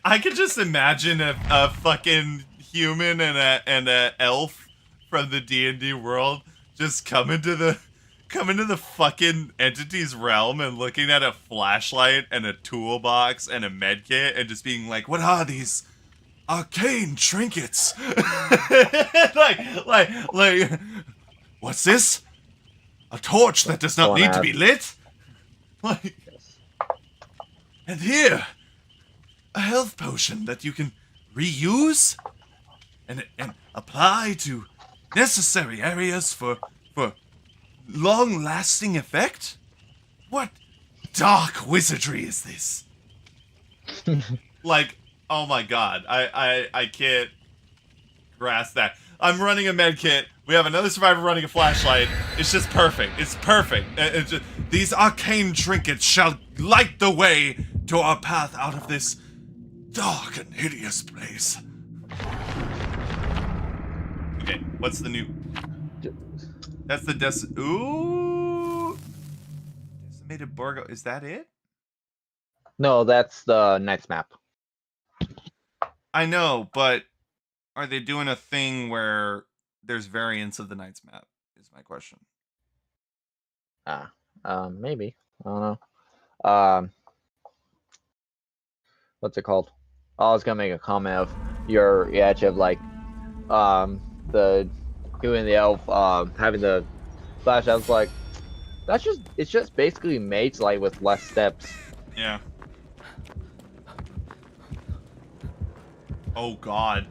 I could just imagine a fucking human and a elf from the D&D world just coming to the fucking entity's realm and looking at a flashlight and a toolbox and a medkit and just being like, what are these arcane trinkets? like, what's this? A torch that does not need to be lit? Like, and here, a health potion that you can reuse and apply to necessary areas for long-lasting effect? What dark wizardry is this? Like, oh my god, I can't grasp that. I'm running a med kit. We have another survivor running a flashlight. It's just perfect. It's perfect. It's just, these arcane trinkets shall light the way to our path out of this dark and hideous place. Okay, what's the new... That's the Ooh! Decimated Borgo. Is that it?
No, that's the next map.
I know, but are they doing a thing where there's variants of the Knights map? Is my question.
Maybe. I don't know. What's it called? I was gonna make a comment of your edge of like, the doing the elf, having the flash. I was like, it's just basically Mage Light with less steps.
Yeah. Oh God.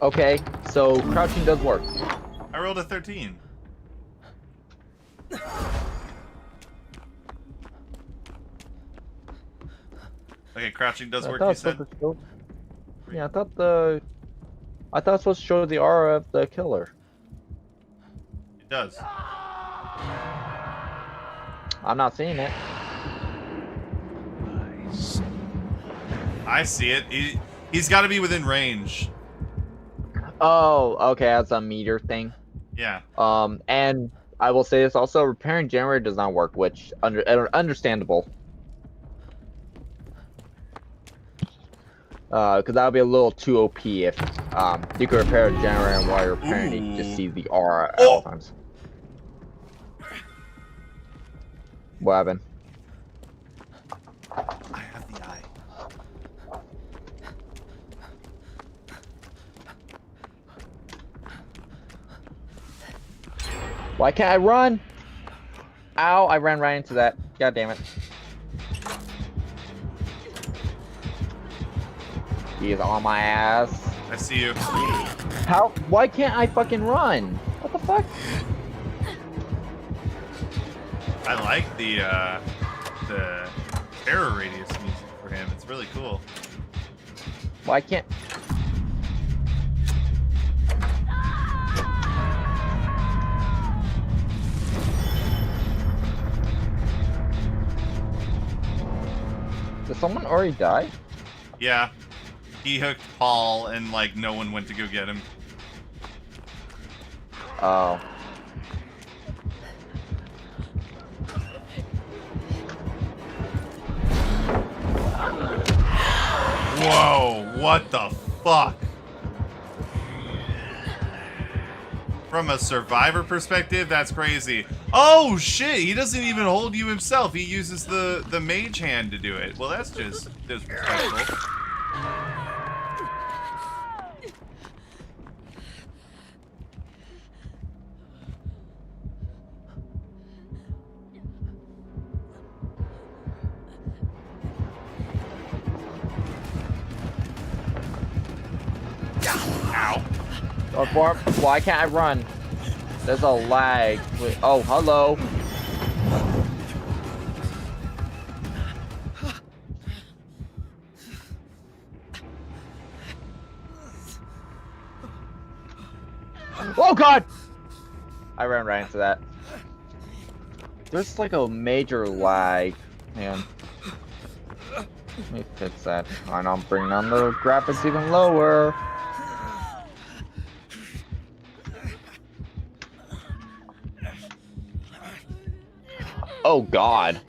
Okay, so crouching does work.
I rolled a 13. Okay, crouching does work, you said?
Yeah, I thought it was supposed to show the aura of the killer.
It does.
I'm not seeing it.
I see it. He's got to be within range.
Oh, okay, that's a meter thing.
Yeah.
And I will say this also: repairing generator does not work, which understandable. Because that would be a little too OP if you could repair a generator and while you're repairing it, you just see the aura at all times. What happened?
I have the eye.
Why can't I run? Ow, I ran right into that. God damn it. He is on my ass.
I see you.
How? Why can't I fucking run? What the fuck?
I like the terror radius music for him. It's really cool.
Why can't? Did someone already die?
Yeah. He hooked Paul and like no one went to go get him.
Oh.
Whoa, what the fuck? From a survivor perspective, that's crazy. Oh shit, he doesn't even hold you himself. He uses the mage hand to do it. Well, that's just disrespectful. Ow.
Why can't I run? There's a lag. Wait, oh, hello. Oh god! I ran right into that. There's like a major lag, man. Let me fix that. And I'm bringing down the graphics even lower. Oh god.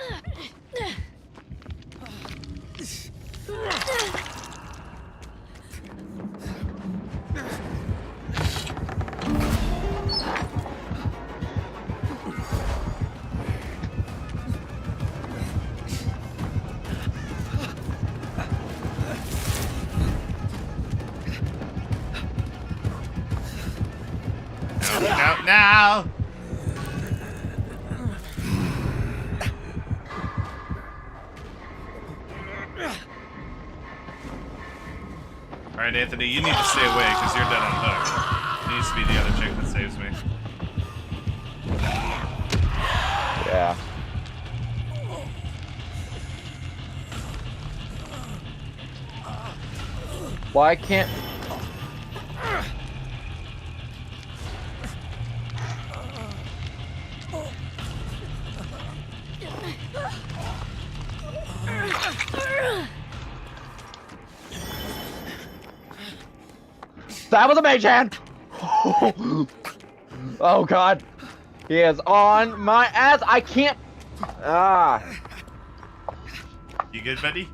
Now. Alright, Anthony, you need to stay away because you're dead on hook. It needs to be the other chick that saves me.
Yeah. Why can't... That was a mage hand! Oh god. He is on my ass. I can't... Ah.
You good, buddy?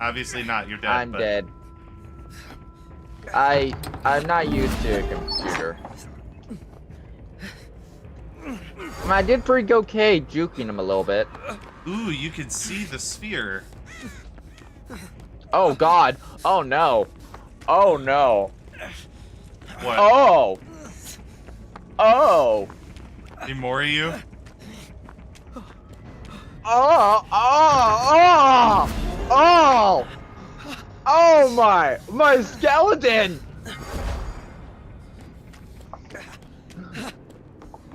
Obviously not. You're dead.
I'm dead. I'm not used to a computer. I did pretty okay juking him a little bit.
Ooh, you can see the sphere.
Oh God! Oh no! Oh no!
What?
Oh! Oh!
Any more of you?
Oh! Oh! Oh! Oh my skeleton!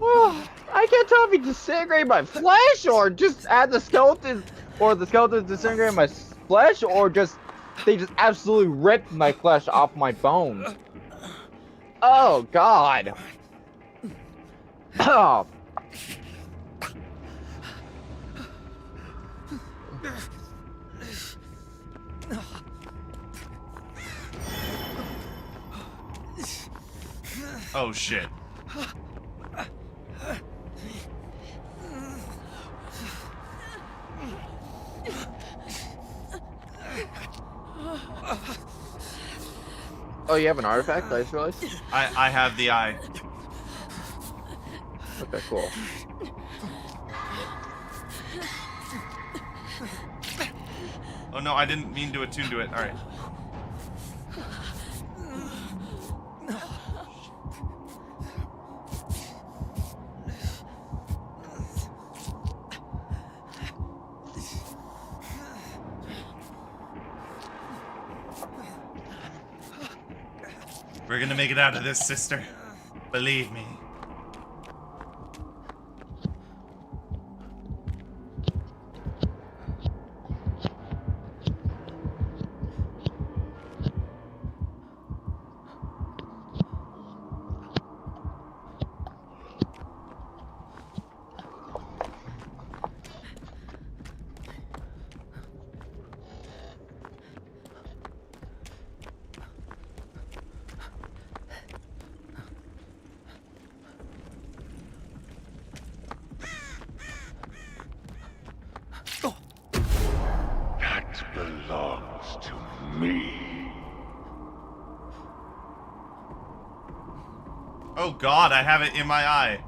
Oh, I can't tell if he disintegrated my flesh or just add the skeleton, or the skeleton disintegrated my flesh, or just they just absolutely ripped my flesh off my bones. Oh God! Oh.
Oh shit.
Oh, you have an artifact? I just realized.
I have the eye.
Okay, cool.
Oh no, I didn't mean to attune to it. All right. We're gonna make it out of this, sister. Believe me.
That belongs to me.
Oh God, I have it in my eye.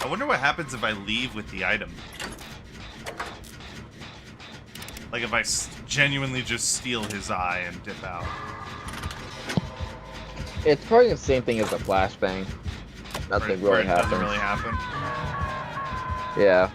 I wonder what happens if I leave with the item. Like if I genuinely just steal his eye and dip out.
It's probably the same thing as a flashbang. Nothing really happens.
Doesn't really happen.
Yeah.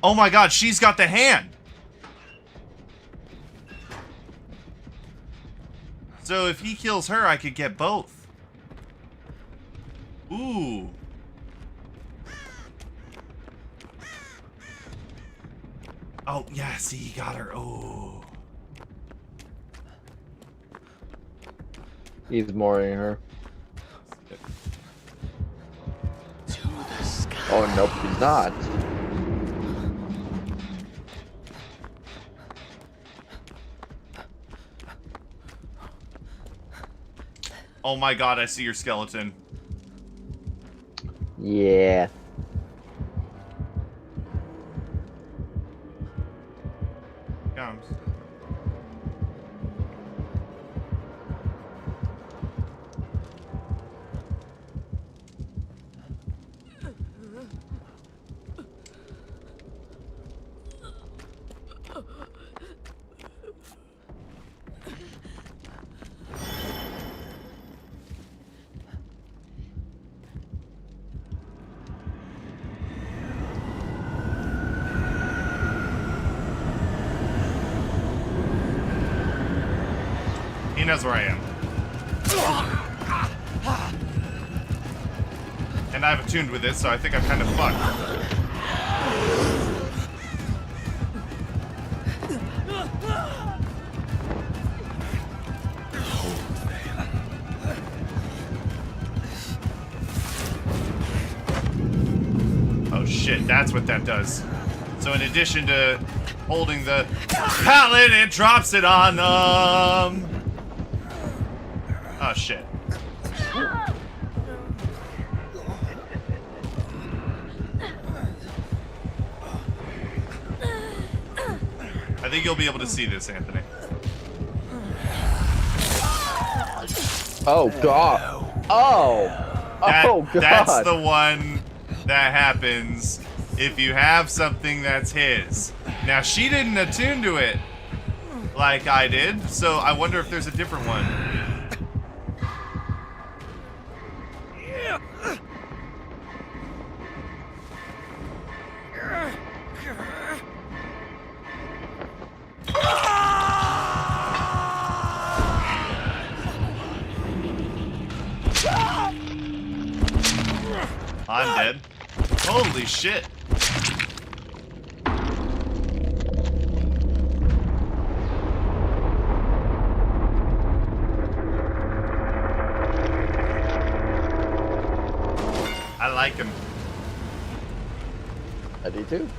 Oh my God, she's got the hand. So if he kills her, I could get both. Ooh. Oh, yeah, see, he got her. Oh.
He's mooring her. Oh, nope, he's not.
Oh my god, I see your skeleton.
Yeah.
Comes. He knows where I am. And I've attuned with it, so I think I'm kind of fucked. Oh shit, that's what that does. So in addition to holding the pallet, it drops it on them. Oh shit. I think you'll be able to see this, Anthony.
Oh god. Oh. Oh god.
That's the one that happens if you have something that's his. Now, she didn't attune to it like I did, so I wonder if there's a different one. I'm dead. Holy shit. I like him.
I do too.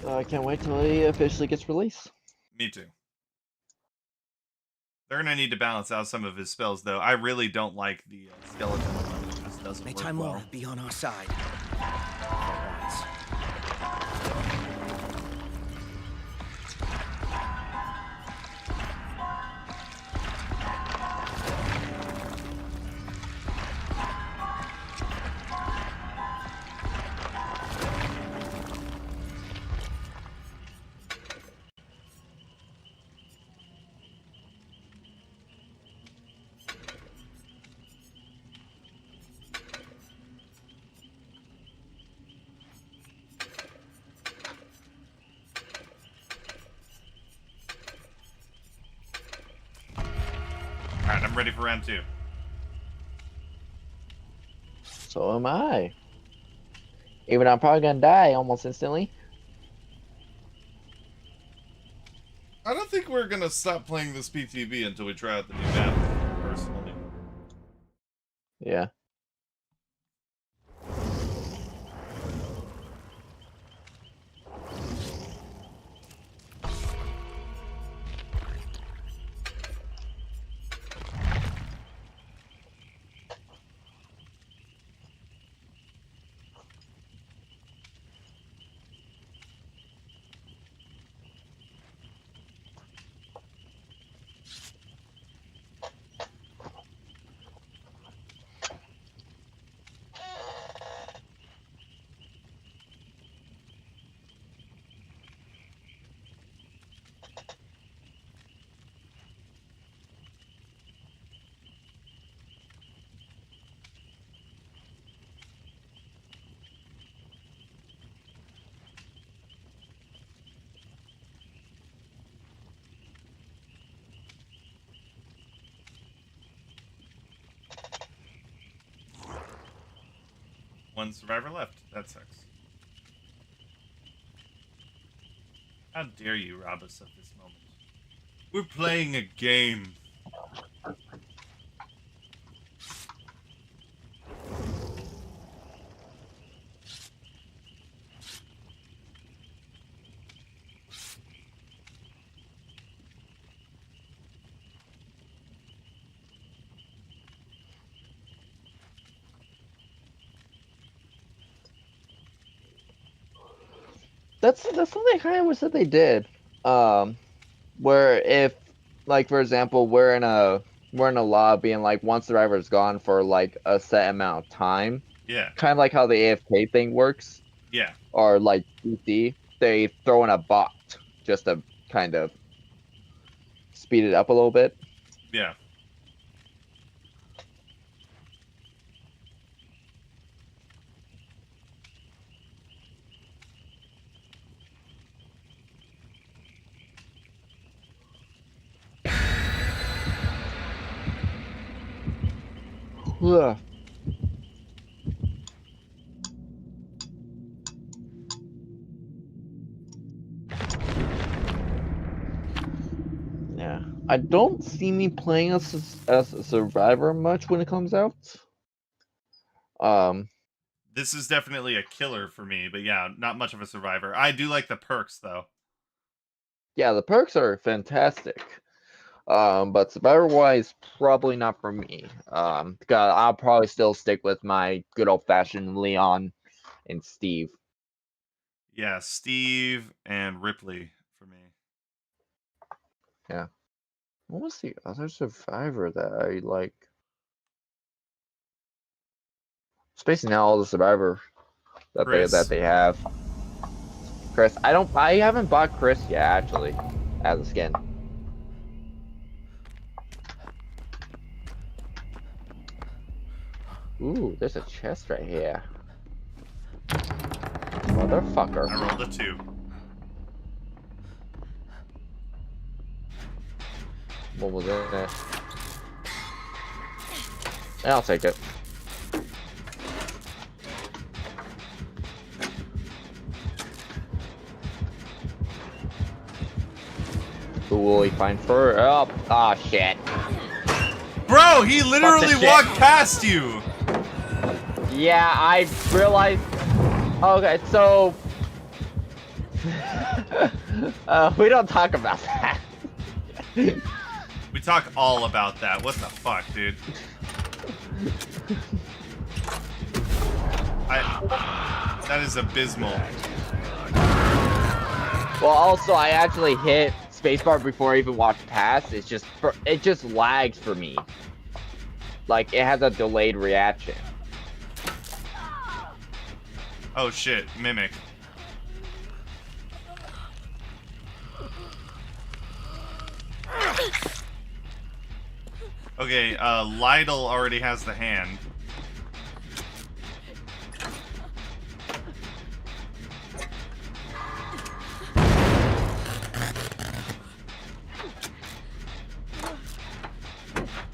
I can't wait till he officially gets released.
Me too. They're gonna need to balance out some of his spells, though. I really don't like the skeleton one. It just doesn't
May
work
Timora
well.
be on our side.
Alright, I'm ready for round 2.
So am I. Even though I'm probably gonna die almost instantly.
I don't think we're gonna stop playing this PTB until we try out the new map, personally.
Yeah.
One survivor left. That sucks. How dare you rob us of this moment? We're playing a game.
That's something I kind of wish that they did. Where if, like, for example, we're in a lobby and like one survivor's gone for like a set amount of time.
Yeah.
Kind of like how the AFK thing works.
Yeah.
Or like DC, they throw in a bot just to kind of speed it up a little bit.
Yeah.
Ugh. Yeah, I don't see me playing as a survivor much when it comes out.
This is definitely a killer for me, but yeah, not much of a survivor. I do like the perks though.
Yeah, the perks are fantastic. But survivor-wise, probably not for me. Because I'll probably still stick with my good old-fashioned Leon and Steve.
Yeah, Steve and Ripley for me.
Yeah. What was the other survivor that I like? Spacing out all the survivor that they have. Chris, I haven't bought Chris yet actually as a skin. Ooh, there's a chest right here. Motherfucker.
I rolled a 2.
What was it? I'll take it. Who will he find first? Oh, ah, shit.
Bro, he literally walked past you.
Yeah, I realized. Okay, so we don't talk about that.
We talk all about that. What the fuck, dude? That is abysmal.
Well, also, I actually hit spacebar before I even walked past. It just lags for me. Like, it has a delayed reaction.
Oh shit, Mimic. Okay, Lydell already has the hand.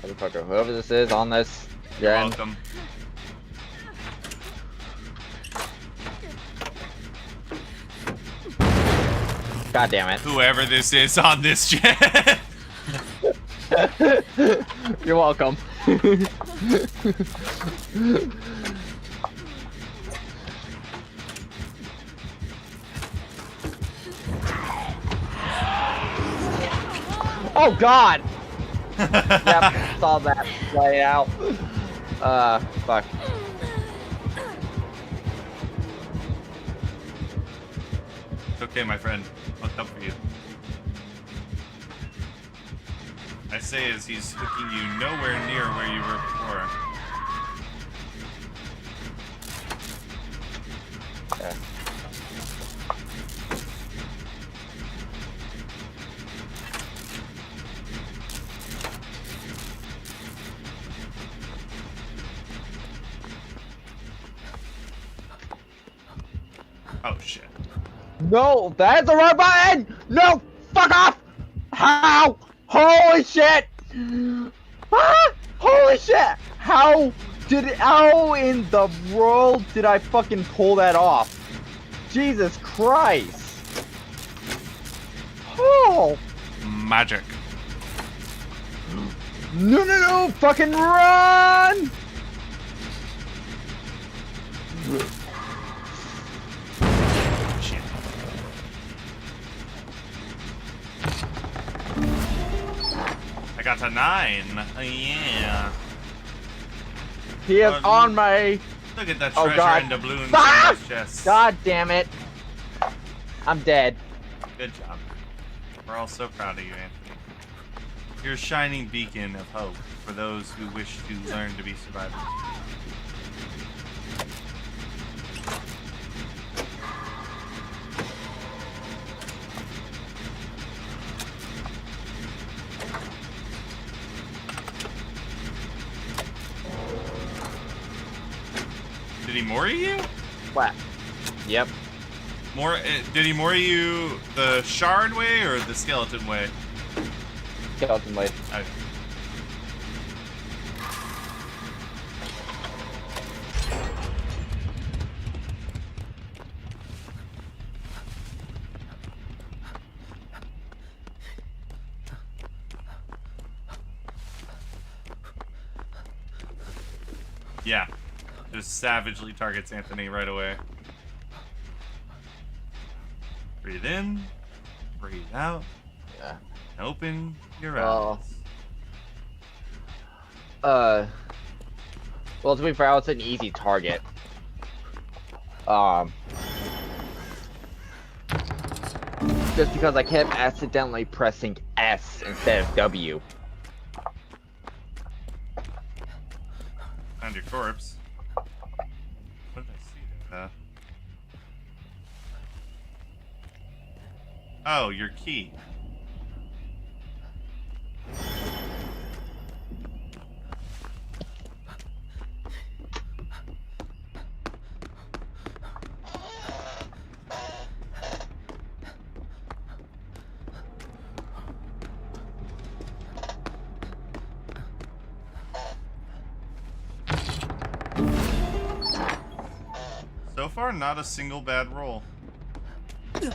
Motherfucker, whoever this is on this,
You're welcome.
God damn it.
Whoever this is on this jet.
You're welcome. Oh God! Yep, saw that play out. Fuck.
It's okay, my friend. Fucked up for you. I say as he's hooking you nowhere near where you were before.
Yeah.
Oh shit.
No, that's the wrong button! No! Fuck off! How? Holy shit! Ah! Holy shit! How in the world did I fucking pull that off? Jesus Christ! Oh!
Magic.
No! Fucking run!
I got to 9. Yeah.
He is on my.
Look at that
Oh
treasure
God!
and doubloons
Ah!
in his chest.
God damn it! I'm dead.
Good job. We're all so proud of you, Anthony. You're a shining beacon of hope for those who wish to learn to be survivors. Did he mori you?
What? Yep.
Did he mori you the shard way or the skeleton way?
Skeleton way.
Okay. Yeah. Just savagely targets Anthony right away. Breathe in, breathe out.
Yeah.
Open your eyes.
Well, to be fair, it's an easy target. Just because I kept accidentally pressing S instead of W.
Found your corpse. What did I see there? Oh, your key. So far, not a single bad roll.
Okay.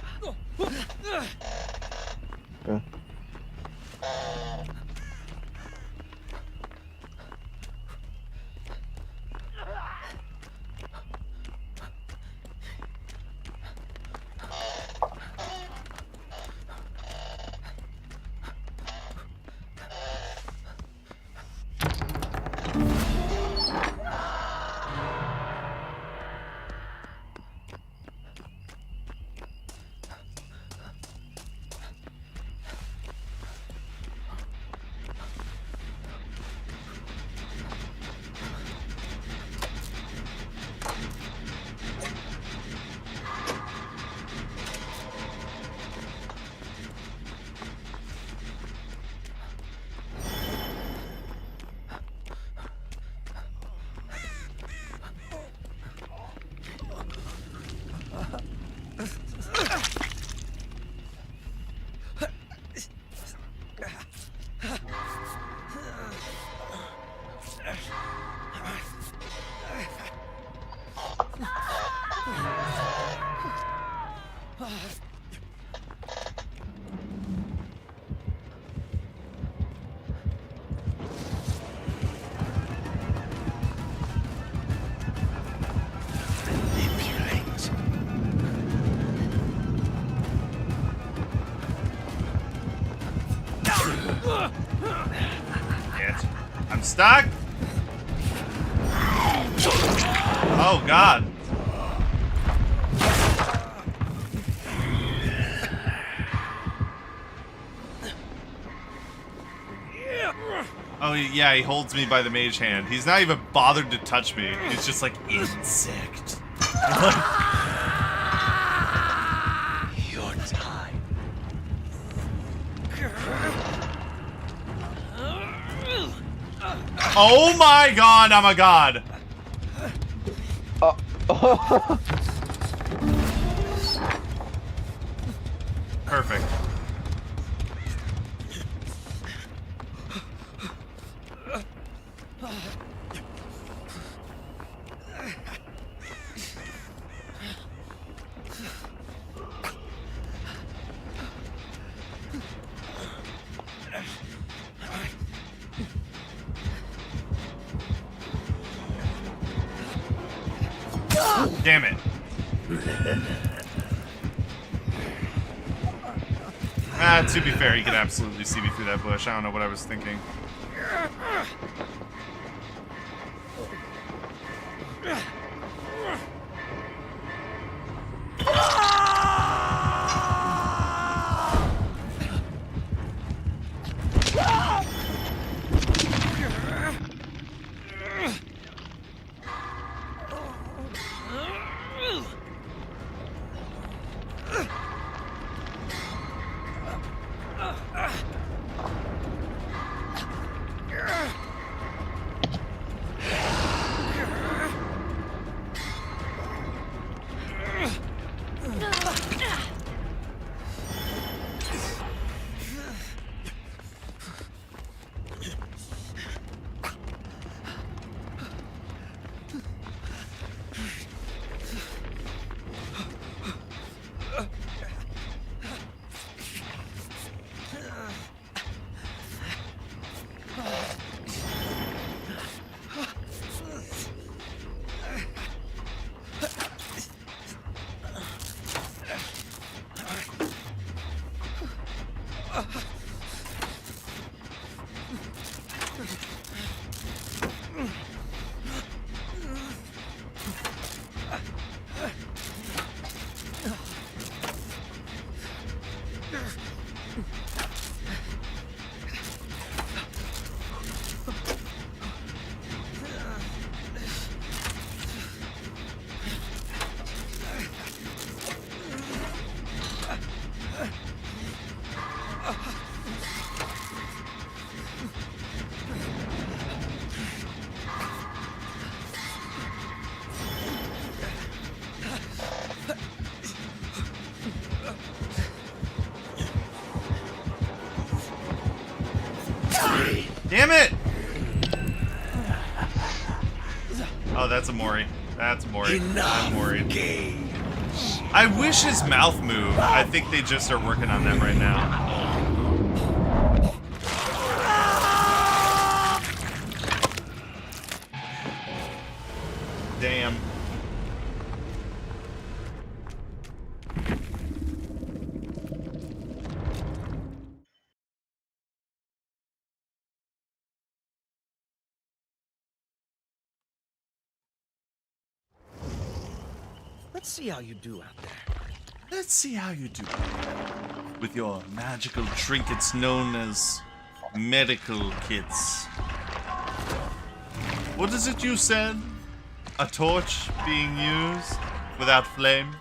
I'm stuck. Oh God. Oh yeah, he holds me by the mage hand. He's not even bothered to touch me. He's just like insect.
Your time.
Oh my God! I'm a god. Perfect. Damn it. To be fair, he can absolutely see me through that bush. I don't know what I was thinking. Damn it! Oh, that's a Mori. That's Mori. I'm worried. I wish his mouth moved. I think they just are working on that right now. Damn.
Let's see how you do out there.
Let's see how you do with your magical trinkets known as medical kits. What is it you said? A torch being used without flame?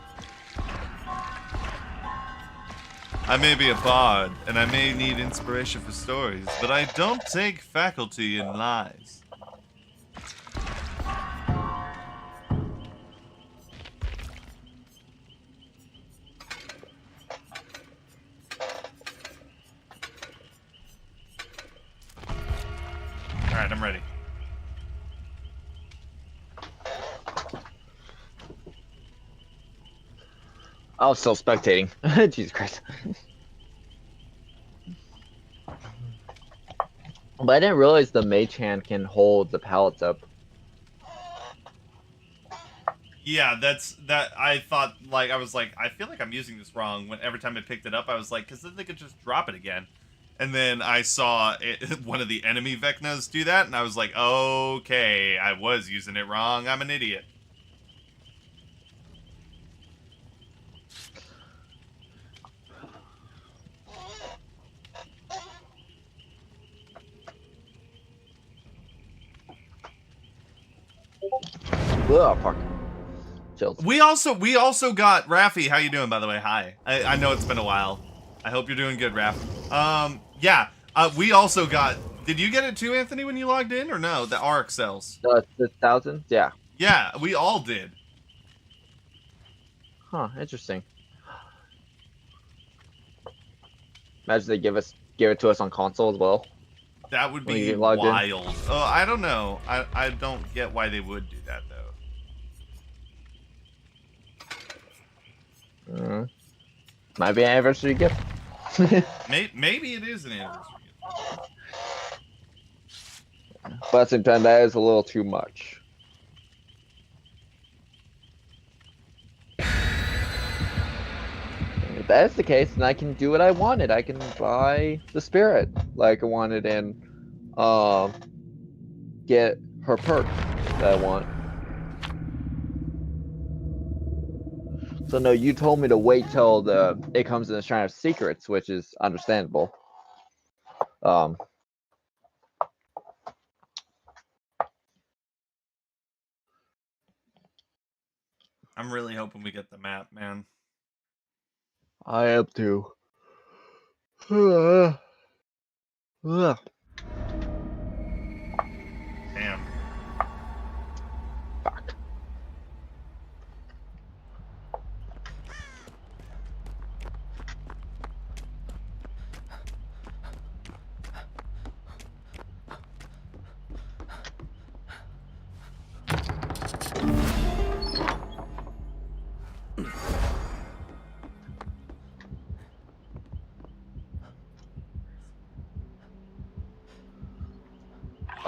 I may be a bard, and I may need inspiration for stories, but I don't take faculty in lies. Alright, I'm ready.
I was still spectating. Jesus Christ. But I didn't realize the mage hand can hold the pallets up.
Yeah, I thought, like, I was like, I feel like I'm using this wrong. When every time I picked it up, I was like, because then they could just drop it again. And then I saw one of the enemy VECNAs do that, and I was like, okay, I was using it wrong. I'm an idiot.
Oh, fuck. Chills.
We also got Raffi. How you doing, by the way? Hi. I know it's been a while. I hope you're doing good, Raph. Yeah. We also got. Did you get it too, Anthony, when you logged in, or no? The RX cells.
The 1,000? Yeah.
Yeah, we all did.
Huh. Interesting. Imagine they give it to us on console as well.
That would be wild. Oh, I don't know. I don't get why they would do that though.
Might be an anniversary gift.
Maybe it is an anniversary gift.
But at the same time, that is a little too much. If that is the case, then I can do what I wanted. I can buy the spirit like I wanted and get her perk that I want. So no, you told me to wait till it comes in the Shrine of Secrets, which is understandable.
I'm really hoping we get the map, man.
I am too.
Damn.
Fuck.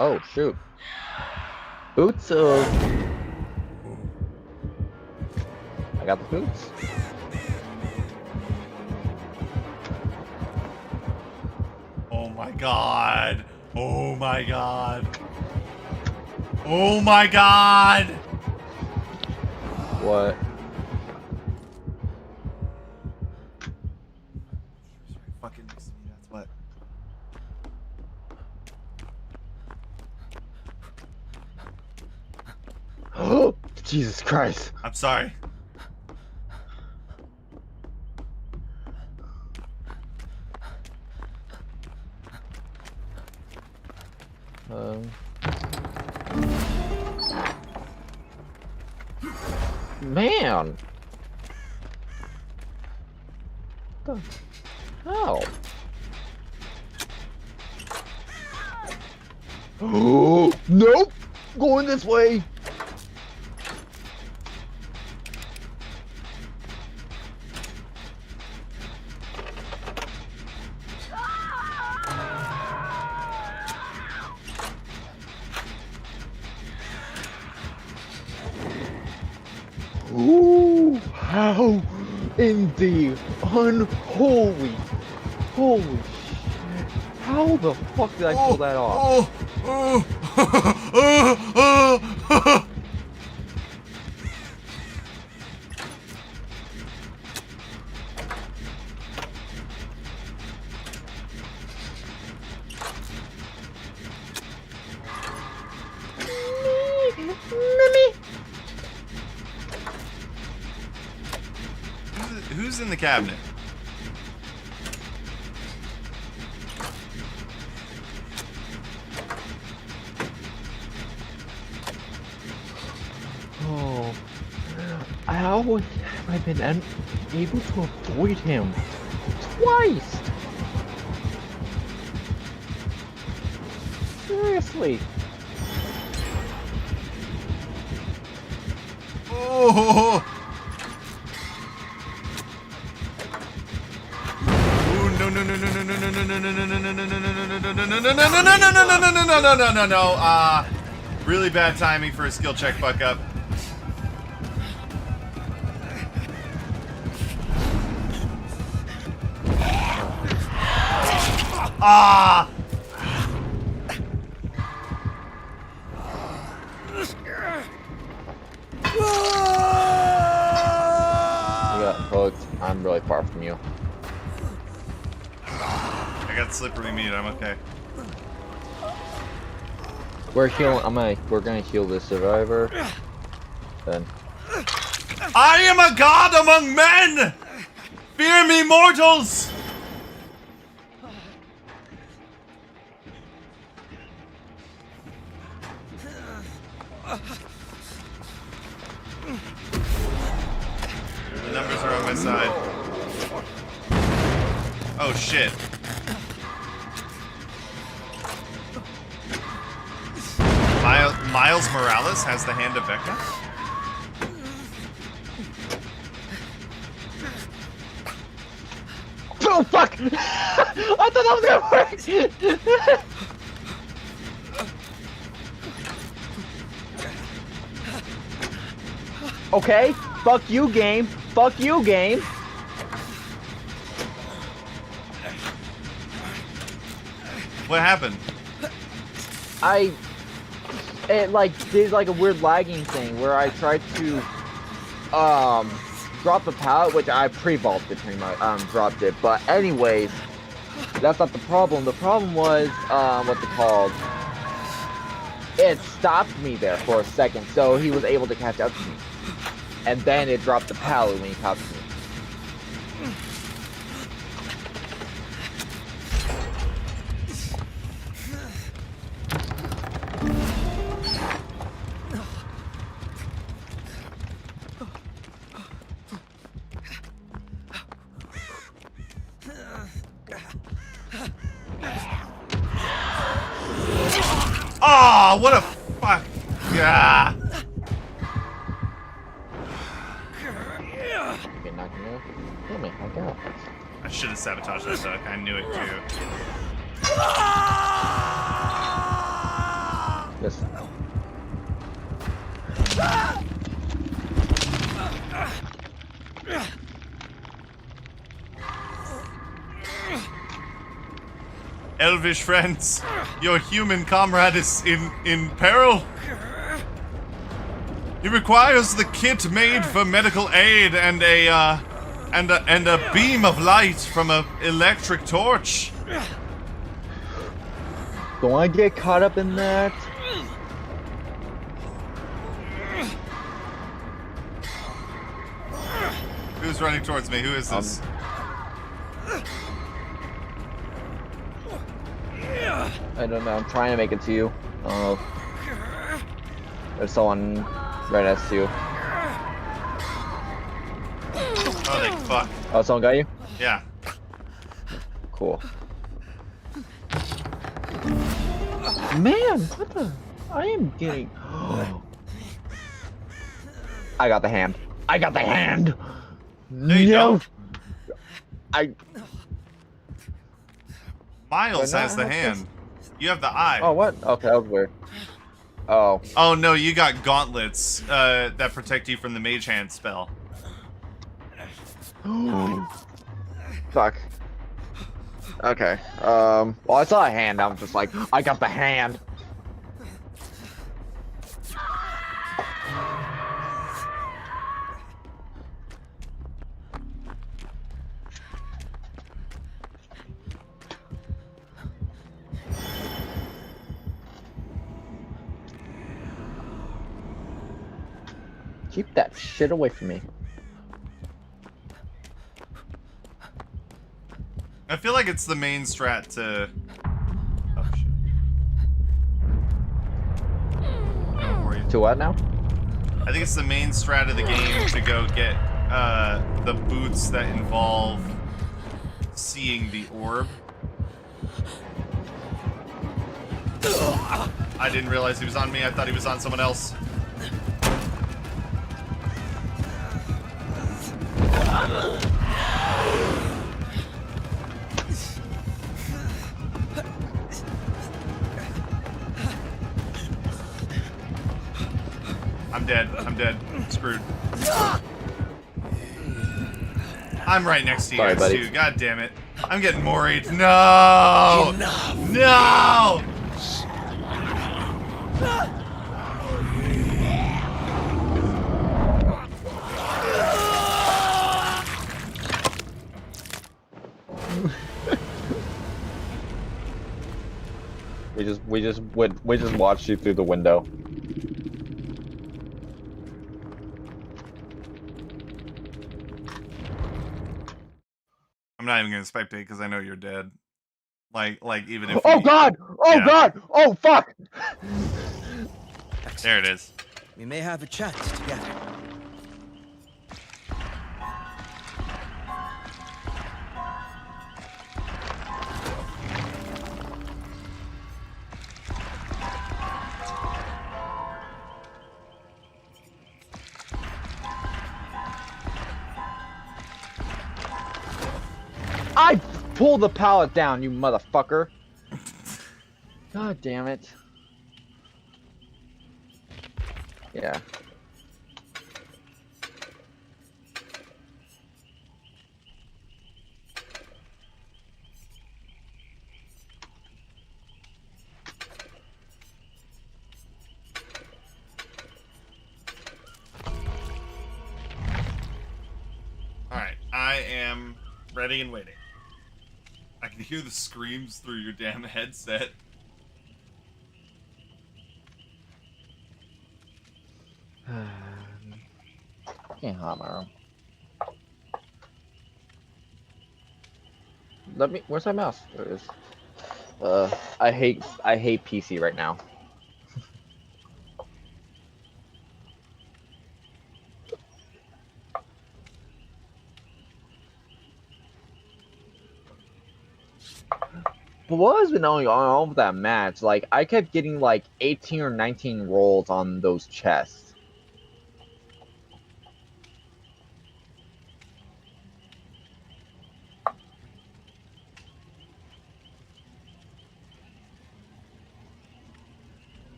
Oh, shoot. Boots? I got the boots.
Oh my god. Oh my god. Oh my god.
What?
Fucking next to me, that's what.
Oh, Jesus Christ.
I'm sorry.
Man. What the hell? Oh, nope! Going this way! Ooh, how in the unholy, holy shit. How the fuck did I pull that off?
Who's in the cabinet?
Oh, how have I been able to avoid him twice? Seriously.
Oh! No. Really bad timing for a skill check fuck up. Ah!
You got hooked. I'm really far from you.
I got slippery meat. I'm okay.
We're healing. We're gonna heal this survivor. Then.
I am a god among men! Fear me, mortals! The numbers are on my side. Oh shit. Miles Morales has the hand of VECNA?
Oh fuck! I thought that was gonna work! Okay, fuck you, game. Fuck you, game.
What happened?
It like did like a weird lagging thing where I tried to drop the pallet, which I pre-vaulted pretty much, dropped it. But anyways, that's not the problem. The problem was what's it called? It stopped me there for a second, so he was able to catch up to me. And then it dropped the pallet when he caught me.
Oh, what a fuck! Yeah.
Okay, knock him out. Kill me, knock out.
I should have sabotaged that duck. I knew it too.
Yes.
Elvish friends, your human comrade is in peril. He requires the kit made for medical aid and a beam of light from a electric torch.
Don't I get caught up in that?
Who's running towards me? Who is this?
I don't know. I'm trying to make it to you. Oh, there's someone right next to you.
Oh, thank fuck.
Oh, someone got you?
Yeah.
Cool. Man, what the? I am getting. I got the hand. I got the hand.
No, you don't.
I.
Miles
Do I
has
not
the
have
hand. You have the eye.
Oh, what? Okay, that was weird. Oh.
Oh no, you got gauntlets that protect you from the mage hand spell.
Fuck. Okay. Well, I saw a hand. I'm just like, I got the hand. Keep that shit away from me.
I feel like it's the main strat to. Oh shit.
To what now?
I think it's the main strat of the game to go get the boots that involve seeing the orb. I didn't realize he was on me. I thought he was on someone else. I'm dead. I'm dead. Screwed. I'm right next to you
Sorry,
guys
buddy.
too. God damn it. I'm getting moried. No! No!
We just watched you through the window.
I'm not even gonna spectate because I know you're dead. Like even if.
Oh God! Oh
Yeah.
God! Oh fuck!
There it is.
We may have a chat together.
I pull the pallet down, you motherfucker! God damn it! Yeah.
Alright, I am ready and waiting. I can hear the screams through your damn headset.
Can't hot my room. Let me. Where's my mouse? There it is. I hate PC right now. But what has been going on with that match? Like, I kept getting like 18 or 19 rolls on those chests.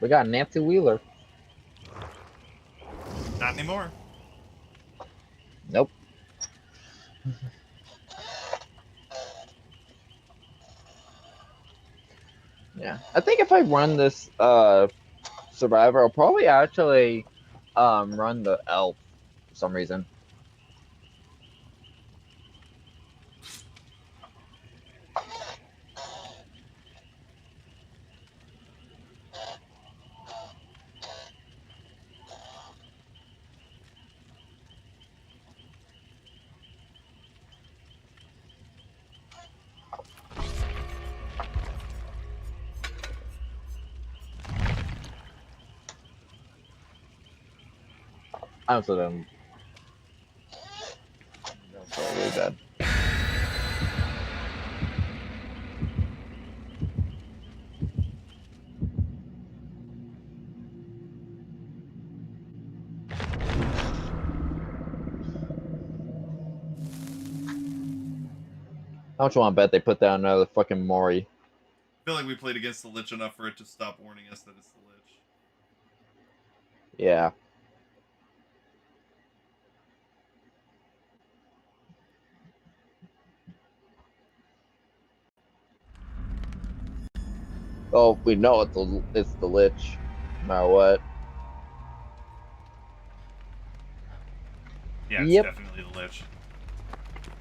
We got Nancy Wheeler.
Not anymore.
Nope. Yeah, I think if I run this Survivor, I'll probably actually run the elf for some reason. I'm so done. I'm so really dead. How much you want to bet they put down another fucking Mori?
I feel like we played against the Lich enough for it to stop warning us that it's the Lich.
Yeah. Oh, we know it's the Lich, no matter what.
Yeah, it's definitely the Lich.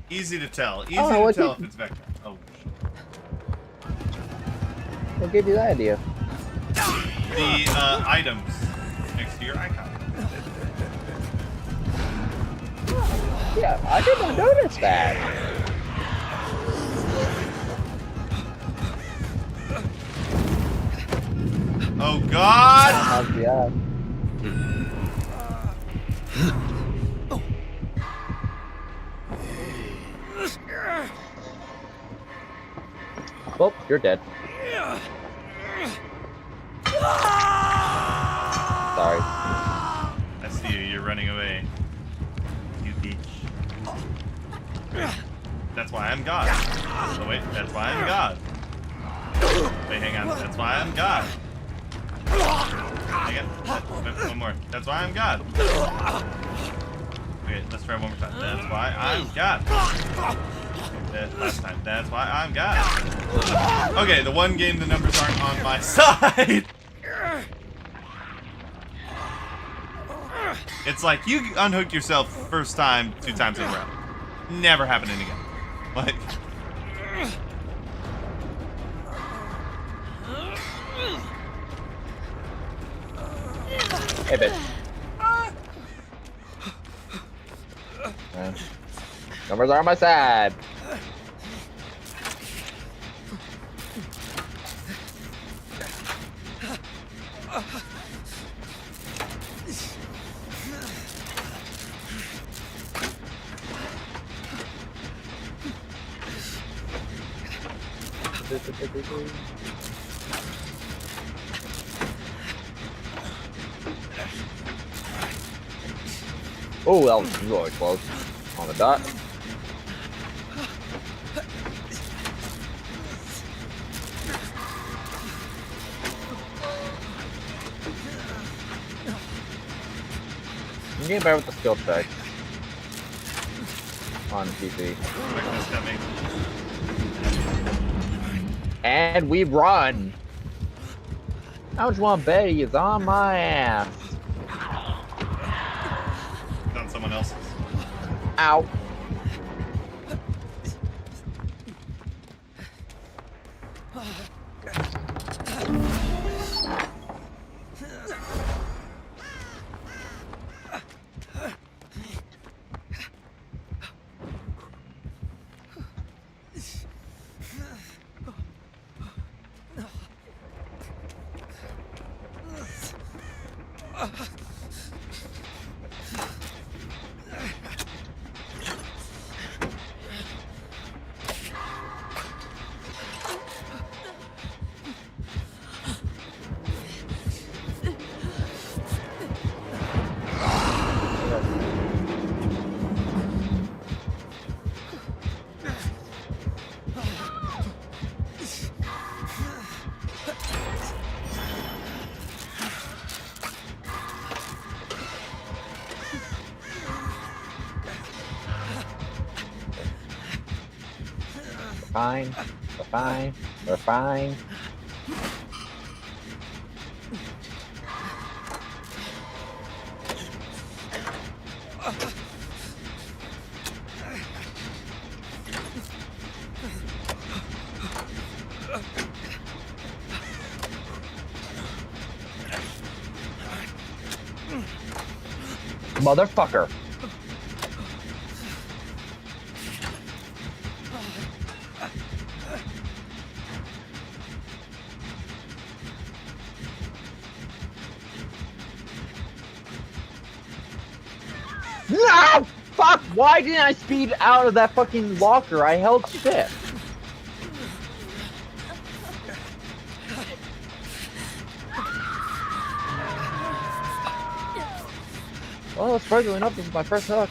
Easy to tell. Easy to tell if it's VECNA. Oh, shit.
What gave you that idea?
The items next to your icon.
Yeah, I didn't notice that.
Oh God!
Yeah. Oh, you're dead. Sorry.
I see you. You're running away. You bitch. Wait, that's why I'm God. Oh wait, that's why I'm God. Wait, hang on. That's why I'm God. Hang on. One more. That's why I'm God. Okay, let's try one more time. That's why I'm God. Last time. That's why I'm God. Okay, the one game the numbers aren't on my side. It's like you unhooked yourself first time 2 times in a row. Never happening again. Like.
Hey, bitch. Numbers are on my side. Oh, that was really close. On the dot. I'm getting better with the skill check on PC. And we run. How much one bet he is on my ass?
On someone else's.
Ow. Fine. We're fine. We're fine. Motherfucker. No! Fuck! Why didn't I speed out of that fucking locker? I held shift. Well, surprisingly enough, this is my first hook.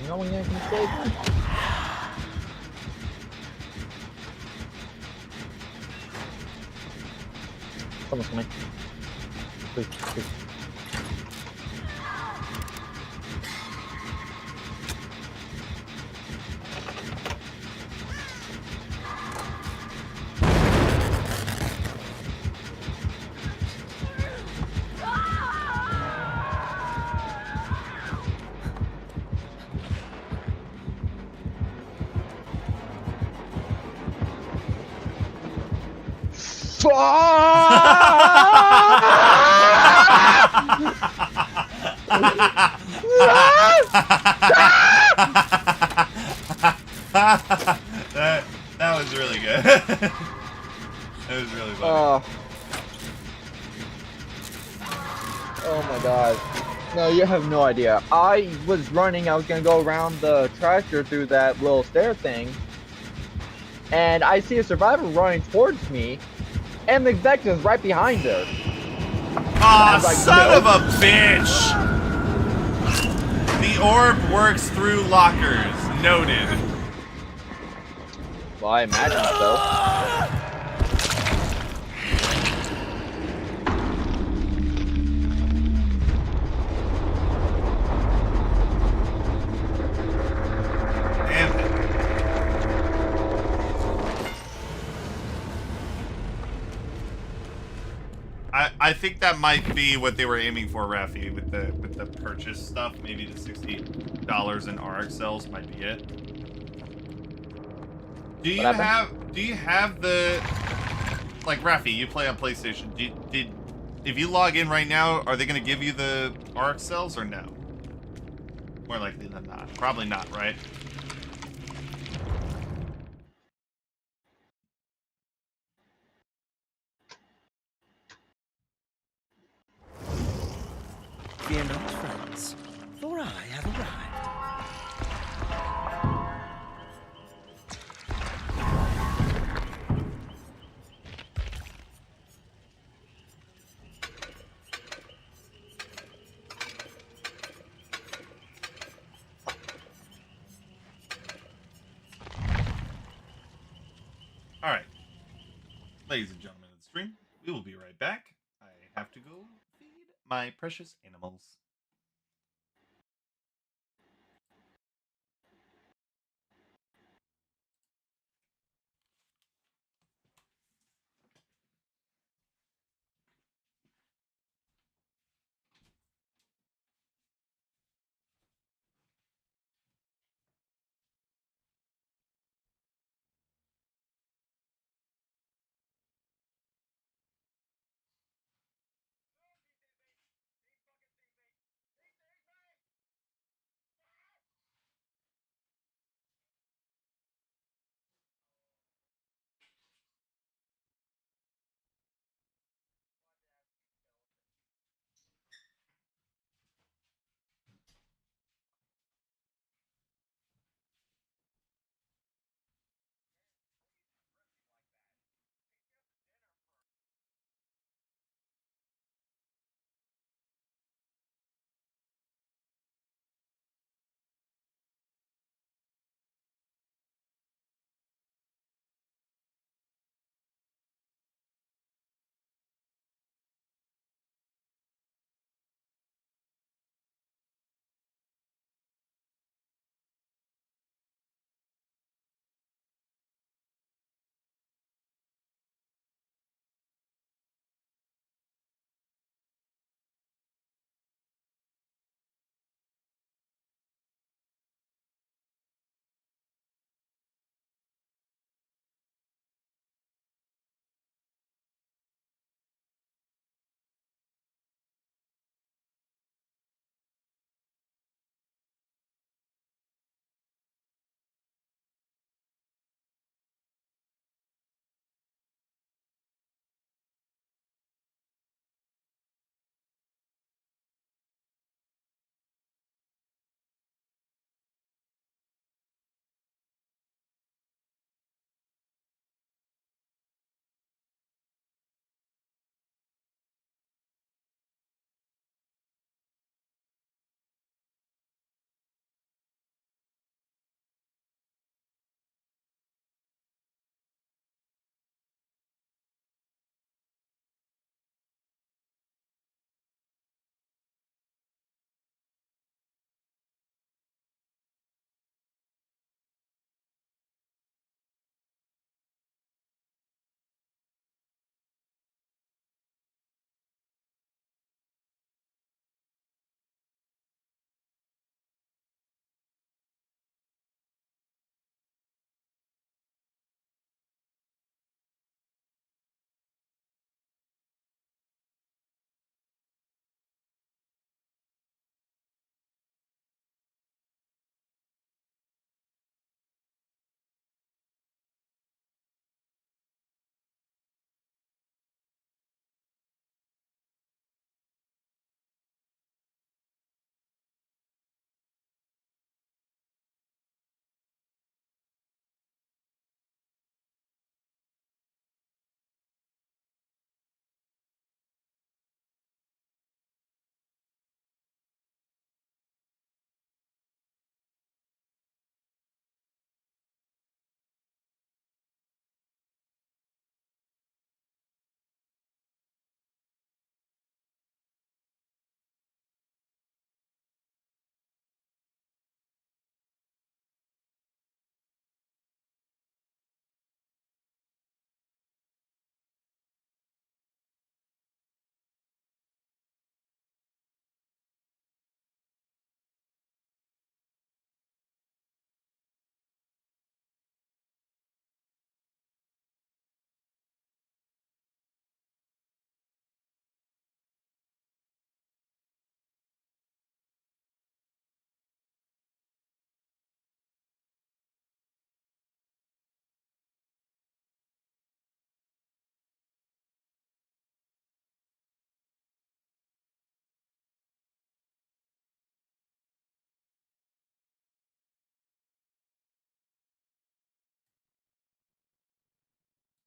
No one can save me. Someone's coming. Please, please.
that was really good. That was really funny.
Oh my god. No, you have no idea. I was running, I was gonna go around the tractor through that little stair thing, and I see a survivor running towards me, and the VECNA's right behind her.
Aw,
like,
son
no.
of a bitch! The orb works through lockers. Noted.
Well, I imagine so.
I think that might be what they were aiming for, Rafi, with the purchase stuff. Maybe the $60 in RX cells might be it. Do you have the, like, Rafi, you play on PlayStation? If you log in right now, are they gonna give you the RX cells or no? More likely than not. Probably not, right?
Fear not, friends, for I have arrived.
Alright. Ladies and gentlemen of the stream, we will be right back. I have to go feed my precious animals.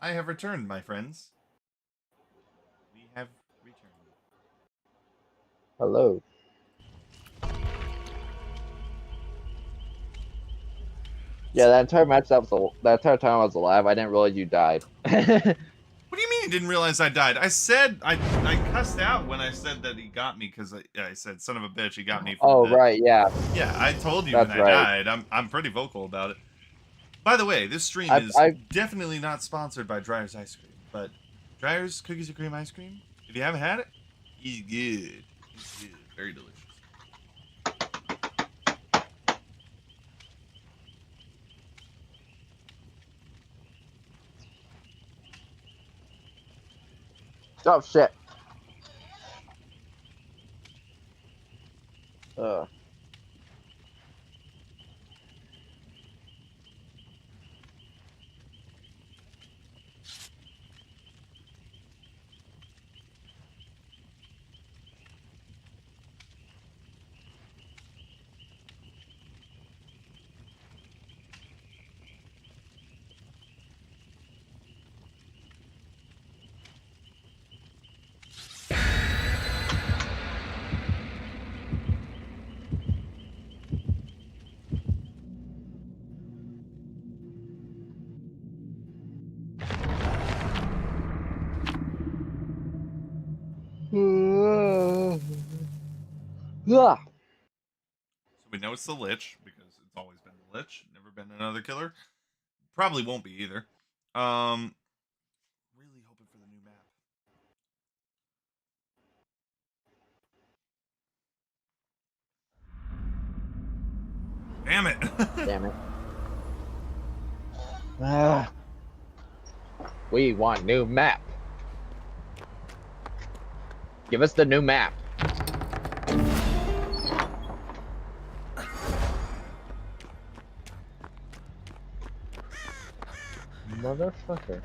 I have returned, my friends. We have returned.
Hello. Yeah, that entire match, that entire time I was alive, I didn't realize you died.
What do you mean you didn't realize I died? I said I cussed out when I said that he got me because I said son of a bitch, he got me.
Oh right, yeah.
Yeah, I told you
That's
when I died. I'm pretty vocal about it. By the way, this stream is definitely not sponsored by Dreyer's Ice Cream, but Dreyer's Cookies and Cream Ice Cream, if you haven't had it, it's good. It's good. Very delicious.
Oh shit.
So we know it's the Lich, because it's always been the Lich, never been another killer. Probably won't be either. Really hoping for the new map. Damn it.
Damn it. We want new map. Give us the new map. Motherfucker.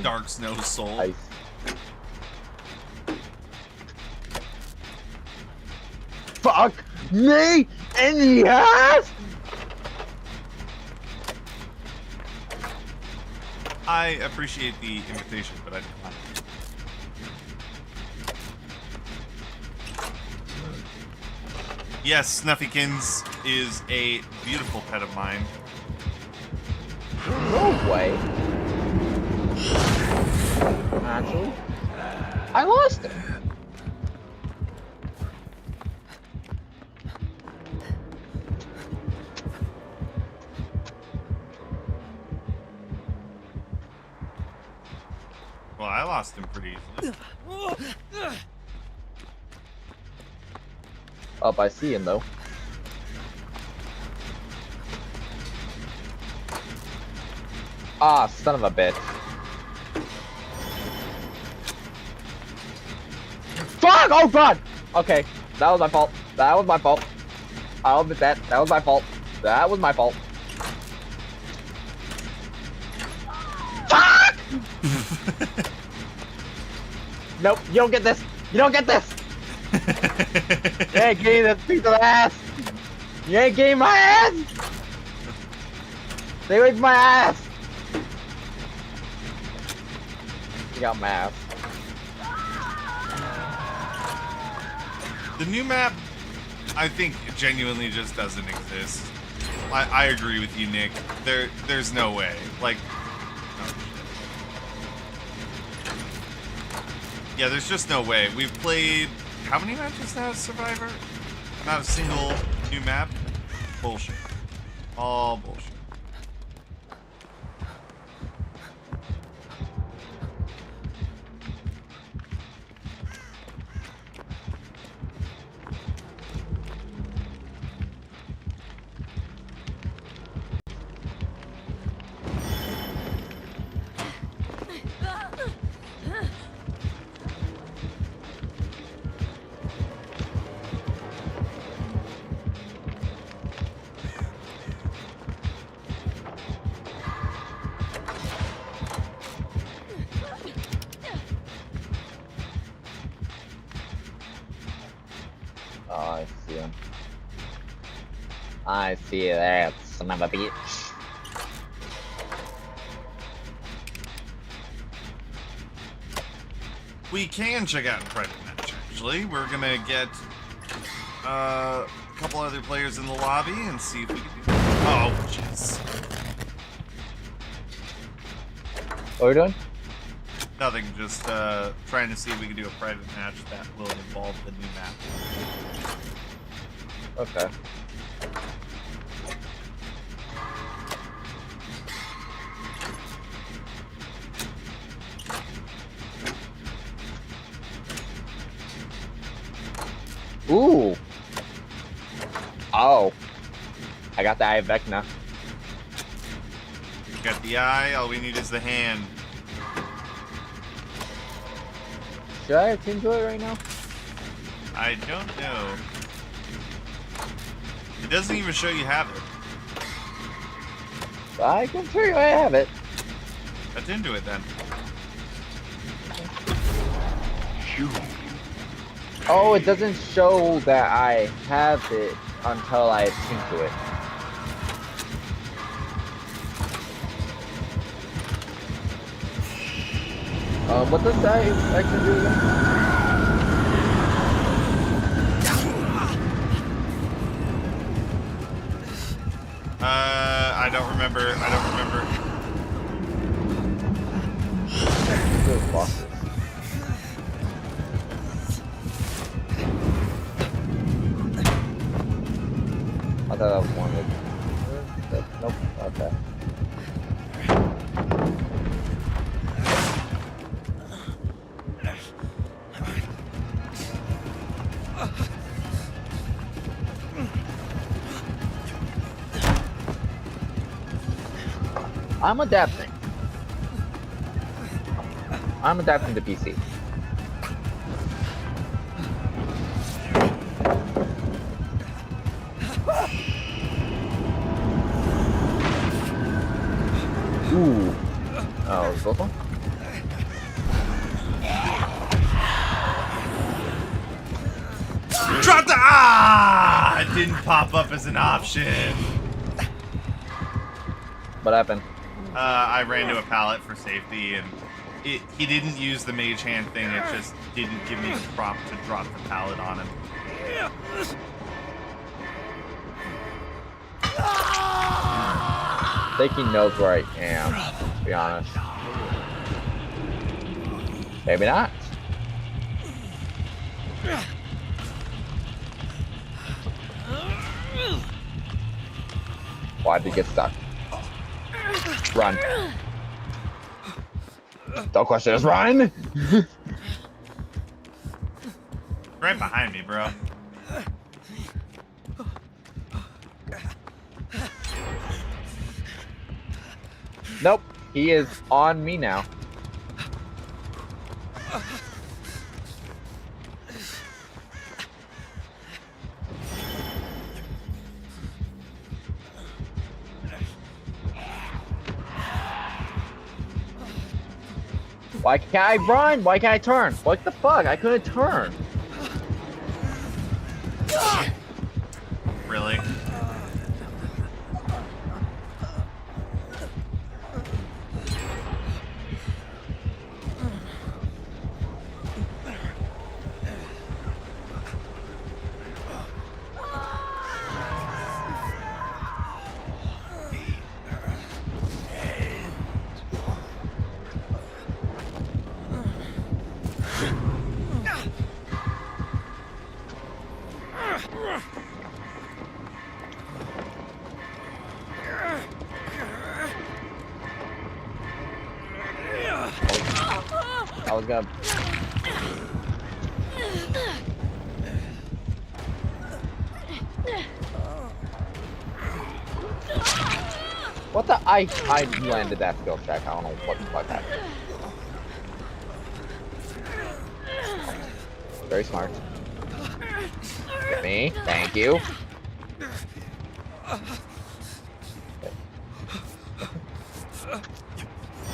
Dark Snow Soul.
Ice. Fuck me in the ass!
I appreciate the invitation, but I decline. Yes, Snuffykins is a beautiful pet of mine.
No way. Actually, I lost it.
Well, I lost him pretty easily.
Up, I see him though. Ah, son of a bitch. Fuck! Oh god! Okay, that was my fault. That was my fault. I'll admit that. That was my fault. That was my fault. Fuck! Nope, you don't get this. You don't get this. You ain't getting this piece of ass. You ain't getting my ass. Stay away from my ass. You got my ass.
The new map, I think, genuinely just doesn't exist. I agree with you, Nick. There's no way. Like, oh, yeah, there's just no way. We've played how many matches now as Survivor? Not a single new map. Bullshit. All bullshit.
I see that, son of a bitch.
We can check out private match, actually. We're gonna get a couple other players in the lobby and see if we can do that. Oh, jeez.
What are we doing?
Nothing, just trying to see if we can do a private match that will involve the new map.
Okay. Ooh. Oh. I got the eye of VECNA.
Got the eye, all we need is the hand.
Should I attend to it right now?
I don't know. It doesn't even show you have it.
I can show you I have it.
Attend to it then.
Oh, it doesn't show that I have it until I attend to it. What does that actually do again?
I don't remember. I don't remember.
I thought that was one of nope, okay. I'm adapting. I'm adapting to PC. Ooh. Oh, is both one?
Drop the ah! It didn't pop up as an option.
What happened?
I ran to a pallet for safety, and he didn't use the mage hand thing. It just didn't give me the prompt to drop the pallet on him.
I think he knows where I am, to be honest. Maybe not. Why'd he get stuck? Run. Don't question us, run!
Right behind me, bro.
Nope, he is on me now. Why can't I run? Why can't I turn? What the fuck? I couldn't turn.
Really?
I was gonna... What the... I landed that skill check. I don't know what the fuck happened. Very smart. Get me. Thank you.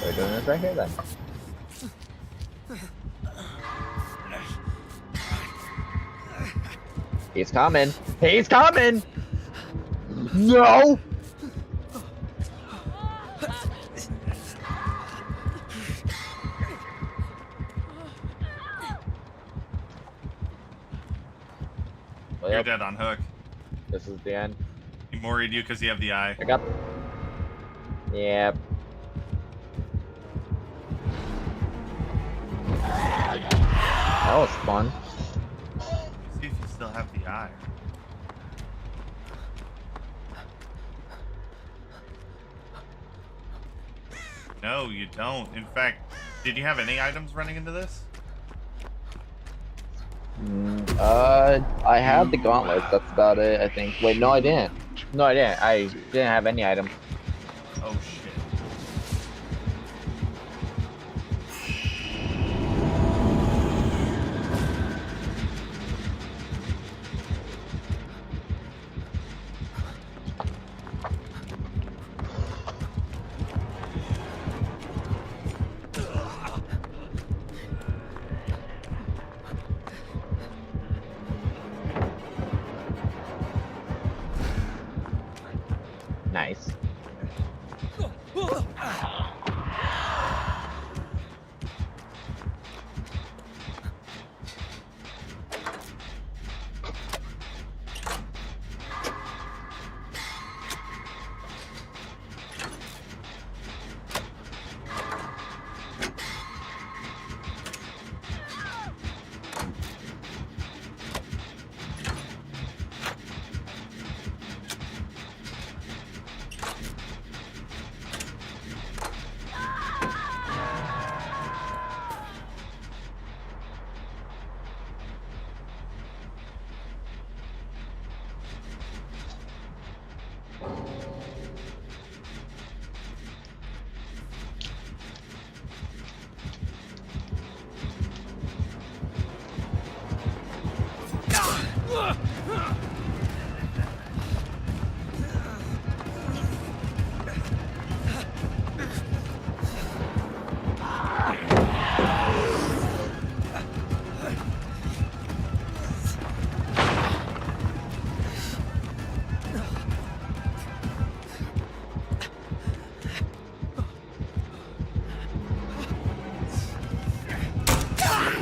We're doing this right here then. He's coming. He's coming. No!
You're dead on hook.
This is the end.
He moried you because you have the eye.
I got. Yep. That was fun.
See if you still have the eye. No, you don't. In fact, did you have any items running into this?
I had the gauntlets. That's about it, I think. Wait, no, I didn't. No, I didn't. I didn't have any items.
Oh shit.
Nice.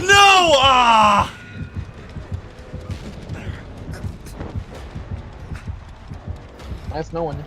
No! Ah!
That's no one.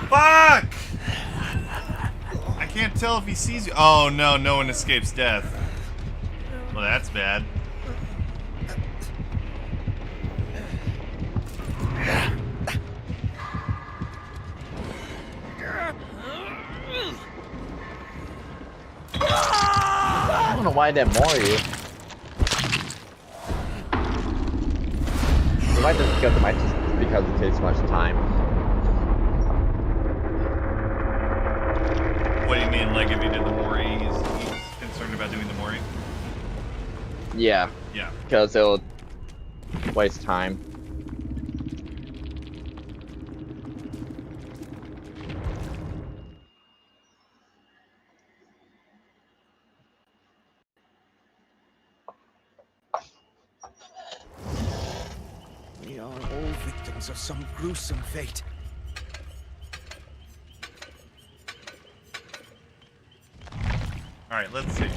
Fuck! I can't tell if he sees you. Oh no, no one escapes death. Well, that's bad.
I don't know why I didn't more you. If I might just because it takes much time.
What do you mean, like if you did the Mori, he's concerned about doing the Mori?
Yeah.
Yeah.
Because it'll waste time.
We are all victims of some gruesome fate.
Alright, let's see.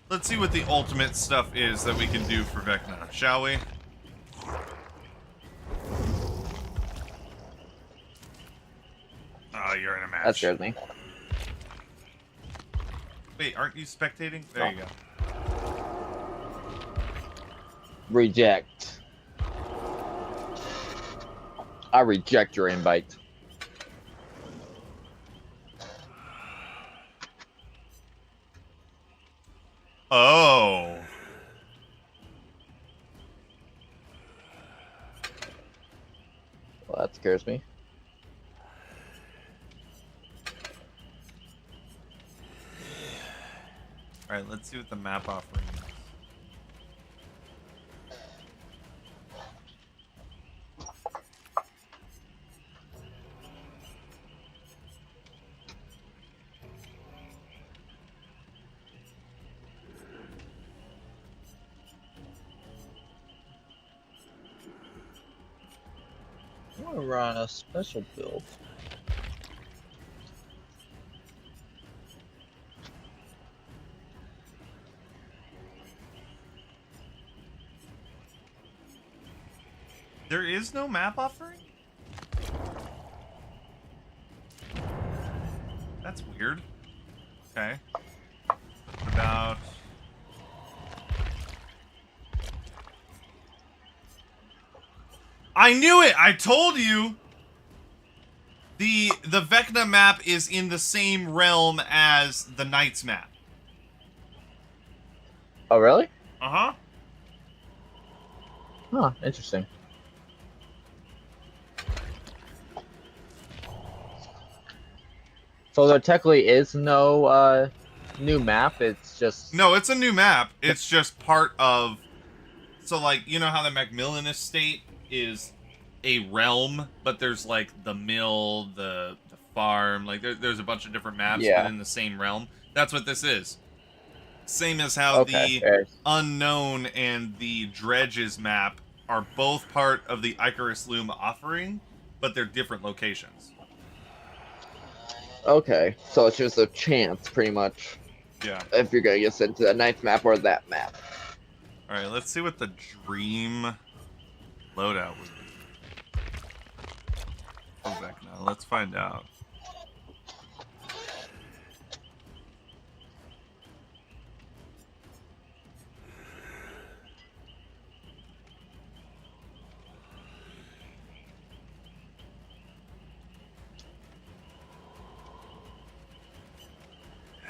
Let's see what the ultimate stuff is that we can do for VECNA, shall we? Oh, you're in a match.
That scared me.
Wait, aren't you spectating? There you go.
Reject. I reject your invite.
Oh.
Well, that scares me.
Alright, let's see what the map offering is.
I want to run a special build.
There is no map offering? That's weird. Okay. What about... I knew it! I told you! The VECNA map is in the same realm as the Knights map.
Oh, really?
Uh-huh.
Huh, interesting. So there technically is no new map, it's just...
No, it's a new map. It's just part of... So, like, you know how the Macmillan Estate is a realm, but there's, like, the mill, the farm, like, there's a bunch of different maps within the same realm. That's what this is. Same as how the Unknown and the Dredges map are both part of the Icarus Loom offering, but they're different locations.
Okay, so it's just a chance, pretty much.
Yeah.
If you're gonna get sent to the ninth map or that map.
Alright, let's see what the dream loadout would be. Go back now. Let's find out.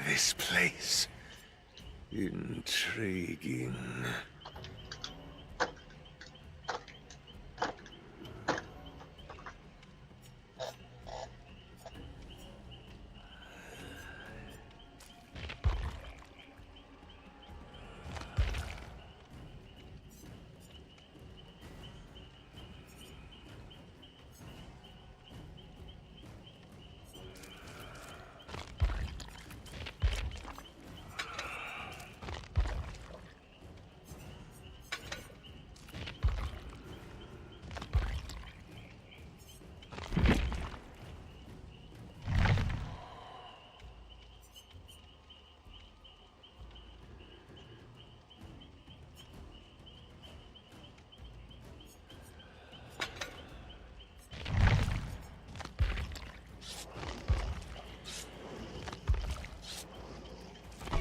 This place. Intriguing.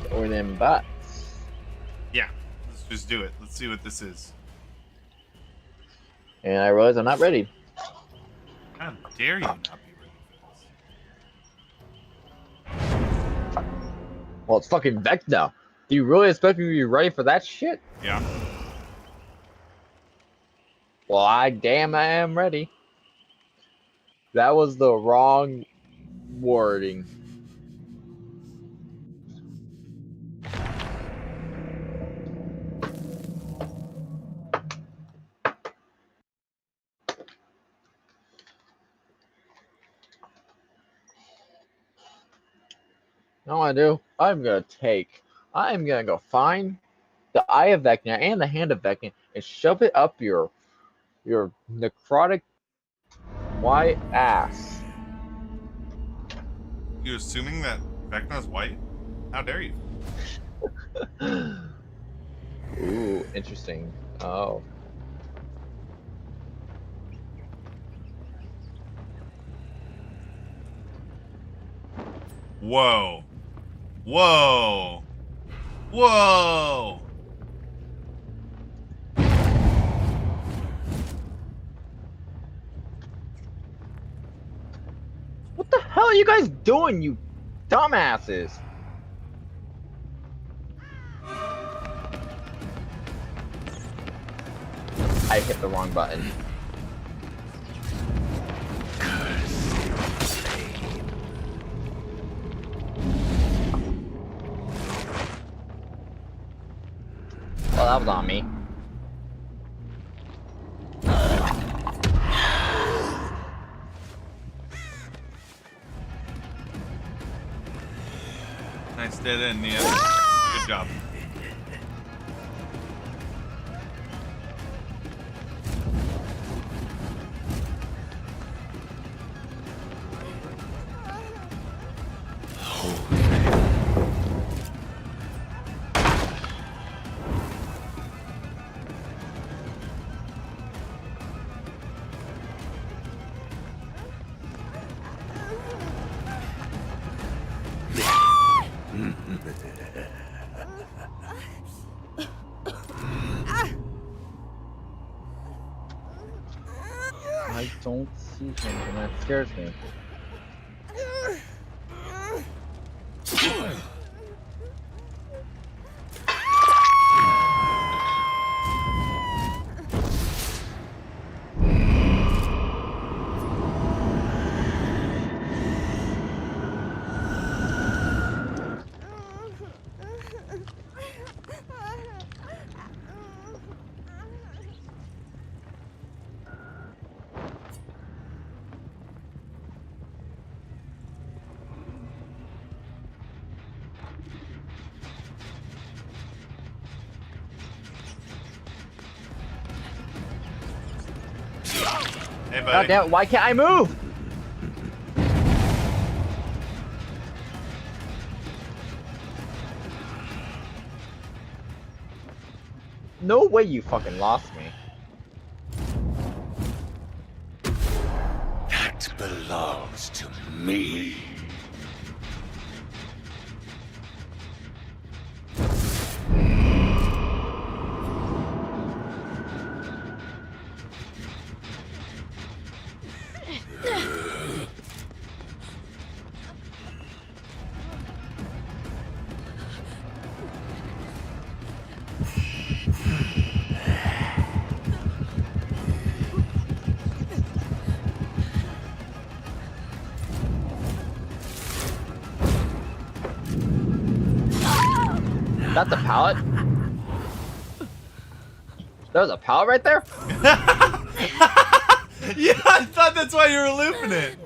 Or them bots.
Yeah, let's just do it. Let's see what this is.
And I realize I'm not ready.
How dare you not be ready?
Well, it's fucking VECNA. Do you really expect me to be ready for that shit?
Yeah.
Well, I am ready. That was the wrong wording. You know what I do? I'm gonna go find the Eye of Vecna and the Hand of Vecna and shove it up your necrotic white ass.
You assuming that Vecna's white? How dare you?
Ooh, interesting. Oh.
Whoa. Whoa. Whoa.
What the hell are you guys doing, you dumbasses? I hit the wrong button. Well, that was on me.
Nice dead end, Nia. Good job.
I don't see him, and that scares me.
Hey, buddy.
God damn it, why can't I move? No way you fucking lost me.
That belongs to me.
That's a pallet? There was a pallet right there?
Yeah, I thought that's why you were looping it.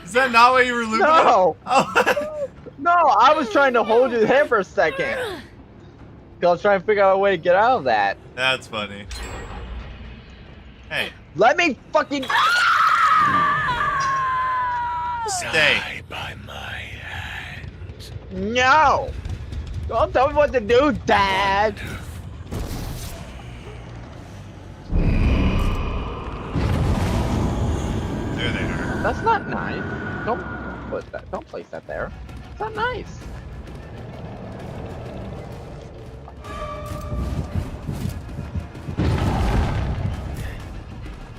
Is that not why you were looping
No!
it? Oh.
No, I was trying to hold you there for a second. Cause I was trying to figure out a way to get out of that.
That's funny. Hey.
Let me fucking
Stay.
By my hand.
No! Don't tell me what to do, Dad!
There they are.
That's not nice. Don't put that. Don't place that there. It's not nice.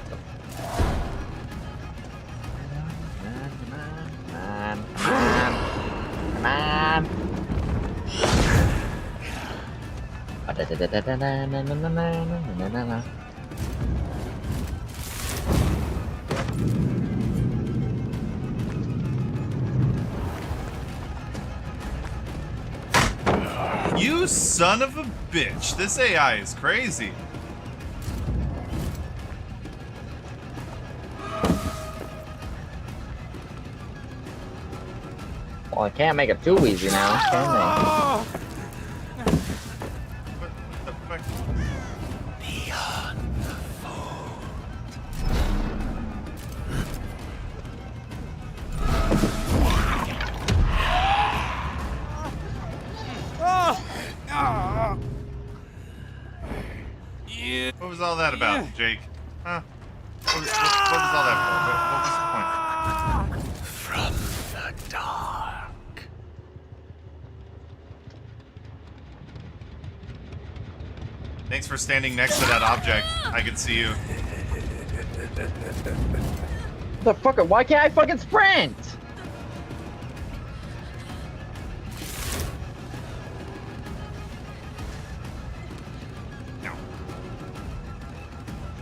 Come on.
You son of a bitch. This AI is crazy.
Well, I can't make it too easy now, can they?
What the fuck?
Beyond the fold.
What was all that about, Jake? Huh? What was all that for? What was the point?
From the dark.
Thanks for standing next to that object. I can see you.
The fucker, why can't I fucking sprint?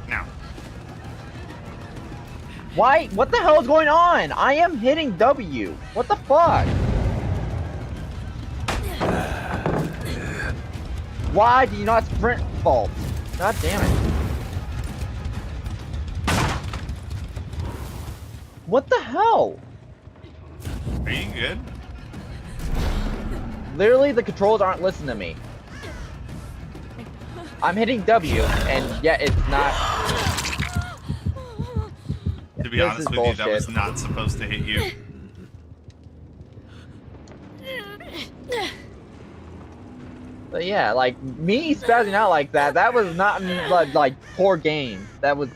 Now.
Why? What the hell is going on? I am hitting W. What the fuck? Why do you not sprint fault? God damn it. What the hell?
Are you good?
Literally, the controls aren't listening to me. I'm hitting W, and yet it's not.
To be honest with you, that was not supposed to hit you.
But yeah, like, me spazzing out like that was not, like, poor game. That was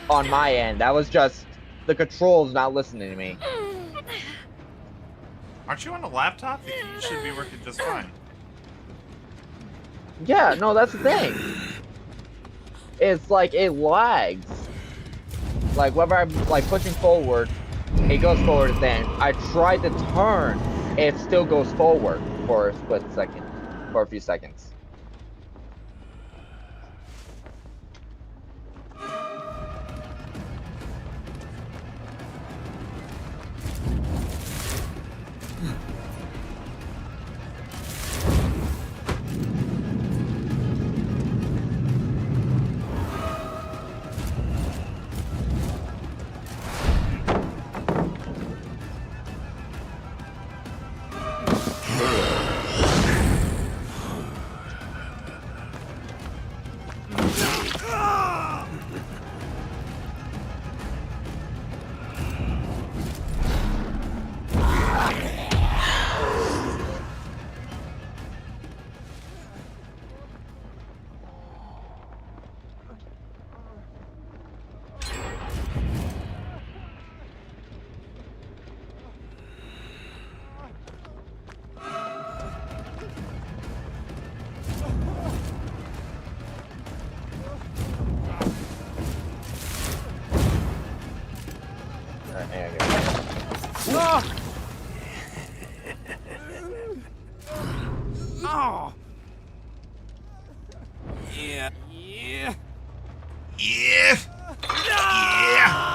on my end. That was just the controls not listening to me.
Aren't you on a laptop? You should be working just fine.
Yeah, no, that's the thing. It's like, it lags. Like, whenever I'm, like, pushing forward, it goes forward then. I try to turn, it still goes forward for a split second. For a few seconds.
Oh. Yeah. Yeah.
Yeah. Yeah.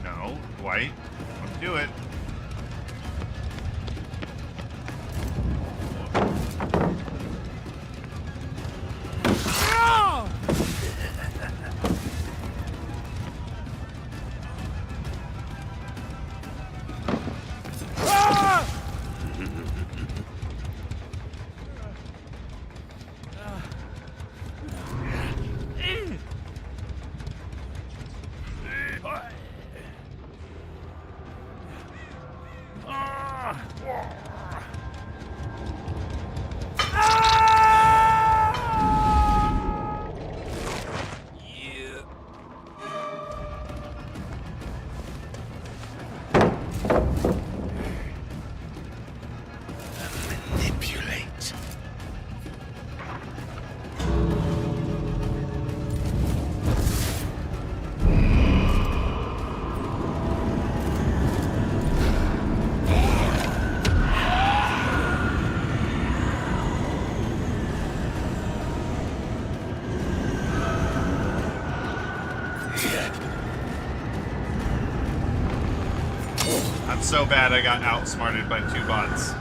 No, Dwight, don't do it.
Manipulate.
I'm so bad I got outsmarted by 2 bots.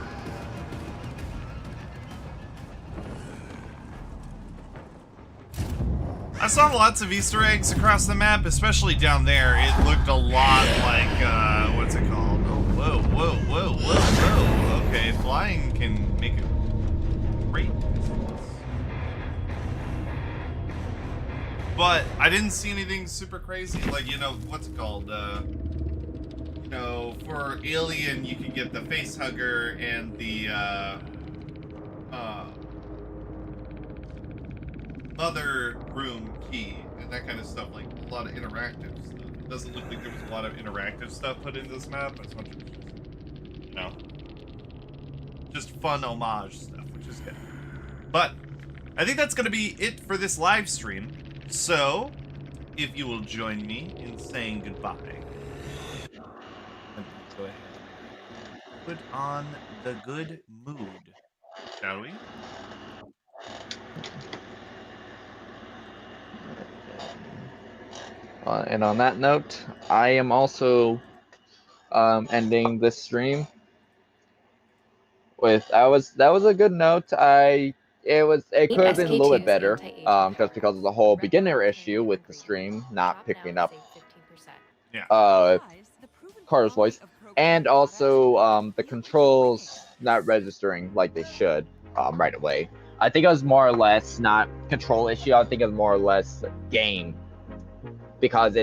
I saw lots of Easter eggs across the map, especially down there. It looked a lot like, what's it called? Oh, whoa, whoa, whoa, whoa, whoa. Okay, flying can make a great distance. But I didn't see anything super crazy. Like, you know, what's it called? You know, for Alien, you can get the face hugger and the, mother room key and that kind of stuff, like a lot of interactive stuff. It doesn't look like there was a lot of interactive stuff put into this map as much as just, you know, just fun homage stuff, which is good. But I think that's going to be it for this live stream. So if you will join me in saying goodbye, let me go ahead and put on the good mood, shall we?
And on that note, I am also ending this stream with that was a good note. It could have been a little bit better, just because of the whole beginner issue with the stream not picking up Carter's voice, and also the controls not registering like they should right away. I think it was more or less not control issue. I think it was more or less game. Because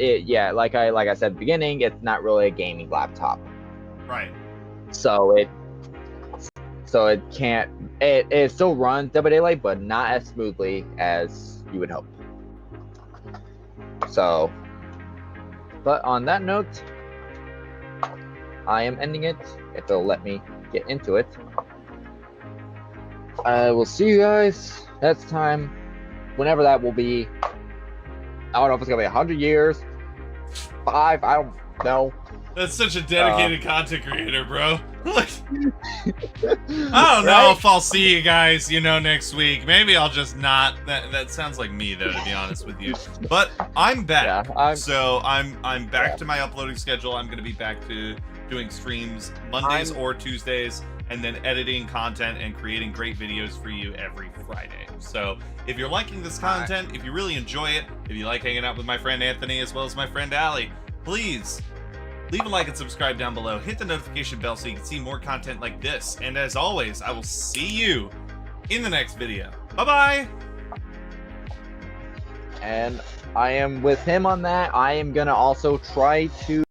yeah, like I said at the beginning, it's not really a gaming laptop.
Right.
So it can't. It still runs Dead by Daylight, but not as smoothly as you would hope. So, but on that note, I am ending it. If they'll let me get into it, I will see you guys next time, whenever that will be. I don't know if it's gonna be 100 years, 5. I don't know.
That's such a dedicated content creator, bro. Like, I don't know if I'll see you guys, you know, next week. Maybe I'll just not. That sounds like me, though, to be honest with you. But I'm back, so I'm back to my uploading schedule. I'm gonna be back to doing streams Mondays or Tuesdays, and then editing content and creating great videos for you every Friday. So if you're liking this content, if you really enjoy it, if you like hanging out with my friend Anthony as well as my friend Allie, please leave a like and subscribe down below. Hit the notification bell so you can see more content like this. And as always, I will see you in the next video. Bye-bye!
And I am with him on that. I am gonna also try to